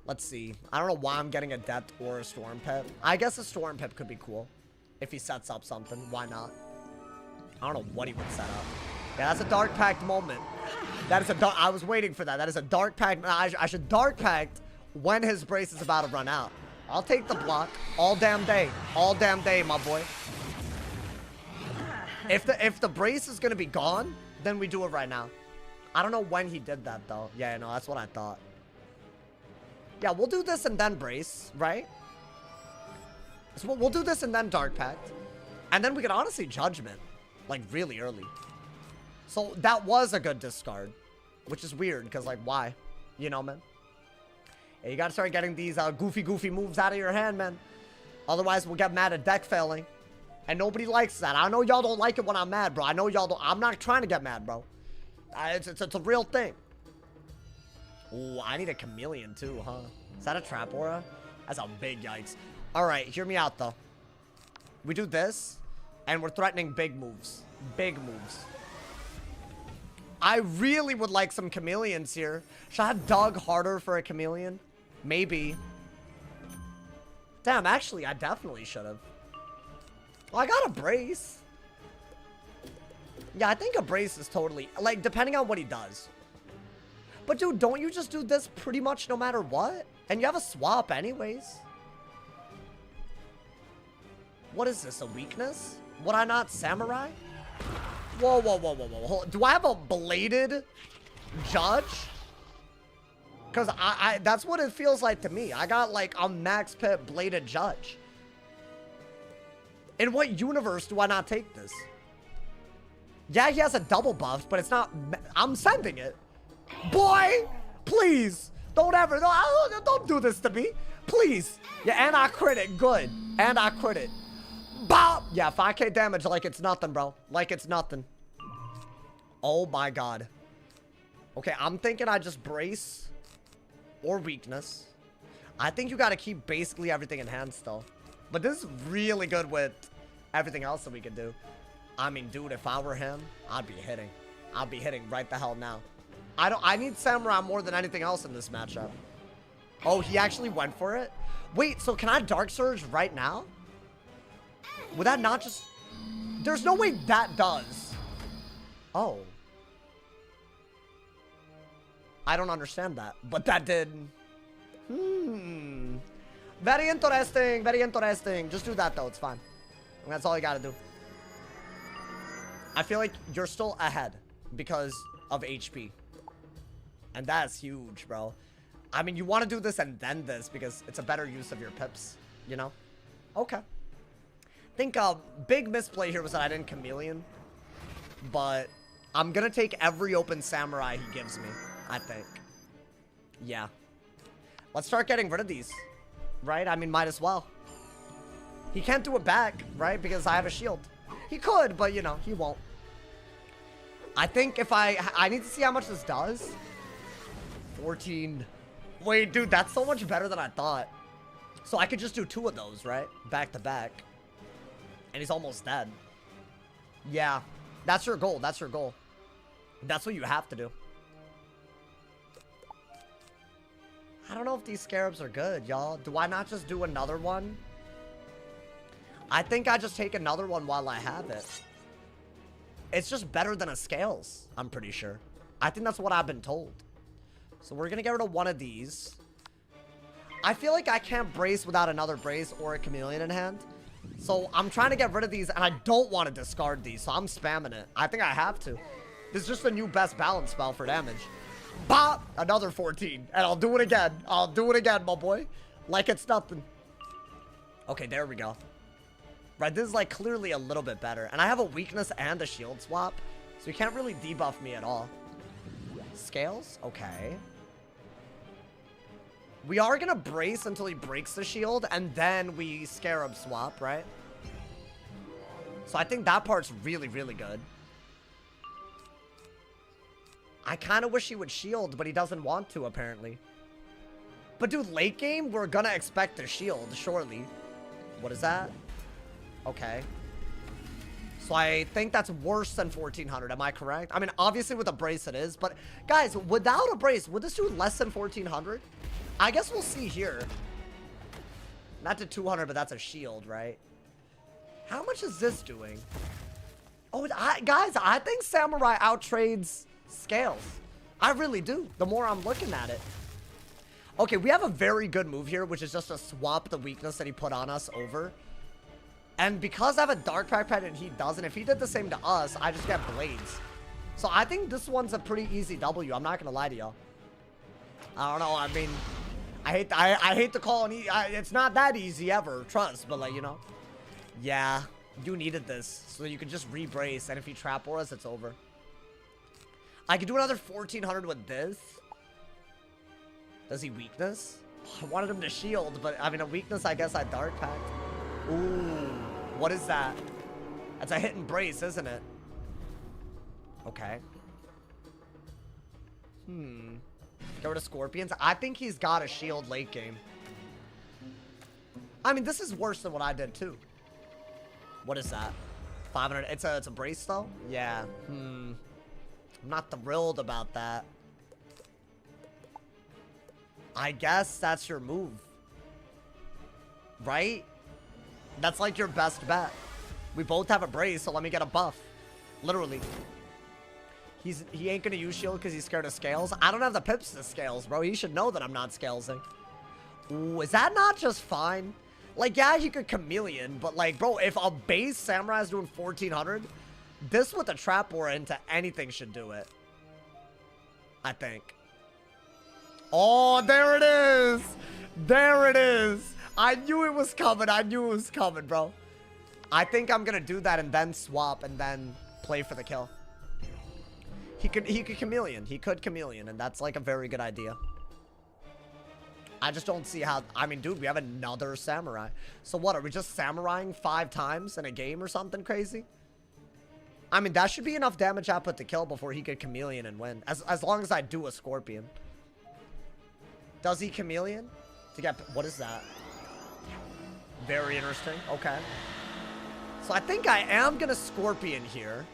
Let's see. I don't know why I'm getting a Death or a Storm Pip. I guess a Storm Pip could be cool. If he sets up something. Why not? I don't know what he would set up. Yeah, that's a Dark Pact moment. That is a dark... I was waiting for that. That is a Dark Pact... I should Dark Pact when his brace is about to run out. I'll take the block all damn day. All damn day, my boy. If the brace is gonna be gone, then we do it right now. I don't know when he did that though. Yeah, no, that's what I thought. Yeah, we'll do this and then brace, right? So we'll do this and then Dark Pact. And then we can honestly Judgment. Like, really early. So, that was a good discard. Which is weird, because, like, why? You know, man? Yeah, you gotta start getting these goofy moves out of your hand, man. Otherwise, we'll get mad at deck failing. And nobody likes that. I know y'all don't like it when I'm mad, bro. I know y'all don't. I'm not trying to get mad, bro. It's a real thing. Ooh, I need a chameleon, too, huh? Is that a trap aura? That's a big yikes. Alright, hear me out, though. We do this. And we're threatening big moves. Big moves. I really would like some chameleons here. Should I have dug harder for a chameleon? Maybe. Damn, actually, I definitely should have. Well, I got a brace. Yeah, I think a brace is totally... Like, depending on what he does. But, dude, don't you just do this pretty much no matter what? And you have a swap anyways. What is this, a weakness? Would I not samurai? Whoa. Hold on. Do I have a bladed judge? Because that's what it feels like to me. I got like a max pit bladed judge. In what universe do I not take this? Yeah, he has a double buff, but it's not... I'm sending it. Boy, please. Don't ever... Don't do this to me. Please. Yeah, and I crit it. Good. And I crit it. Bop! Yeah, 5k damage like it's nothing, bro. Like it's nothing. Oh my god. Okay, I'm thinking I just brace or weakness. I think you gotta keep basically everything in hand still. But this is really good with everything else that we can do. I mean, dude, if I were him, I'd be hitting. I'd be hitting right the hell now. I need Samurai more than anything else in this matchup. Oh, he actually went for it? Wait, so can I Dark Surge right now? Would that not just... There's no way that does. Oh. I don't understand that. But that did. Very interesting. Very interesting. Just do that, though. It's fine. And that's all you gotta do. I feel like you're still ahead because of HP. And that's huge, bro. I mean, you want to do this and then this because it's a better use of your pips, you know? Okay. I think a big misplay here was that I didn't chameleon. But I'm going to take every open samurai he gives me, I think. Yeah. Let's start getting rid of these. Right? I mean, might as well. He can't do it back, right? Because I have a shield. He could, but, you know, he won't. I think if I need to see how much this does. 14. Wait, dude, that's so much better than I thought. So I could just do 2 of those, right? Back to back. And he's almost dead. Yeah. That's your goal. That's your goal. That's what you have to do. I don't know if these scarabs are good, y'all. Do I not just do another one? I think I just take another one while I have it. It's just better than a scales, I'm pretty sure. I think that's what I've been told. So we're going to get rid of one of these. I feel like I can't brace without another brace or a chameleon in hand. So I'm trying to get rid of these, and I don't want to discard these, so I'm spamming it. I think I have to. This is just the new best balance spell for damage. Bop! Another 14. And I'll do it again. I'll do it again, my boy. Like it's nothing. Okay, there we go. Right, this is like clearly a little bit better. And I have a weakness and a shield swap. So you can't really debuff me at all. Scales? Okay. We are going to brace until he breaks the shield. And then we scarab swap, right? So I think that part's really, really good. I kind of wish he would shield, but he doesn't want to, apparently. But dude, late game, we're going to expect a shield, surely. What is that? Okay. So I think that's worse than 1400. Am I correct? I mean, obviously with a brace it is. But guys, without a brace, would this do less than 1400? I guess we'll see here. Not to 200, but that's a shield, right? How much is this doing? Oh, guys, I think Samurai outtrades Scales. I really do. The more I'm looking at it. Okay, we have a very good move here, which is just to swap the weakness that he put on us over. And because I have a Dark Pact and he doesn't, if he did the same to us, I just get Blades. So I think this one's a pretty easy W. I'm not going to lie to y'all. I don't know. I mean, I hate to call it, it's not that easy ever, trust, but like, you know. Yeah, you needed this, so you could just re-brace, and if he trap auras, it's over. I could do another 1400 with this. Does he weakness? I wanted him to shield, but I mean, a weakness, I guess I dark packed. Ooh, what is that? That's a hit and brace, isn't it? Okay. Get rid of scorpions. I think he's got a shield late game. I mean, this is worse than what I did too. What is that? 500. It's a brace though. Yeah. I'm not thrilled about that. I guess that's your move, right? That's like your best bet. We both have a brace, so let me get a buff. Literally. He ain't gonna use shield because he's scared of scales. I don't have the pips to scales, bro. He should know that I'm not scalesing. Ooh, is that not just fine? Like, yeah, he could chameleon, but like, bro, if a base samurai is doing 1400, this with the trap aura into anything should do it. I think. Oh, there it is. There it is. I knew it was coming. I knew it was coming, bro. I think I'm gonna do that and then swap and then play for the kill. He could chameleon. He could chameleon, and that's like a very good idea. I just don't see how. I mean, dude, we have another samurai. So what? Are we just samuraiing 5 times in a game or something crazy? I mean, that should be enough damage output to kill before he could chameleon and win. As long as I do a scorpion. Does he chameleon? To get, what is that? Very interesting. Okay. So I think I am gonna scorpion here.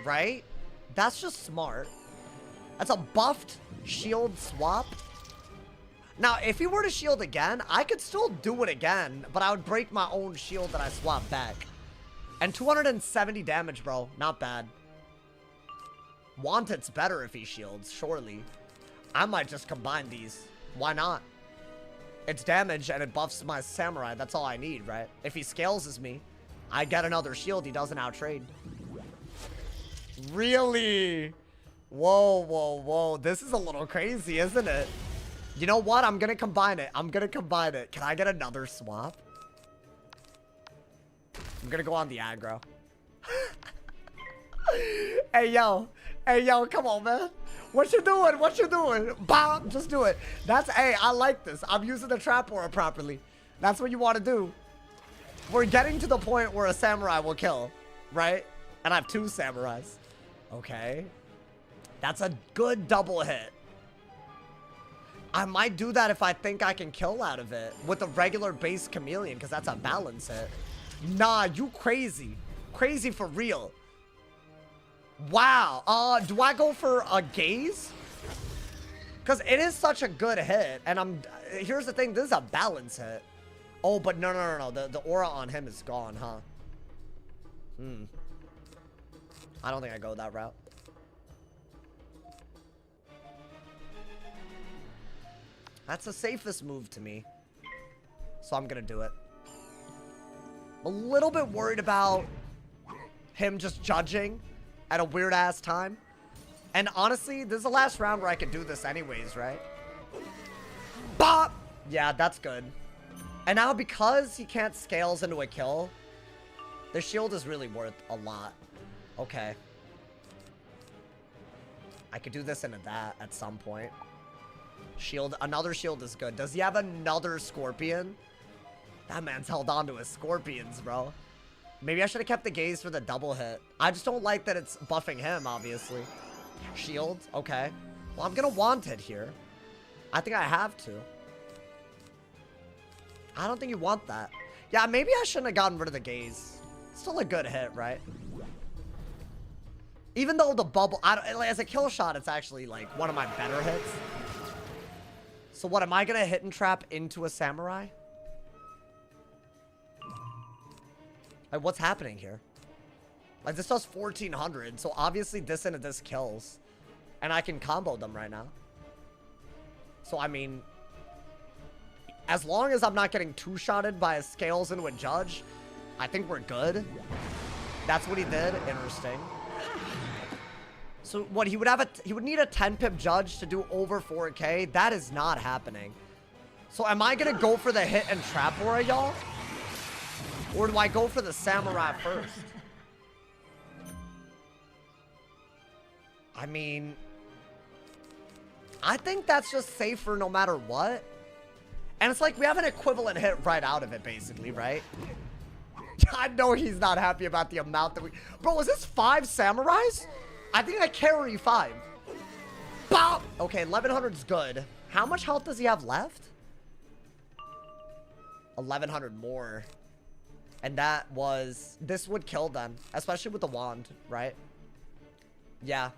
Right? That's just smart. That's a buffed shield swap. Now, if he were to shield again, I could still do it again, but I would break my own shield that I swap back. And 270 damage, bro. Not bad. Wanted's better if he shields, surely. I might just combine these. Why not? It's damage and it buffs my samurai. That's all I need, right? If he scales as me, I get another shield. He doesn't outtrade. Really? Whoa, whoa, whoa. This is a little crazy, isn't it? You know what? I'm gonna combine it. I'm gonna combine it. Can I get another swap? I'm gonna go on the aggro. Hey, yo. Hey, yo, come on, man. What you doing? What you doing? Bam! Just do it. That's, hey, I like this. I'm using the trap aura properly. That's what you want to do. We're getting to the point where a samurai will kill, right? And I have 2 samurais. Okay. That's a good double hit. I might do that if I think I can kill out of it with a regular base chameleon, because that's a balance hit. Nah, you crazy. Crazy for real. Wow. Do I go for a gaze? Because it is such a good hit. And here's the thing. This is a balance hit. Oh, but no. The aura on him is gone, huh? I don't think I go that route. That's the safest move to me. So I'm going to do it. I'm a little bit worried about him just judging at a weird ass time. And honestly, this is the last round where I could do this anyways, right? Bop! Yeah, that's good. And now because he can't scales into a kill, the shield is really worth a lot. Okay. I could do this into that at some point. Shield, another shield is good. Does he have another scorpion? That man's held on to his scorpions, bro. Maybe I should have kept the gaze for the double hit. I just don't like that it's buffing him, obviously. Shield, okay. Well, I'm gonna want it here. I think I have to. I don't think you want that. Yeah, maybe I shouldn't have gotten rid of the gaze. Still a good hit, right? Even though the bubble, as a kill shot, it's actually like one of my better hits. So what, am I gonna hit and trap into a samurai? Like, what's happening here? Like, this does 1400, so obviously this into this kills. And I can combo them right now. So, I mean, as long as I'm not getting two-shotted by a scales into a judge, I think we're good. That's what he did. Interesting. So what, he would need a 10 pip judge to do over 4K? That is not happening. So am I gonna go for the hit and trap aura, y'all? Or do I go for the samurai first? I mean, I think that's just safer no matter what. And it's like we have an equivalent hit right out of it, basically, right? I know he's not happy about the amount that we... Bro, is this 5 samurais? I think I carry 5. Bop! Okay, 1100's good. How much health does he have left? 1100 more. And that was... This would kill them, especially with the wand, right? Yeah.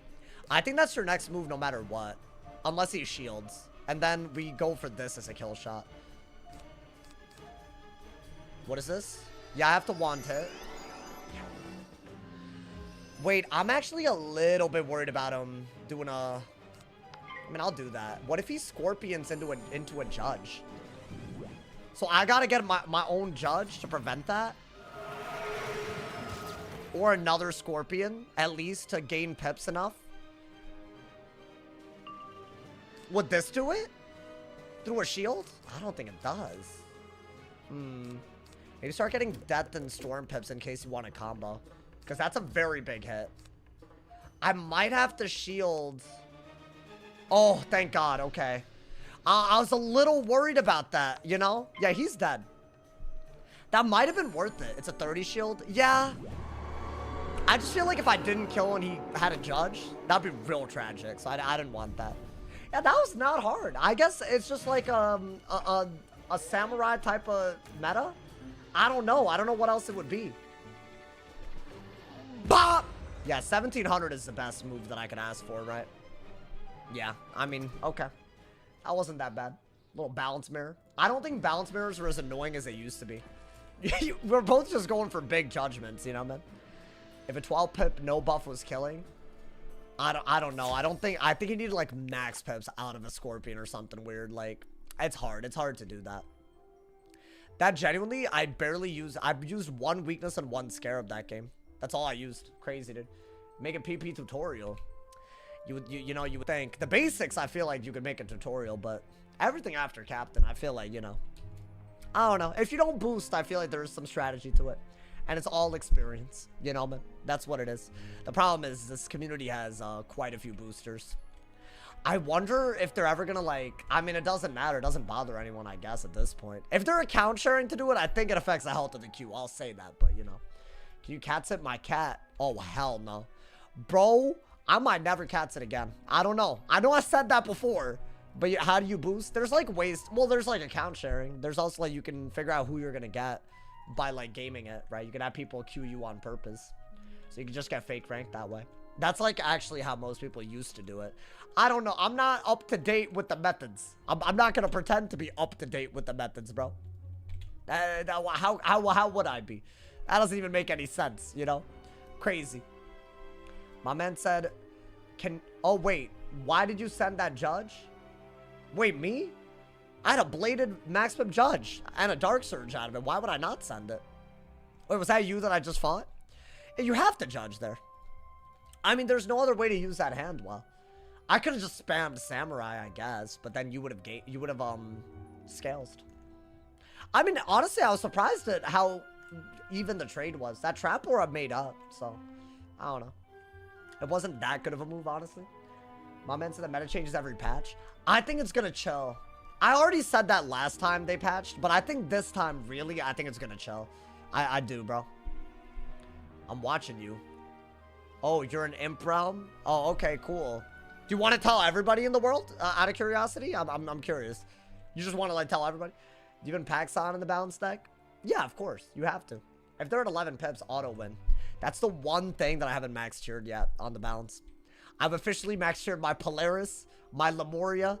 I think that's your next move no matter what. Unless he shields. And then we go for this as a kill shot. What is this? Yeah, I have to wand hit. Wait, I'm actually a little bit worried about him doing a... I mean, I'll do that. What if he scorpions into a judge? So I gotta get my own judge to prevent that? Or another scorpion, at least, to gain pips enough? Would this do it? Through a shield? I don't think it does. Maybe start getting death and storm pips in case you want a combo. Because that's a very big hit. I might have to shield. Oh, thank God. Okay. I was a little worried about that, you know? Yeah, he's dead. That might have been worth it. It's a 30 shield. Yeah. I just feel like if I didn't kill when he had a judge, that'd be real tragic. So I didn't want that. Yeah, that was not hard. I guess it's just like a samurai type of meta. I don't know. I don't know what else it would be. Bop! Yeah, 1700 is the best move that I could ask for, right? Yeah, I mean, okay. That wasn't that bad. Little balance mirror. I don't think balance mirrors are as annoying as they used to be. We're both just going for big judgments, you know, man? If a 12 pip no buff was killing, I don't know. I think you need like max pips out of a scorpion or something weird. Like, it's hard. It's hard to do that. That genuinely, I've used one weakness and one scarab that game. That's all I used. Crazy, dude. Make a PP tutorial. You know, you would think. The basics, I feel like you could make a tutorial, but everything after Captain, I feel like, you know. I don't know. If you don't boost, I feel like there's some strategy to it. And it's all experience, you know, man. That's what it is. The problem is this community has quite a few boosters. I wonder if they're ever gonna, like... I mean, it doesn't matter. It doesn't bother anyone, I guess, at this point. If they're account sharing to do it, I think it affects the health of the queue. I'll say that, but, you know. Can you cat sit my cat? Oh, hell no. Bro, I might never cat sit again. I don't know. I know I said that before, but how do you boost? There's, like, ways... Well, there's, like, account sharing. There's also, like, you can figure out who you're gonna get by, like, gaming it, right? You can have people queue you on purpose. So you can just get fake ranked that way. That's, like, actually how most people used to do it. I don't know. I'm not up to date with the methods. I'm not going to pretend to be up to date with the methods, bro. How would I be? That doesn't even make any sense, you know? Crazy. My man said, oh, wait. Why did you send that judge? Wait, me? I had a bladed max pip judge and a dark surge out of it. Why would I not send it? Wait, was that you that I just fought? You have to judge there. I mean, there's no other way to use that hand well. I could have just spammed samurai, I guess, but then you would have scaled. I mean, honestly, I was surprised at how even the trade was. That trap aura made up, so I don't know. It wasn't that good of a move, honestly. My man said the meta changes every patch. I think it's gonna chill. I already said that last time they patched, but I think this time, really, I think it's gonna chill. I do, bro. I'm watching you. Oh, you're an imp realm? Oh, okay, cool. Do you want to tell everybody in the world, out of curiosity? I'm curious. You just want to, like, tell everybody? Do you even Paxon in the balance deck? Yeah, of course. You have to. If they're at 11 pips, auto win. That's the one thing that I haven't max tiered yet on the balance. I've officially max tiered my Polaris, my Lemuria,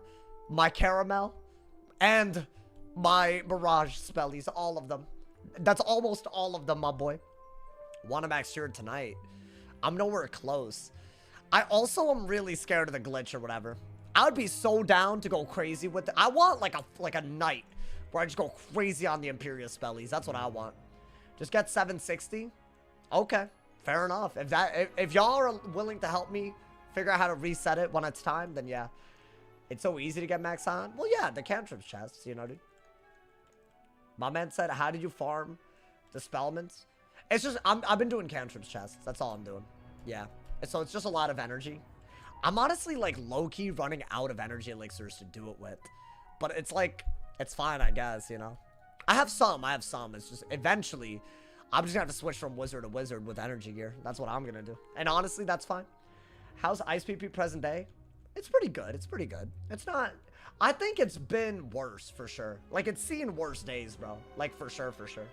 my Caramel, and my Mirage Spellies. All of them. That's almost all of them, my boy. Want to max tiered tonight. I'm nowhere close. I also am really scared of the glitch or whatever. I would be so down to go crazy with it. I want like a night where I just go crazy on the Imperial Spellies. That's what I want. Just get 760. Okay, fair enough. If y'all are willing to help me figure out how to reset it when it's time, then yeah. It's so easy to get max on. Well, yeah, the cantrips chests, you know, dude. My man said, how did you farm the spellments? It's just, I've been doing cantrips chests. That's all I'm doing. Yeah. So it's just a lot of energy. I'm honestly, like, low-key running out of energy elixirs to do it with. But it's like, it's fine, I guess, you know. I have some. It's just, eventually, I'm just gonna have to switch from wizard to wizard with energy gear. That's what I'm gonna do. And honestly, that's fine. How's Ice PP present day? It's pretty good. It's pretty good. It's not... I think it's been worse, for sure. Like, it's seen worse days, bro. Like, for sure, for sure.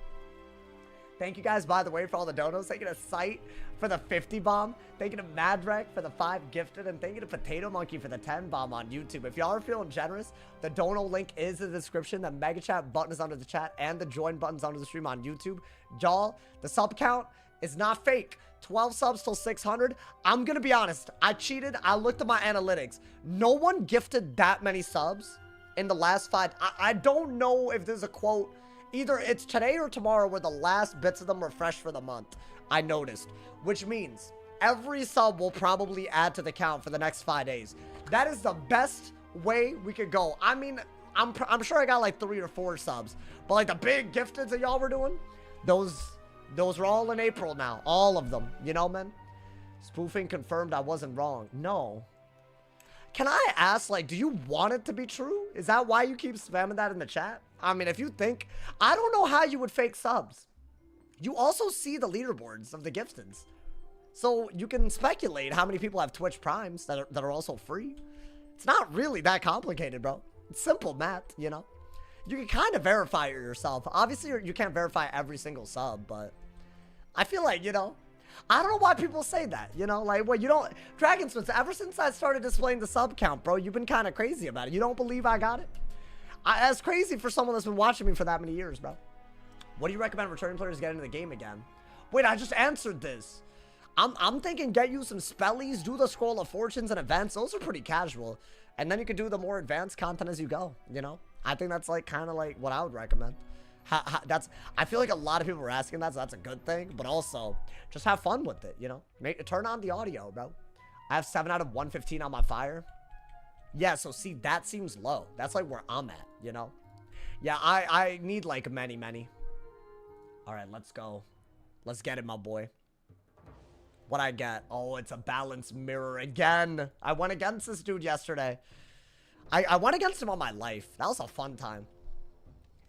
Thank you guys, by the way, for all the donos. Thank you to Sight for the 50 bomb. Thank you to Madrek for the 5 gifted. And thank you to Potato Monkey for the 10 bomb on YouTube. If y'all are feeling generous, the dono link is in the description. The mega chat button is under the chat. And the join button's under the stream on YouTube. Y'all, the sub count is not fake. 12 subs till 600. I'm gonna be honest. I cheated. I looked at my analytics. No one gifted that many subs in the last 5. I don't know if there's a quote. Either it's today or tomorrow where the last bits of them refresh for the month. I noticed. Which means every sub will probably add to the count for the next 5 days. That is the best way we could go. I mean, I'm sure I got like 3 or 4 subs. But like the big gifteds that y'all were doing, those were all in April now. All of them. You know, man? Spoofing confirmed I wasn't wrong. No. Can I ask, like, do you want it to be true? Is that why you keep spamming that in the chat? I mean, if you think... I don't know how you would fake subs. You also see the leaderboards of the gifteds. So you can speculate how many people have Twitch Primes that are also free. It's not really that complicated, bro. It's simple math, you know? You can kind of verify it yourself. Obviously, you can't verify every single sub, but... I feel like, you know... I don't know why people say that, you know? Like, well, you don't... Dragon Smith, ever since I started displaying the sub count, bro, you've been kind of crazy about it. You don't believe I got it? That's crazy for someone that's been watching me for that many years, bro. What do you recommend returning players get into the game again? Wait, I just answered this. I'm thinking get you some spellies, do the Scroll of Fortunes and events. Those are pretty casual. And then you can do the more advanced content as you go, you know? I think that's, like, kind of like what I would recommend. I feel like a lot of people were asking that, so that's a good thing. But also, just have fun with it, you know? Turn on the audio, bro. I have 7 out of 115 on my fire. Yeah, so see, that seems low. That's like where I'm at, you know? Yeah, I need like many. All right, let's go. Let's get it, my boy. What'd I get? Oh, it's a balance mirror again. I went against this dude yesterday. I went against him on my life. That was a fun time.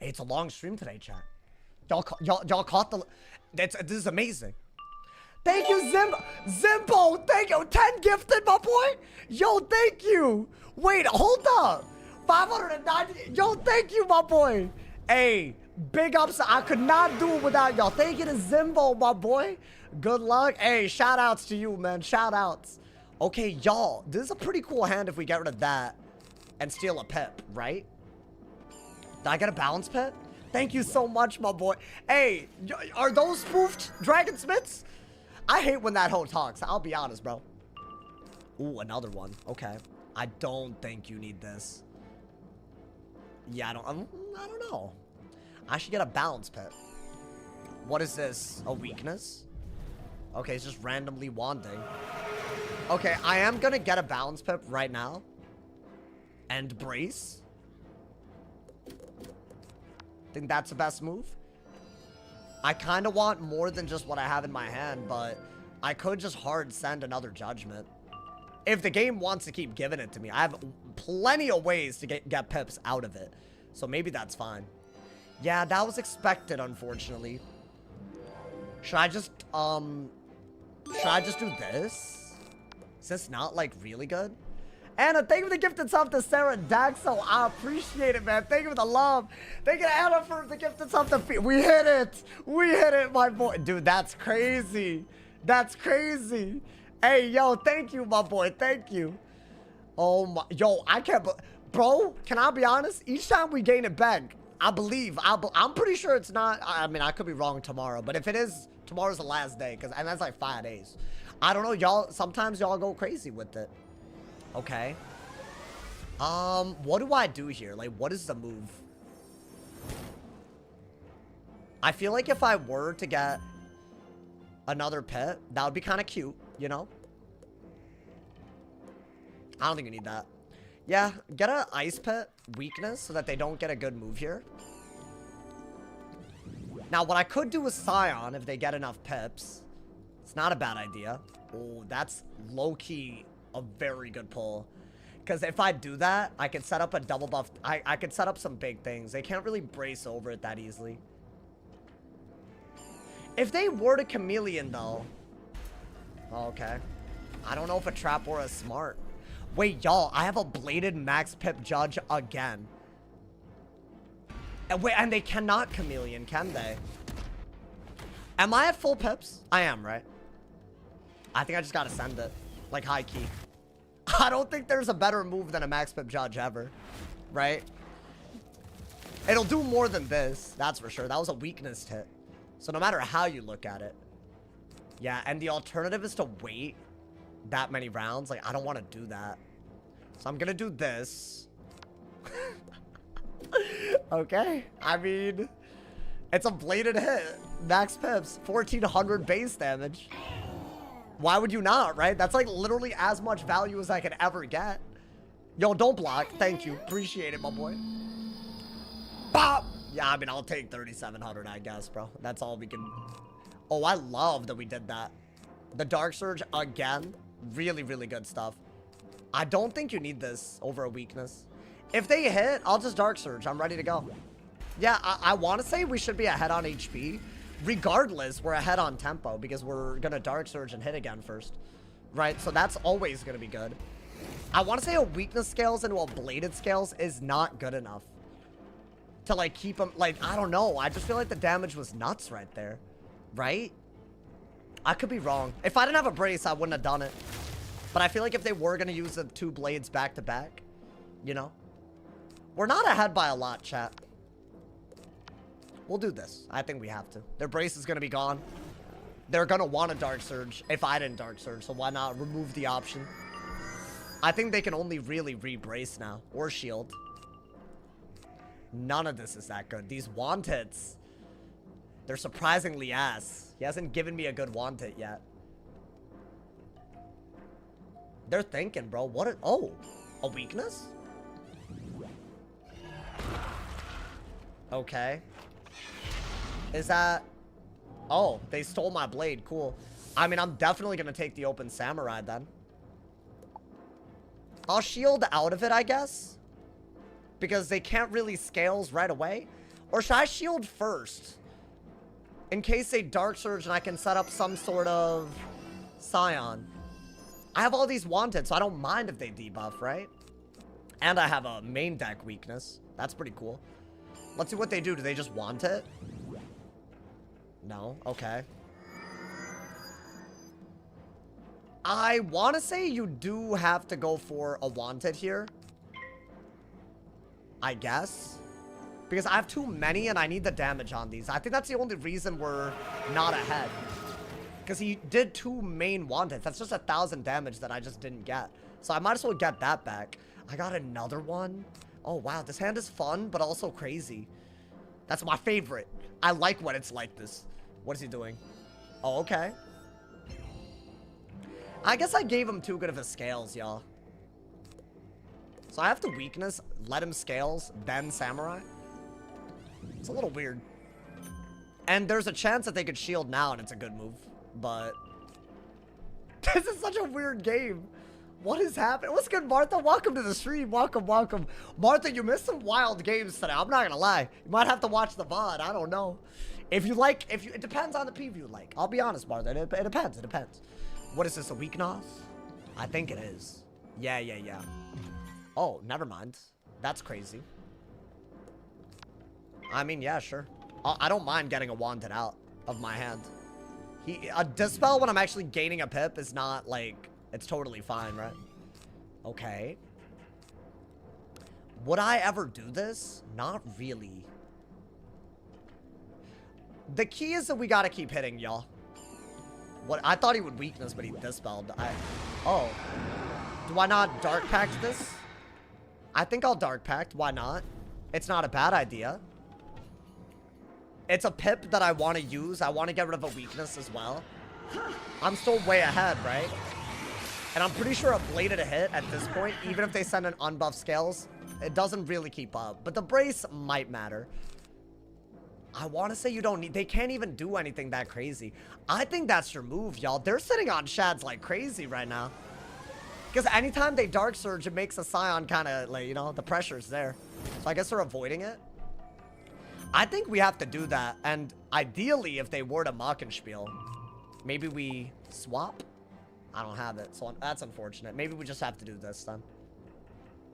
Hey, it's a long stream today, chat. Y'all caught the... This is amazing. Thank you, Zimbo. Thank you. 10 gifted, my boy. Yo, thank you. Wait, hold up. 590. Yo, thank you, my boy. Hey, big ups. I could not do it without y'all. Thank you to Zimbo, my boy. Good luck. Hey, shout outs to you, man. Shout outs. Okay, y'all. This is a pretty cool hand if we get rid of that and steal a pip, right? Did I get a balance pet? Thank you so much, my boy. Hey, are those spoofed Dragon Smiths? I hate when that hoe talks. I'll be honest, bro. Ooh, another one. Okay. I don't think you need this. Yeah, I don't know. I should get a balance pet. What is this? A weakness? Okay, it's just randomly wanding. Okay, I am gonna get a balance pet right now. And brace. Think that's the best move. I kind of want more than just what I have in my hand, but I could just hard send another judgment. If the game wants to keep giving it to me, I have plenty of ways to get pips out of it. So maybe that's fine. Yeah, that was expected, unfortunately. Should I just do this? Is this not, like, really good? Anna, thank you for the gifted sub to Sarah Daxo. I appreciate it, man. Thank you for the love. Thank you to Anna for the gifted sub to we hit it. We hit it, my boy. Dude, that's crazy. That's crazy. Hey, yo, thank you, my boy. Thank you. Oh, my. Yo, I can't... Bro, can I be honest? Each time we gain it back, I'm pretty sure it's not... I mean, I could be wrong tomorrow. But if it is, tomorrow's the last day. And that's like 5 days. I don't know, y'all. Sometimes y'all go crazy with it. Okay. What do I do here? Like, what is the move? I feel like if I were to get another pet, that would be kind of cute, you know? I don't think you need that. Yeah, get an Ice Pit weakness so that they don't get a good move here. Now, what I could do with Scion if they get enough pips. It's not a bad idea. Oh, that's low-key a very good pull. Because if I do that, I could set up a double buff. I could set up some big things. They can't really brace over it that easily. If they were to Chameleon, though. Oh, okay. I don't know if a Trap Aura is smart. Wait, y'all. I have a bladed max pip judge again. And wait, and they cannot Chameleon, can they? Am I at full pips? I am, right? I think I just gotta send it. Like, high key. I don't think there's a better move than a max pip judge ever. Right? It'll do more than this. That's for sure. That was a weakness hit. So no matter how you look at it. Yeah, and the alternative is to wait that many rounds. Like, I don't want to do that. So I'm gonna do this. Okay. I mean, it's a bladed hit. Max pips. 1400 base damage. Why would you not, right? That's like literally as much value as I could ever get. Yo, don't block. Thank you. Appreciate it, my boy. Bop! Yeah, I mean, I'll take 3,700, I guess, bro. That's all we can... Oh, I love that we did that. The Dark Surge again. Really, really good stuff. I don't think you need this over a weakness. If they hit, I'll just Dark Surge. I'm ready to go. Yeah, I want to say we should be ahead on HP. Regardless, we're ahead on tempo because we're going to Dark Surge and hit again first. Right? So that's always going to be good. I want to say a weakness scales into a bladed scales is not good enough. To, like, keep them... Like, I don't know. I just feel like the damage was nuts right there. Right? I could be wrong. If I didn't have a brace, I wouldn't have done it. But I feel like if they were going to use the two blades back to back, you know? We're not ahead by a lot, chat. We'll do this. I think we have to. Their brace is going to be gone. They're going to want a Dark Surge if I didn't Dark Surge. So why not remove the option? I think they can only really re-brace now. Or shield. None of this is that good. These Wanteds, they're surprisingly ass. He hasn't given me a good Wanted yet. They're thinking, bro. What? Oh, a weakness? Okay. Is that... Oh, they stole my blade. Cool. I mean, I'm definitely going to take the open samurai then. I'll shield out of it, I guess. Because they can't really scales right away. Or should I shield first? In case they Dark Surge and I can set up some sort of Scion. I have all these wanted, so I don't mind if they debuff, right? And I have a main deck weakness. That's pretty cool. Let's see what they do. Do they just want it? No? Okay. I want to say you do have to go for a wanted here. I guess. Because I have too many and I need the damage on these. I think that's the only reason we're not ahead. Because he did two main wanteds. That's just 1,000 damage that I just didn't get. So I might as well get that back. I got another one. Oh, wow. This hand is fun, but also crazy. That's my favorite. I like when it's like this. What is he doing? Oh, okay. I guess I gave him too good of a scales, y'all. So I have the weakness, let him scales, then samurai. It's a little weird. And there's a chance that they could shield now and it's a good move. But this is such a weird game. What is happening? What's good, Martha? Welcome to the stream. Welcome, welcome. Martha, you missed some wild games today. I'm not gonna lie. You might have to watch the VOD. I don't know. If you like, it depends on the PV you like. I'll be honest, Martha. It depends. It depends. What is this, a weakness? I think it is. Yeah. Oh, never mind. That's crazy. I mean, yeah, sure. I don't mind getting a wanted out of my hand. A Dispel when I'm actually gaining a pip is not, like, it's totally fine, right? Okay. Would I ever do this? Not really. The key is that we gotta keep hitting, y'all. What? I thought he would weakness, but he Dispelled. Oh. Do I not Dark Pact this? I think I'll Dark Pact. Why not? It's not a bad idea. It's a pip that I want to use. I want to get rid of a weakness as well. I'm still way ahead, right? And I'm pretty sure a bladed hit at this point, even if they send an unbuffed scales, it doesn't really keep up. But the brace might matter. I want to say you don't need... They can't even do anything that crazy. I think that's your move, y'all. They're sitting on shads like crazy right now. Because anytime they Dark Surge, it makes a Scion kind of, like, you know, the pressure's there. So I guess they're avoiding it. I think we have to do that. And ideally, if they were to Mockenspiel, maybe we swap? I don't have it, so that's unfortunate. Maybe we just have to do this then.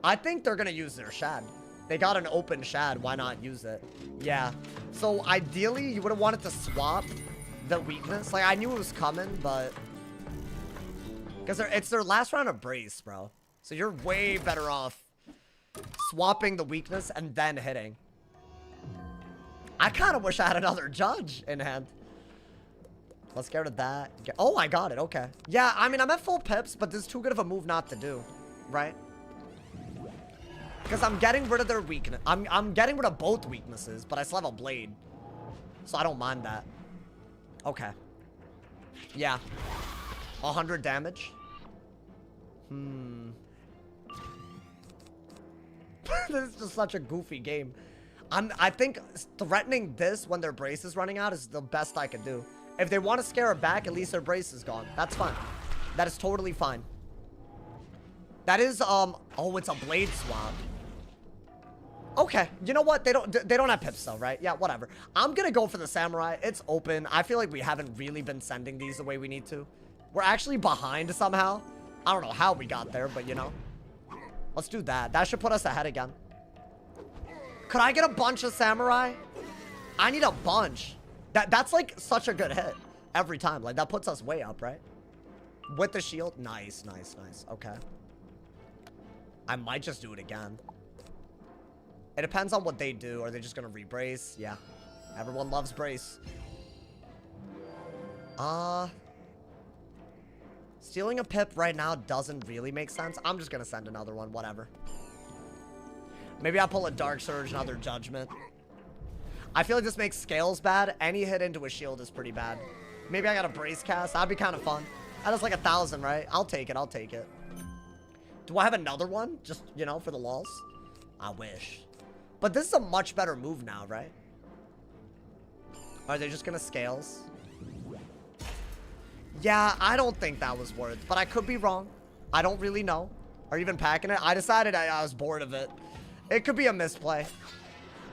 I think they're going to use their shad. They got an open shad. Why not use it? Yeah. So ideally, you would have wanted to swap the weakness. Like, I knew it was coming, but... Because it's their last round of brace, bro. So you're way better off swapping the weakness and then hitting. I kind of wish I had another judge in hand. Let's get rid of that. Oh, I got it. Okay. Yeah, I mean, I'm at full pips, but this is too good of a move not to do. Right? Because I'm getting rid of their weakness. I'm getting rid of both weaknesses, but I still have a blade. So I don't mind that. Okay. Yeah. 100 damage. This is just such a goofy game. I think threatening this when their brace is running out is the best I could do. If they want to scare it back, at least their brace is gone. That's fine. That is totally fine. That is, oh, it's a blade swap. Okay, you know what? They don't have pips though, right? Yeah, whatever. I'm gonna go for the samurai. It's open. I feel like we haven't really been sending these the way we need to. We're actually behind somehow. I don't know how we got there, but you know. Let's do that. That should put us ahead again. Could I get a bunch of samurai? I need a bunch. That's like such a good hit every time. Like that puts us way up, right? With the shield. Nice, nice, nice. Okay. I might just do it again. It depends on what they do. Are they just gonna re-brace? Yeah. Everyone loves brace. Stealing a pip right now doesn't really make sense. I'm just gonna send another one, whatever. Maybe I'll pull a Dark Surge, another Judgment. I feel like this makes scales bad. Any hit into a shield is pretty bad. Maybe I got a brace cast. That'd be kind of fun. That is like 1,000, right? I'll take it. I'll take it. Do I have another one? Just, you know, for the lulz? I wish. But this is a much better move now, right? Are they just gonna scales? Yeah, I don't think that was worth, but I could be wrong. I don't really know. Are you even packing it? I decided I was bored of it. It could be a misplay.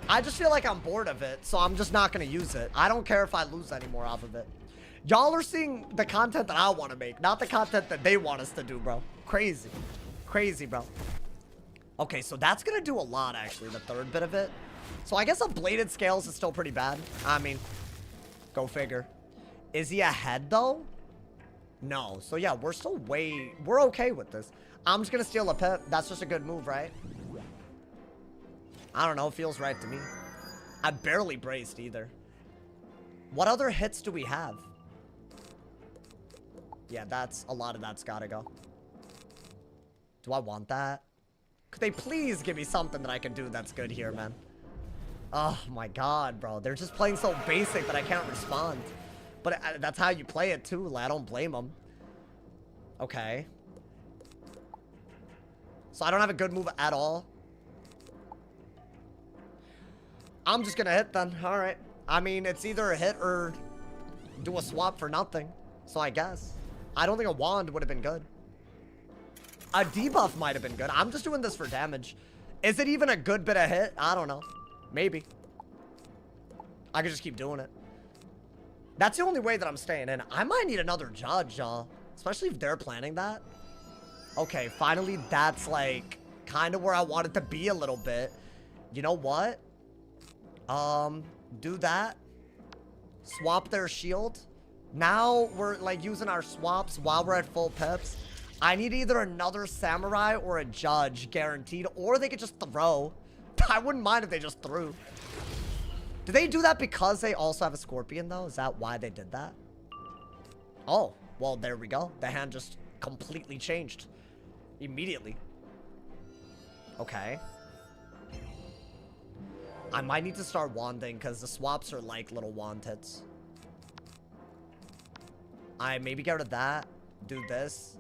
I just feel like I'm bored of it, so I'm just not gonna use it. I don't care if I lose any more off of it. Y'all are seeing the content that I want to make, not the content that they want us to do, bro. Crazy. Crazy, bro. Okay, so that's gonna do a lot, actually, the third bit of it. So I guess a bladed scales is still pretty bad. I mean, go figure. Is he ahead, though? No. So, yeah, we're still we're okay with this. I'm just gonna steal a pip. That's just a good move, right? I don't know. It feels right to me. I barely braced either. What other hits do we have? Yeah, a lot of that's gotta go. Do I want that? Could they please give me something that I can do that's good here, man? Oh my god, bro. They're just playing so basic that I can't respond. But that's how you play it too. Like, I don't blame them. Okay. So I don't have a good move at all. I'm just gonna hit then. Alright. I mean, it's either a hit or do a swap for nothing. So I guess. I don't think a wand would have been good. A debuff might have been good. I'm just doing this for damage. Is it even a good bit of hit? I don't know. Maybe. I could just keep doing it. That's the only way that I'm staying in. I might need another judge, y'all. Especially if they're planning that. Okay, finally, that's like kind of where I wanted to be a little bit. You know what? Do that. Swap their shield. Now we're like using our swaps while we're at full pips. I need either another samurai or a judge guaranteed, or they could just throw. I wouldn't mind if they just threw. Do they do that because they also have a scorpion though? Is that why they did that? Oh, well, there we go. The hand just completely changed immediately. Okay. I might need to start wanding because the swaps are like little wand hits. I maybe get rid of that. Do this.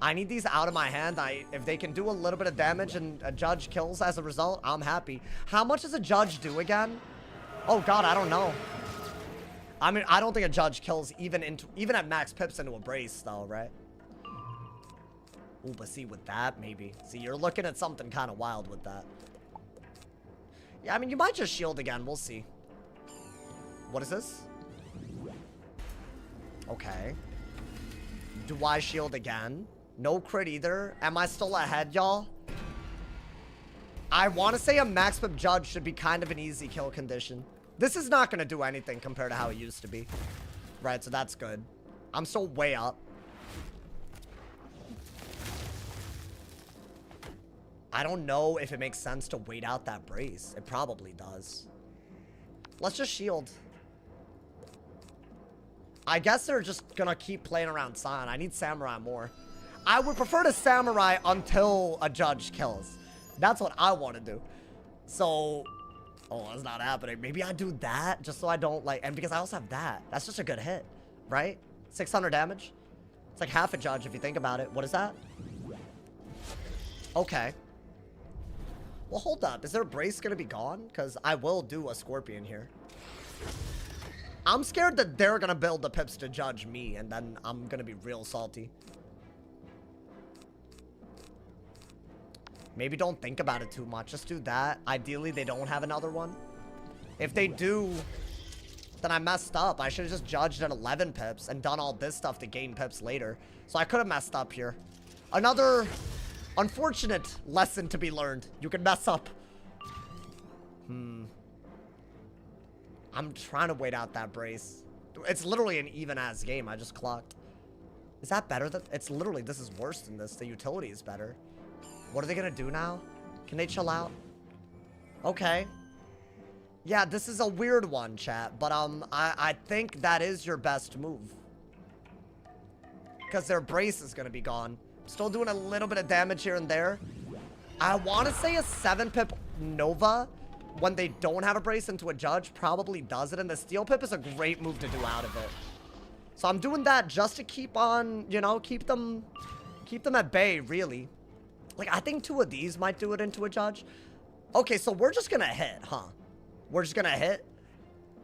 I need these out of my hand. If they can do a little bit of damage and a judge kills as a result, I'm happy. How much does a judge do again? Oh god, I don't know. I mean, I don't think a judge kills even at max pips into a brace though, right? Ooh, but see, with that, maybe. See, you're looking at something kind of wild with that. Yeah, I mean, you might just shield again. We'll see. What is this? Okay. Do I shield again? No crit either. Am I still ahead, y'all? I want to say a max pip judge should be kind of an easy kill condition. This is not going to do anything compared to how it used to be. Right, so that's good. I'm still way up. I don't know if it makes sense to wait out that brace. It probably does. Let's just shield. I guess they're just gonna keep playing around Scion. I need Samurai more. I would prefer to Samurai until a judge kills. That's what I want to do. So, oh, that's not happening. Maybe I do that just so I don't like, and because I also have that. That's just a good hit, right? 600 damage. It's like half a judge if you think about it. What is that? Okay. Well, hold up. Is their brace gonna be gone? Because I will do a Scorpion here. I'm scared that they're gonna build the pips to judge me, and then I'm gonna be real salty. Maybe don't think about it too much. Just do that. Ideally, they don't have another one. If they do, then I messed up. I should have just judged at 11 pips and done all this stuff to gain pips later. So I could have messed up here. Another unfortunate lesson to be learned. You can mess up. I'm trying to wait out that brace. It's literally an even-ass game. I just clocked. Is that better? It's literally, this is worse than this. The utility is better. What are they gonna do now? Can they chill out? Okay. Yeah, this is a weird one, chat. But I think that is your best move. Because their brace is gonna be gone. Still doing a little bit of damage here and there. I want to say a 7-pip Nova, when they don't have a brace into a judge, probably does it. And the steel pip is a great move to do out of it. So I'm doing that just to keep on, you know, keep them at bay, really. Like, I think 2 of these might do it into a judge. Okay, so we're just gonna hit, huh? We're just gonna hit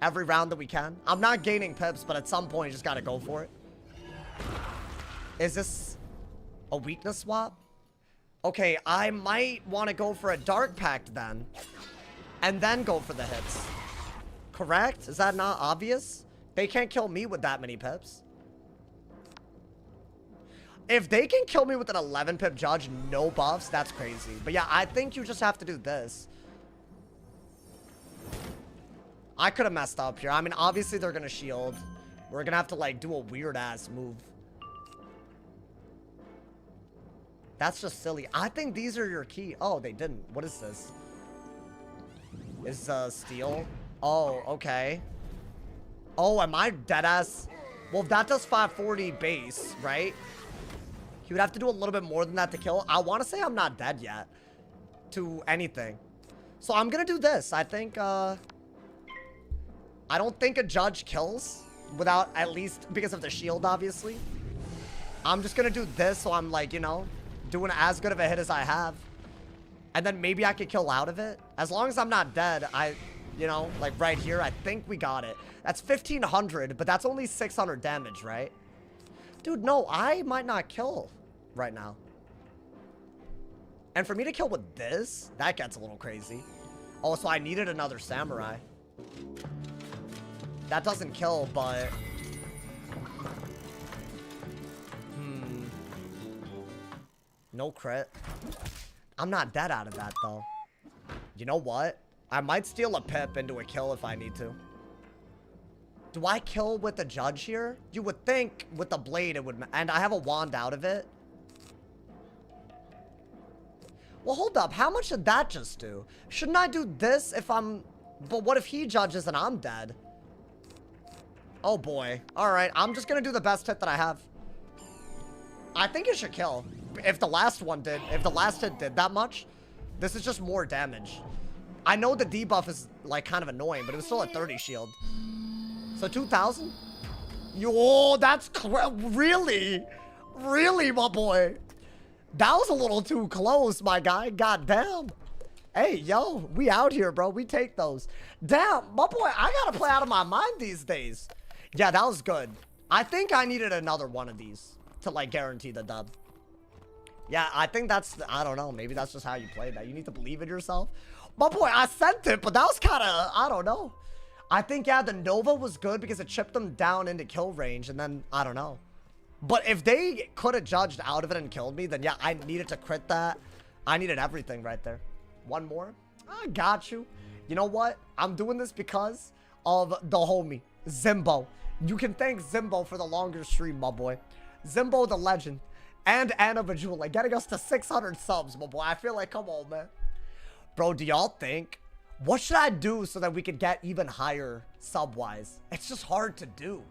every round that we can. I'm not gaining pips, but at some point, you just gotta go for it. Is this a weakness swap? Okay, I might want to go for a Dark Pact then. And then go for the hits. Correct? Is that not obvious? They can't kill me with that many pips. If they can kill me with an 11-pip judge, no buffs, that's crazy. But yeah, I think you just have to do this. I could have messed up here. I mean, obviously they're going to shield. We're going to have to, like, do a weird-ass move. That's just silly. I think these are your key. Oh, they didn't. What is this? Is steel? Oh, okay. Oh, am I deadass? Well, if that does 540 base, right? He would have to do a little bit more than that to kill. I want to say I'm not dead yet to anything. So I'm going to do this. I think, I don't think a judge kills without at least, because of the shield, obviously. I'm just going to do this so I'm like, you know, doing as good of a hit as I have. And then maybe I could kill out of it. As long as I'm not dead, you know, like right here, I think we got it. That's 1,500, but that's only 600 damage, right? Dude, no, I might not kill right now. And for me to kill with this, that gets a little crazy. Oh, so I needed another samurai. That doesn't kill, but... No crit. I'm not dead out of that, though. You know what? I might steal a pip into a kill if I need to. Do I kill with the judge here? You would think with the blade it would... And I have a wand out of it. Well, hold up. How much did that just do? Shouldn't I do this if I'm... But what if he judges and I'm dead? Oh, boy. All right. I'm just going to do the best hit that I have. I think it should kill. If the last one did... If the last hit did that much, this is just more damage. I know the debuff is, like, kind of annoying, but it was still a 30 shield. So 2,000? Yo, that's really? Really, my boy? That was a little too close, my guy. God damn. Hey, yo, we out here, bro. We take those. Damn, my boy, I gotta play out of my mind these days. Yeah, that was good. I think I needed another one of these to, like, guarantee the dub. Yeah, I think that's, I don't know. Maybe that's just how you play that. You need to believe in yourself. My boy, I sent it, but that was kind of, I don't know. I think, yeah, the Nova was good because it chipped them down into kill range, and then, I don't know. But if they could have judged out of it and killed me, then, yeah, I needed to crit that. I needed everything right there. One more. I got you. You know what? I'm doing this because of the homie, Zimbo. You can thank Zimbo for the longer stream, my boy. Zimbo the legend. And Anna Bajula getting us to 600 subs, my boy. I feel like, come on, man. Bro, do y'all think, what should I do so that we could get even higher sub-wise? It's just hard to do.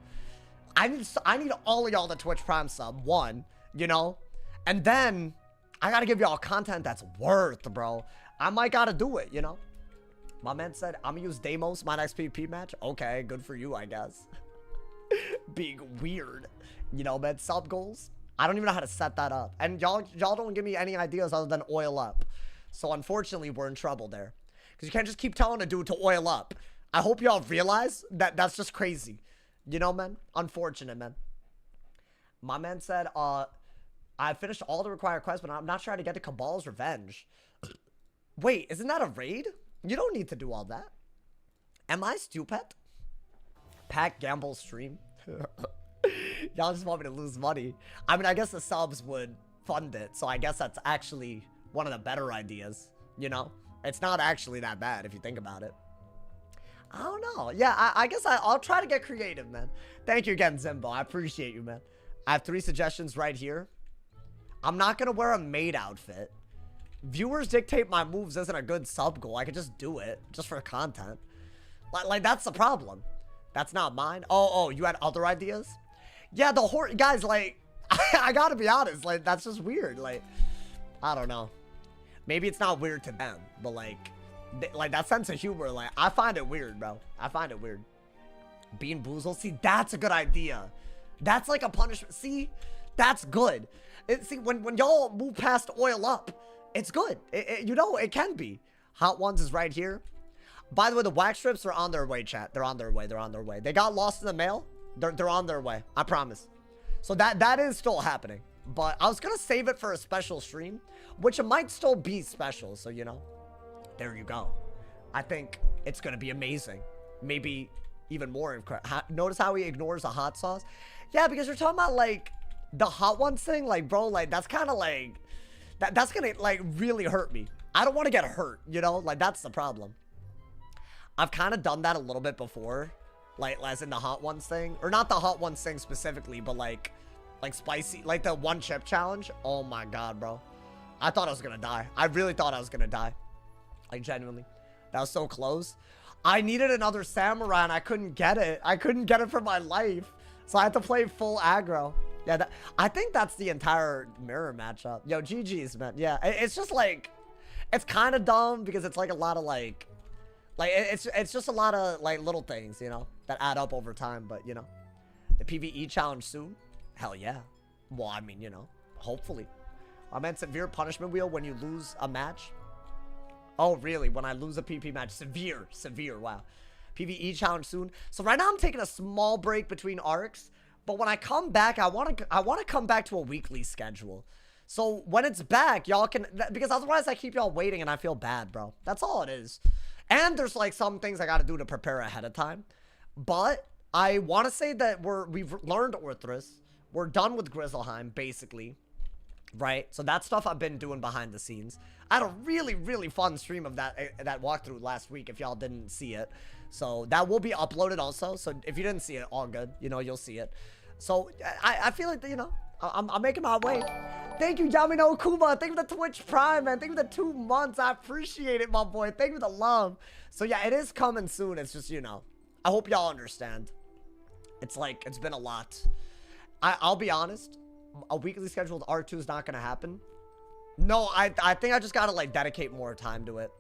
I need all of y'all to Twitch Prime sub, one, you know? And then, I gotta give y'all content that's worth, bro. I might gotta do it, you know? My man said, I'm gonna use Deimos my next PvP match. Okay, good for you, I guess. Being weird. You know, man, sub goals. I don't even know how to set that up. And y'all don't give me any ideas other than oil up. So unfortunately, we're in trouble there. Because you can't just keep telling a dude to oil up. I hope y'all realize that that's just crazy. You know, man? Unfortunate, man. My man said, I finished all the required quests, but I'm not trying to get to Cabal's Revenge. Wait, isn't that a raid? You don't need to do all that. Am I stupid? Pack Gamble stream. Y'all just want me to lose money. I mean, I guess the subs would fund it. So I guess that's actually one of the better ideas. You know? It's not actually that bad if you think about it. I don't know. Yeah, I guess I'll try to get creative, man. Thank you again, Zimbo. I appreciate you, man. I have 3 suggestions right here. I'm not going to wear a maid outfit. Viewers dictate my moves isn't a good sub goal. I could just do it just for content. Like that's the problem. That's not mine. Oh, you had other ideas? Yeah, the horse guys, like, I gotta be honest, like, that's just weird. Like, I don't know. Maybe it's not weird to them, but like that sense of humor, like, I find it weird, bro. I find it weird. Bean Boozle, see, that's a good idea. That's like a punishment. See, that's good. See, when y'all move past oil up, it's good. You know, it can be. Hot Ones is right here. By the way, the wax strips are on their way, chat. They're on their way. They're on their way. They got lost in the mail. They're on their way. I promise. So that is still happening. But I was going to save it for a special stream, which it might still be special. So, you know, there you go. I think it's going to be amazing. Maybe even more. Notice how he ignores the hot sauce? Yeah, because you're talking about, like, the Hot Ones thing. Like, bro, like, that's kind of like... That's going to, like, really hurt me. I don't want to get hurt, you know? Like, that's the problem. I've kind of done that a little bit before. Like, as in the Hot Ones thing. Or not the Hot Ones thing specifically, but, like spicy. Like, the one chip challenge. Oh, my God, bro. I thought I was going to die. I really thought I was going to die. Like, genuinely. That was so close. I needed another samurai, and I couldn't get it. I couldn't get it for my life. So I had to play full aggro. Yeah, I think that's the entire mirror matchup. Yo, GG's, man. Yeah, it's just like, it's kind of dumb because it's like a lot of like it's just a lot of like little things, you know, that add up over time. But you know, the PvE challenge soon. Hell yeah. Well, I mean, you know, hopefully. I meant severe punishment wheel when you lose a match. Oh, really? When I lose a PvP match, severe. Wow. PvE challenge soon. So right now I'm taking a small break between arcs. But when I come back, I want to come back to a weekly schedule. So when it's back, y'all can, because otherwise I keep y'all waiting and I feel bad, bro. That's all it is. And there's like some things I got to do to prepare ahead of time. But I want to say that we've learned Orthrus. We're done with Grizzleheim, basically. Right? So that stuff I've been doing behind the scenes. I had a really, really fun stream of that walkthrough last week if y'all didn't see it. So that will be uploaded also. So if you didn't see it, all good. You know, you'll see it. So I feel like, you know, I'm making my way. Thank you, Yamino Kuma. Thank you for the Twitch Prime, man. Thank you for the 2 months. I appreciate it, my boy. Thank you for the love. So yeah, it is coming soon. It's just, you know, I hope y'all understand. It's like, it's been a lot. I'll be honest. A weekly scheduled R2 is not going to happen. No, I think I just got to like dedicate more time to it.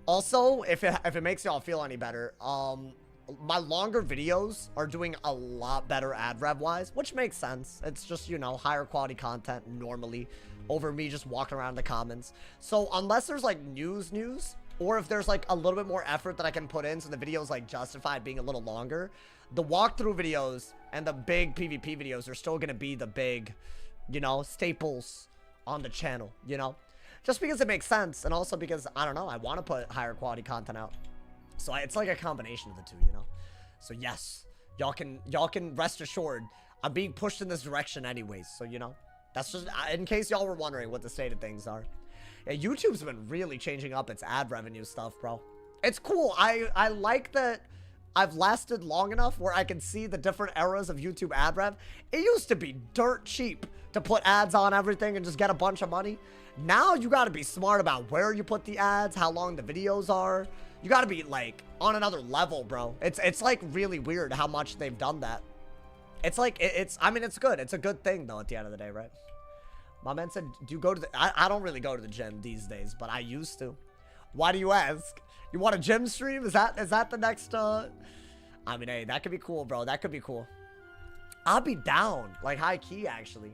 Also, if it makes y'all feel any better, my longer videos are doing a lot better ad rev wise, which makes sense. It's just, you know, higher quality content normally. over me just walking around the comments. So unless there's like news, or if there's like a little bit more effort that I can put in so the videos like justified being a little longer, the walkthrough videos and the big PvP videos are still going to be the big, you know, staples on the channel, you know, just because it makes sense. And also because, I don't know, I want to put higher quality content out. So it's like a combination of the two, you know. So yes, y'all can rest assured I'm being pushed in this direction anyways. So, you know, that's just in case y'all were wondering what the state of things are. Yeah, YouTube's been really changing up its ad revenue stuff, bro. It's cool. I like that I've lasted long enough where I can see the different eras of YouTube ad rev. It used to be dirt cheap to put ads on everything and just get a bunch of money. Now you got to be smart about where you put the ads, how long the videos are. You got to be like on another level, bro. It's like really weird how much they've done that. It's like, I mean, it's good. It's a good thing though at the end of the day, right? My man said, do you go to the, I don't really go to the gym these days, but I used to. Why do you ask? You want a gym stream? Is that the next, I mean, hey, that could be cool, bro. That could be cool. I'll be down, like high key, actually.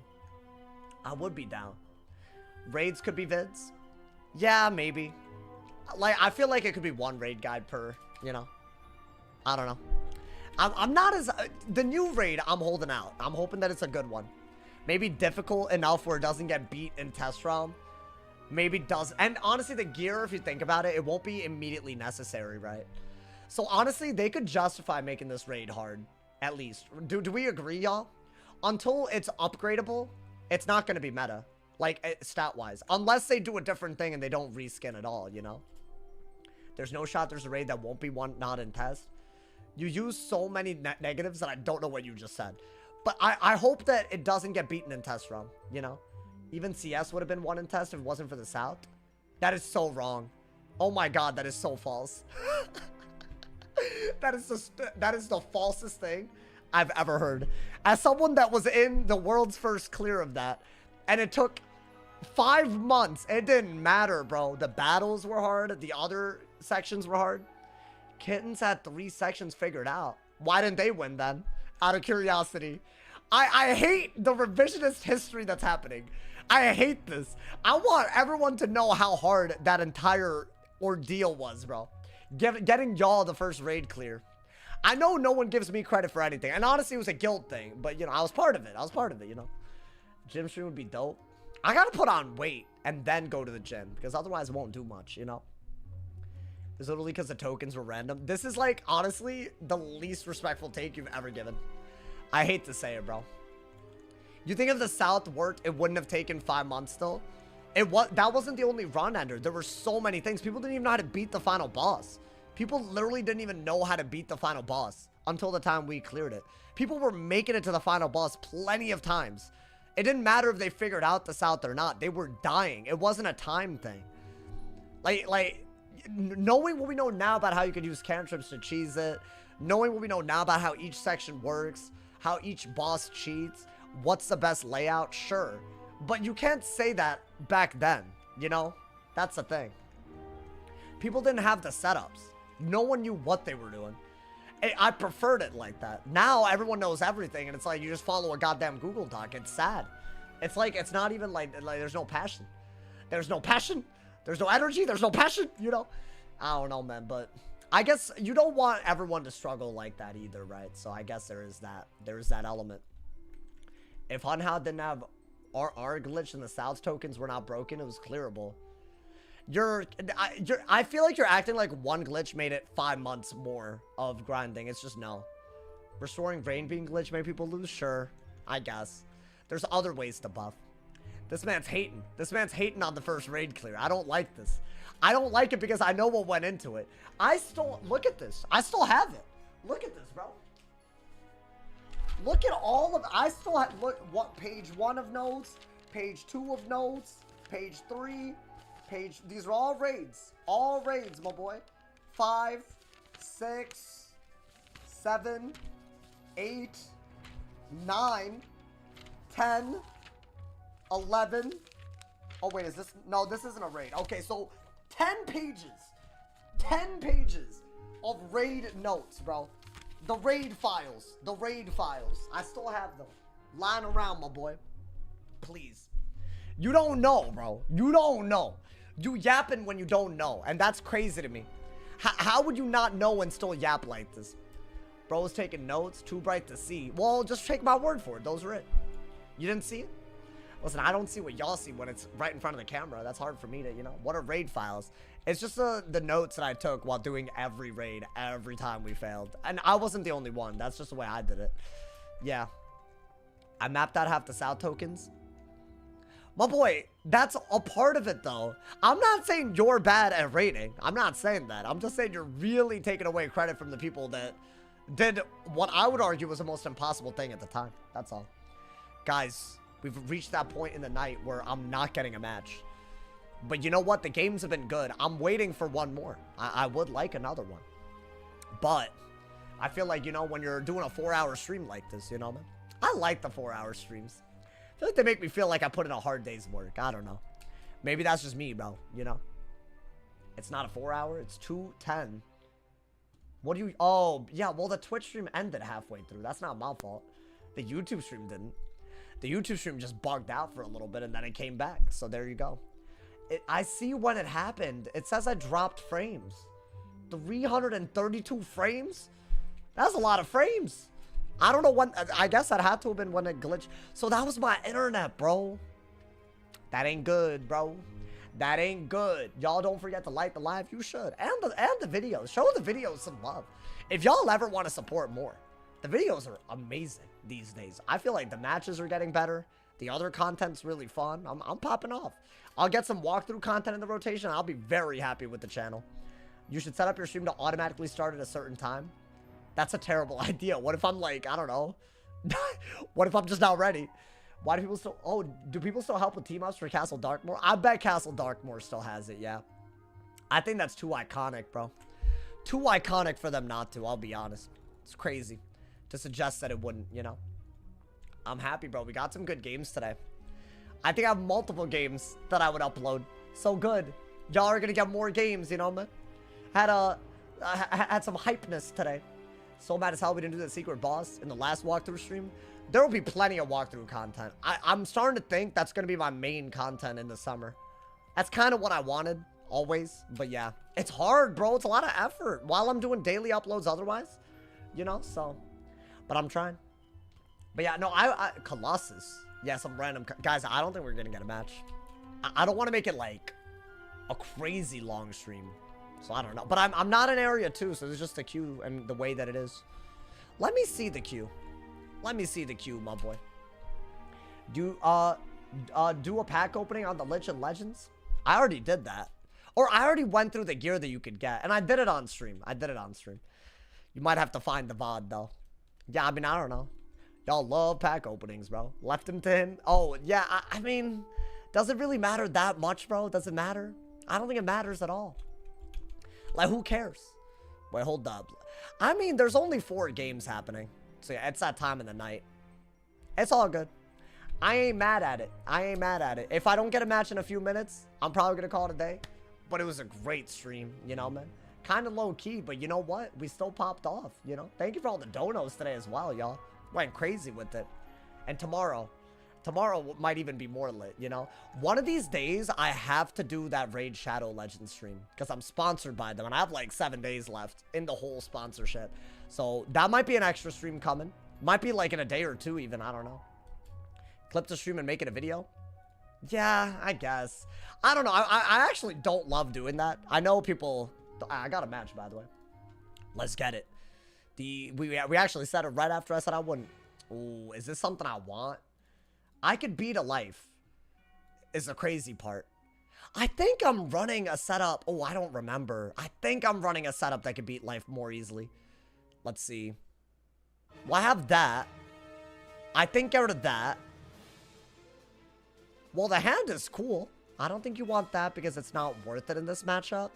I would be down. Raids could be vids. Yeah, maybe. Like, I feel like it could be one raid guide per, you know. I don't know. I'm not as, the new raid, I'm holding out. I'm hoping that it's a good one. Maybe difficult enough where it doesn't get beat in test realm. Maybe does. And honestly, the gear, if you think about it, it won't be immediately necessary, right? So honestly, they could justify making this raid hard, at least. Do we agree, y'all? Until it's upgradable, it's not going to be meta, like stat-wise. Unless they do a different thing and they don't reskin at all, you know? There's no shot there's a raid that won't be one not in test. You use so many negatives that I don't know what you just said. But I hope that it doesn't get beaten in test realm, you know? Even CS would have been one in test if it wasn't for the South. That is so wrong. Oh my god, that is so false. That is the falsest thing I've ever heard. As someone that was in the world's first clear of that, and it took 5 months, it didn't matter, bro. The battles were hard, the other sections were hard. Kittens had 3 sections figured out. Why didn't they win then? Out of curiosity. I hate the revisionist history that's happening. I hate this. I want everyone to know how hard that entire ordeal was, bro. Getting y'all the first raid clear. I know no one gives me credit for anything. And honestly, it was a guilt thing. But, you know, I was part of it. You know. Gym stream would be dope. I gotta put on weight and then go to the gym. Because otherwise, it won't do much, you know. It's literally because the tokens were random. This is, like, honestly, the least respectful take you've ever given. I hate to say it, bro. You think if the South worked, it wouldn't have taken 5 months still? That wasn't the only run ender. There were so many things. People didn't even know how to beat the final boss. People literally didn't even know how to beat the final boss until the time we cleared it. People were making it to the final boss plenty of times. It didn't matter if they figured out the South or not. They were dying. It wasn't a time thing. Like knowing what we know now about how you could use cantrips to cheese it, knowing what we know now about how each section works, how each boss cheats, what's the best layout, sure. But you can't say that back then, you know? That's the thing. People didn't have the setups. No one knew what they were doing. I preferred it like that. Now everyone knows everything, and it's like you just follow a goddamn Google Doc. It's sad. It's like, it's not even like there's no passion. There's no passion. There's no energy. There's no passion, you know? I don't know, man, but I guess you don't want everyone to struggle like that either, right? So I guess there is that. There is that element. If Hunhow didn't have our glitch and the South's tokens were not broken, it was clearable. I feel like you're acting like one glitch made it 5 months more of grinding. It's just no. Restoring rain being glitch made people lose? Sure. I guess. There's other ways to buff. This man's hating. This man's hating on the first raid clear. I don't like this. I don't like it because I know what went into it. Look at this. I still have it. Look at this, bro. Look at all of, I still have, look, what, page 1 of notes, page 2 of notes, page 3, these are all raids, my boy. 5, 6, 7, 8, 9, 10, 11. Oh, wait, is this, no, this isn't a raid. Okay, so 10 pages of raid notes, bro. The raid files. I still have them lying around, my boy. Please. You don't know, bro. You don't know. You yapping when you don't know. And that's crazy to me. How would you not know and still yap like this? Bro's taking notes. Too bright to see. Well, just take my word for it. Those are it. You didn't see it? Listen, I don't see what y'all see when it's right in front of the camera. That's hard for me to, you know. What are raid files? It's just the notes that I took while doing every raid every time we failed. And I wasn't the only one. That's just the way I did it. Yeah. I mapped out half the South tokens. My boy, that's a part of it, though. I'm not saying you're bad at raiding. I'm not saying that. I'm just saying you're really taking away credit from the people that did what I would argue was the most impossible thing at the time. That's all. Guys, we've reached that point in the night where I'm not getting a match. But you know what? The games have been good. I'm waiting for one more. I would like another one. But I feel like, you know, when you're doing a 4-hour stream like this, you know, man? I like the 4-hour streams. I feel like they make me feel like I put in a hard day's work. I don't know. Maybe that's just me, bro. You know? It's not a 4-hour. It's 2:10. What do you... Oh, yeah. Well, the Twitch stream ended halfway through. That's not my fault. The YouTube stream didn't. The YouTube stream just bugged out for a little bit, and then it came back. So there you go. I see when it happened. It says I dropped frames. 332 frames? That's a lot of frames. I don't know when. I guess that had to have been when it glitched. So that was my internet, bro. That ain't good, bro. That ain't good. Y'all don't forget to like the live. You should. And the videos. Show the videos some love. If y'all ever want to support more, the videos are amazing these days. I feel like the matches are getting better. The other content's really fun. I'm popping off. I'll get some walkthrough content in the rotation. I'll be very happy with the channel. You should set up your stream to automatically start at a certain time. That's a terrible idea. What if I'm like, I don't know. What if I'm just not ready? Why do people still... Oh, do people still help with team-ups for Castle Darkmoor? I bet Castle Darkmoor still has it, yeah. I think that's too iconic, bro. Too iconic for them not to, I'll be honest. It's crazy to suggest that it wouldn't, you know. I'm happy, bro. We got some good games today. I think I have multiple games that I would upload. So good. Y'all are gonna get more games, you know, man. Had some hypeness today. So mad as hell we didn't do the secret boss in the last walkthrough stream. There will be plenty of walkthrough content. I'm starting to think that's gonna be my main content in the summer. That's kind of what I wanted, always. But yeah, it's hard, bro. It's a lot of effort while I'm doing daily uploads otherwise. You know, so. But I'm trying. But yeah, no, Colossus. Yeah, some random... Guys, I don't think we're going to get a match. I don't want to make it, like, a crazy long stream. So I don't know. But I'm not in area 2, so there's just the queue and the way that it is. Let me see the queue. Let me see the queue, my boy. Do a pack opening on the Lich and Legends? I already did that. Or I already went through the gear that you could get. And I did it on stream. You might have to find the VOD, though. Yeah, I mean, I don't know. Y'all love pack openings, bro. Left him to him. Oh, yeah. I mean, does it really matter that much, bro? Does it matter? I don't think it matters at all. Like, who cares? Wait, hold up. I mean, there's only 4 games happening. So, yeah, it's that time of the night. It's all good. I ain't mad at it. If I don't get a match in a few minutes, I'm probably going to call it a day. But it was a great stream, you know, man. Kind of low-key, but you know what? We still popped off, you know? Thank you for all the donos today as well, y'all. Went crazy with it. And tomorrow might even be more lit, you know? One of these days, I have to do that Raid Shadow Legends stream because I'm sponsored by them, and I have like 7 days left in the whole sponsorship. So that might be an extra stream coming. Might be like in a day or 2 even, I don't know. Clip the stream and make it a video? Yeah, I guess. I don't know. I actually don't love doing that. I know people... I got a match, by the way. Let's get it. We actually said it right after I said I wouldn't. Ooh, is this something I want? I could beat a life. Is the crazy part. I think I'm running a setup. Oh, I don't remember. I think I'm running a setup that could beat life more easily. Let's see. Well, I have that. I think get rid of that. Well, the hand is cool. I don't think you want that because it's not worth it in this matchup.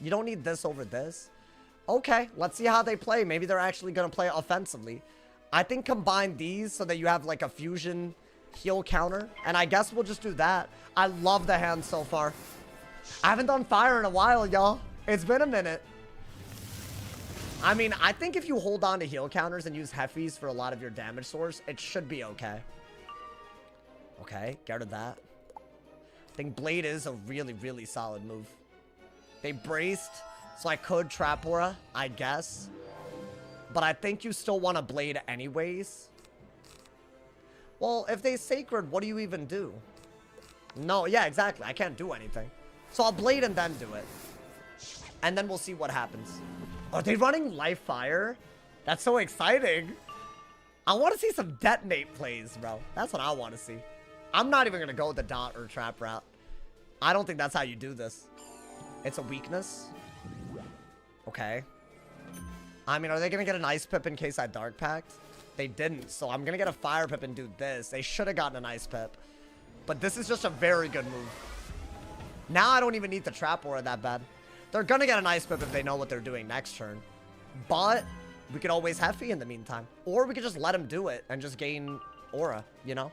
You don't need this over this. Okay, let's see how they play. Maybe they're actually going to play offensively. I think combine these so that you have like a fusion heal counter. And I guess we'll just do that. I love the hand so far. I haven't done fire in a while, y'all. It's been a minute. I mean, I think if you hold on to heal counters and use Heffies for a lot of your damage source, it should be okay. Okay, get rid of that. I think Blade is a really, really solid move. They braced, so I could Trap Aura, I guess. But I think you still want to Blade anyways. Well, if they Sacred, what do you even do? No, yeah, exactly. I can't do anything. So I'll Blade and then do it. And then we'll see what happens. Are they running Life Fire? That's so exciting. I want to see some Detonate plays, bro. That's what I want to see. I'm not even going to go with the Dot or Trap route. I don't think that's how you do this. It's a weakness. Okay. I mean, are they going to get an Ice Pip in case I Dark Pact? They didn't, so I'm going to get a Fire Pip and do this. They should have gotten an Ice Pip. But this is just a very good move. Now I don't even need the Trap Aura that bad. They're going to get an Ice Pip if they know what they're doing next turn. But we could always Heffy in the meantime. Or we could just let him do it and just gain Aura, you know?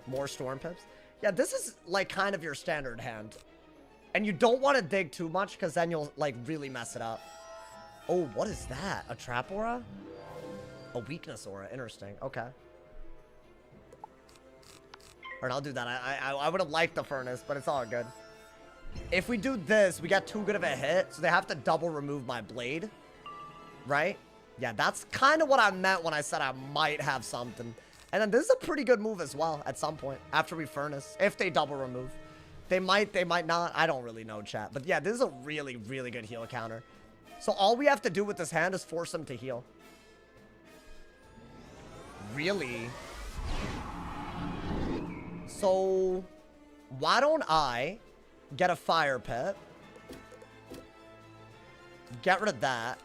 More Storm Pips. Yeah, this is like kind of your standard hand. And you don't want to dig too much because then you'll like really mess it up. Oh, what is that? A Trap Aura? A Weakness Aura. Interesting. Okay. Alright, I'll do that. I would have liked the Furnace, but it's all good. If we do this, we got too good of a hit, so they have to double remove my Blade. Right? Yeah, that's kind of what I meant when I said I might have something. And then this is a pretty good move as well at some point after we Furnace, if they double remove. They might not. I don't really know, chat. But yeah, this is a really, really good heal counter. So all we have to do with this hand is force him to heal. Really? So why don't I get a Fire Pit? Get rid of that.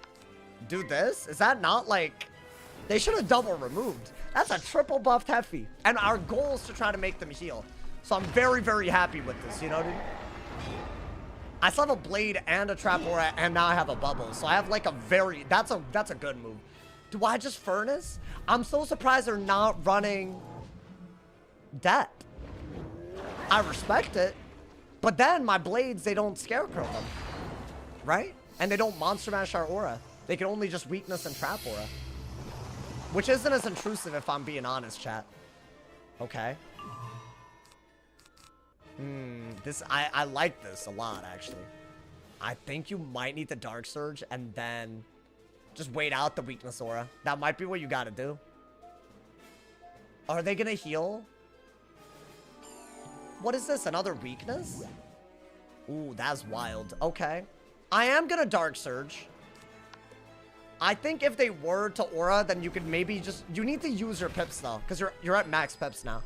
Do this? Is that not like... They should have double removed. That's a triple buffed Heffy. And our goal is to try to make them heal. So I'm very, very happy with this, you know, dude? I still have a Blade and a Trap Aura, and now I have a Bubble. So I have like a very... That's a good move. Do I just Furnace? I'm so surprised they're not running Death. I respect it. But then my Blades, they don't Scarecrow them. Right? And they don't Monster Mash our Aura. They can only just Weakness and Trap Aura. Which isn't as intrusive if I'm being honest, chat. Okay. I like this a lot, actually. I think you might need the Dark Surge and then just wait out the Weakness Aura. That might be what you gotta do. Are they gonna heal? What is this? Another Weakness? Ooh, that's wild. Okay. I am gonna Dark Surge. I think if they were to Aura, then you could maybe just... You need to use your Pips, though, because you're at max Pips now.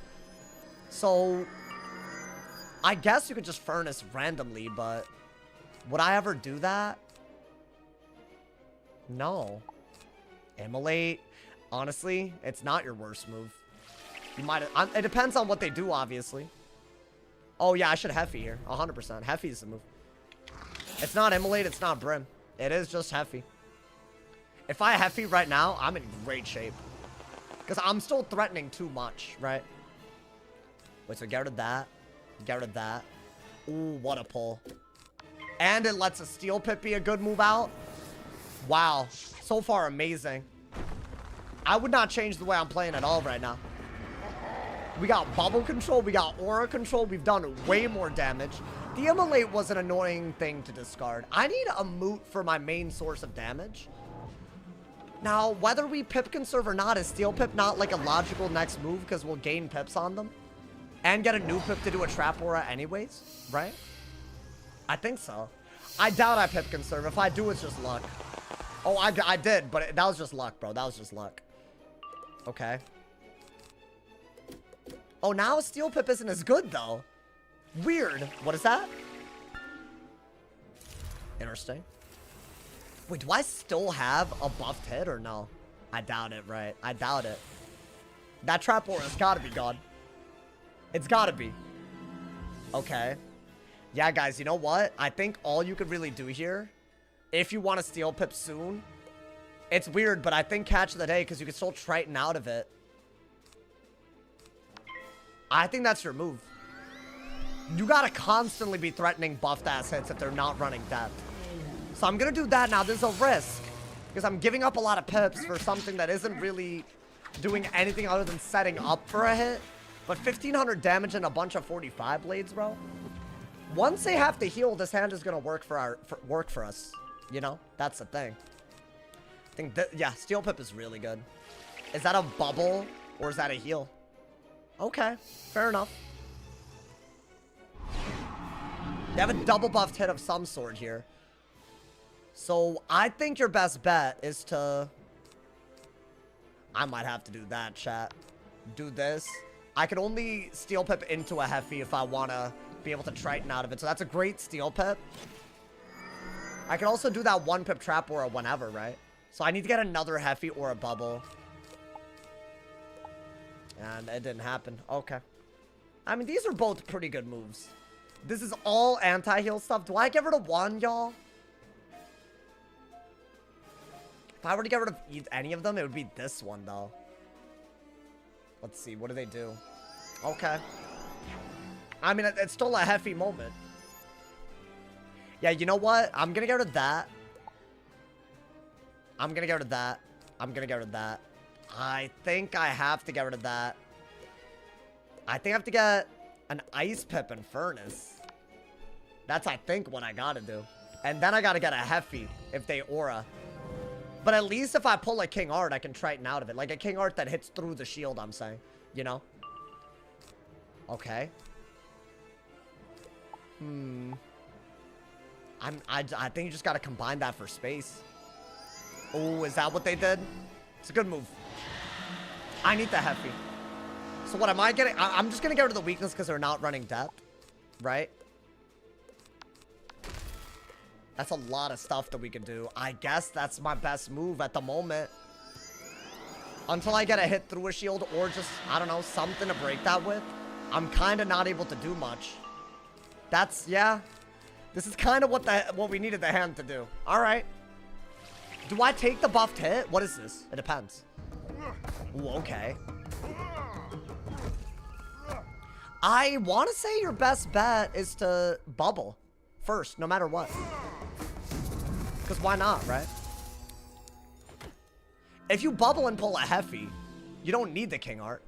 So... I guess you could just Furnace randomly, but... Would I ever do that? No. Immolate. Honestly, it's not your worst move. You might... It depends on what they do, obviously. Oh, yeah, I should Heffy here. 100%. Heffy is the move. It's not Immolate, it's not Brim. It is just Heffy. If I Heffy right now, I'm in great shape. Because I'm still threatening too much, right? Wait, so get rid of that. Get rid of that. Ooh, what a pull. And it lets a Steel Pit be a good move out. Wow. So far, amazing. I would not change the way I'm playing at all right now. We got Bubble Control. We got Aura Control. We've done way more damage. The Immolate was an annoying thing to discard. I need a Moot for my main source of damage. Now, whether we Pip Conserve or not, is Steel Pip not like a logical next move because we'll gain Pips on them? And get a new Pip to do a Trap Aura anyways, right? I think so. I doubt I Pip Conserve. If I do, it's just luck. Oh, I did, but that was just luck, bro. That was just luck. Okay. Oh, now Steel Pip isn't as good, though. Weird. What is that? Interesting. Wait, do I still have a buffed hit or no? I doubt it, right? I doubt it. That Trap Aura's gotta be gone. It's gotta be. Okay. Yeah, guys, you know what? I think all you could really do here, if you want to Steel Pip soon, it's weird, but I think Catch of the Day, because you can still Triton out of it. I think that's your move. You gotta constantly be threatening buffed ass hits if they're not running Death. So I'm gonna do that now. This is a risk. Because I'm giving up a lot of Pips for something that isn't really doing anything other than setting up for a hit. But 1,500 damage and a bunch of 45 blades, bro. Once they have to heal, this hand is gonna work for us. You know, that's the thing. I think that, yeah, Steel Pip is really good. Is that a bubble or is that a heal? Okay, fair enough. They have a double buffed hit of some sort here. So I think your best bet is to... I might have to do that, chat. Do this. I can only Steel Pip into a Heffy if I want to be able to Triton out of it. So that's a great Steel Pip. I can also do that 1-pip Trap Aura whenever, right? So I need to get another Heffy or a bubble. And it didn't happen. Okay. I mean, these are both pretty good moves. This is all anti-heal stuff. Do I get rid of one, y'all? If I were to get rid of any of them, it would be this one, though. Let's see. What do they do? Okay. I mean, it's still a Heffy moment. Yeah, you know what? I'm gonna get rid of that. I'm gonna get rid of that. I'm gonna get rid of that. I think I have to get rid of that. I think I have to get an Ice Pip and Furnace. That's, I think, what I gotta do. And then I gotta get a Heffy if they Aura. But at least if I pull a King Art, I can Triton out of it. Like a King Art that hits through the shield, I'm saying. You know? Okay. I think you just gotta combine that for space. Oh, is that what they did? It's a good move. I need the Heffy. So what am I getting? I'm just gonna get rid of the weakness because they're not running depth. Right? That's a lot of stuff that we can do. I guess that's my best move at the moment. Until I get a hit through a shield or just, I don't know, something to break that with. I'm kind of not able to do much. That's, yeah. This is kind of what we needed the hand to do. All right. Do I take the buffed hit? What is this? It depends. Ooh, okay. I want to say your best bet is to bubble first, no matter what. Because why not, right? If you bubble and pull a Heffy, you don't need the King Art.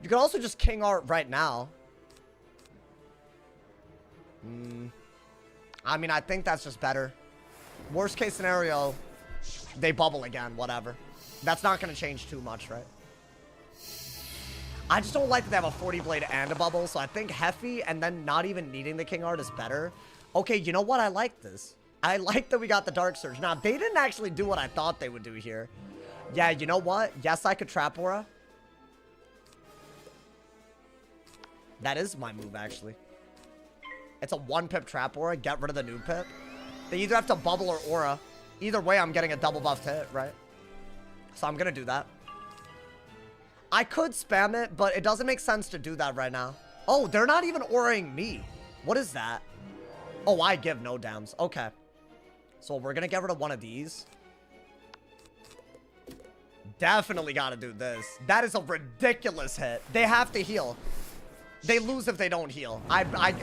You can also just King Art right now. I mean, I think that's just better. Worst case scenario, they bubble again, whatever. That's not going to change too much, right? I just don't like that they have a 40 blade and a bubble, so I think Heffy and then not even needing the King Art is better. Okay, you know what? I like this. I like that we got the Dark Surge. Now, they didn't actually do what I thought they would do here. Yeah, you know what? Yes, I could Trap Aura. That is my move, actually. It's a 1-pip Trap Aura. Get rid of the new pip. They either have to bubble or Aura. Either way, I'm getting a double buffed hit, right? So I'm going to do that. I could spam it, but it doesn't make sense to do that right now. Oh, they're not even Auraing me. What is that? Oh, I give no dams. Okay. So we're going to get rid of one of these. Definitely got to do this. That is a ridiculous hit. They have to heal. They lose if they don't heal.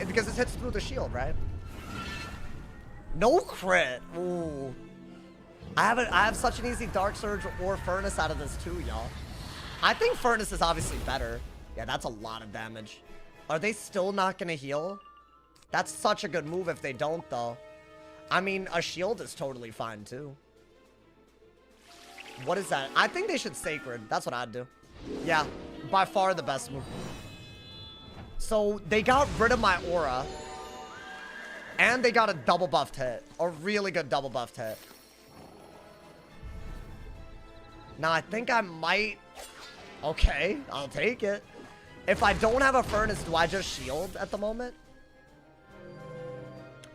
Because it hits through the shield, right? No crit. Ooh. I have such an easy Dark Surge or Furnace out of this too, y'all. I think Furnace is obviously better. Yeah, that's a lot of damage. Are they still not going to heal? That's such a good move if they don't, though. I mean, a shield is totally fine, too. What is that? I think they should Sacred. That's what I'd do. Yeah, by far the best move. So, they got rid of my Aura. And they got a double buffed hit. A really good double buffed hit. Now, I think I might... Okay, I'll take it. If I don't have a Furnace, do I just shield at the moment?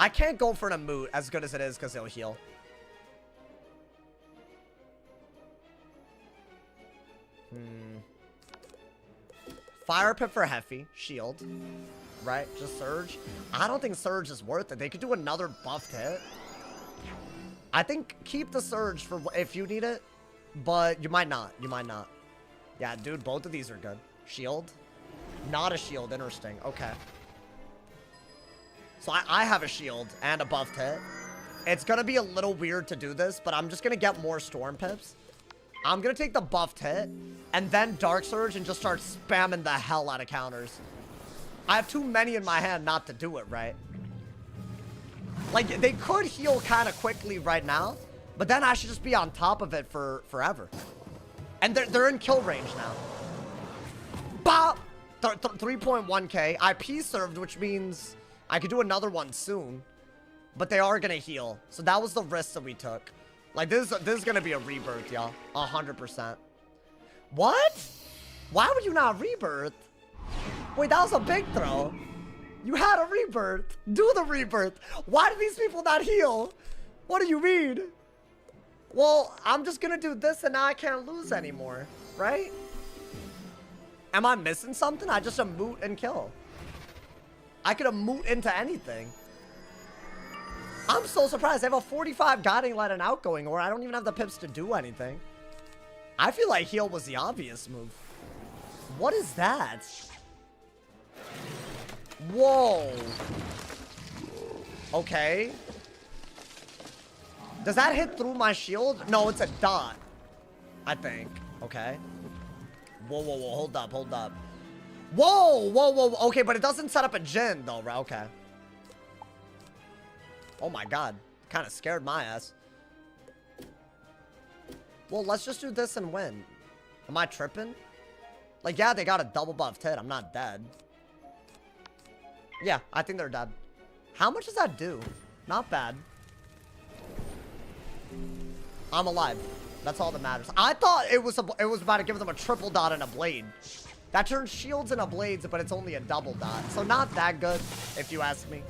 I can't go for an Amoot as good as it is because he'll heal. Fire Pip for Heffy. Shield. Right? Just Surge. I don't think Surge is worth it. They could do another buffed hit. I think keep the Surge for if you need it. But you might not. You might not. Yeah, dude, both of these are good. Shield. Not a shield. Interesting. Okay. So I have a shield and a buffed hit. It's going to be a little weird to do this, but I'm just going to get more Storm Pips. I'm gonna take the buffed hit and then Dark Surge and just start spamming the hell out of counters. I have too many in my hand not to do it right. Like, they could heal kind of quickly right now, but then I should just be on top of it for forever. And they're in kill range now. Bop! 3.1k. I P-served, which means I could do another one soon. But they are gonna heal. So that was the risk that we took. Like, this is gonna be a rebirth, y'all. 100%. What? Why would you not rebirth? Wait, that was a big throw. You had a rebirth. Do the rebirth. Why do these people not heal? What do you mean? Well, I'm just gonna do this and now I can't lose anymore, right? Am I missing something? I just emote and kill. I could emote into anything. I'm so surprised. I have a 45 guiding light and outgoing aura. I don't even have the pips to do anything. I feel like heal was the obvious move. What is that? Whoa. Okay. Does that hit through my shield? No, it's a dot. I think. Okay. Whoa, whoa, whoa. Hold up, hold up. Whoa, whoa, whoa. Okay, but it doesn't set up a Jin, though, right? Okay. Oh, my God. Kind of scared my ass. Well, let's just do this and win. Am I tripping? Like, yeah, they got a double buffed hit. I'm not dead. Yeah, I think they're dead. How much does that do? Not bad. I'm alive. That's all that matters. I thought it was about to give them a triple dot and a blade. That turns shields into blades, but it's only a double dot. So not that good, if you ask me.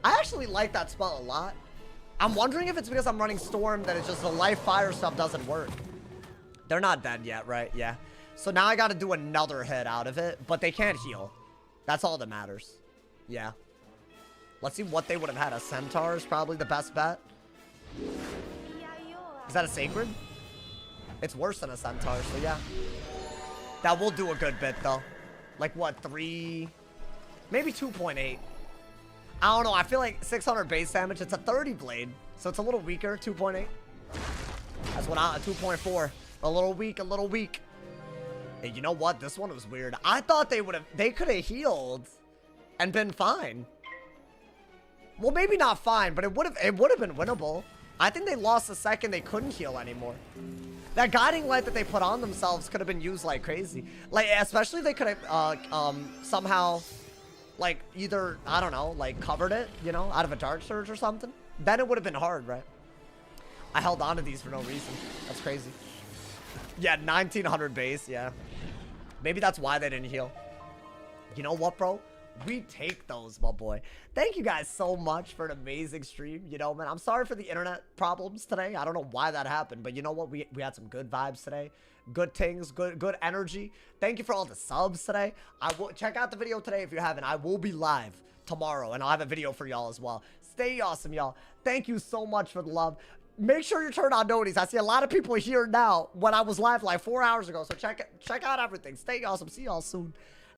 I actually like that spell a lot. I'm wondering if it's because I'm running Storm that it's just the life fire stuff doesn't work. They're not dead yet, right? Yeah. So now I got to do another hit out of it, but they can't heal. That's all that matters. Yeah. Let's see what they would have had. A Centaur is probably the best bet. Is that a Sacred? It's worse than a Centaur, so yeah. That will do a good bit, though. Like, what, 3? Maybe 2.8. I don't know. I feel like 600 base damage. It's a 30 blade, so it's a little weaker. 2.8. That's what 2.4. A little weak, a little weak. Hey, you know what? This one was weird. I thought they could have healed and been fine. Well, maybe not fine, but it would have been winnable. I think they lost the second they couldn't heal anymore. That guiding light that they put on themselves could have been used like crazy. Like, especially they could have somehow, like, either, I don't know, like covered it, you know, out of a Dark Surge or something. Then it would have been hard, right? I held on to these for no reason. That's crazy. Yeah, 1900 base, yeah. Maybe that's why they didn't heal. You know what, bro? We take those, my boy. Thank you guys so much for an amazing stream. You know, man, I'm sorry for the internet problems today. I don't know why that happened, but you know what? We had some good vibes today. Good things, good energy. Thank you for all the subs today. I will check out the video today if you haven't. I will be live tomorrow, and I'll have a video for y'all as well. Stay awesome, y'all. Thank you so much for the love. Make sure you turn on noties. I see a lot of people here now when I was live like 4 hours ago, so check out everything. Stay awesome. See y'all soon.